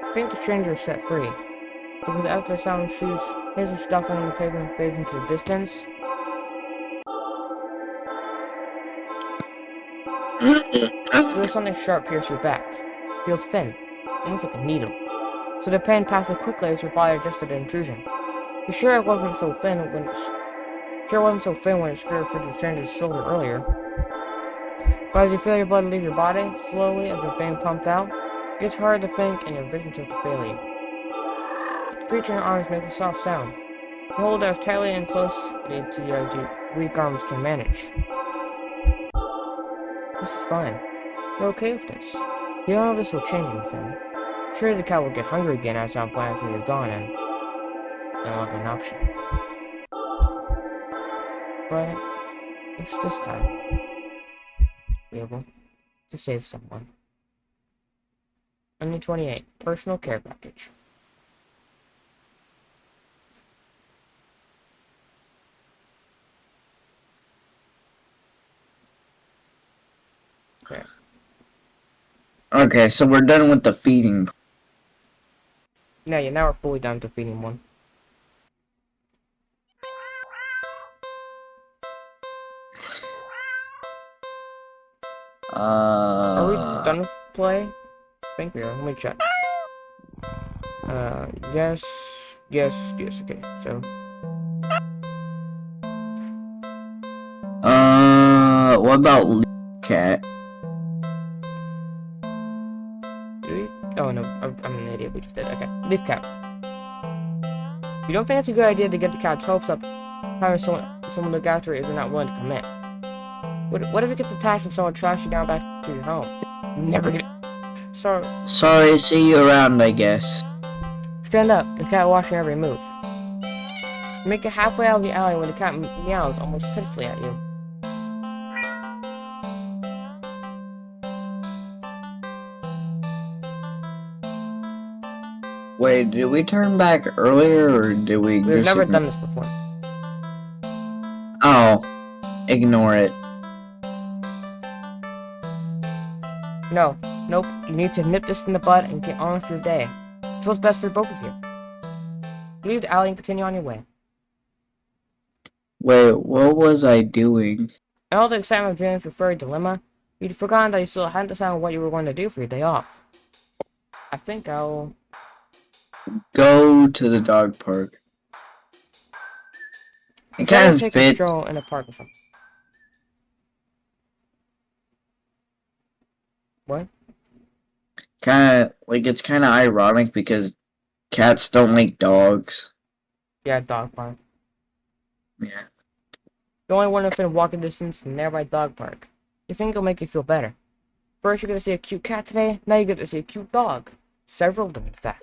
You think the stranger is set free, because after the sound of shoes, his of stuffing on the pavement fades into the distance. Feels something sharp pierce your back. Feels thin, almost like a needle. So the pain passes quickly as your body adjusted to the intrusion. You sure it wasn't so thin when it scurried through the stranger's shoulder earlier. But as you feel your blood leave your body, slowly as it's being pumped out, it gets harder to think and your vision starts to fail you. The creature in your arms makes a soft sound. You hold it as tightly and closely to you as your weak arms can manage. This is fine. You're okay with this. You don't know this will change anything. Surely the cat will get hungry again at some point after you're gone and no longer an option. But it's this time. Be able to save someone. Only 28. Personal care package. Okay. Okay, so we're done with the feeding. Yeah, now we're fully done to feeding one. Are we done with play? I think we are. Let me check. Yes. Okay, so. What about cat? Oh no, I'm an idiot. We just did. Okay, leaf cat. You don't think it's a good idea to get the cat's hopes up, having someone look after it if you're not willing to commit? What if it gets attached and someone tracks you down back to your home? You never get it. Sorry, see you around, I guess. Stand up. The cat watching every move. You make it halfway out of the alley when the cat meows almost pitifully at you. Wait, did we turn back earlier, or did we We've just never done this before. Oh, ignore it. No, nope. You need to nip this in the bud and get on with your day. It's what's best for both of you. Leave the alley and continue on your way. Wait, what was I doing? In all the excitement of dealing with your furry dilemma, you'd forgotten that you still hadn't decided what you were going to do for your day off. I think I'll Go to the dog park. It kind of take a fit. stroll in the park or something. What? It's kind of ironic because cats don't like dogs. Yeah, dog park. Yeah. The only one within walking distance from a nearby dog park. You think it'll make you feel better. First you're gonna see a cute cat today, now you get to see a cute dog. Several of them, in fact.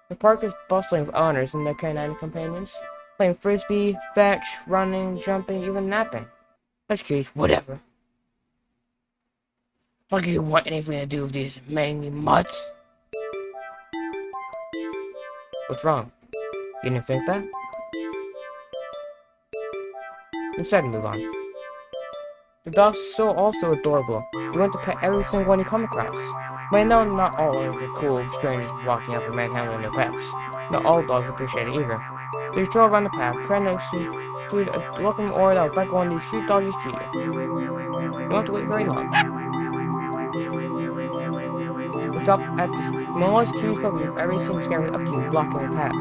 The park is bustling with owners and their canine companions, playing frisbee, fetch, running, jumping, even napping. That's cute, whatever. Like you want anything to do with these mangy mutts? What's wrong? You didn't think that? Instead, move on. The dogs are also adorable. You want to pet every single one you come across. But I know not all owners are cool with strangers walking up and manhandling their pets. Not all dogs appreciate it either. So you stroll around the path, trying to see a welcome aura that will bet one of these cute doggies to you. You don't have to wait very long. You stop at the smallest cute puppy you've ever seen scaring up to you, blocking your path.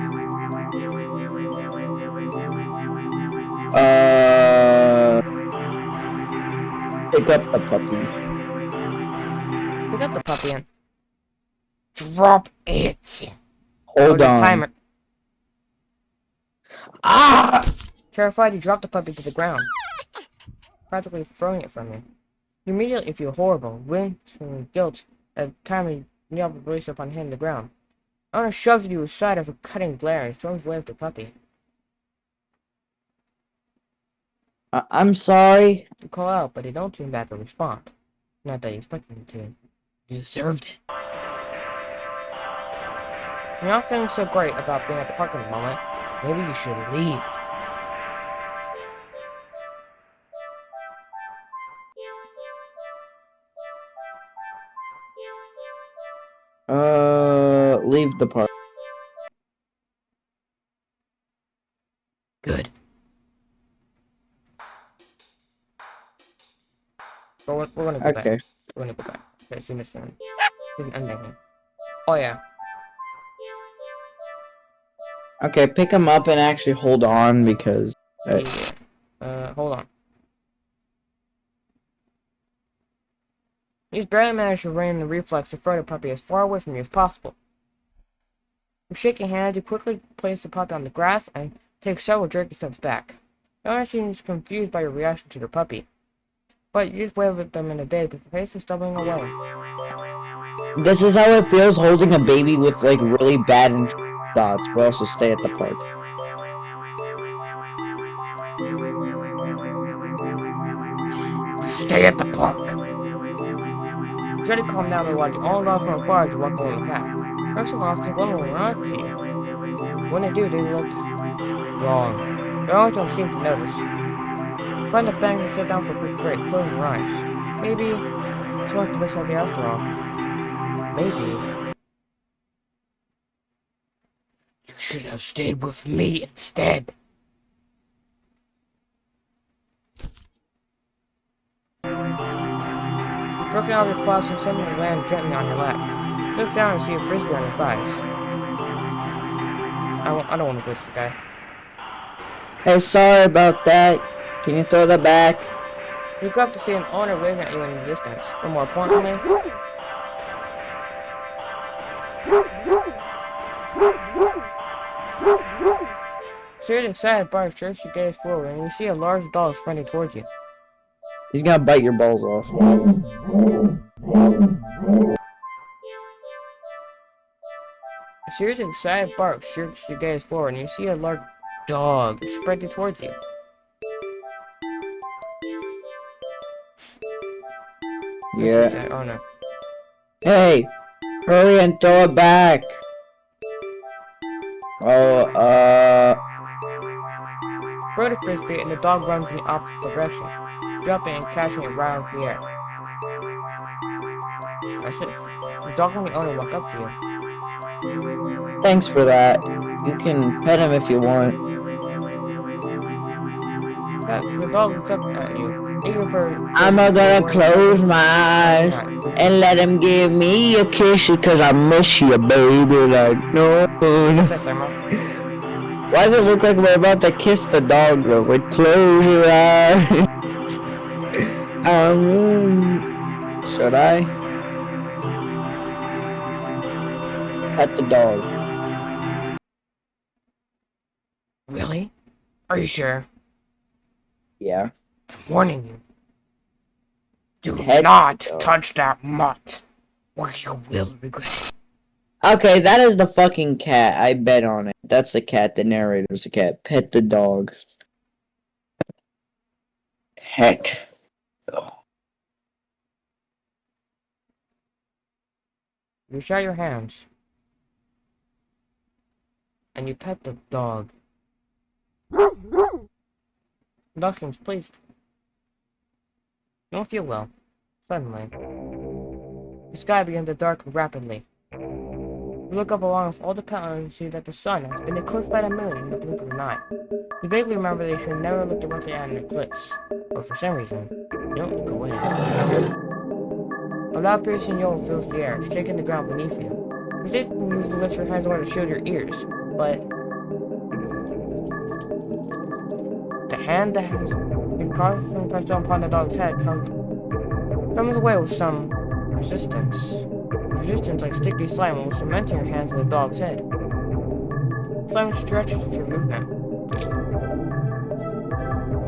Pick up the puppy. Pick up the puppy and drop it. Hold The on. timer. Ah! Terrified, you drop the puppy to the ground, practically throwing it from you. You immediately feel horrible, wind and guilt at the time you kneel to release upon hitting the ground. Owner shoves you aside of a cutting glare and storms away with the puppy. I'm sorry. You call out, but they don't turn back or respond. Not that you expect them to. You deserved it. You're not feeling so great about being at the park at the moment. Maybe you should leave. Leave the park. Good. But we're gonna go back. Okay. We're gonna go back. Okay, see this one. There's an ending here. Oh yeah. Okay, pick him up and actually hold on because. Hold on. He's barely managed to rein the reflex to throw the puppy as far away from you as possible. With shaking hands, you quickly place the puppy on the grass and take several jerky steps back. The owner seems confused by your reaction to the puppy, but you just wave at them in a daze with your face is stumbling away. This is how it feels holding a baby with like really bad thoughts, but also stay at the park. Stay at the park. You try to calm down by watching all dogs from afar as you walk along the path. First of all, take one way around to you. When they do, they look wrong. They always don't seem to notice. Find the bank and sit down for a quick break, closing your eyes. Maybe it's not the best idea after all. Maybe you should have stayed with me instead. Broken out of your flask and suddenly land gently on your lap. Look down and see a frisbee on your thighs. I don't want to go to this guy. Hey, sorry about that. Can you throw that back? You look up to see an owner waving at you in the distance. But more importantly, Sears excited bark jerks your gaze forward and you see a large dog sprinting towards you. He's gonna bite your balls off. A series of excited barks jerks your gaze forward and you see a large dog sprinting towards you. Yeah. Oh no. Hey, hurry and throw it back. Oh, Throw the frisbee and the dog runs in the opposite direction, jumping and catching it right off the air. That's it. The dog and the owner walk up to you. thanks for that. You can pet him if you want. The dog looks up at you, eager for... I'm gonna close my eyes and let him give me a kiss because I miss you, baby. Like, no. That's Emma. Why does it look like we're about to kiss the dog, bro? Like, close your eyes. Should I? Pet the dog. Really? Are you sure? Yeah. I'm warning you. Do Pet not the dog. touch that mutt, or you will regret it. Okay, that is the fucking cat. I bet on it. That's the cat. The narrator's a cat. Pet the dog. Pet. You shut your hands. And you pet the dog. The dog seems pleased. You don't feel well. Suddenly, the sky begins to darken rapidly. You look up along with all the petals and see that the sun has been eclipsed by the moon in the blink of the night. You vaguely remember that you should never look directly at an eclipse, but for some reason, you don't look away. A loud piercing yell fills the air, shaking the ground beneath you. You think you use the lift your hands in order to shield your ears, but the hand that has been cautiously pressed down upon the dog's head comes away with some resistance. Resistance like sticky slime while cementing your hands in the dog's head. Slime stretches with your movement.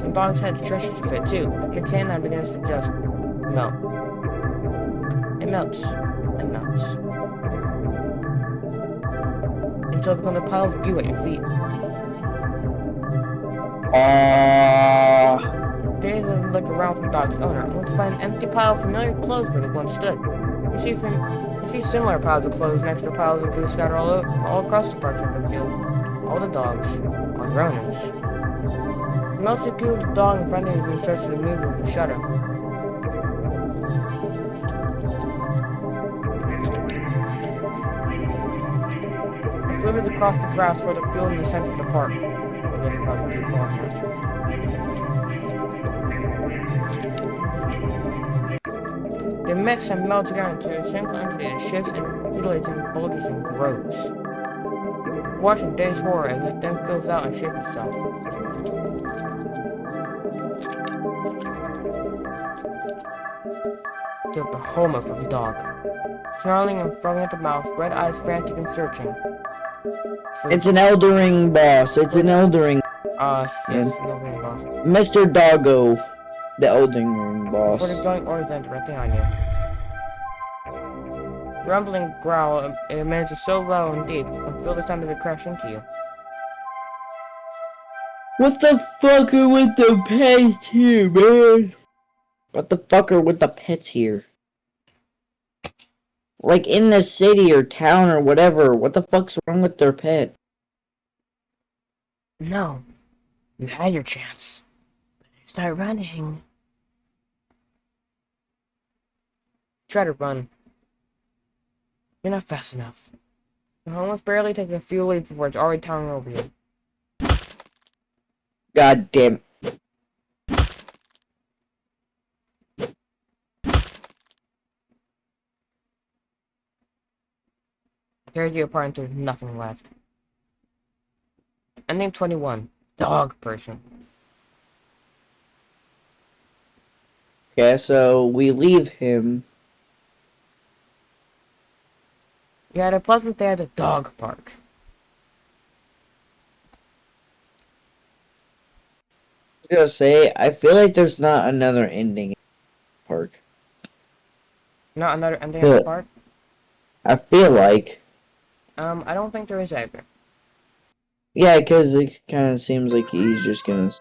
The dog's head stretches with it too. Your canine begins to adjust. melt. It melts. It melts. Until it becomes a pile of goo at your feet. Days doesn't look around for the dog's owner, only to find an empty pile of familiar clothes where they once stood. You see similar piles of clothes next to piles of goo scattered all across the parts of the field. All the dogs are their owners. The melted goo of the dog in front of you starts to move with a shudder. It slithers across the grass toward the field in the center of the park. They mix and melt together into a single entity that shifts and mutilates and bulges and grows. Watching Day's horror as it then fills out and shapes itself. The behemoth of a dog. Snarling and frothing at the mouth, red eyes frantic and searching. It's an Eldering boss. It's an Eldering. Yes, Eldering boss. Mr. Doggo, the Eldering boss. Before the going oriented directly on you. Rumbling growl emanates so low and deep, you can feel the sound of it crash into you. What the fuck are with the pets here, man? What the fuck are with the pets here? Like in the city or town or whatever, what the fuck's wrong with their pet? No. You had your chance. Start running. Try to run. You're not fast enough. You almost barely take a few leaps before it's already towering over you. God damn. Tears you apart until there's nothing left. Ending 21. Dog person. Okay, so we leave him. You had a pleasant day at the dog park. I was gonna say, I feel like there's not another ending in the park. Not another ending at the park? I feel like. I don't think there is either. Yeah, because it kind of seems like he's just gonna...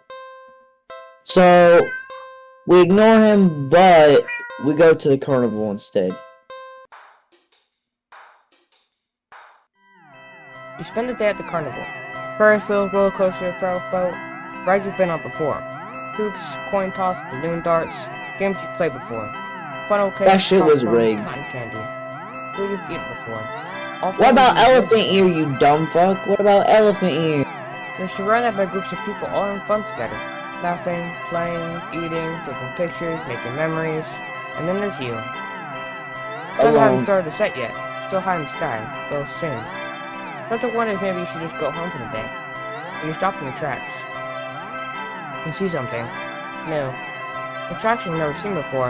So, we ignore him, but we go to the carnival instead. You spend the day at the carnival. Ferris wheel, roller coaster, ferris boat, rides you've been on before. Hoops, coin toss, balloon darts, games you've played before. Funnel cake, That shit was popcorn, rigged. cotton candy. Food you've eaten before. All What about food you've elephant ear, you dumb fuck? What about elephant ear? You're surrounded by groups of people all having fun together. Laughing, playing, eating, taking pictures, making memories. And then there's you. Sun Alone. hasn't started to set yet. Still high in the sky, though soon. But the one is maybe you should just go home for the day. And you stop in your tracks. You see something. New. Attraction you've never seen before.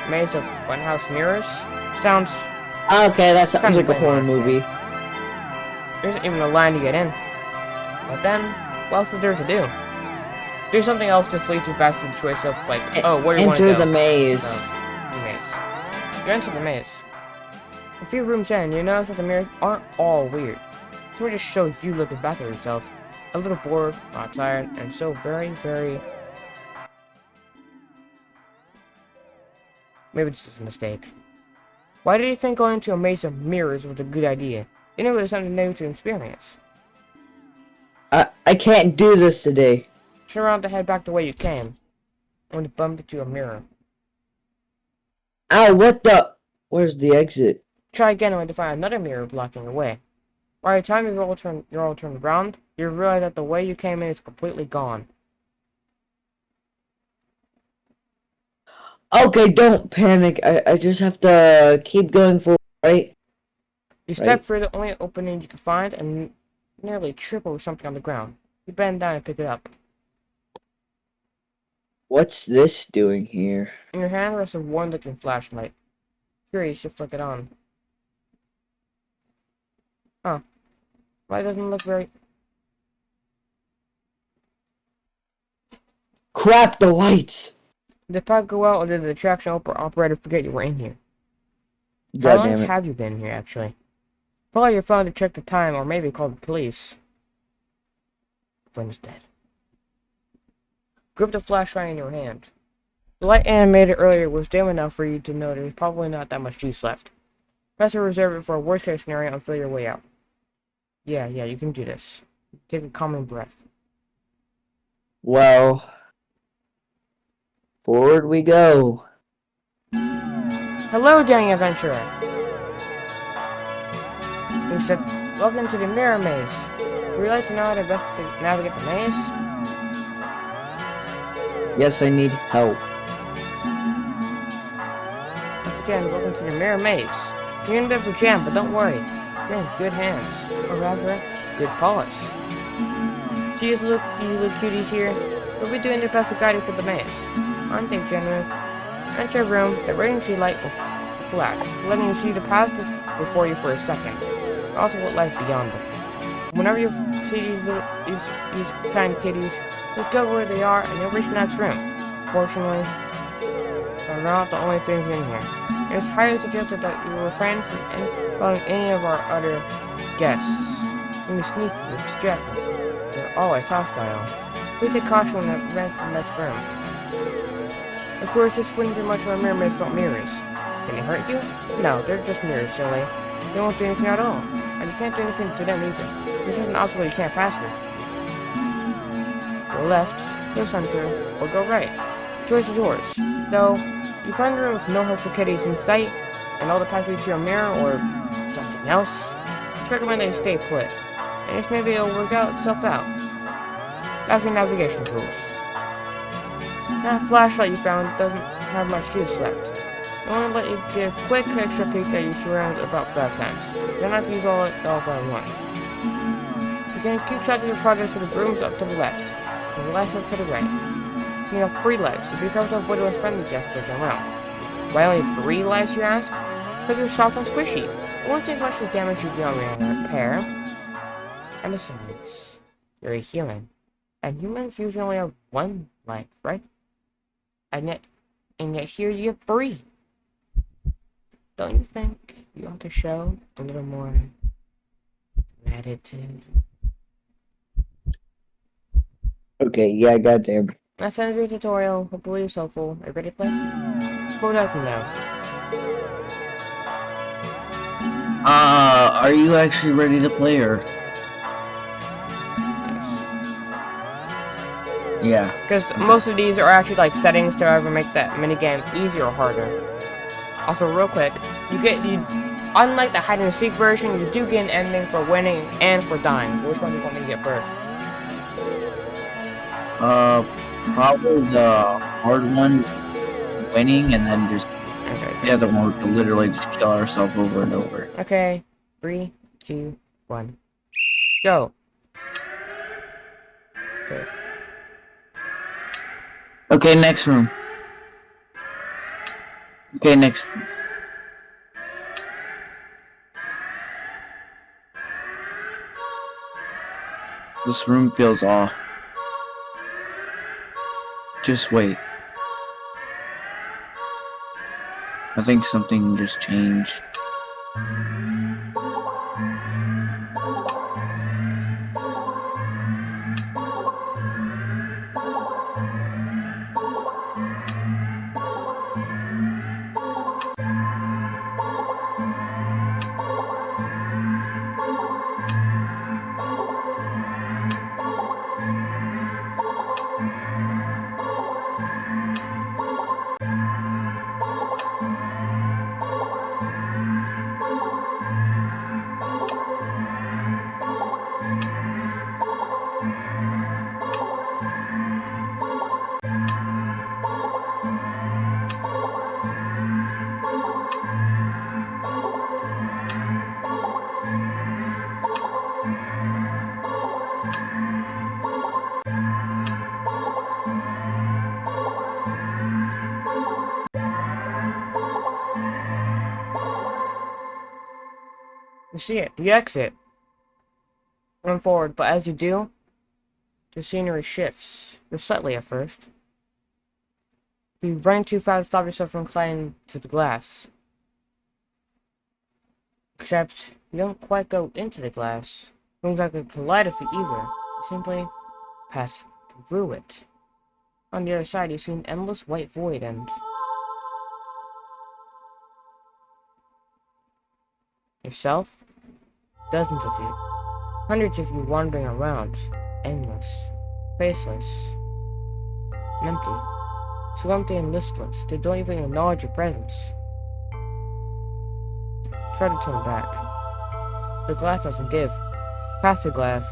Maze of funhouse mirrors. Sounds... Okay, that sounds Kinda like a plain horror honestly. movie. There isn't even a line to get in. But then, what else is there to do? Do something else just leads you back to the choice of, like, oh, where do you want to Enter go? the maze. So, the maze. You enter the maze. A few rooms in, you notice that the mirrors aren't all weird. Some just shows you looking back at yourself. A little bored, not tired, and so very, very... Maybe this is a mistake. Why did you think going into a maze of mirrors was a good idea? You knew it was something new to experience. I can't do this today. Turn around to head back the way you came. Only to bump into a mirror. Ow, what the? Where's the exit? Try again only to find another mirror blocking your way. By the time you're all turned around, you realize that the way you came in is completely gone. Okay, don't panic. I just have to keep going forward, right? You step Right. through the only opening you can find and nearly trip over something on the ground. You bend down and pick it up. What's this doing here? In your hand rests a worn-looking flashlight. Curious, you flick it on. Huh. Light doesn't look very... Crap, the lights! Did the pod go out, or did the attraction operator forget you were in here? How God long damn it. have you been here, actually? Pull out your phone to check the time, or maybe call the police. Friend is dead. Grip the flashlight in your hand. The light animated earlier was dim enough for you to know there's probably not that much juice left. Press to reserve it for a worst case scenario and feel your way out. Yeah, you can do this. Take a calming breath. Well, forward we go. Hello, Danny Adventurer! You said, welcome to the Mirror Maze. Would you like to know how to best to navigate the maze? Yes, I need help. Once again, welcome to the Mirror Maze. You're in a bit of a jam, but don't worry. You're in good hands. Or rather, good paws. So you little cuties here, we'll be doing their best to guide you through the maze. Aren't they genuine? Enter a room, the radiancy light will flash, letting you see the path before you for a second. Also what lies beyond them. Whenever you see these kind kitties, just go where they are and you'll reach the next room. Fortunately, they're not the only things in here. It is highly suggested that you refrain from following any of our other guests. When you sneaky or distracted, they're always hostile. Please take caution when advancing to the next room. Of course, this wouldn't be much of a mirror maze without mirrors. Can they hurt you? No, they're just mirrors, silly. They won't do anything at all. And you can't do anything to them either. There's just an obstacle you can't pass through. Go left, go center, or go right. Choice is yours. Though, you find a room with no helpful kitties in sight, and all the passage to your mirror, or something else, it's recommended you stay put. And if maybe it'll work itself out. That's your navigation tools. That flashlight you found doesn't have much juice left. I want to let you get a quick extra peek at your surroundings about 5 times. Don't have to use all at once. You can keep track of your progress for the rooms up to the left, and the lights up to the right. You have 3 lights, so be careful to avoid those friendly guests looking around. Why only 3 lights, you ask? Because you're soft and squishy. It won't take much to damage you beyond repair. And besides, you're a human. And humans usually only have 1 life, right? And yet here you have 3. Don't you think you ought to show a little more gratitude? Okay, yeah, goddamn. That's the end of your tutorial. Hopefully it's helpful. Are you ready to play? What would I know? Are you actually ready to play or? Yes. Yeah. Because most of these are actually like settings to either make that minigame easier or harder. Also, real quick, unlike the hide and seek version, you do get an ending for winning and for dying. Which one do you want me to get first? Probably the hard one, winning, and then just Okay. the other one would literally just kill ourselves over and over. Okay. 3, 2, 1. Go. Okay. Okay, next room. Okay, next room. This room feels off. Just wait. I think something just changed. You see it. You exit. Run forward, but as you do, the scenery shifts. Just slightly at first. If you run too fast, stop yourself from colliding to the glass. Except, you don't quite go into the glass. It looks like a kaleidoscope either. You simply pass through it. On the other side, you see an endless white void and yourself, dozens of you, hundreds of you wandering around, aimless, faceless, and empty. So empty and listless, they don't even acknowledge your presence. Try to turn back. The glass doesn't give. Past the glass.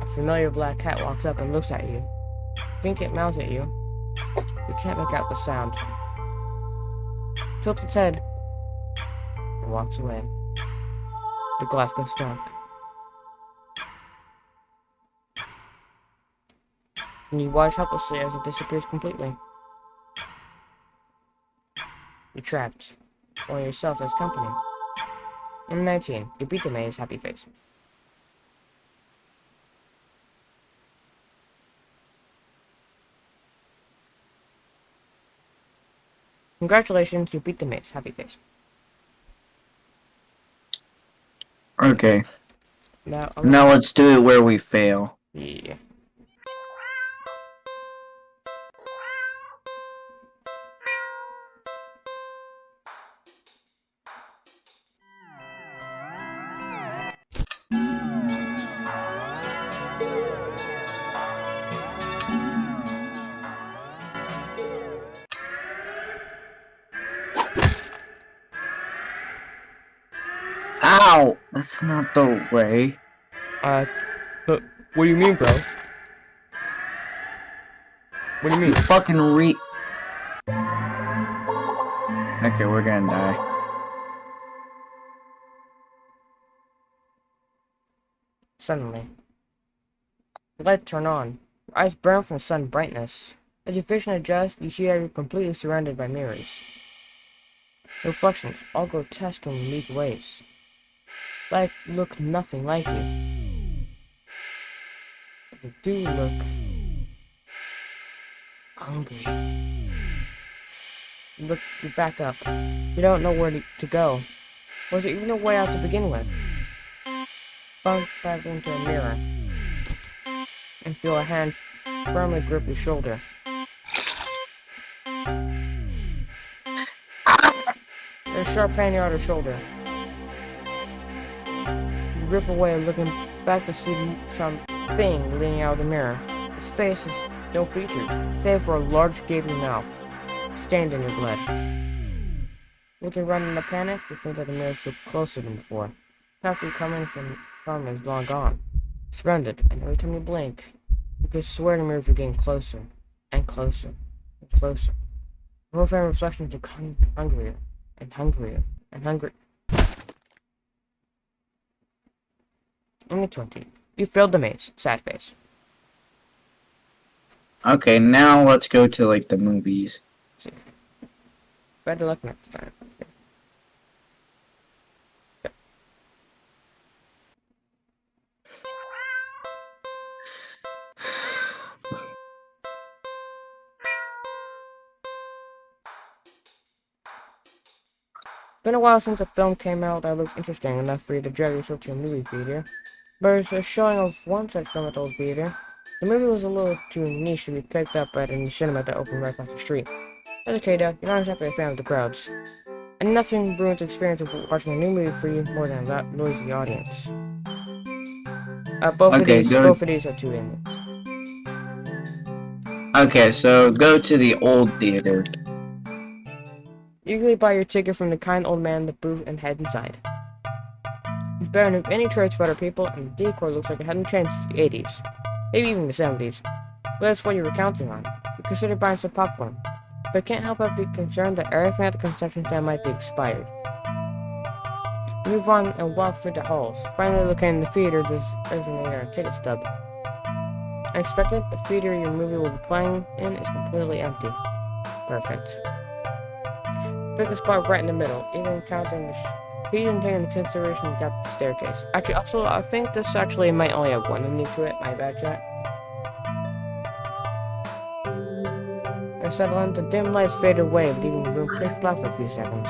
A familiar black cat walks up and looks at you. You think it meows at you. You can't make out the sound. Tilts its head and walks away. The glass goes dark. And you watch helplessly as it disappears completely. You're trapped. Only yourself as company. Number 19. You beat the maze, happy face. Congratulations, you beat the maze, happy face. Okay. Now Let's do it where we fail. yeah. Ow! That's not the way. What do you mean, bro? What do you mean? Fucking Okay, we're gonna die. Suddenly, the lights turn on. Your eyes burn from sun brightness. As your vision adjusts, you see that you're completely surrounded by mirrors. Reflections, all grotesque in unique ways. Look nothing like you. But they do look hungry. You back up. You don't know where to go. Was there even a way out to begin with? Bump back into a mirror and feel a hand firmly grip your shoulder. There's a sharp pain on your shoulder. You rip away, looking back to see something leaning out of the mirror. Its face has no features, save for a large gaping mouth, stained in your blood. Looking around in a panic, you think that the mirror is closer than before. Path you're coming from is long gone, surrounded, and every time you blink, you can swear the mirrors are getting closer, and closer, and closer. The whole frame reflections are hungrier, and hungrier, and hungry. Only 20. You failed the maze. Sad face. Okay, now let's go to like the movies. Better luck next time. Been a while since a film came out that looked interesting enough for you to drag yourself to a movie theater. There's a showing of one such film at the old theater. The movie was a little too niche to be picked up at any cinema that opened right across the street. That's okay though, you're not exactly a fan of the crowds. And nothing ruins the experience of watching a new movie for you more than a noisy audience. Both of these are 2 inmates. Okay, so go to the old theater. Eagerly buy your ticket from the kind old man in the booth and head inside. It's better than any church for other people, and the decor looks like it hadn't changed since the 80s. Maybe even the 70s. But that's what you were counting on. You considered buying some popcorn. But can't help but be concerned that everything at the concession stand might be expired. Move on and walk through the halls, finally locating the theater designated on ticket stub. Unexpected, the theater your movie will be playing in is completely empty. Perfect. Pick a spot right in the middle, even counting the feet and taking into consideration you got the staircase. Actually, also, I think this actually might only have one ending to it. My bad, chat. and settle in, the dim lights fade away, leaving the room pitch black for a few seconds.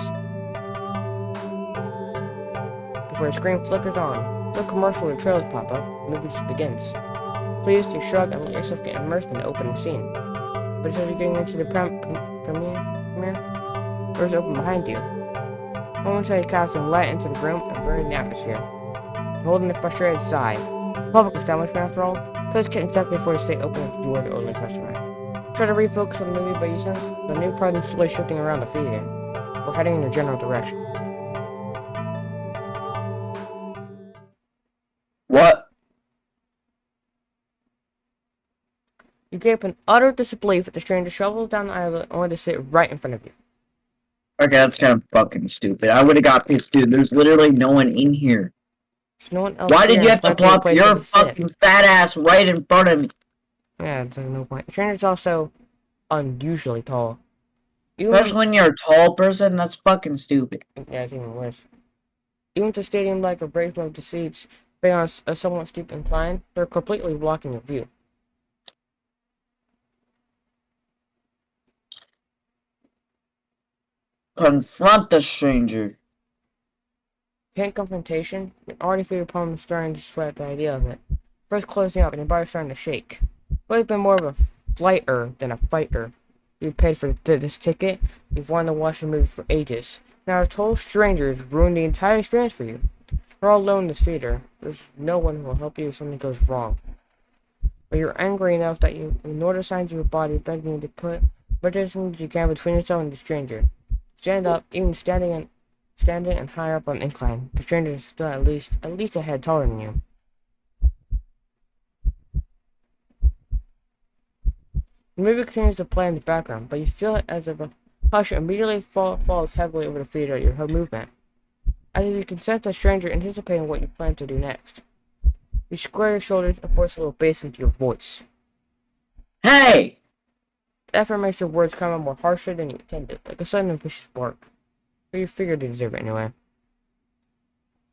Before the screen flickers on, the commercial and trailers pop up, the movie just begins. Please, you shrug and let yourself get immersed in the opening scene. But as you're getting into the premiere, doors open behind you. Momentarily casting light into the room and burning the atmosphere. Holding a frustrated sigh. Public establishment, after all, place can't exactly afford to stay open if you are the only customer. Try to refocus on the movie, but you sense the new presence slowly shifting around the theater. We're heading in a general direction. What? You gape in utter disbelief as the stranger shovels down the aisle only to sit right in front of you. Okay, that's kind of fucking stupid. I would have got pissed, dude. There's literally no one in here. There's no one else Why here did you have to and plenty of plop places your to sit. fucking fat ass right in front of me? Yeah, there's no point. The stranger's also unusually tall. Even Especially when you're a tall person, that's fucking stupid. Yeah, it's even worse. Even with the stadium like a breakdown of the seats being on a somewhat steep incline, they're completely blocking your view. Confront the stranger. Can't confrontation, you can already feel your palm starting to sweat at the idea of it. First closing up and your body's starting to shake. But it's been more of a flighter than a fighter. You paid for this ticket, you've wanted to watch the movie for ages. Now a total stranger has ruined the entire experience for you. You're all alone in this theater. There's no one who will help you if something goes wrong. But you're angry enough that you ignore the signs of your body begging you to put what distance you can between yourself and the stranger. Stand up, even standing and higher up on an incline. The stranger is still at least a head taller than you. The movie continues to play in the background, but you feel it as if a hush immediately falls heavily over the theater at your whole movement. As if you can sense the stranger anticipating what you plan to do next. You square your shoulders and force a little bass into your voice. Hey! The effort makes your words come out more harsher than you intended, like a sudden and vicious bark. But you figured you deserve it anyway.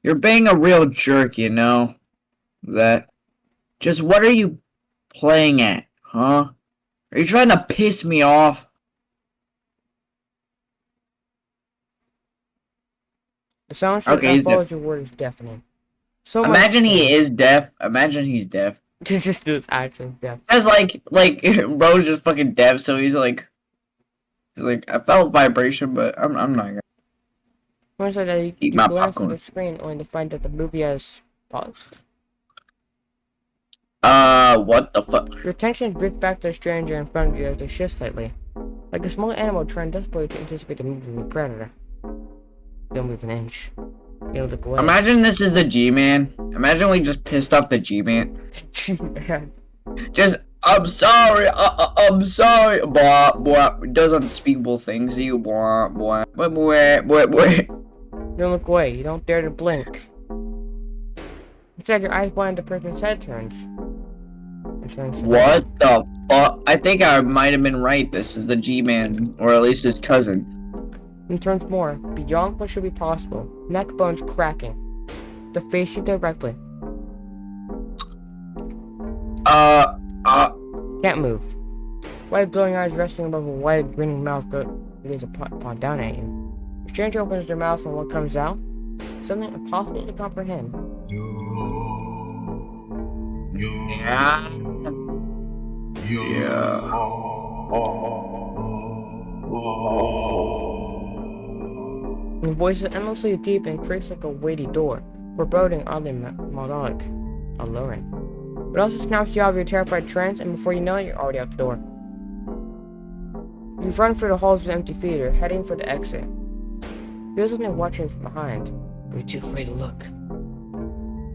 You're being a real jerk, you know? That. Just what are you playing at, huh? Are you trying to piss me off? The sound Okay, that follows your word is deafening. So Imagine much he is deaf. Imagine he's deaf. to just do its actions deaf. That's like Bro's just fucking deaf, so he's like, I felt vibration, but I'm not gonna. Once like that, you my glance at popcorn. the screen only to find that the movie has paused. What the fuck? Your attention drifts back to the stranger in front of you as they shift slightly. Like a small animal trying desperately to anticipate the movement of a predator. Don't move an inch. You look away. Imagine this is the G-Man. Imagine we just pissed off the G-Man. G-Man. Just, I'm sorry, I'm sorry. Blah, blah. Does unspeakable things to you. Blah, blah, blah, blah, blah, blah. You don't look away. You don't dare to blink. Instead, your eyes blind, the person's head turns. It turns to What the fuck? I think I might have been right. This is the G-Man, or at least his cousin. and turns more, beyond what should be possible, neck bones cracking. To face you directly. Can't move. Wide glowing eyes resting above a wide grinning mouth gaze upon down at you. The stranger opens their mouth and what comes out? Something impossible to comprehend. Yeah. The voice is endlessly deep and creaks like a weighty door, foreboding, oddly melodic, alluring. It also snaps you out of your terrified trance, and before you know it, you're already out the door. You've run through the halls of the empty theater, heading for the exit. Feels like they're watching you from behind, but you're too afraid to look.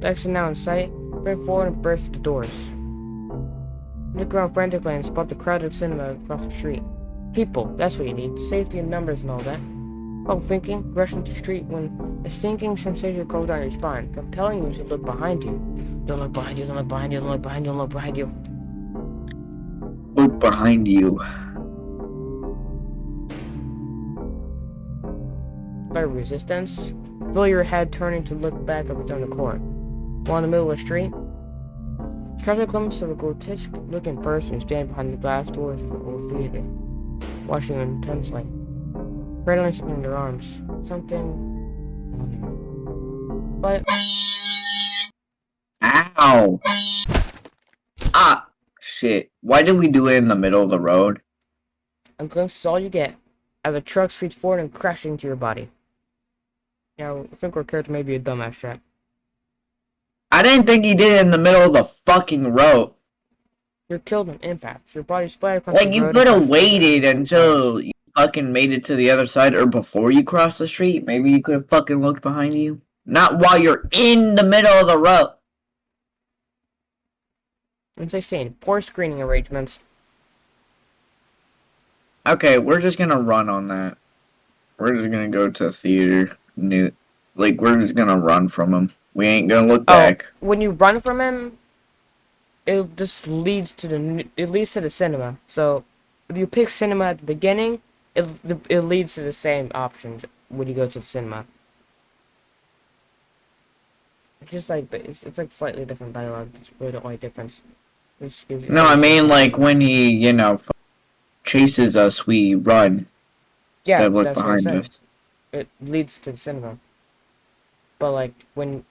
The exit now in sight, bring forward and burst through the doors. You look around frantically and spot the crowded cinema across the street. People, that's what you need, safety in numbers and all that. While thinking, rush into the street when a sinking sensation crawls down your spine, compelling you to look behind you. Don't look behind you, don't look behind you, don't look behind you, don't look behind you. Look behind you. By resistance, feel your head turning to look back of its own accord. While in the middle of the street, you catch a glimpse of a grotesque-looking person standing behind the glass doors of an old theater. watching you intensely. Cradling something in their arms. Something. But Ow! Ah! Shit. Why did we do it in the middle of the road? a glimpse is all you get as the truck speeds forward and crashes into your body. Now, I think our character may be a dumbass chat. I didn't think he did it in the middle of the fucking road. You're killed in impact. Your body splattered across Like, the you road. could and have crashed into waited the until you fucking made it to the other side, or before you crossed the street. Maybe you could have fucking looked behind you. Not while you're in the middle of the road. It's like saying poor screening arrangements. Okay, we're just gonna run on that. We're just gonna go to theater. We're just gonna run from him. We ain't gonna look back. When you run from him, it just leads to the cinema. So if you pick cinema at the beginning, it leads to the same options when you go to the cinema. It's just like it's like slightly different dialogue. It's really the only difference. No, I mean, like, when he, chases us, we run. Yeah, Instead of look that's what I behind said. us. It leads to the cinema. But like when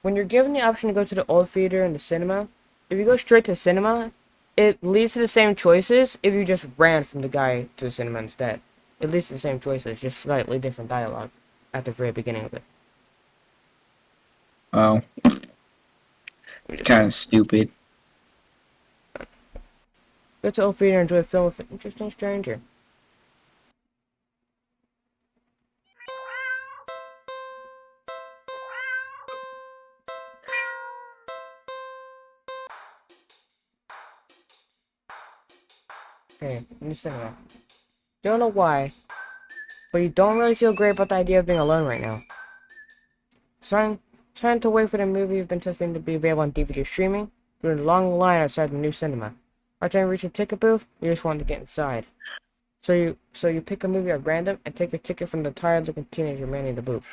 you're given the option to go to the old theater and the cinema, if you go straight to cinema, it leads to the same choices if you just ran from the guy to the cinema instead. It leads to the same choices, just slightly different dialogue at the very beginning of it. Oh. It's kind of stupid. Go to old theater and enjoy a film with an interesting stranger. Okay, in the cinema. Don't know why, but you don't really feel great about the idea of being alone right now. Trying to wait for the movie you've been testing to be available on DVD streaming, you're in a long line outside the new cinema. By the time you reach the ticket booth, you just want to get inside. So you pick a movie at random and take your ticket from the tired-looking teenager manning the booth.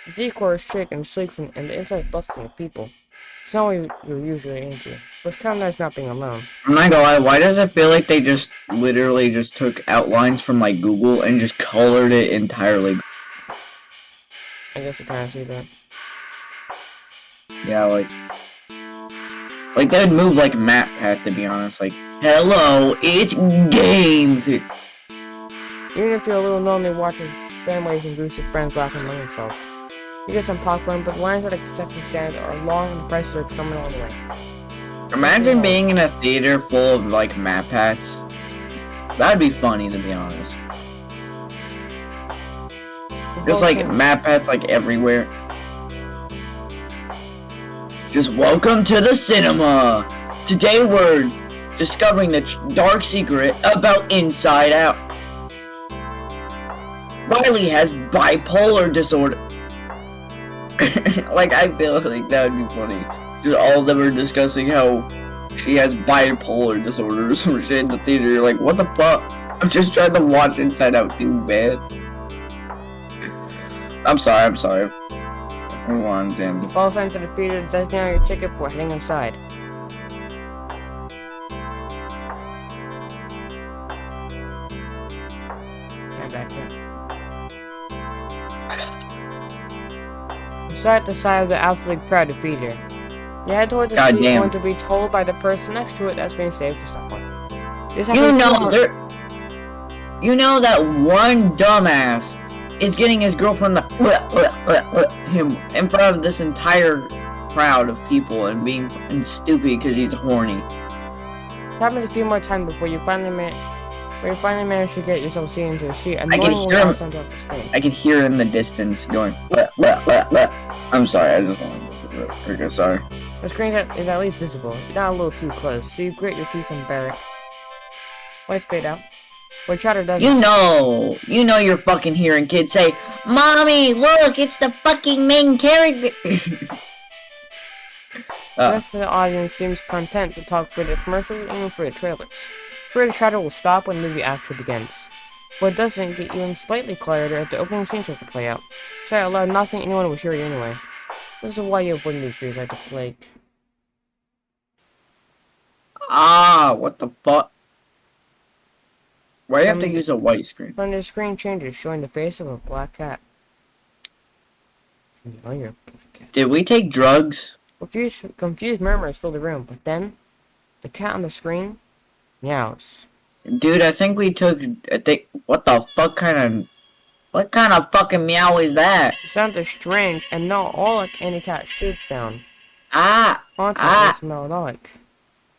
The decor is chic and sleek, and the inside bustling with people. It's not what you're usually into, but it's kind of nice not being alone. I'm not gonna lie, why does it feel like they just literally just took outlines from, like, Google and just colored it entirely? I guess you kind of see that. Yeah, like, they'd move like Map Pack, to be honest. Like, hello, it's games! Even if you're a little lonely watching families and groups of friends laughing among themselves. You get some popcorn, but lines at the concession stands are long and the prices are coming all the way. Imagine being in a theater full of, like, Map Packs. That'd be funny, to be honest. Just, like, Map Packs, like, everywhere. Just welcome to the cinema! Today we're discovering the dark secret about Inside Out. Riley has bipolar disorder. Like, I feel like that would be funny. Just all of them are discussing how she has bipolar disorder or some shit in the theater. You're like, what the fuck? I'm just trying to watch Inside Out 2, man. I'm sorry. Move on, Dan. Follow signs to the theater to designate your ticket before heading inside. And back here. Inside the side of the absolutely crowded theater. You head towards the seat Goddamn. going to be told by the person next to it that's been saved for someone. You know that one dumbass is getting his girlfriend him in front of this entire crowd of people and being fucking stupid because he's horny. It's happened a few more times before you finally manage to get yourself seated into a seat. I can hear him. I can hear in the distance going. I'm sorry. I just want to. Okay, sorry. The screen is at least visible. You're not a little too close, so you grit your teeth and bear it. Lights fade out. Where Chatter does. You know you're fucking hearing kids say, "Mommy, look, it's the fucking main character." The rest of the audience seems content to talk for the commercials and even for the trailers. Where the Chatter will stop when the movie actually begins. But it doesn't get even slightly quieter if the opening scene starts to play out. Say out loud, not think anyone will hear you anyway. This is why you avoid movie theaters like the plague. Ah, what the fuck? Why do you have to use a white screen? When the screen changes, showing the face of a black cat. Familiar black cat. Did we take drugs? Confused murmurs fill the room, but then the cat on the screen meows. Dude, I think we took. What the fuck kind of. What kind of fucking meow is that? It sounded strange and not all like any cat should sound. Ah! Haunted Ah! and melodic,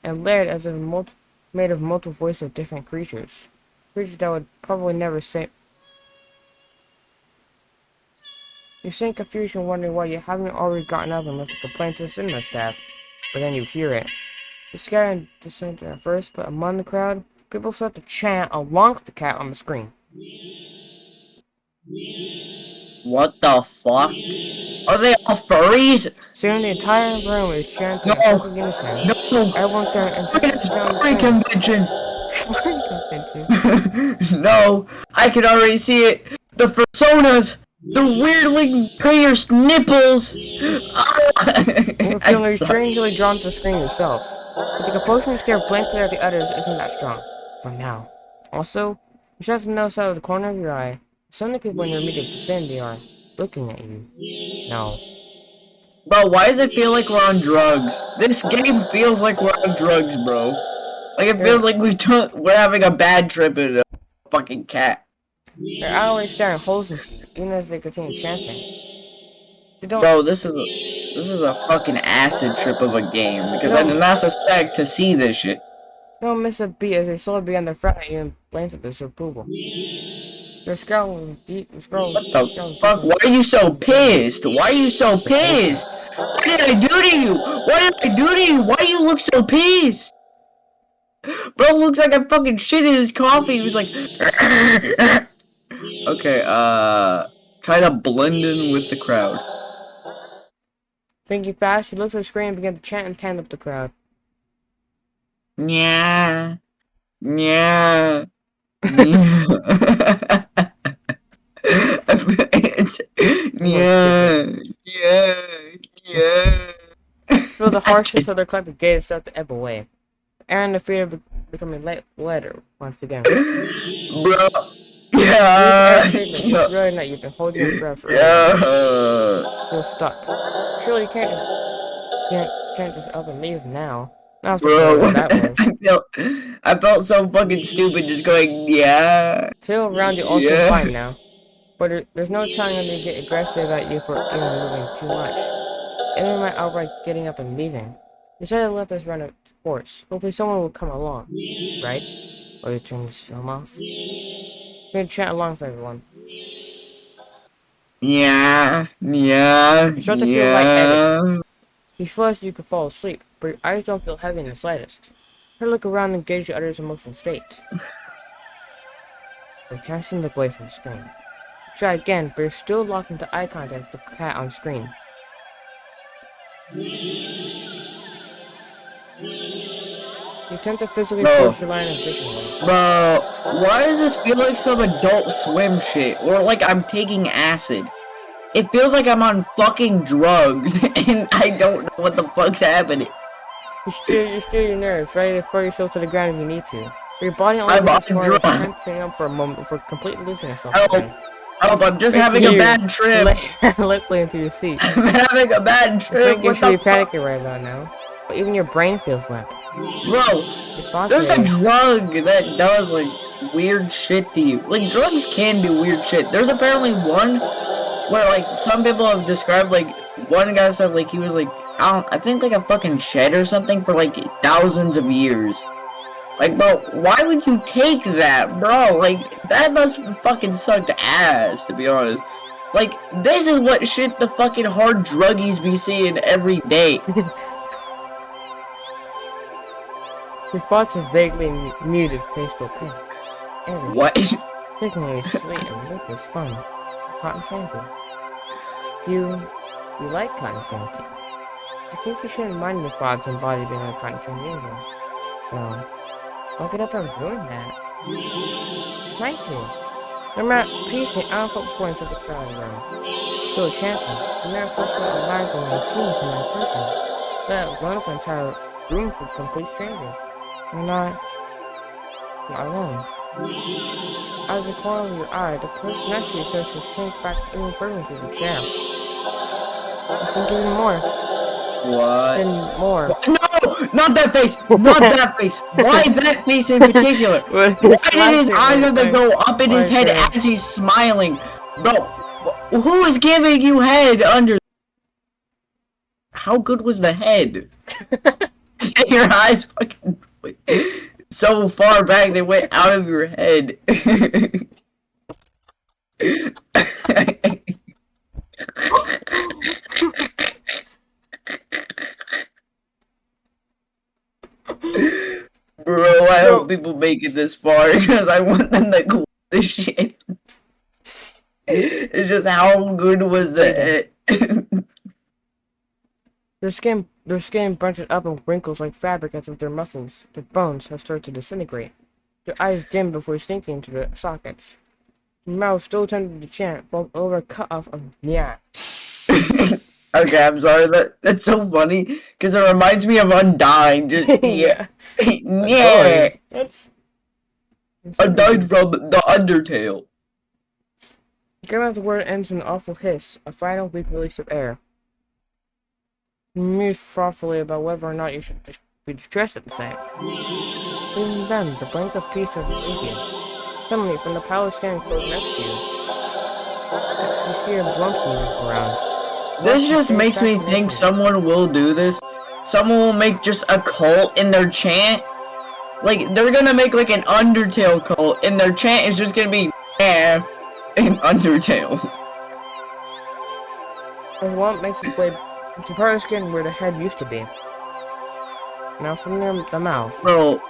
and layered as if made of multiple voices of different creatures. Creatures that would probably never say. You sit in confusion, wondering why you haven't already gotten up and left a complaint to the cinema staff. But then you hear it. It's scary and dissenting at first, but among the crowd, people start to chant along with the cat on the screen. What the fuck? Are they all furries? Soon the entire room is chanting in No. perfect unison. No! Everyone's staring and It's down the furry screen. convention! Furry convention. No! I can already see it! The personas! The weirdly pierced nipples! You're feeling strangely drawn to the screen yourself. But the composure you stare blankly at the others isn't that strong. For now. Also, you start to notice out of the corner of your eye, some of the people in your immediate vicinity are looking at you. No. Bro, why does it feel like we're on drugs? This game feels like we're on drugs, bro. Like, it feels like we're having a bad trip in a fucking cat. They're always staring holes in you, even as they continue chanting. They don't. Bro, this is a fucking acid trip of a game, because I did not suspect to see this shit. Don't miss a beat as they slowly begin to frown at you and blink at this approval. They're scowling deep. What the fuck? Why are you so pissed? Why are you so pissed? What did I do to you? What did I do to you? Why do you look so pissed? Bro looks like I fucking shit in his coffee. He was like... Okay, try to blend in with the crowd. Thinking fast, she looks at the screen and begins to chant and tand up the crowd. Yeah. Yeah. Yeah. Yeah. Feel the harshness of their collective gaze start to ebb away. Air and the fear of becoming lighter once again. Bro. Yeah. It's really not. You've been holding your breath for Feel stuck. Surely you can't just up and leave now. Not Bro, that way. I felt so fucking stupid just going, yeah. Feel around you also Yeah. fine now. But there's no telling them to get aggressive at you for even moving too much. And they might outright getting up and leaving. Decided to let this run its course. Hopefully someone will come along. Right? Or you turn this film off. You're gonna chat along with everyone. Yeah. Yeah. You start to feel lightheaded. You feel as you could fall asleep, but your eyes don't feel heavy in the slightest. Try to look around and gauge the other's emotional state. You can't seem to look away from the screen. Try again, but you're still locked into eye contact with the cat on screen. You attempt to physically force your line of vision. Bro, why does this feel like some Adult Swim shit? Or like I'm taking acid. It feels like I'm on fucking drugs, and I don't know what the fuck's happening. You steer your nerves, ready to throw yourself to the ground if you need to. But your body only I'm goes on as far as drugs. tensing up for a moment before completely losing yourself. Help. again. Oh, I'm just having a bad trip. Lickly into your seat. I'm having a bad I trip. think you What should be the fuck? panicking right about now. But even your brain feels limp. Bro, Your thoughts there's a are- drug that does like weird shit to you. Like drugs can do weird shit. There's apparently one where like some people have described like one guy said like he was like I think like a fucking shed or something for like thousands of years. Like, bro, why would you take that, bro? Like, that must fucking suck ass, to be honest. Like, this is what shit the fucking hard druggies be seeing every day. Your thoughts are vaguely muted, pastel pink. And What? sickeningly sweet and liquid fun. Cotton candy. You like cotton candy. I think you shouldn't mind your thoughts and body being like cotton candy anyway. So, don't get up and ruin that. It's nice here. No matter pacing, I don't feel before in such a crowd around. Still chanting. No matter first what lives and routines from that person. Let alone for an entire room full of complete strangers. You're not alone. Out of the corner of your eye, the person next to you starts to shrink back even further into the chair. I think even more. What? And more. No! Not that face! Not that face! Why that face in particular? Why What is did his eyes have to go up in his head Like, as he's smiling? Bro, who is giving you head under? How good was the head? Your eyes fucking so far back they went out of your head. Bro, I hope people make it this far because I want them to cool this shit. It's just how good was the head? Their skin bunches up in wrinkles like fabric as if their muscles, their bones, have started to disintegrate. Their eyes dim before sinking into their sockets. Their mouths still tended to chant, falls over a cut-off of yeah. Okay, I'm sorry. That's so funny because it reminds me of Undying. Just yeah, yeah. That's Undying from the Undertale. Getting out the word ends in an awful hiss, a final weak release of air. You muse thoughtfully about whether or not you should be distressed at the sight. Even then, the blank of peace has leave you. Suddenly, from the palace standing close next to you, you see a lump moving around. This just makes me think someone will do this. Someone will make just a cult in their chant. Like, they're gonna make like an Undertale cult, and their chant is just gonna be in Undertale. A lump makes its way to part of the skin where the head used to be. Now from the mouth, Bro,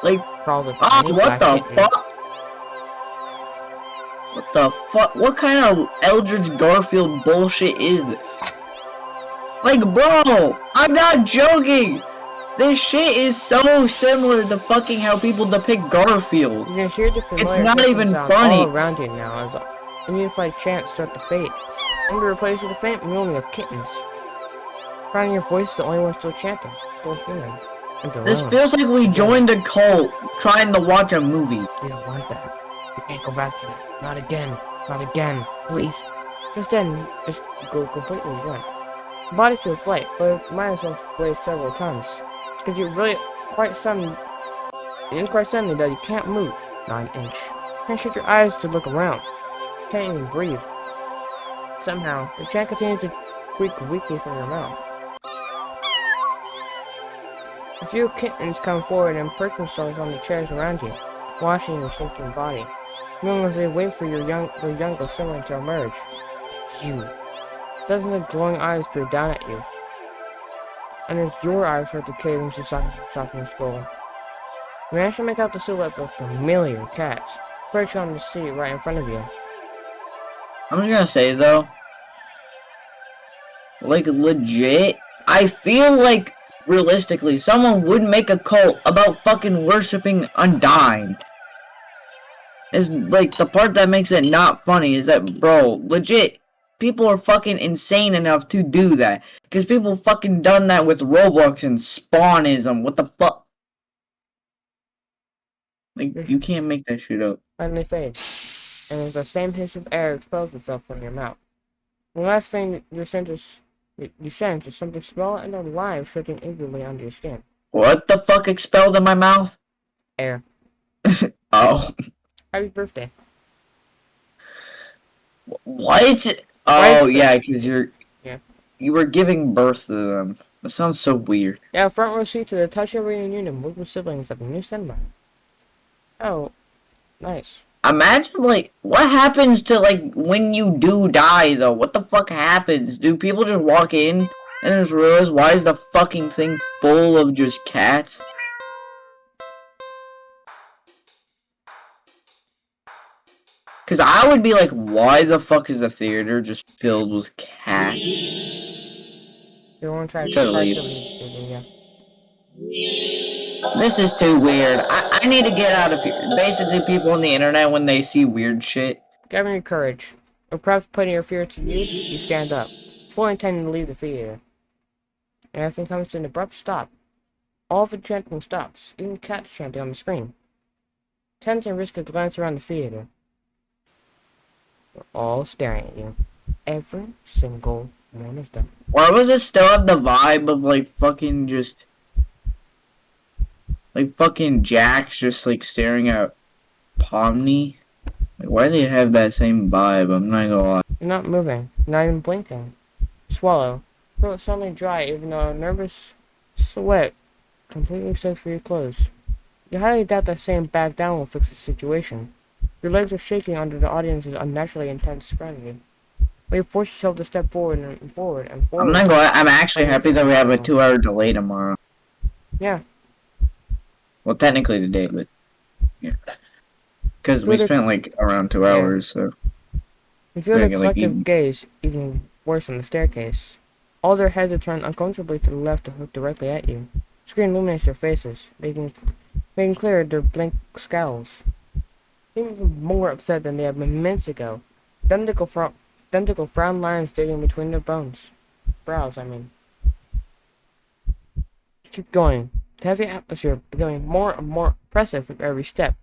like, crawls a ah, tiny what black the kitten. fuck? What the fuck? What kind of Eldridge Garfield bullshit is this? Like, bro, I'm not joking. This shit is so similar to fucking how people depict Garfield. You can hear the familiar not hissing even sound funny. all around you now as a unified chants start to fade, and be replaced with the faint mewing of kittens. Finding your voice is the only one still chanting, still human, and This alone. feels like we joined a cult trying to watch a movie. You don't want that. You can't go back to it. Not again. Not again. Please. Just then, just go completely blank. The body feels light, but it might as well weigh several tons. Because you're really quite suddenly that you can't move. Not an inch. You can't shut your eyes to look around. You can't even breathe. Somehow, the chant continues to squeak weakly from your mouth. A few kittens come forward and perch themselves on the chairs around you, washing your sinking body. Even as they wait for your younger sibling to emerge. You. Dozens of glowing eyes peer down at you. And as your eyes start to cave into soften your skull. You manage to make out the silhouettes of familiar cats, perched on the seat right in front of you. I'm just gonna say though, like legit, I feel like realistically someone would make a cult about fucking worshipping Undying. Is like the part that makes it not funny is that, bro, legit, people are fucking insane enough to do that. Because people fucking done that with Roblox and Spawnism. What the fuck? Like, you can't make that shit up. Finally fades, and as the same hiss of air expels itself from your mouth. The last thing you sense is something small and alive shrinking eagerly under your skin. What the fuck expelled in my mouth? Air. Oh. Happy birthday. What? Why Oh, is yeah, because Yeah. you were giving birth to them. That sounds so weird. Yeah, front row seat to the Touch of Reunion and Movable Siblings at the new cinema. Oh, nice. Imagine, like, what happens to, like, when you do die, though? What the fuck happens? Do people just walk in and just realize, why is the fucking thing full of just cats? Because I would be like, why the fuck is the theater just filled with cats? You want to try Try to leave. yeah. This is too weird. I need to get out of here. Basically, people on the internet, when they see weird shit. Gathering your courage, or perhaps putting your fear to use, you stand up, fully intending to leave the theater. And everything comes to an abrupt stop. All the chanting stops, even cats chanting on the screen. tense and risk a glance around the theater. They're all staring at you. Every single one of them. Or was it still have the vibe of like fucking just like fucking Jax just like staring at Pomni? Like, why do you have that same vibe? I'm not gonna lie. You're not moving, not even blinking. Swallow. Throat suddenly dry, even though a nervous sweat completely soaks through your clothes. You highly doubt that saying back down will fix the situation. Your legs are shaking under the audience's unnaturally intense scrutiny. But you force yourself to step forward and forward and forward. I'm not gonna lie, I'm actually happy that we have a 2-hour delay tomorrow. Yeah. Well, technically today, but yeah. Because we spent like around 2 hours, so. You feel the Make it, like, collective even. gaze even worse on the staircase. All their heads are turned uncomfortably to the left to look directly at you. The screen illuminates their faces, making clear their blank scowls. Even more upset than they had been minutes ago. Identical frown lines digging between their brows, I mean. Keep going. The heavy atmosphere becoming more and more oppressive with every step.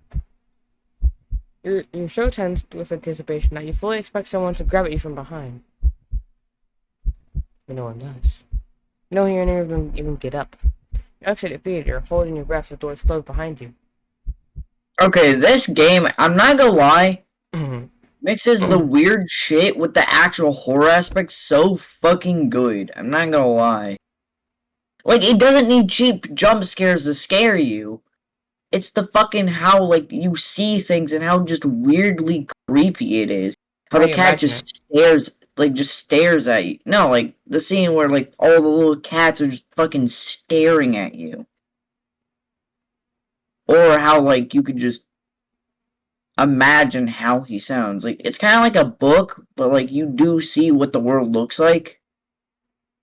You're so tense with anticipation that you fully expect someone to grab at you from behind. But no one does. No hearing any of them even get up. You exit the theater, holding your breath as the doors close behind you. Okay, this game, I'm not gonna lie, mixes the weird shit with the actual horror aspect so fucking good. I'm not gonna lie. Like, it doesn't need cheap jump scares to scare you. It's the fucking how, like, you see things and how just weirdly creepy it is. How the cat just stares at you. No, like, the scene where, like, all the little cats are just fucking staring at you. Or how, like, you could just imagine how he sounds. Like, it's kind of like a book, but, like, you do see what the world looks like.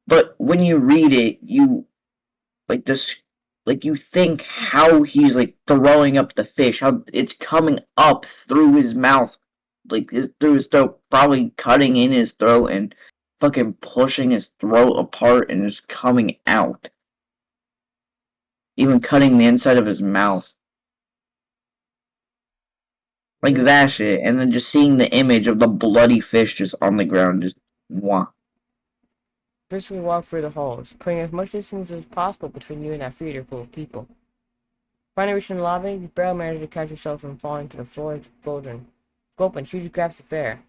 But when you read it, you, like, this, like, you think how he's, like, throwing up the fish, how it's coming up through his mouth, like, through his throat, probably cutting in his throat and fucking pushing his throat apart and just coming out. Even cutting the inside of his mouth. Like that shit, and then just seeing the image of the bloody fish just on the ground, just mwah. Briskly walk through the halls, putting as much distance as possible between you and that theater full of people. Finally reaching the lobby, you barely manage to catch yourself from falling to the floor of the cauldron. Gulp and huge grabs of air.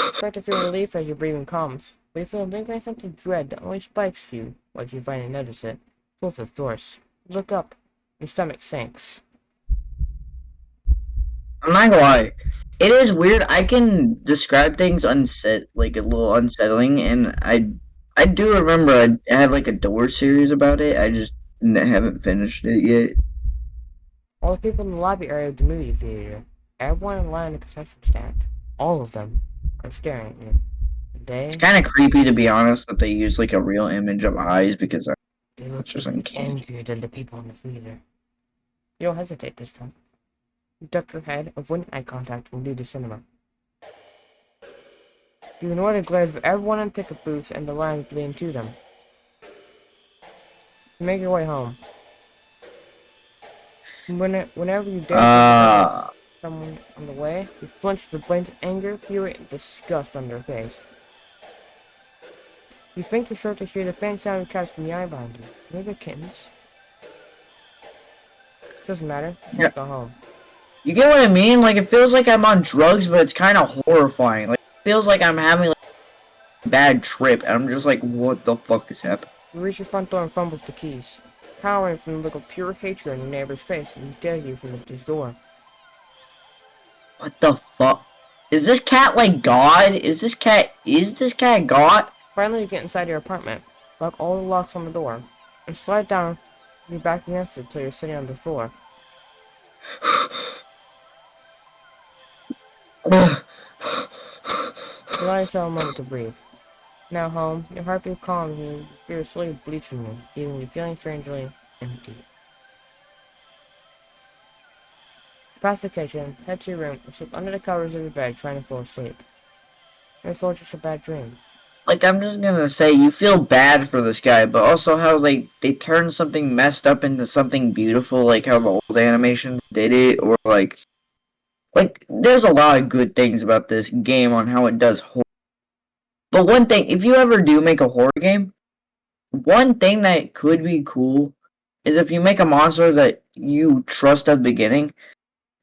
Expect to feel relief as your breathing calms, but you feel a lingering sense of dread that only spikes you once you finally notice it. Pulls the thorse. You look up. Your stomach sinks. I'm not gonna lie. It is weird. I can describe things like a little unsettling, and I do remember I had like a Door series about it. I just haven't finished it yet. All the people in the lobby area of the movie theater, everyone in line in the concession stand, all of them are staring at you. It's kind of creepy, to be honest, that they use like a real image of eyes because They look just even uncanny. angrier than the people in the theater. You don't hesitate this time. You duck your head, avoiding eye contact, and leave the cinema. You ignore the glares of everyone in the ticket booths and the lines leading to them. You make your way home. Whenever you dare to someone on the way, you flinch with blatant anger, fury, and disgust on their face. You think to start to hear the faint sound of cats from the eye behind you. Maybe kittens. Doesn't matter. Just go home. You get what I mean? Like, it feels like I'm on drugs, but it's kind of horrifying. Like, it feels like I'm having like, a bad trip, and I'm just like, what the fuck is happening? You reach your front door and fumble with the keys, cowering from the look of pure hatred in your neighbor's face as he stares at you from his door. What the fuck? Is this cat like God? Is this cat God? Finally, you get inside your apartment, lock all the locks on the door, and slide down your back against it till you're sitting on the floor. You allow yourself a moment to breathe. Now home, your heartbeat calms and you feel slowly bleeds from you, leaving you feeling strangely empty. Past the kitchen, head to your room, and slip under the covers of your bed trying to fall asleep. Maybe it's all just a bad dream. like I'm just gonna say you feel bad for this guy, but also how like they turned something messed up into something beautiful, like how the old animation did it, or like there's a lot of good things about this game on how it does horror. But one thing, if you ever do make a horror game, one thing that could be cool is if you make a monster that you trust at the beginning,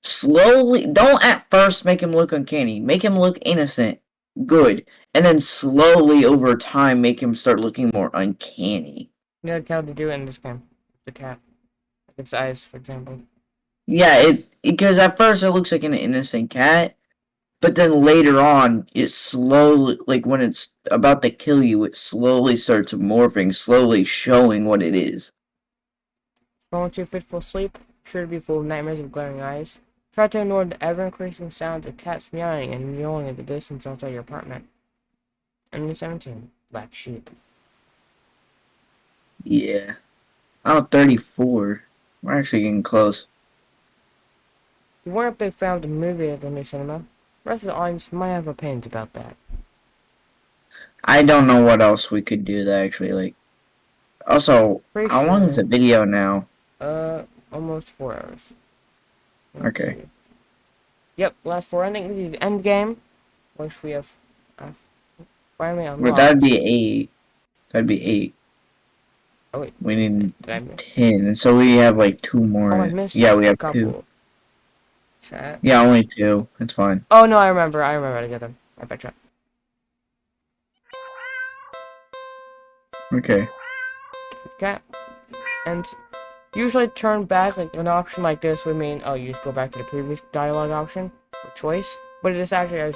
slowly, don't at first make him look uncanny, make him look innocent, good, and then slowly over time make him start looking more uncanny. You know how to do it in this game. The cat. Its eyes, for example. Yeah, because at first it looks like an innocent cat, but then later on, it slowly, like when it's about to kill you, it slowly starts morphing, slowly showing what it is. Going to fitful sleep, sure to be full of nightmares of glaring eyes. Try to ignore the ever-increasing sounds of cats meowing and mewing in the distance outside your apartment. And 17, Black Sheep. Yeah. Oh, 34. We're actually getting close. You weren't a big fan of the movie at the new cinema. The rest of the audience might have opinions about that. I don't know what else we could do that actually, like. Also, Pretty how long is the sure. video now? Almost 4 hours. Let's Okay. see. Yep, last 4 endings. This is the end game, which we have finally But unlocked. that'd be 8. That'd be 8. Oh wait, We need did I miss? 10, and so we have like 2 more. Oh, I missed. Yeah, we a have couple. 2. Chat. Yeah, only 2. It's fine. Oh no, I remember. I remember how to get them. I betcha. Okay. Okay. And usually turn back, like an option like this would mean, oh, you just go back to the previous dialogue option or choice. But it is actually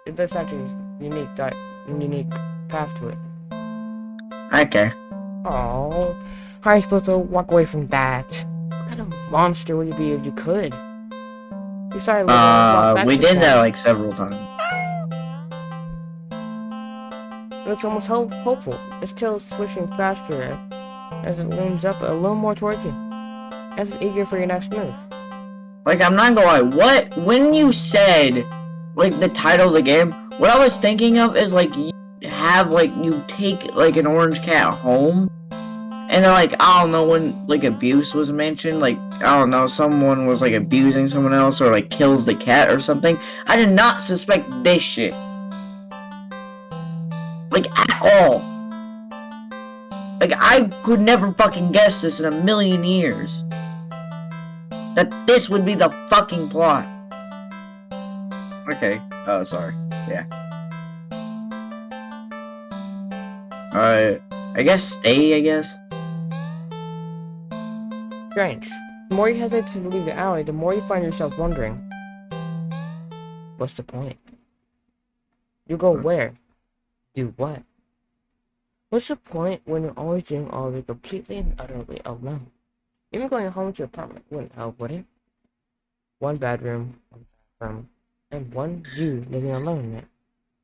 there's actually unique path to it. Okay. Oh, how are you supposed to walk away from that? What kind of monster would you be if you could? You started living and walk back We to the did that point. like several times. It looks almost hopeful. Its tail is swishing faster as it leans up a little more towards you. As if eager for your next move. Like, I'm not gonna lie, when you said, like, the title of the game, what I was thinking of is, like, you take, like, an orange cat home, and then, like, I don't know, when, like, abuse was mentioned, like, I don't know, someone was, like, abusing someone else, or, like, kills the cat or something. I did not suspect this shit. Like, at all. Like, I could never fucking guess this in a million years. That this would be the fucking plot. Okay. Oh, sorry. Yeah. Alright. I guess stay, I guess. Strange. The more you hesitate to leave the alley, the more you find yourself wondering. What's the point? You go where? Do what? What's the point when you're always doing all of it completely and utterly alone? Even going home to your apartment wouldn't help, would it? One bedroom, one bathroom, and one you living alone in it.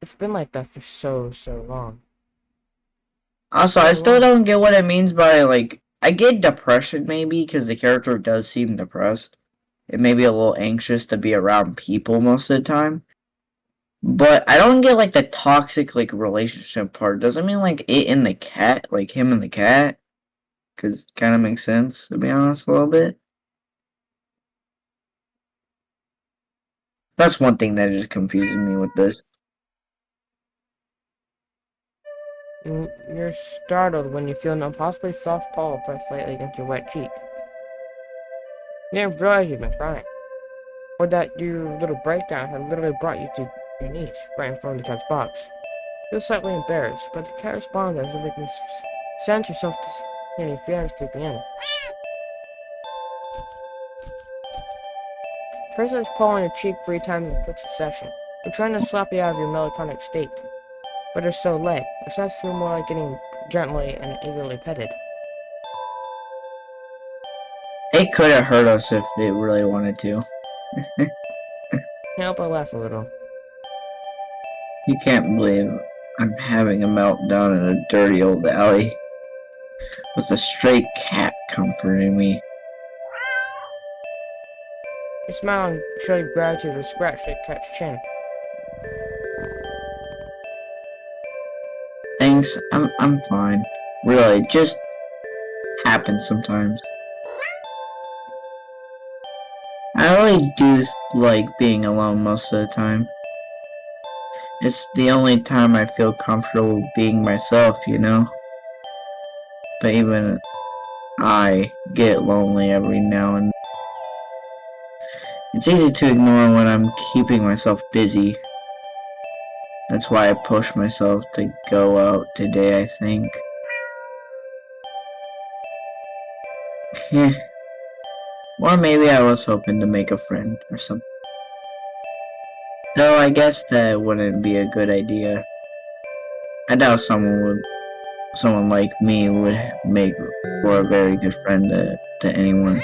It's been like that for so long. Also, I still don't get what it means by, like, I get depression maybe, because the character does seem depressed. It may be a little anxious to be around people most of the time. But I don't get, like, the toxic, like, relationship part. Does it mean, like, it and the cat? Like, him and the cat? Because it kind of makes sense, to be honest, a little bit. That's one thing that is confusing me with this. You're startled when you feel an impossibly soft paw pressed lightly against your wet cheek. You didn't realize you'd been crying. Or that your little breakdown had literally brought you to your knees, right in front of the cat's box. You were slightly embarrassed, but the cat responded as if it can sense yourself to any feelings creeping in. Presses its paw on your cheek 3 times in quick succession. They're trying to slap you out of your melancholic state. But they're so light, your sides feel more like getting gently and eagerly petted. They could have hurt us if they really wanted to. Can't help but laugh a little. You can't believe I'm having a meltdown in a dirty old alley with a stray cat comforting me. You smile and show your gratitude to scratch the cat's chin. Thanks. I'm fine. Really, it just happens sometimes. I really do like being alone most of the time. It's the only time I feel comfortable being myself, you know? But even I get lonely every now and then. It's easy to ignore when I'm keeping myself busy. That's why I push myself to go out today, I think. Heh. Or maybe I was hoping to make a friend or something. Though I guess that wouldn't be a good idea. I doubt someone like me would make for a very good friend to anyone.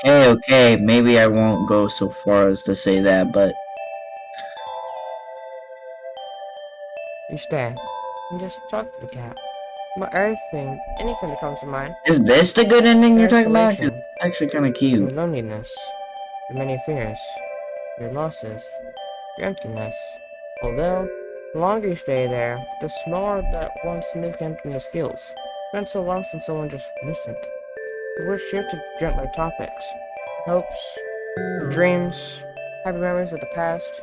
Okay, maybe I won't go so far as to say that, but You stay and just talk to the cat about anything that comes to mind. is this the good ending you're Your talking about? 'Cause isolation, it's actually kind of your cute. loneliness, your many fears, your losses, your emptiness. Although, the longer you stay there, the smaller that one significant emptiness feels. It's been so long since someone just listened. The words shift to gentler topics. Hopes, dreams, happy memories of the past.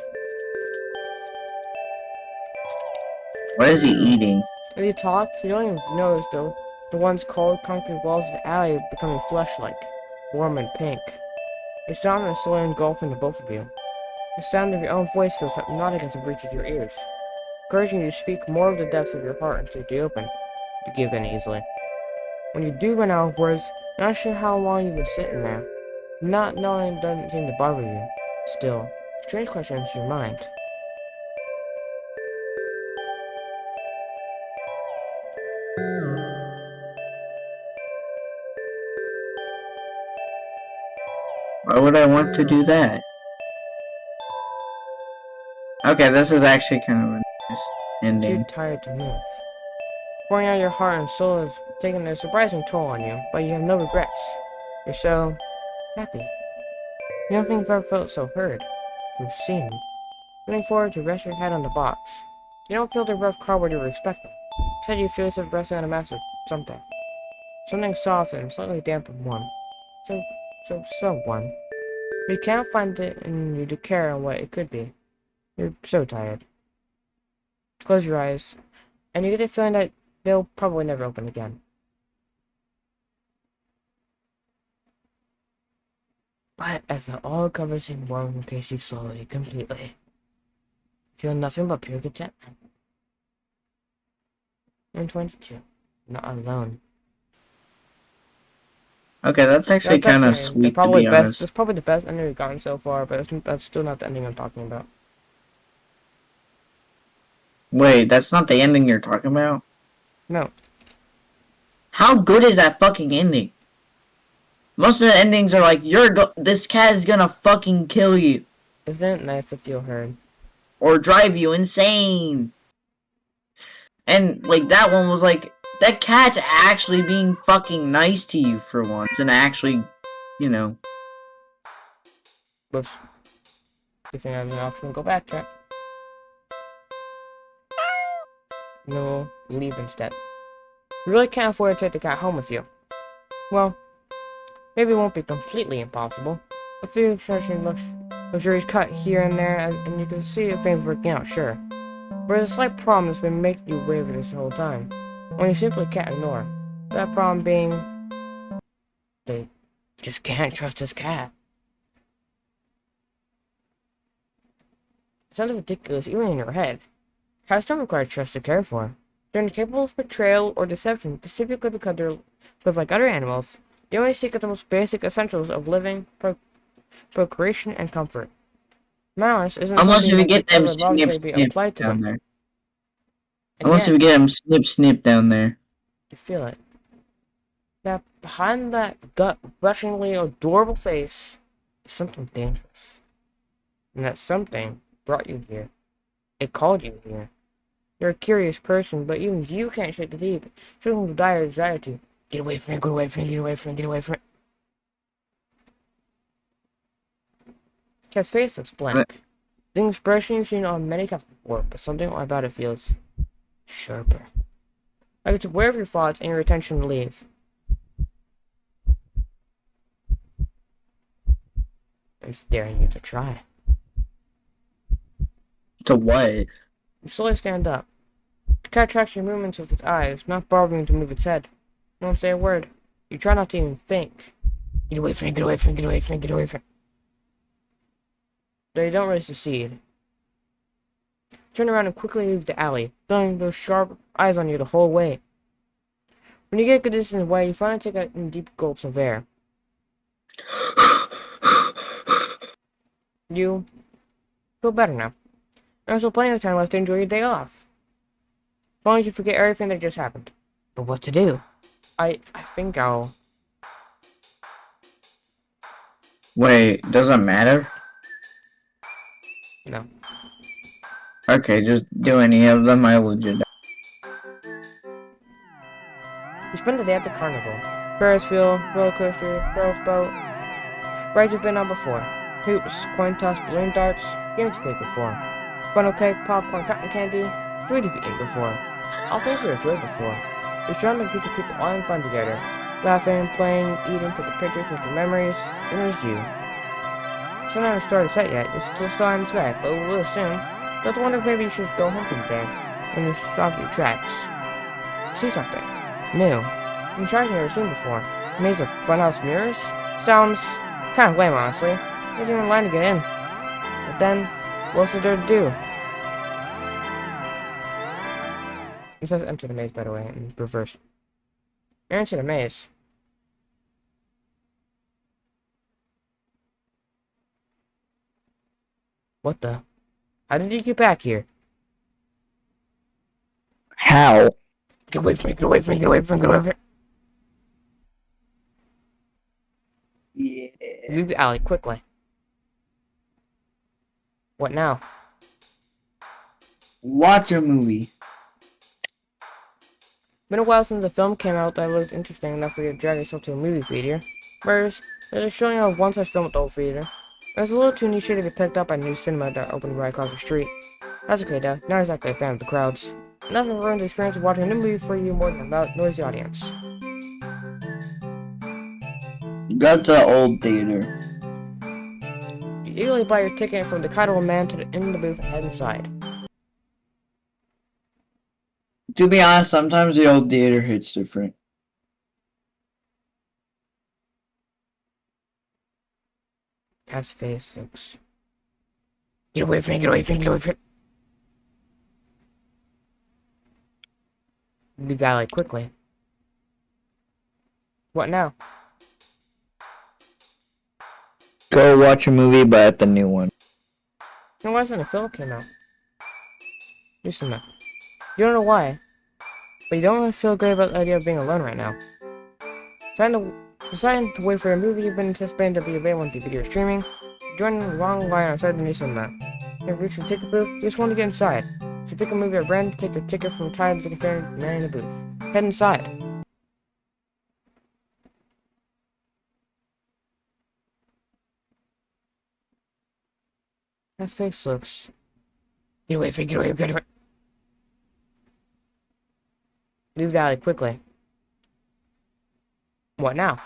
What is he eating? If you talk, you don't even notice the once cold concrete walls of the alley becoming flesh-like, warm and pink. A sound is slowly engulfing the both of you. The sound of your own voice feels hypnotic as it reaches your ears, encouraging you to speak more of the depths of your heart and to open, to give in easily. When you do run out of words, you're not sure how long you've been sitting there. Not knowing doesn't seem to bother you. Still, a strange question enters your mind. Why would I want to do that? Okay, this is actually kind of a nice Too ending. tired to move. Pouring out your heart and soul is taking a surprising toll on you, but you have no regrets. You're so happy. You don't think you've ever felt so heard, so seen. Leaning forward to rest your head on the box. You don't feel the rough cardboard you were expecting. Instead, you feel yourself resting on a mass of something. Something soft and slightly damp and warm. So warm. But you can't find it in you to care on what it could be. You're so tired. Close your eyes, and you get the feeling that they'll probably never open again. But as the all-encompassing warmth encases you slowly, completely, feel nothing but pure contentment. You're 22, not alone. Okay, that's actually kind of That's sweet to be honest. That's probably the best ending we've gotten so far, but that's still not the ending I'm talking about. Wait, that's not the ending you're talking about? No. How good is that fucking ending? Most of the endings are like, this cat is gonna fucking kill you. Isn't it nice to feel heard? Or drive you insane. And, like, that one was like, that cat's actually being fucking nice to you for once. And actually, you know. Whoops. Good thing I have an option to go back, check. No, leave instead. You really can't afford to take the cat home with you. Well, maybe it won't be completely impossible. A few luxurious cut here and there, and you can see if things working out, sure. But there's a slight problem that's been making you waver this whole time. One you simply can't ignore. That problem being... they just can't trust this cat. It sounds ridiculous even in your head. Cats don't require trust to care for. They're incapable of betrayal or deception, specifically because like other animals, they only seek out the most basic essentials of living, procreation, and comfort. Malice isn't Unless something if you that get could them ever logically be snip applied to down them. there. And Unless if yet, you get them snip down there. you feel it. That behind that gut-brushingly adorable face is something dangerous. And that something brought you here. It called you here. You're a curious person, but even you can't shake the deep, struggling with dire desire to get away from it, get away from it, get away from it, get away from it. Cat's face looks blank. The expression you've seen on many cats before, but something about it feels sharper. Like it's aware of your thoughts and your attention to leave. And staring you to try. To what? You slowly stand up. The cat tracks your movements with its eyes, not bothering to move its head. You don't say a word. You try not to even think. Get away from me, get away from me, get away from me, get away from me. Though you don't really succeed. Turn around and quickly leave the alley, feeling those sharp eyes on you the whole way. When you get a good distance away, you finally take a deep gulps of air. You feel better now. There's still plenty of time left to enjoy your day off. As long as you forget everything that just happened. But what to do? I think I'll... Wait, doesn't matter? No. Okay, just do any of them, I will just... You spend the day at the carnival. Ferris wheel, roller coaster, Ferris boat. Rides you've been on before. Hoops, coin toss, balloon darts, games you played before. Funnel cake, popcorn, cotton candy, food you've eaten before. All things you enjoyed before. You're surrounded by a group of people all having fun together. Laughing, playing, eating, taking pictures with your memories, and there's you. It's not even started set yet, you're still starting to sky, but we will soon. Don't wonder if maybe you should go home for the day, when you stop your tracks. See something. New. I'm sure I've never seen before. A maze of funhouse mirrors? Sounds kind of lame, honestly. There's even a line to get in. But then, what's there to do? It says enter the maze, by the way, in reverse. Enter the maze. What the? How did you get back here? How? Get away from me, get away from me, get away from me, get away from me. Yeah. Leave the alley, quickly. What now? Watch a movie. Been a while since the film came out that looked interesting enough for you to drag yourself to a movie theater. Whereas, there's a showing of one such film at the old theater. It was a little too niche to be picked up by a new cinema that opened right across the street. That's okay though, not exactly a fan of the crowds. Nothing ruins the experience of watching a new movie for you more than a loud, noisy audience. Go to the old theater. You eagerly buy your ticket from the kind old man to the end of the booth and head inside. To be honest, sometimes the old theater hits different. Cat's face looks... Get away from me, get away from me, get away from me. Leave the alley quickly. What now? Go watch a movie, but at the new one. No, why hasn't a film came out? Listen up. You don't know why, but you don't really feel great about the idea of being alone right now. Deciding to wait for a movie you've been anticipating to be available on DVD or streaming, joining the long line outside the new cinema. You've reached the ticket booth, you just want to get inside. So you pick a movie at random, take the ticket from the tire to the container, man in the booth. Head inside. His face looks... Get away from me, get away, get away. Leave the alley quickly. What now?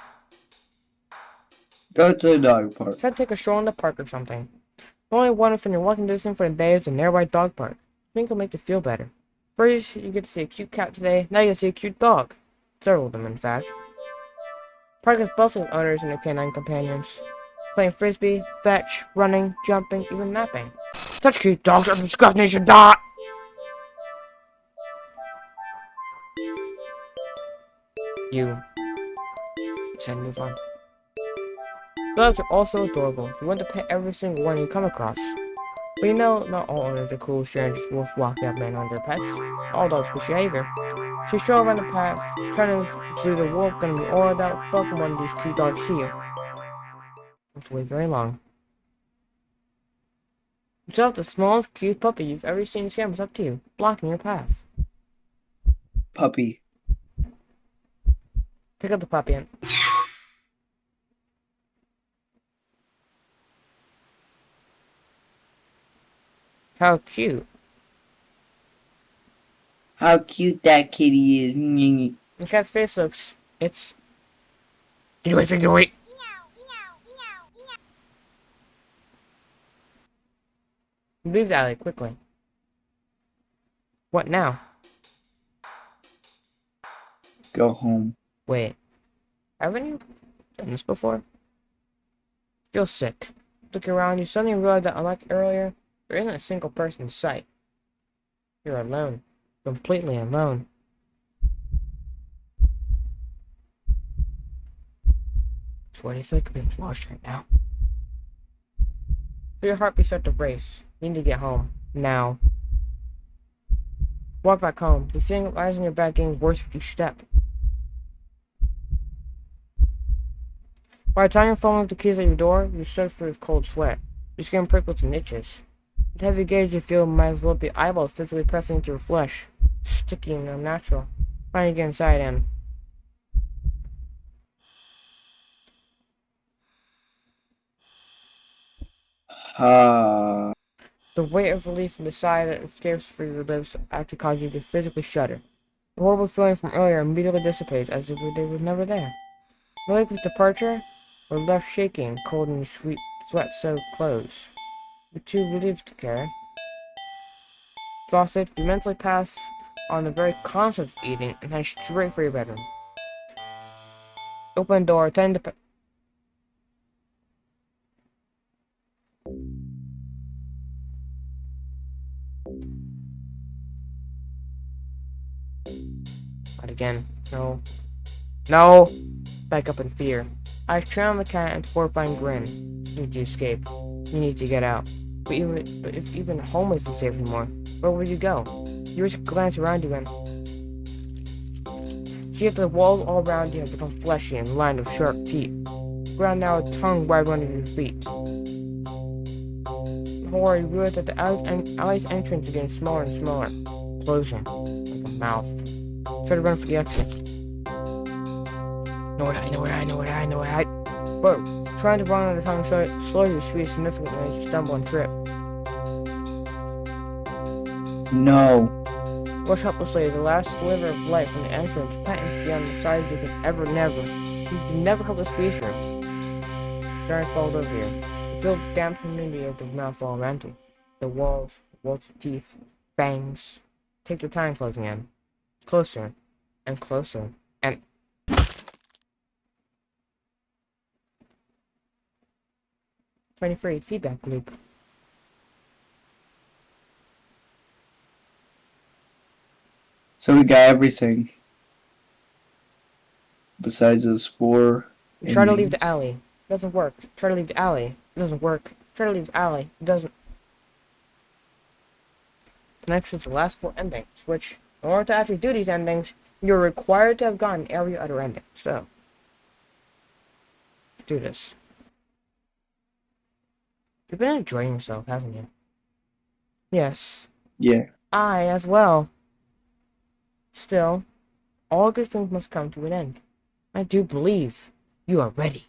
Go to the dog park. Try to take a stroll in the park or something. The only one within your walking distance for the day is a nearby dog park. I think it'll make you feel better. First, you get to see a cute cat today, now you get to see a cute dog. Several of them, in fact. Park is bustling with owners and their canine companions. Playing frisbee, fetch, running, jumping, even napping. Such cute dogs are disgusting, you should die! You said move on. Dogs are also adorable. You want to pet every single one you come across. But you know, not all owners are cool strangers worth walking up men on their pets. All dogs push behavior. So you stroll around the path, trying to do the walk and be all about welcome one of these cute dogs to you. Don't wait very long. Until the smallest, cutest puppy you've ever seen scamper up to you, blocking your path. Puppy. Pick up the puppy and... How cute. How cute that kitty is. The cat's face looks. It's. Get away, figure away. Leave the alley quickly. What now? Go home. Wait. Haven't you done this before? Feel sick. Look around, you suddenly realize that unlike earlier, there isn't a single person in sight. You're alone. Completely alone. So what do you feel like being lost right now? Feel your heartbeat start to race. You need to get home. Now. Walk back home. The feeling of eyes on your back getting worse with each step. By the time you're fumbling with the keys at your door, you're soaked through with cold sweat. Your skin prickles and itches. With heavy gaze you feel might as well be eyeballs physically pressing into your flesh. Sticky and unnatural. Finally get inside and... The weight of relief from the sigh that escapes through your lips actually causes you to physically shudder. The horrible feeling from earlier immediately dissipates as if the day was never there. Relieved with departure, we're left shaking, cold in your sweet sweat-soaked clothes. You're too relieved to care. Exhausted, you mentally pass on the very concept of eating and head straight for your bedroom. Open door, tend to... Not again. No. No! Back up in fear. Eyes trail on the cat and horrifying grin. You need to escape. You need to get out. But if even home isn't safe anymore, where will you go? You risk a glance around you and... See if the walls all around you have become fleshy and lined with sharp teeth. Ground now a tongue wide under your feet. In horror, you realize that the alley's entrance is getting smaller and smaller. Closing. Like a mouth. Try to run for the exit. Know what I. But trying to run on the tongue slows your speed significantly as you stumble and trip. No. Rush helplessly, the last sliver of light from the entrance patents beyond the sides you could never. You can never help the squeeze through. Giant falls over you. You feel the damp humidity of the mouth all around you. The walls of teeth, fangs. Take your time closing in. Closer and closer and 23 feedback loop. So we got everything. Besides those 4. Try to leave the alley. It doesn't work. Try to leave the alley. It doesn't work. Try to leave the alley. It doesn't. Next is the last 4 endings, which, in order to actually do these endings, you're required to have gotten every other ending. So, let's do this. You've been enjoying yourself, haven't you? Yes. Yeah. I as well. Still, all good things must come to an end. I do believe you are ready.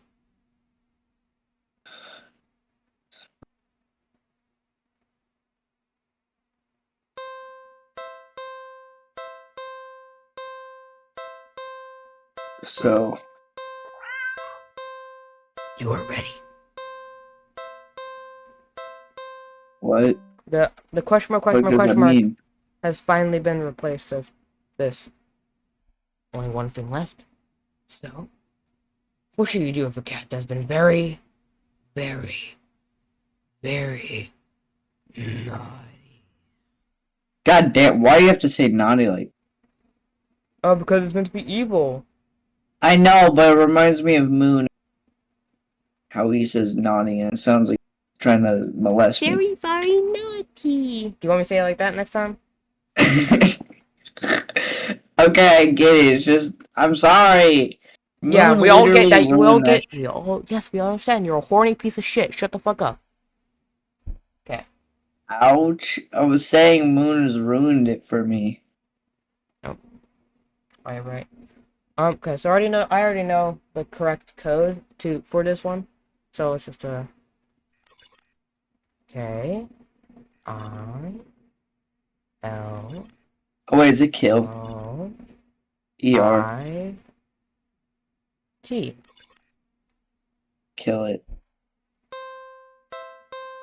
So. You are ready. What? The question mark Mean? has finally been replaced with this. Only one thing left. So, what should you do if a cat has been very, very, very naughty? God damn, why do you have to say naughty like? Oh, because it's meant to be evil. I know, but it reminds me of Moon. How he says naughty, and it sounds like he's trying to molest me. Very, very naughty. Do you want me to say it like that next time? Okay, I get it. It's just, I'm sorry. Yeah, Moon we all get that. literally We all ruined that get. Yes, we all understand. You're a horny piece of shit. Shut the fuck up. Okay. Ouch. I was saying Moon has ruined it for me. Right. Okay, so I already know the correct code for this one. So it's just okay. I L Oh wait, is it kill? O ER. I T. Kill it.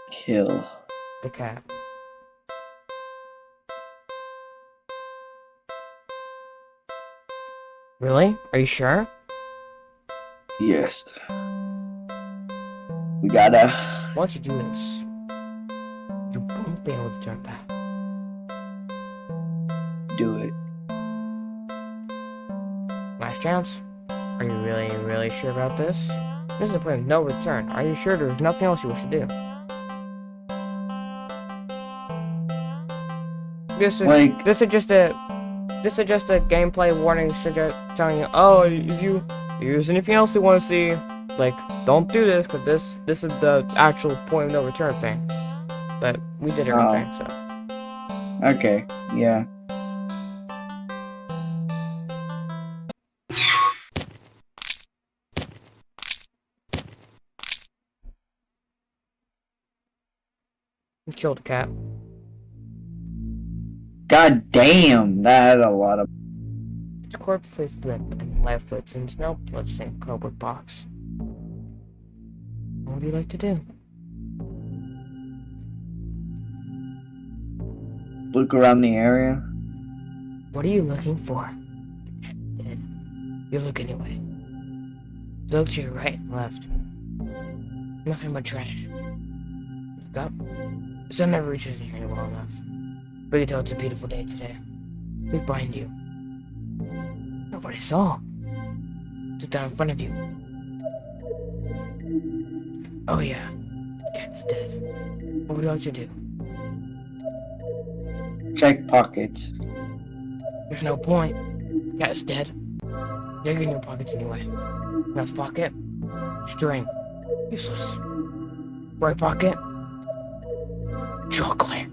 Kill. The cat. Really? Are you sure? Yes. We gotta Once you do this, you won't be able to turn back. do it. Last chance. Are you really sure about this? This is a point of no return. Are you sure there's nothing else you wish to do? Like, This is just a gameplay warning telling you, oh, if there's anything else you want to see, like, don't do this, because this is the actual point of no return thing. But we did everything, so. okay, yeah. We killed the cat. God damn, that is a lot of. The corpse is limp and lifeless and no bloodstained cardboard box. What would you like to do? Look around the area. What are you looking for? Dead. You look anyway. Look to your right and left. Nothing but trash. Look up. The sun never reaches in here long enough. But you can tell it's a beautiful day today. Who's behind you? Nobody saw. Just down in front of you. Oh yeah. The cat is dead. What would you like to do? Check pockets. There's no point. The cat is dead. You're in your pockets anyway. Left pocket. String. Useless. Right pocket. Chocolate.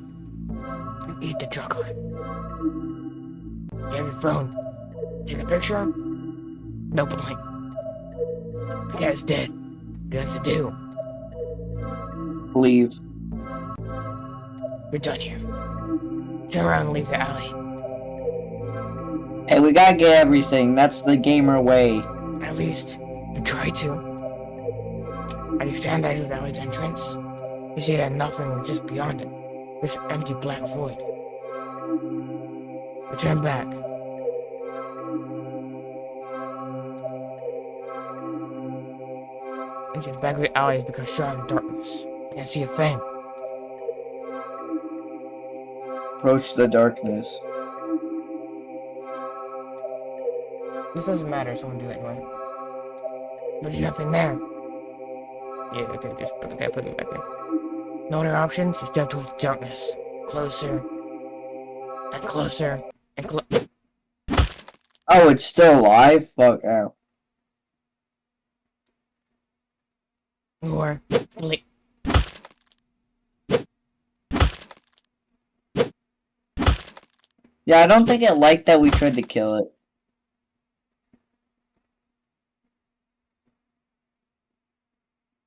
You eat the chocolate. You have your phone. Take a picture. No point. The cat is dead. What do you like to do? Leave. You're done here. Turn around and leave the alley. Hey, we gotta get everything. That's the gamer way. At least, you try to. As you stand at the alley's entrance, you see that nothing is just beyond it. This empty black void. Return back. Into the back of the alley has become shrouded in darkness. You can't see a thing. Approach the darkness. This doesn't matter, someone do it anyway. There's nothing there. Yeah, okay, just put it back there. No other options, you step towards the darkness. Closer. And closer. And Oh, it's still alive? Fuck out. Or late. Yeah, I don't think it liked that we tried to kill it.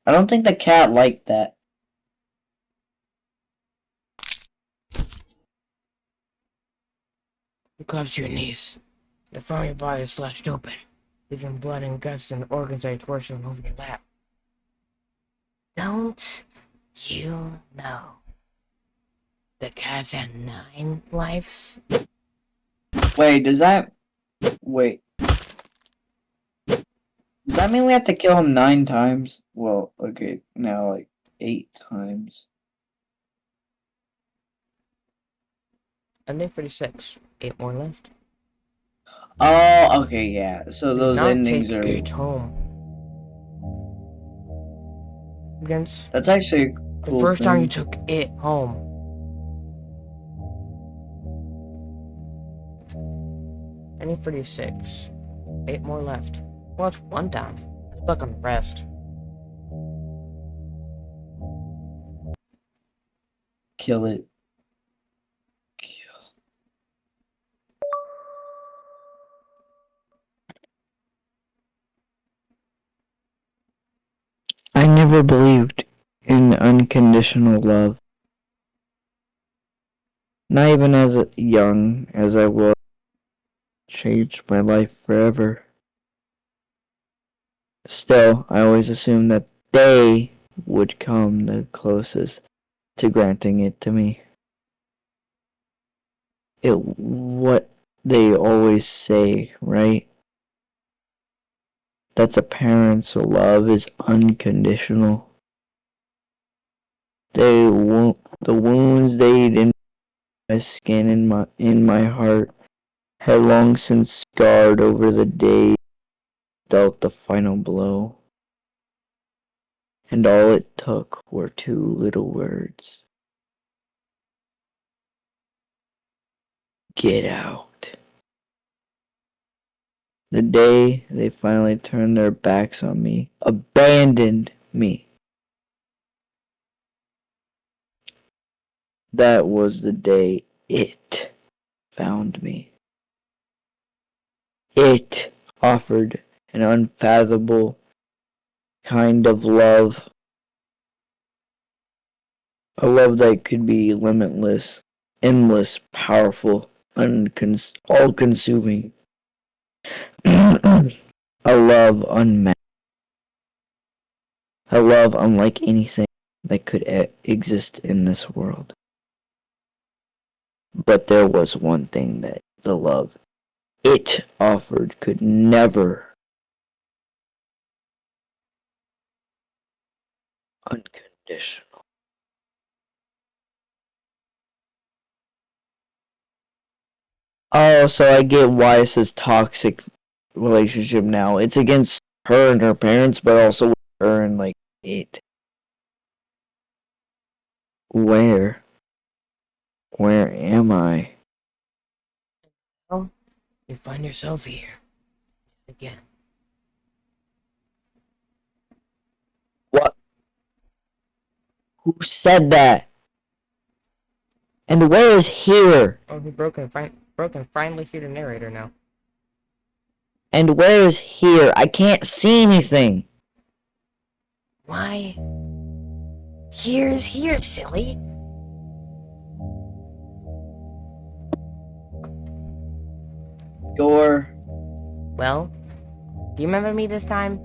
I don't think the cat liked that. You collapse to your knees. The front of your body is slashed open, leaving blood and guts and organs that are torsion over your lap. Don't you know the cat's had 9 lives? Wait, does that... Wait. Does that mean we have to kill him 9 times? Well, okay, now like 8 times. Ending 36. 8 more left. Oh, okay, yeah. So Do those not endings take are... it home. Against That's actually a the cool first time you thing. took it home. Ending 36. 8 more left. Well, it's 1 down. Stuck on the rest. Kill it. I never believed in unconditional love. Not even as young as I was. Changed my life forever. Still, I always assumed that they would come the closest to granting it to me. What they always say, right? That's a parent's love is unconditional. The wounds they did in my skin and in my heart had long since scarred over the day dealt the final blow. And all it took were two little words. Get out. The day they finally turned their backs on me, abandoned me. That was the day it found me. It offered an unfathomable kind of love. A love that could be limitless, endless, powerful, all-consuming. A love unmatched. A love unlike anything that could exist in this world. But there was one thing that the love it offered could never. Unconditional. Oh, so I get why it says toxic relationship now. It's against her and her parents, but also with her and, like, it. Where? Where am I? Oh, you find yourself here. Again. What? Who said that? And where is here? Oh, Broken finally hear the narrator now. And where is here? I can't see anything. Why? Here is here, silly. Well, do you remember me this time?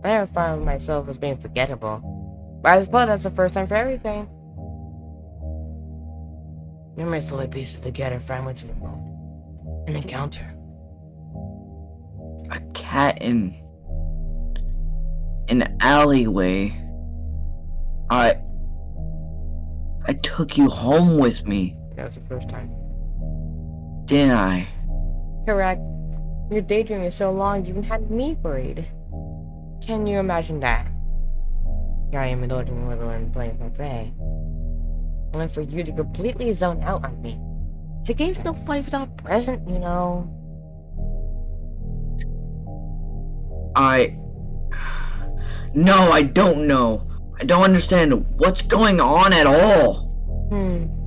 I never found myself as being forgettable. But I suppose that's the first time for everything. Memories slowly pieced together fragments of a moment. An encounter. A cat in an alleyway. I took you home with me, That was the first time. didn't I? Correct. Your daydreaming is so long, you even had me worried. Can you imagine that? Here I am indulging a little and playing with my prey. Only for you to completely zone out on me. The game's no fun if it's not present, you know. No, I don't know. I don't understand what's going on at all.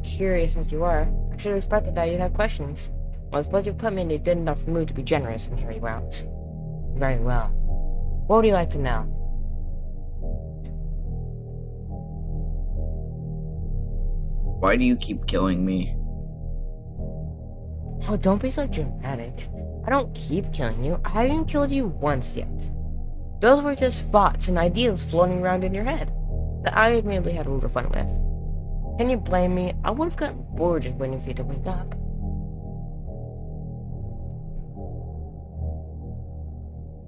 Curious as you are, I should have expected that you'd have questions. Well, I suppose you've put me in a good enough mood to be generous and hear you out. Very well. What would you like to know? Why do you keep killing me? Oh, don't be so dramatic. I don't keep killing you. I haven't even killed you once yet. Those were just thoughts and ideas floating around in your head that I admittedly had a little fun with. Can you blame me? I would have gotten bored just waiting for you to wake up.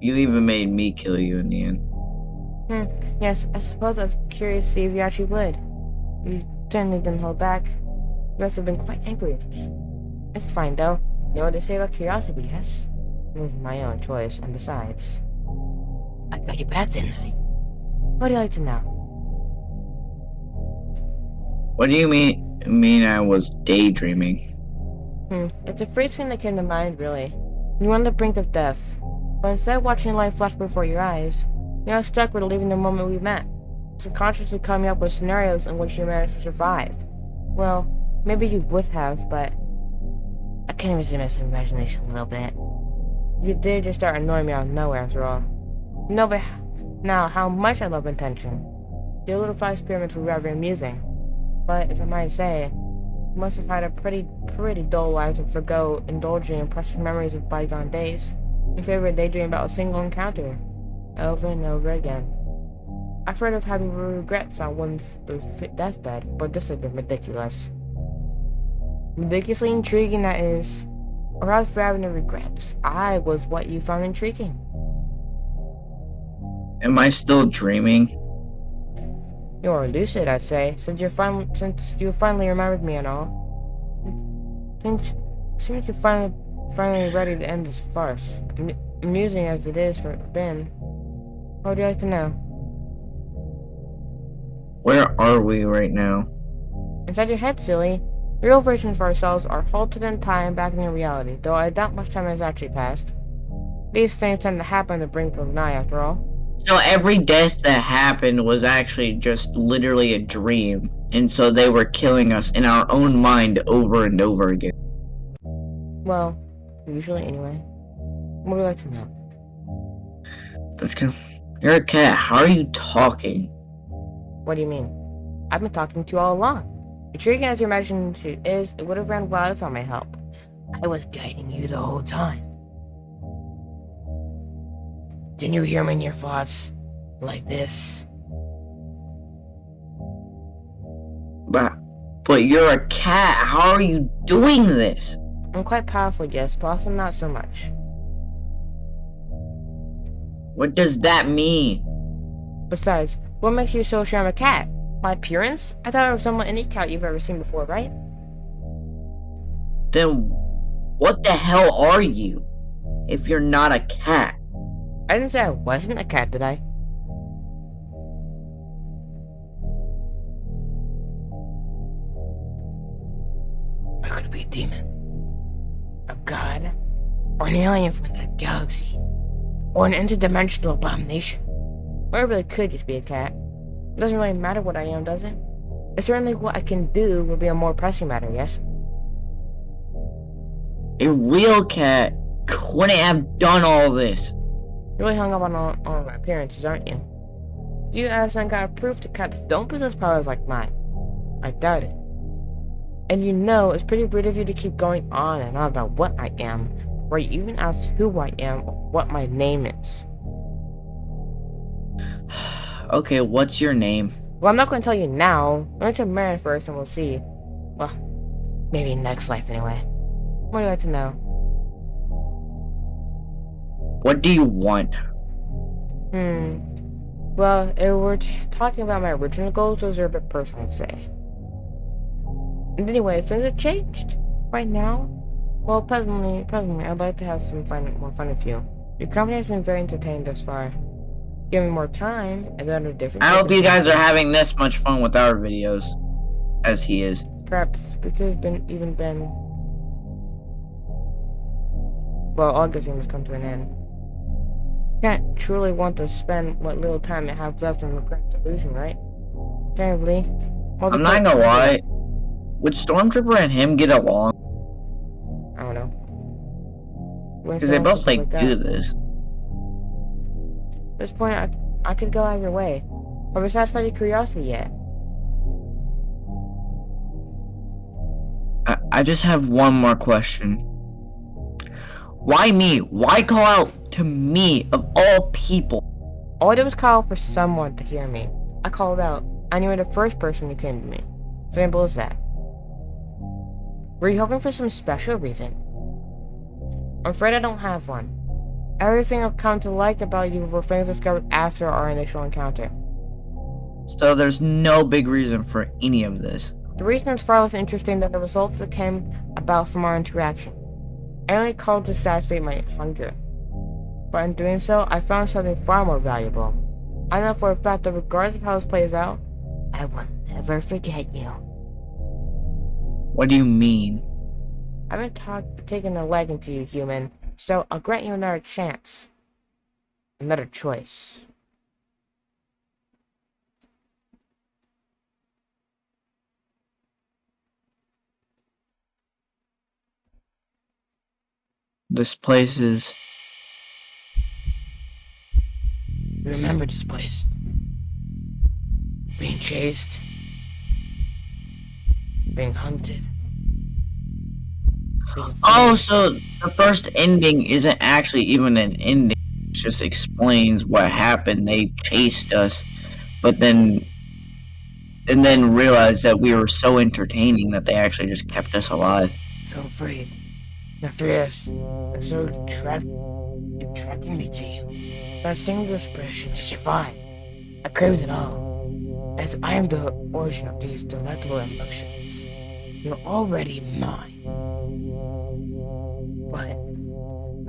You even made me kill you in the end. Yes, I suppose I was curious to see if you actually would. You certainly didn't hold back. You must have been quite angry with me. It's fine though. You know what they say about curiosity, yes? It was my own choice, and besides, I got you back, didn't I? What do you like to know? What do you mean I was daydreaming? It's a phrase thing that came to mind, really. You were on the brink of death, but instead of watching life flash before your eyes, you're stuck with living the moment we met, subconsciously coming up with scenarios in which you managed to survive. Well, maybe you would have, but I can't even dismiss your imagination a little bit. You did just start annoying me out of nowhere, after all. You know but now how much I love intention. Your little fun experiments were rather amusing, but if I might say, You must have had a pretty dull life to forgo indulging in precious memories of bygone days. In favor of daydreaming about a single encounter, over and over again. I've heard of having regrets on one's deathbed, but this has been ridiculous. Ridiculously intriguing, that is. Or as for having the regrets, I was what you found intriguing. Am I still dreaming? You're lucid, I'd say, since you finally remembered me and all. Seems you're finally ready to end this farce. Amusing as it is for Ben. What would you like to know? Where are we right now? Inside your head, silly. The real versions of ourselves are halted in time back in reality, though I doubt much time has actually passed. These things tend to happen on the brink of night, after all. So every death that happened was actually just literally a dream, and so they were killing us in our own mind over and over again. Well, usually anyway. What would you like to know? Let's go. You're a cat. How are you talking? What do you mean? I've been talking to you all along. Intriguing as your imagination is, it would have ran wild without my help. I was guiding you the whole time. Didn't you hear me in your thoughts? Like this? But you're a cat. How are you doing this? I'm quite powerful, yes, but also not so much. What does that mean? Besides, what makes you so sure I'm a cat? My appearance? I thought I resembled any cat you've ever seen before, right? Then what the hell are you? If you're not a cat? I didn't say I wasn't a cat, did I? I could be a demon, a god, or an alien from another galaxy, or an interdimensional abomination. Or I really could just be a cat. It doesn't really matter what I am, does it? It's certainly what I can do would be a more pressing matter, yes? A real cat couldn't have done all this. You're really hung up on my appearances, aren't you? Do you have some kind of proof that cats don't possess powers like mine? I doubt it. And you know, it's pretty rude of you to keep going on and on about what I am, or you even ask who I am or what my name is. Okay, what's your name? Well, I'm not going to tell you now. I'm going to marry first and we'll see. Well, maybe next life anyway. What would you like to know? What do you want? Well, if we're talking about my original goals, those are a bit personal, I'd say. And anyway, things have changed. Right now, well, presently, I'd like to have more fun with you. Your company has been very entertaining thus far. Give me more time, and then a different... I hope you guys are having this much fun with our videos, as he is. Perhaps we could have even been... Well, all good things come to an end. Can't truly want to spend what little time it has left in regret delusion, right? Terribly. I'm not gonna lie. Would Stormtrooper and him get along? I don't know. Because they both do this. At this point, I could go either way. Have I satisfied your curiosity yet? I just have one more question. Why me? Why call out to me of all people? All I did was call for someone to hear me. I called out, and you were the first person who came to me. Simple as that. Were you hoping for some special reason? I'm afraid I don't have one. Everything I've come to like about you were things discovered after our initial encounter. So there's no big reason for any of this. The reason is far less interesting than the results that came about from our interaction. I only called to satisfy my hunger. But in doing so, I found something far more valuable. I know for a fact that regardless of how this plays out, I will never forget you. What do you mean? I've been taking a liking to you, human, so I'll grant you another chance. Another choice. This place is... Remember this place. Being chased. Being hunted. being Oh, free. so the first ending isn't actually even an ending. It just explains what happened. They chased us, but then realized that we were so entertaining that they actually just kept us alive. So afraid. Not freed us. And so attracting me to you. That single expression to survive. I craved it all. As I am the origin of these delectable emotions. You're already mine. But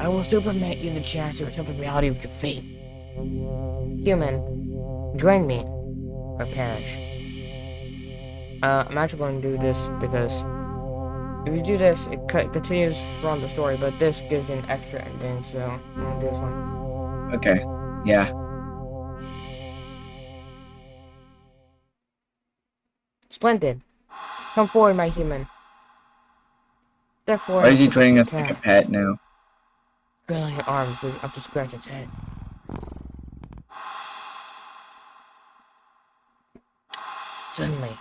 I will still permit you the chance to accept the reality of your fate. Human, join me or perish. I'm actually going to do this because if you do this, it continues from the story, but this gives you an extra ending, so I'm going to do this one. Okay. Yeah. Splendid. Come forward, my human. Therefore, Why is he the treating us like a cats. pet now? Girl on your arms, reach up to scratch its head. Suddenly,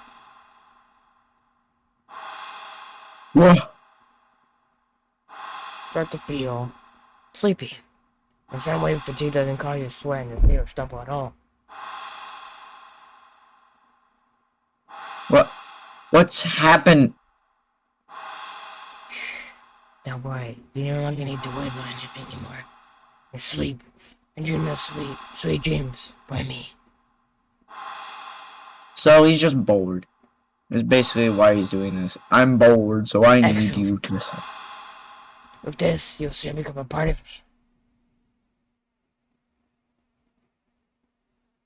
Whoa. start to feel sleepy. The same way fatigue doesn't cause you to sweat and your feet or stumble at all. What's happened? Don't worry, you no longer need to worry about anything anymore. You sleep, and dream of sweet dreams for me. So he's just bored. That's basically why he's doing this. I'm bored, so I need Excellent. you to listen. With this, you'll soon become a part of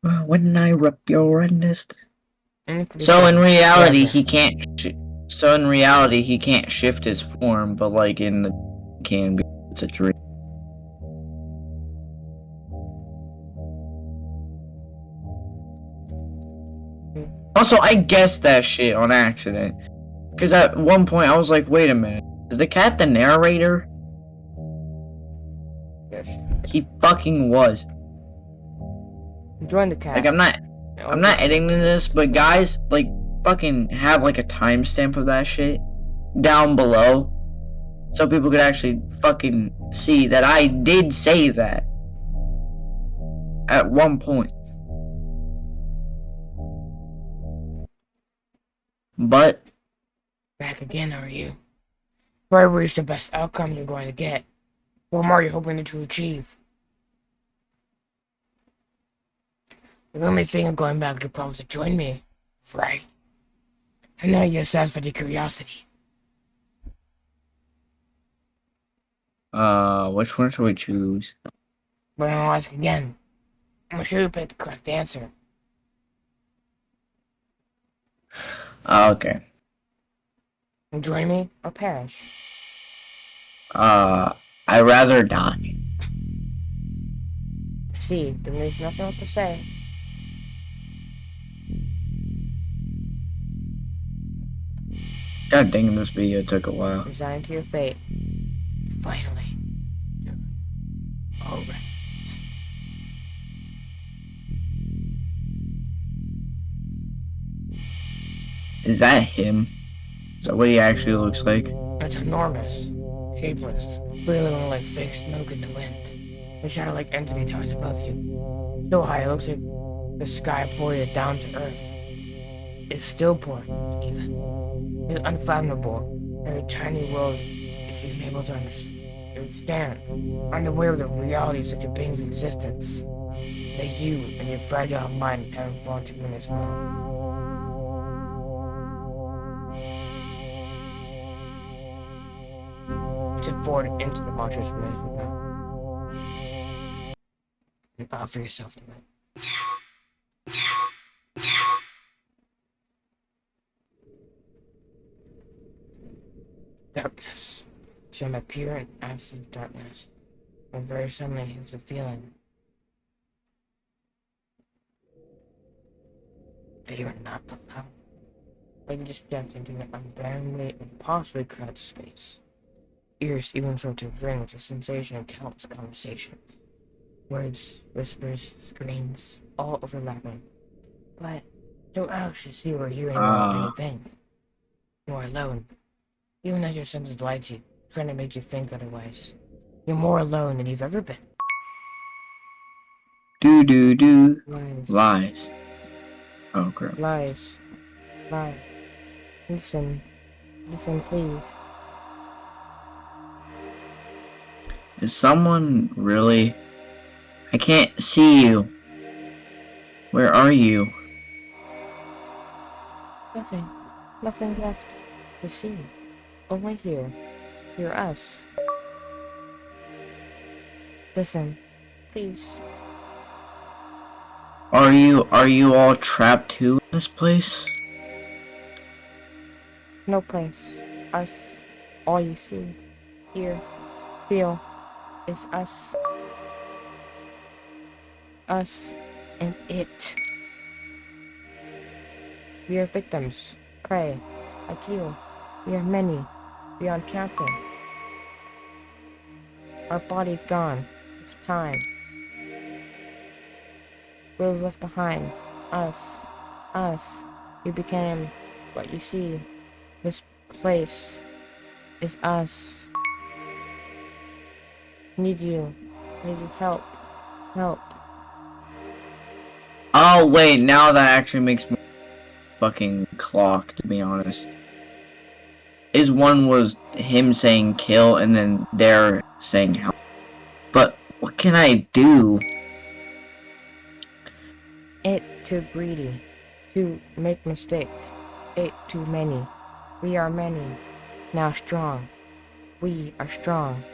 me. When I rip your nest. And for So in reality, forever. he can't. So in reality, he can't shift his form, but like in the can be. It's a dream. Also, I guessed that shit on accident. Because at one point I was like, wait a minute. Is the cat the narrator? Yes. He fucking was. Join the cat. Like, I'm not editing this, but guys, like, fucking have like a timestamp of that shit down below. So people could actually fucking see that I did say that. At one point. But Back again, are you? Forever is the best outcome you're going to get. What more are you hoping to achieve? You're only thinking of going back to promise to join me, right? And now you're satisfied with curiosity. which one should we choose? But I'll ask again. I'm sure you picked the correct answer. Okay. Join me or perish. I'd rather die. See, then there's nothing else to say. God dang, this video took a while. Resign to your fate. Finally. Alright. Is that him? Is that what he actually looks like? It's enormous. Shapeless. Billowing like fake smoke in the wind. The shadow-like entity towers above you. So high it looks like the sky poured it down to earth. It's still pouring, even. It's unfathomable. Every tiny world is even able to understand. Unaware of the reality of such a being's existence. That you and your fragile mind haven't fallen to witness now. Step forward into the monstrous amazement now. And offer yourself to it. Darkness. Shall my pure and absolute darkness. And very suddenly he has the feeling that you are not alone. Like you just stepped into an unbearably, impossibly crowded space. Ears even start to ring with the sensation of countless conversation. Words, whispers, screams, all overlapping. But don't actually see or hear anything. You are alone. Even as your senses lie to you, trying to make you think otherwise. You're more alone than you've ever been. Do. Lies. Lies. Oh, crap. Lies. Lies. Listen. Listen, please. Is someone really... I can't see you. Where are you? Nothing. Nothing left to see. Over here. You're us. Listen. Please. Are you all trapped too in this place? No place. Us. All you see. Hear. Feel. Is us. Us. And it. We are victims. Prey. Like you. We are many. Beyond counting. Our body's gone. It's time. Will's left behind. Us. Us. We became what you see. This place is us. Need you. Need you help. Help. Oh, wait, now that actually makes me fucking clock, to be honest. Is one was him saying kill, and then they're saying help. But what can I do? It too greedy. To make mistake. It too many. We are many. Now strong. We are strong.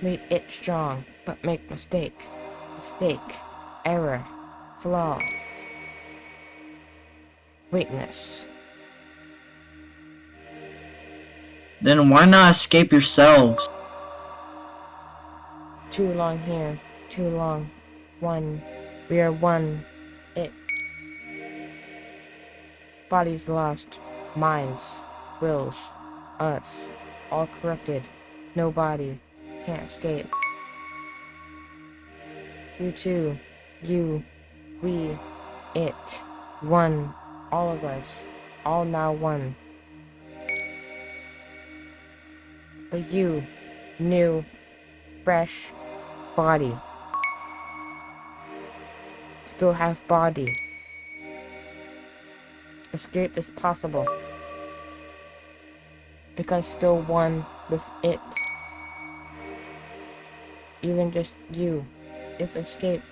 Made it strong, but make mistake. Mistake. Error. Flaw. Weakness. Then why not escape yourselves? Too long here. Too long. One. We are one. It. Bodies lost. Minds. Wills. Us. All corrupted. No body. Can't escape. You too. You. We. It. One. All of us. All now one. But you. New. Fresh. Body. Still have body. Escape is possible. Because still one with it. Even just you. If escape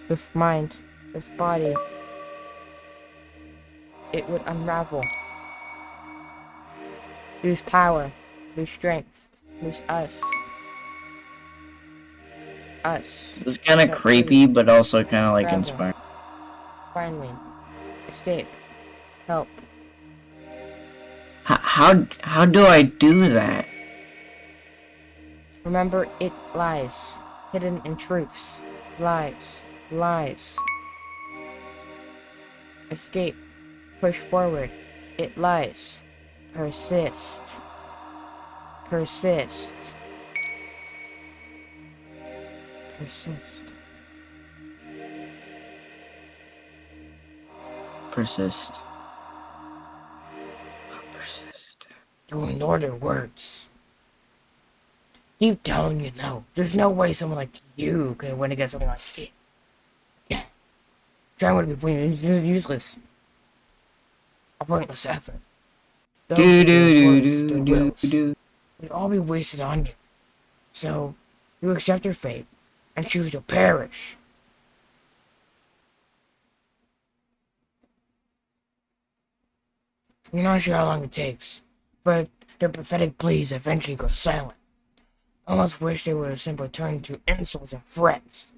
with mind, with body, it would unravel. Lose power, lose strength, lose us. Us. It's kind of creepy, but also kind of like Forever. inspiring. Finally. Escape. Help. How do I do that? Remember, it lies. Hidden in truths. Lies. Lies. Escape. Push forward. It lies. Persist. Persist. Persist. Persist. Persist. You ignore their words. Deep down, you know. There's no way someone like you can win against someone like it. Yeah. Trying would be useless. A pointless effort. Do. It'd all be wasted on you. So, you accept your fate and choose to perish. You're not sure how long it takes, but their pathetic pleas eventually go silent. I almost wish they would have simply turned to insults and threats.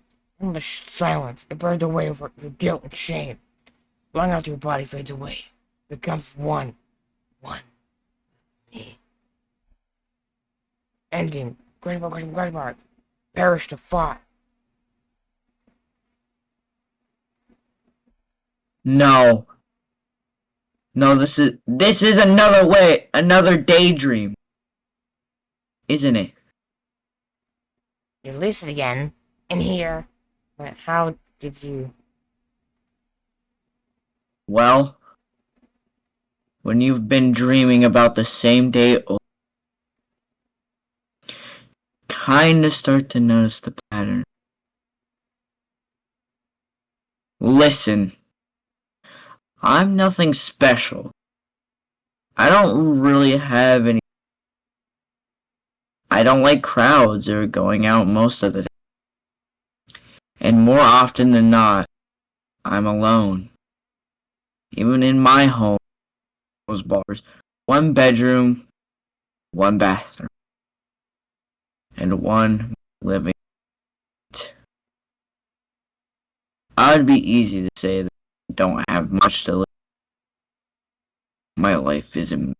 In the silence, it burns away for the guilt and shame. Long after your body fades away, it becomes one. One. With me. Ending. Question mark. Perish to thought. No. No, this is another daydream. Isn't it? You're lucid again. In here. But how did you... Well, when you've been dreaming about the same day kinda start to notice the pattern. Listen, I'm nothing special. I don't really have any. I don't like crowds or going out most of the day. And more often than not, I'm alone. Even in my home, those bars. One bedroom, one bathroom, and one living. I'd be easy to say that I don't have much to live. My life isn't.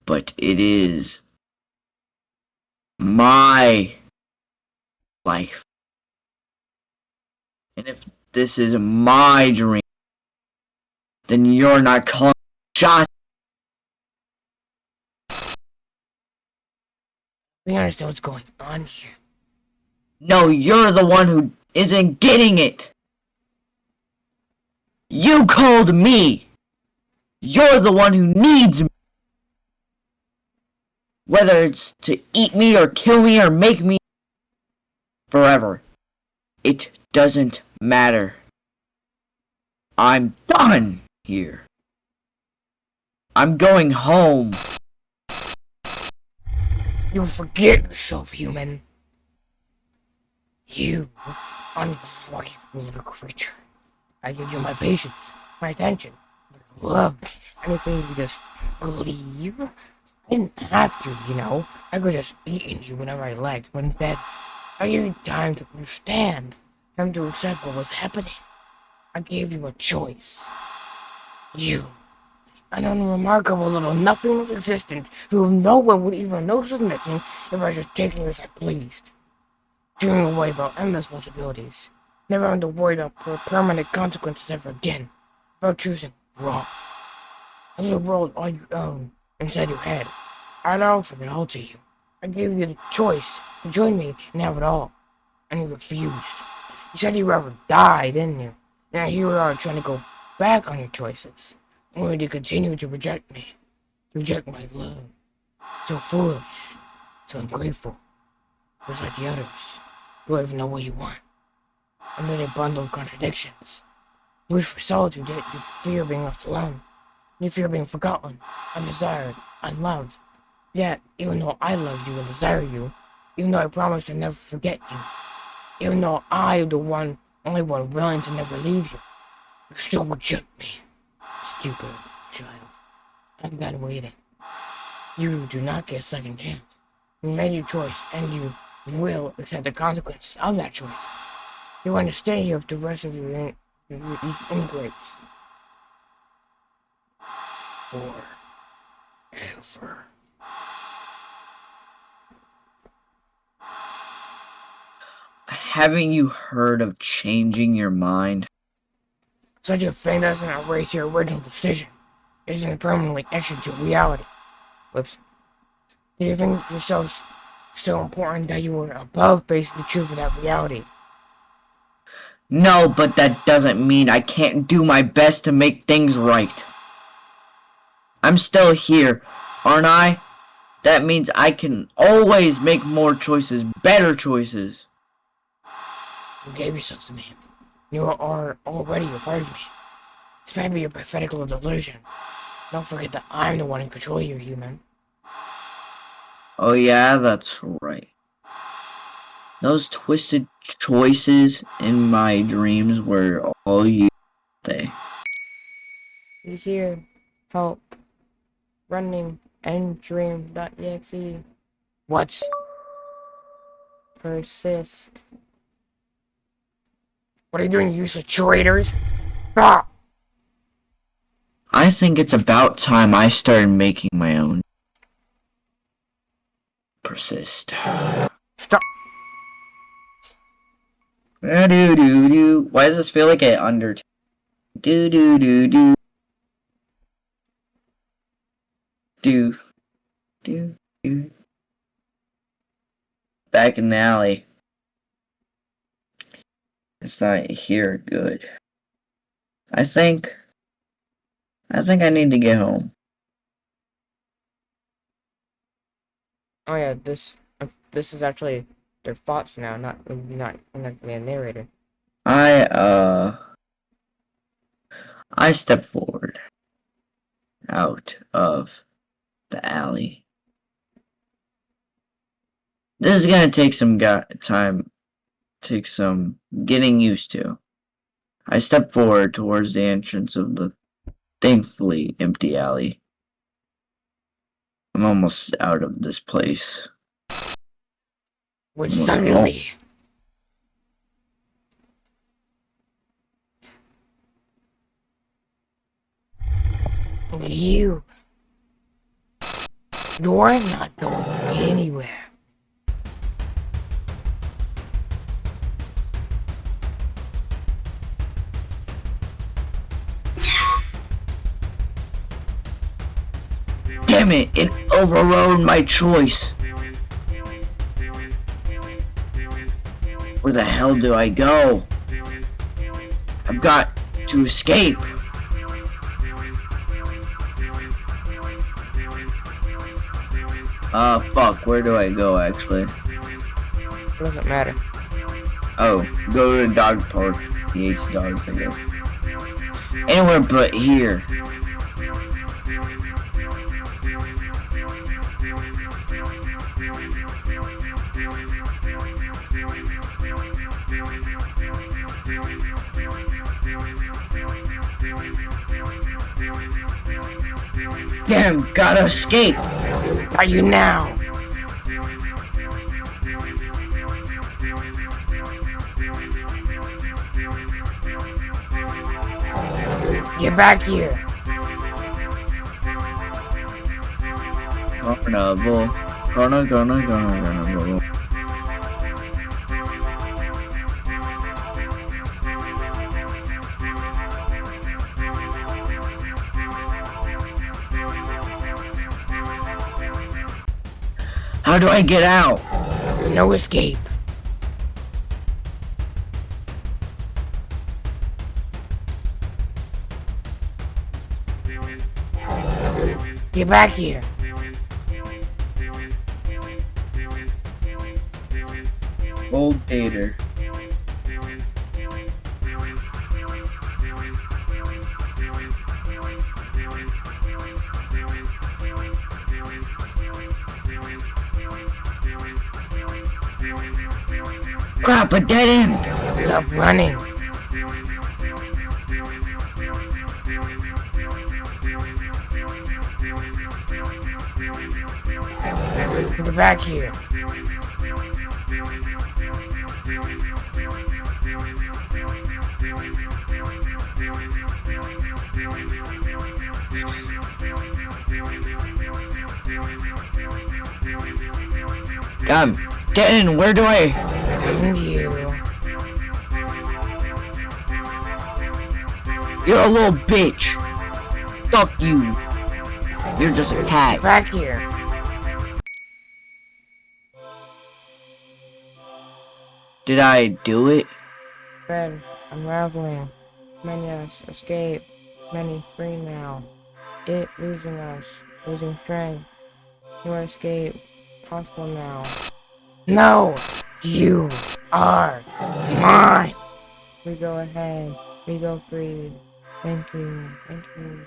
But it is my life. And if this is my dream, then you're not calling shots. We understand what's going on here. No, you're the one who isn't getting it. You called me. You're the one who needs me. Whether it's to eat me or kill me or make me forever. It doesn't matter. I'm done here. I'm going home. You forget yourself, human. You unlucky little creature. I give you my patience, my attention, my love, anything you just believe. I didn't have to, you know. I could just eat you whenever I liked, but instead, I gave you time to understand, time to accept what was happening. I gave you a choice. You, an unremarkable little nothing of existence who no one would even notice was missing if I just taken you as I pleased. Dreaming away about endless possibilities. Never having to worry about permanent consequences ever again. About choosing wrong. A little world all you own inside your head. I'd offered it all to you. I gave you the choice to join me and have it all. And you refused. You said you'd rather die, didn't you? Now here we are trying to go back on your choices. Only to continue to reject me. Reject my love. So foolish. So ungrateful. Just like the others. You don't even know what you want. Another bundle of contradictions. You wish for solitude, yet you fear being left alone. You fear being forgotten, undesired, unloved. Yet, even though I love you and desire you, even though I promise to never forget you, even though I am the only one willing to never leave you, you still reject me. Stupid child. I'm done waiting. You do not get a second chance. You made your choice, and you will accept the consequences of that choice. You want to stay here with the rest of these ingrates. Forever. Haven't you heard of changing your mind? Such a thing doesn't erase your original decision. It isn't permanently etched into reality. Whoops. Do you think yourselves so important that you were above facing the truth of that reality? No, but that doesn't mean I can't do my best to make things right. I'm still here, aren't I? That means I can always make more choices, better choices. You gave yourself to me. You are already a part of me. This might be a pathetic little delusion. Don't forget that I'm the one in control of your human. Oh yeah, that's right. Those twisted choices in my dreams were all you say. You hear help running enddream.exe. What? Persist. What are you doing, useless curators? Stop! I think it's about time I started making my own. Persist. Stop! Do. Why does this feel like an Undertale? Do. Do. Back in the alley. It's not here good. I think I need to get home. Oh yeah, this is actually their thoughts now, not a narrator. I step forward out of the alley. This is gonna take some time, take some getting used to. I step forward towards the entrance of the thankfully empty alley. I'm almost out of this place. Which Almost suddenly, you're not going anywhere. Damn it! It overrode my choice. Where the hell do I go? I've got to escape. Fuck, where do I go actually? It doesn't matter. Oh, go to the dog park. He hates dogs, I guess. Anywhere but here. Damn, gotta escape. Are you now? Get back here. Gonna. How do I get out? No escape. Get back here. Old Gator. Crap, a dead end! Stop running. Get back here. God, dead end, where do I... And you. You're a little bitch. Fuck you. You're just a cat. Get back here. Did I do it? Red, unraveling. Many us escape. Many free now. It losing us. Losing strength. Your escape. Possible now. No! You are mine! We go ahead. We go free. Thank you. Thank you.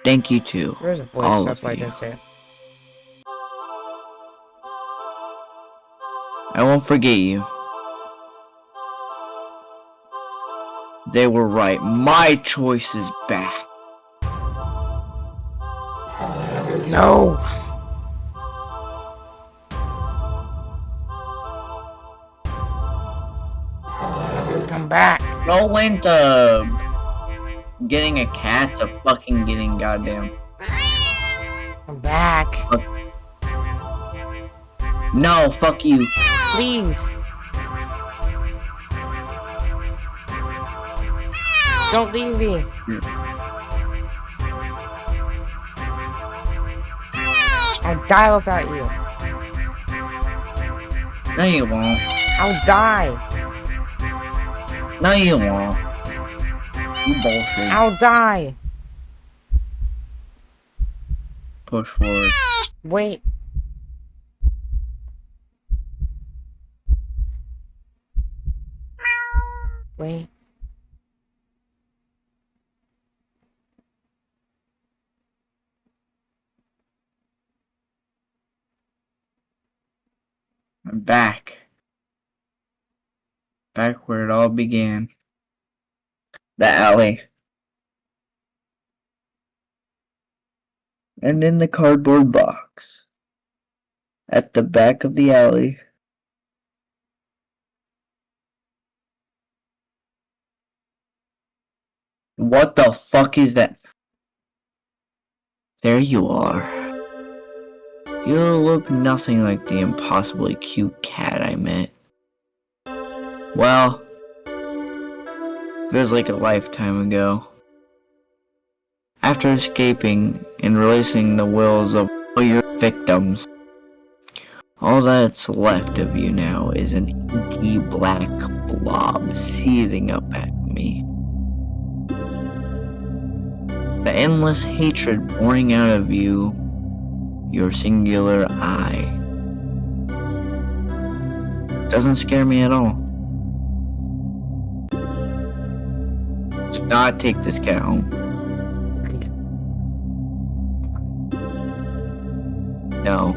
Thank you too. There's a voice, All that's of why I you. didn't say it. I won't forget you. They were right. My choice is back. No! Come back! Go into getting a cat to fucking getting goddamn. Come back! No, fuck you. Please! Don't leave me! I'll die without you. No, you won't. I'll die. No, you won't. You bullshit. I'll die. push forward. Wait. Wait. I'm back. Back where it all began. The alley. And in the cardboard box. At the back of the alley. What the fuck is that? There you are. You look nothing like the impossibly cute cat I met. Well, feels like a lifetime ago. After escaping and releasing the wills of all your victims, all that's left of you now is an inky black blob seething up at me. The endless hatred pouring out of you, your singular eye. Doesn't scare me at all. Do not take this cat home. No.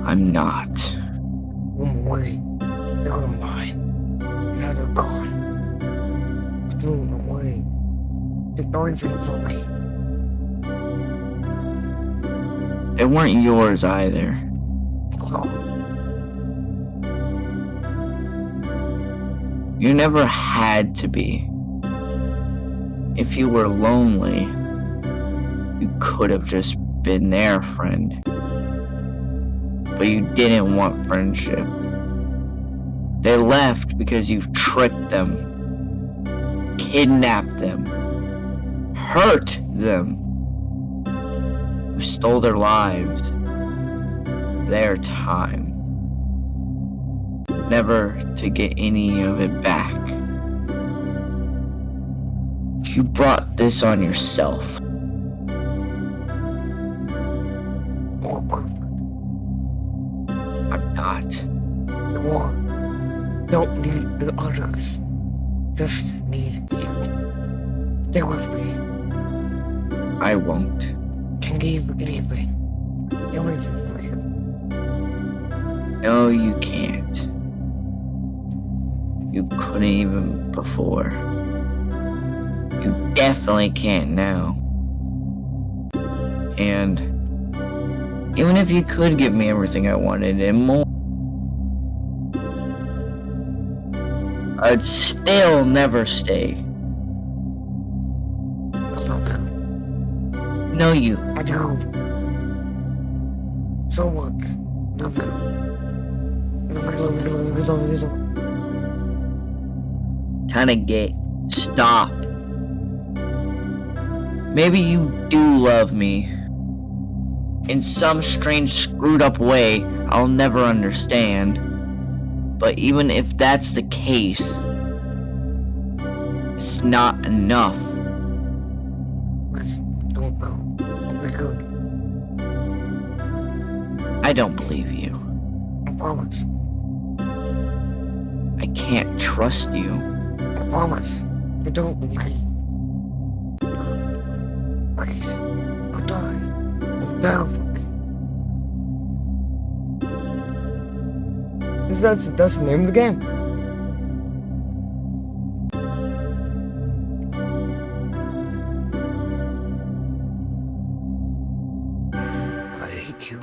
I'm not. Away. They're mine. Now they're gone. Thrown away. They're not even for me. They weren't yours either. You never had to be. If you were lonely, you could have just been their friend. But you didn't want friendship. They left because you tricked them, kidnapped them, hurt them. You stole their lives, their time, never to get any of it back. You brought this on yourself. I'm not. You are. Don't need the others. Just need you. Stay with me. I won't. Can give anything. Everything for you. No, you can't. You couldn't even before. You definitely can't now. And even if you could give me everything I wanted and more, I'd still never stay. I love you. No, you. I do. So much. Love you. Love you, love you, love you, love you, love you. Kinda gay. Stop. Maybe you do love me. In some strange screwed up way I'll never understand. But even if that's the case, it's not enough. Please, don't go. I'll be good. I don't believe you. I promise. I can't trust you. I promise. I don't leave. Please. I'll die. I'm down for me. That's the name of the game. I hate you.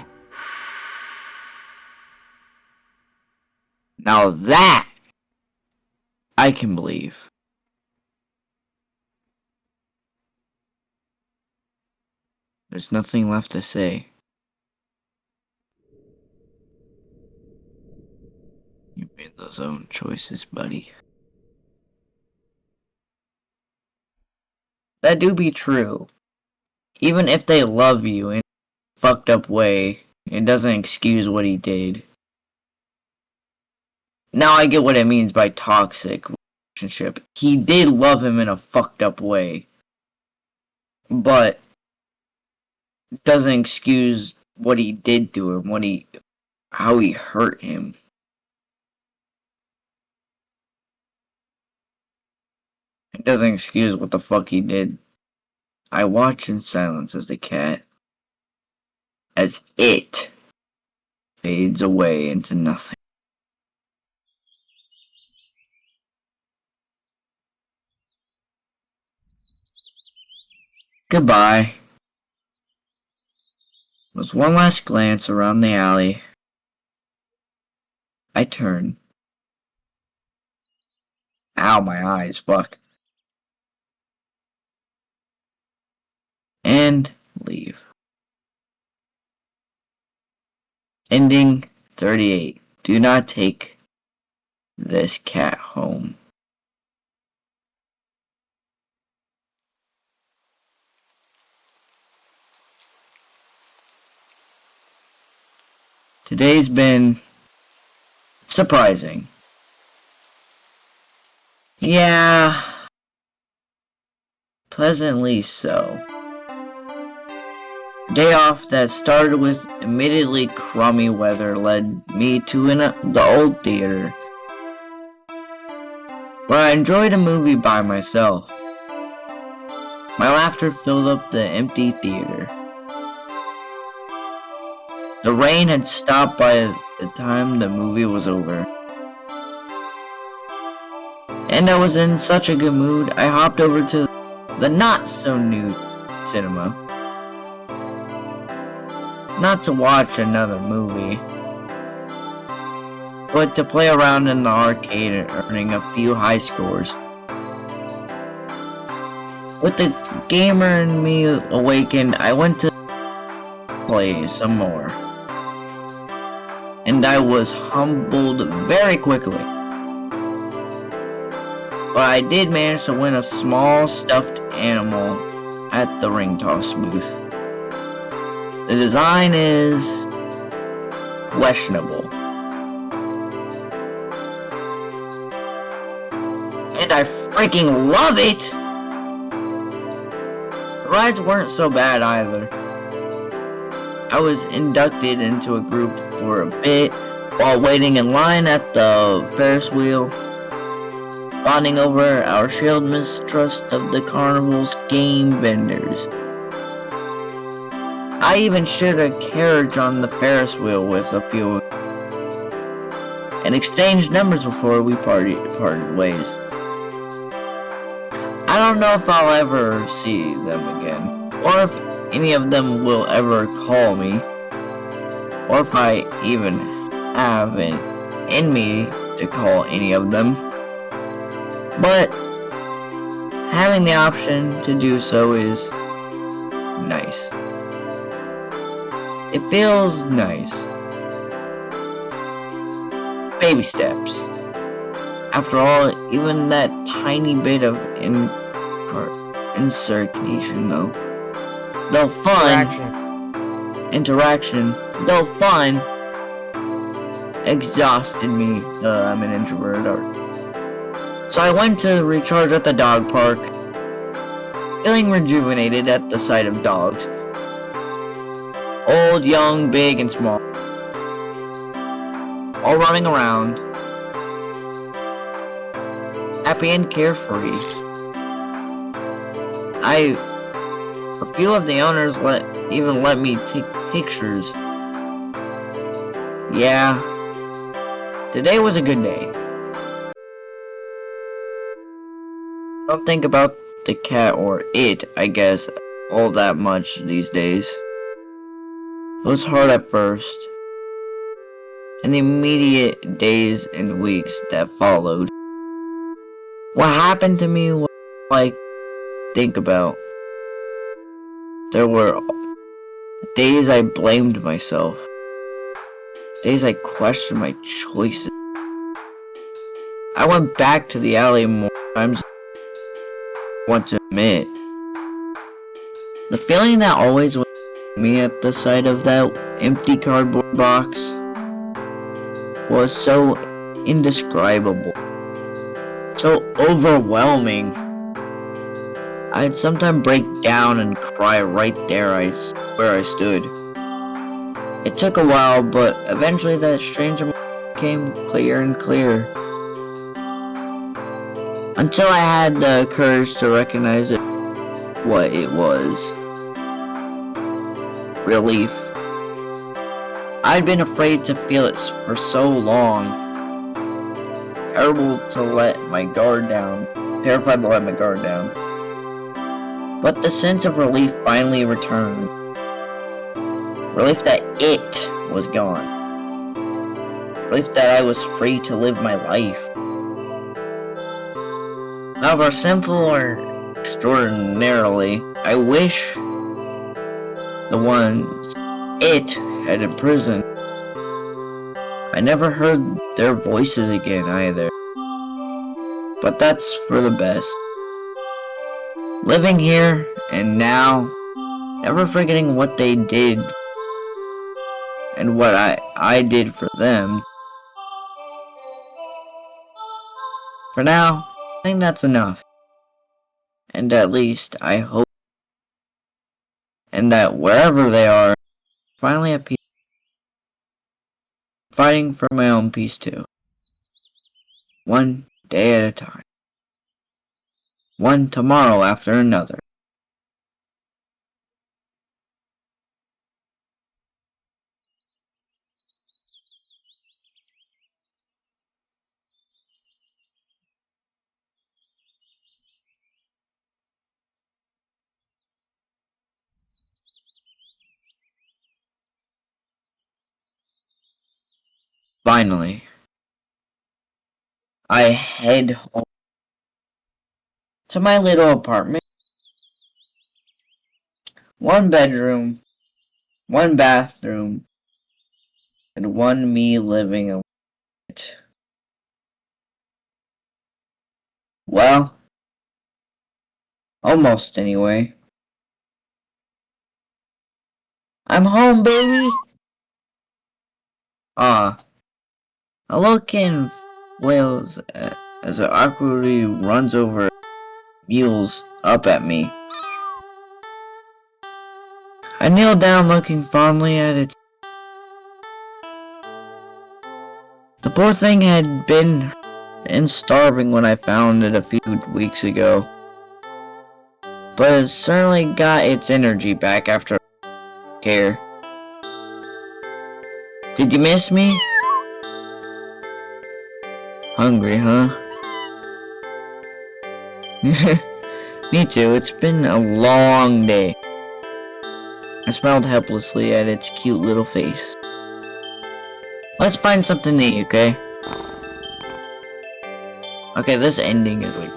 Now that I can believe. There's nothing left to say. You made those own choices, buddy. That do be true. Even if they love you in a fucked up way, it doesn't excuse what he did. Now I get what it means by toxic relationship. He did love him in a fucked up way. But doesn't excuse what he did to him, how he hurt him. It doesn't excuse what the fuck he did. I watch in silence as it fades away into nothing. Goodbye. With one last glance around the alley, I turn. Ow, my eyes, fuck. And leave. Ending 38. Do not take this cat home. Today's been surprising. Yeah, pleasantly so. Day off that started with admittedly crummy weather led me to the old theater, where I enjoyed a movie by myself. My laughter filled up the empty theater. The rain had stopped by the time the movie was over. And I was in such a good mood, I hopped over to the not-so-new cinema. Not to watch another movie, but to play around in the arcade and earning a few high scores. With the gamer in me awakened, I went to play some more. And I was humbled very quickly. But I did manage to win a small stuffed animal at the ring toss booth. The design is questionable. And I freaking love it! The rides weren't so bad either. I was inducted into a group for a bit while waiting in line at the Ferris wheel, bonding over our shared mistrust of the carnival's game vendors. I even shared a carriage on the Ferris wheel with a few and exchanged numbers before we parted ways. I don't know if I'll ever see them again, or if any of them will ever call me, or if I even have it in me to call any of them. But having the option to do so is nice. It feels nice. Baby steps. After all, even that tiny bit of insertion, though fun, interaction, though fun, exhausted me. I'm an introvert. So I went to recharge at the dog park, feeling rejuvenated at the sight of dogs. Old, young, big, and small. All running around. Happy and carefree. A few of the owners even let me take pictures. Yeah. Today was a good day. Don't think about the cat or it, I guess, all that much these days. It was hard at first. In the immediate days and weeks that followed. What happened to me was like, think about. There were days I blamed myself. Days I questioned my choices. I went back to the alley more times than I want to admit. The feeling that always went me at the sight of that empty cardboard box was so indescribable, so overwhelming. I'd sometimes break down and cry right there. I where I stood. It took a while, but eventually that strange emotion became clear and clear. Until I had the courage to recognize it, what it was. Relief. I'd been afraid to feel it for so long. Terrified to let my guard down. But the sense of relief finally returned. Relief that it was gone. Relief that I was free to live my life. However simple or extraordinarily, I wish the ones it had imprisoned, I never heard their voices again either. But that's for the best. Living here and now, never forgetting what they did and what I did for them. For now, I think that's enough. And at least I hope, and that wherever they are, finally at peace. Fighting for my own peace too. One day at a time. One tomorrow after another. Finally, I head home to my little apartment. One bedroom, one bathroom, and one me living in it. Well, almost anyway. I'm home, baby! A little kitten wails as it awkwardly runs over mules up at me. I kneel down looking fondly at it. The poor thing had been starving when I found it a few weeks ago. But it certainly got its energy back after care. Did you miss me? Hungry, huh? Me too, it's been a long day. I smiled helplessly at its cute little face. Let's find something to eat, okay? Okay, this ending is like...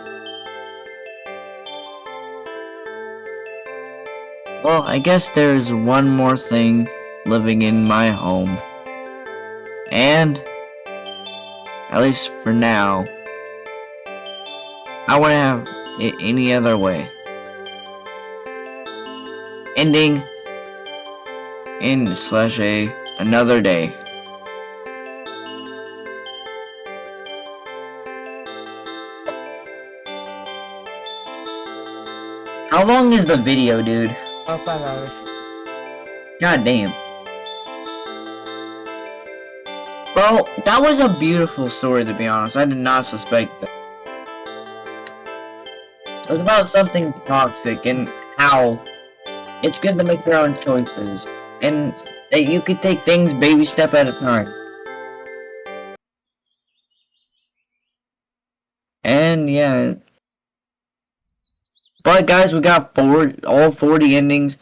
Well, I guess there's one more thing living in my home. And, at least for now, I wouldn't have it any other way. Ending in /a another day. How long is the video, dude? Oh, 5 hours. God damn. Bro, that was a beautiful story, to be honest. I did not suspect that. It was about something toxic and how it's good to make your own choices. And that you could take things baby step at a time. And yeah. But guys, we got all 40 endings.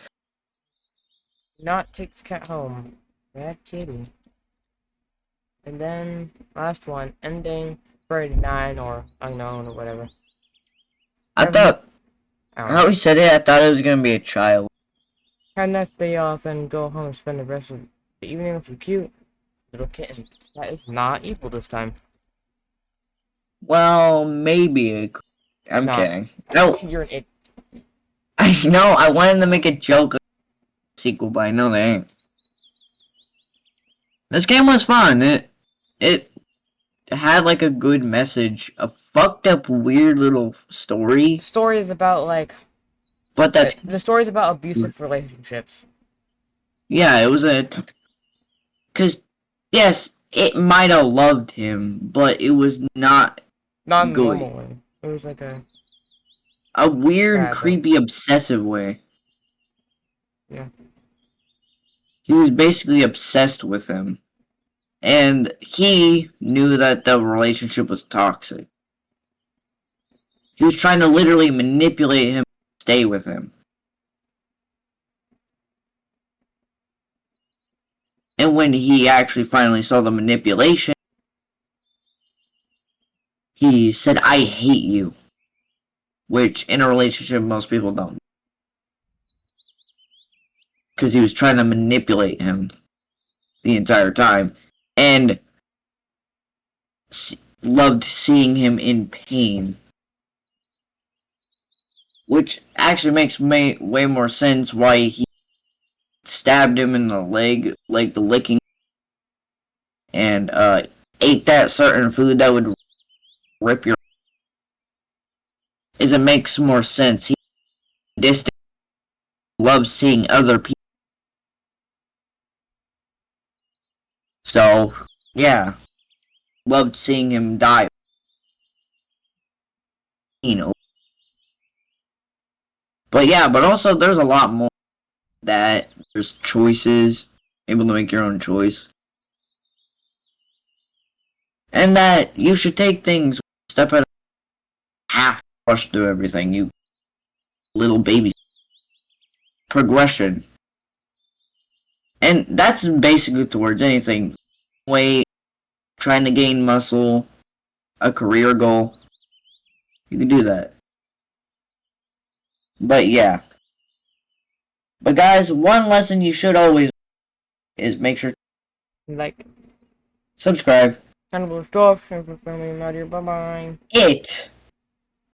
Not takes cat home. Bad kitty. And then last one, ending 39 or unknown or whatever. I thought Hour. we said it, I thought it was gonna be a child. Have a nice day off and go home and spend the rest of the evening with your cute little kitten. That is not evil this time. Well, maybe. I'm Not. kidding. No, You're an idiot. I know. I wanted to make a joke sequel, but I know they ain't. This game was fun. It had like a good message, a fucked up weird little story, The story is about like but that's the story is about abusive relationships. Yeah, it was a. Because, yes, it might have loved him, but it was not Not in a good. normal way. It was like A weird, bad way. creepy, obsessive way. Yeah. He was basically obsessed with him. And he knew that the relationship was toxic. He was trying to literally manipulate him to stay with him. And when he actually finally saw the manipulation, he said, I hate you. Which, in a relationship, most people don't. Because he was trying to manipulate him the entire time. And loved seeing him in pain. Which actually makes way more sense why he stabbed him in the leg, like the licking, and ate that certain food that would rip your. Is it makes more sense. He distant loves seeing other people. So yeah, loved seeing him die. You know. But yeah, but also there's a lot more that there's choices, able to make your own choice. And that you should take things step at a half rush through everything, you little baby. Progression. And that's basically towards anything. Weight, trying to gain muscle, a career goal. You can do that. But yeah. But guys, one lesson you should always is make sure Like, subscribe. kind of stuff. Thanks for filming out here. Bye bye. It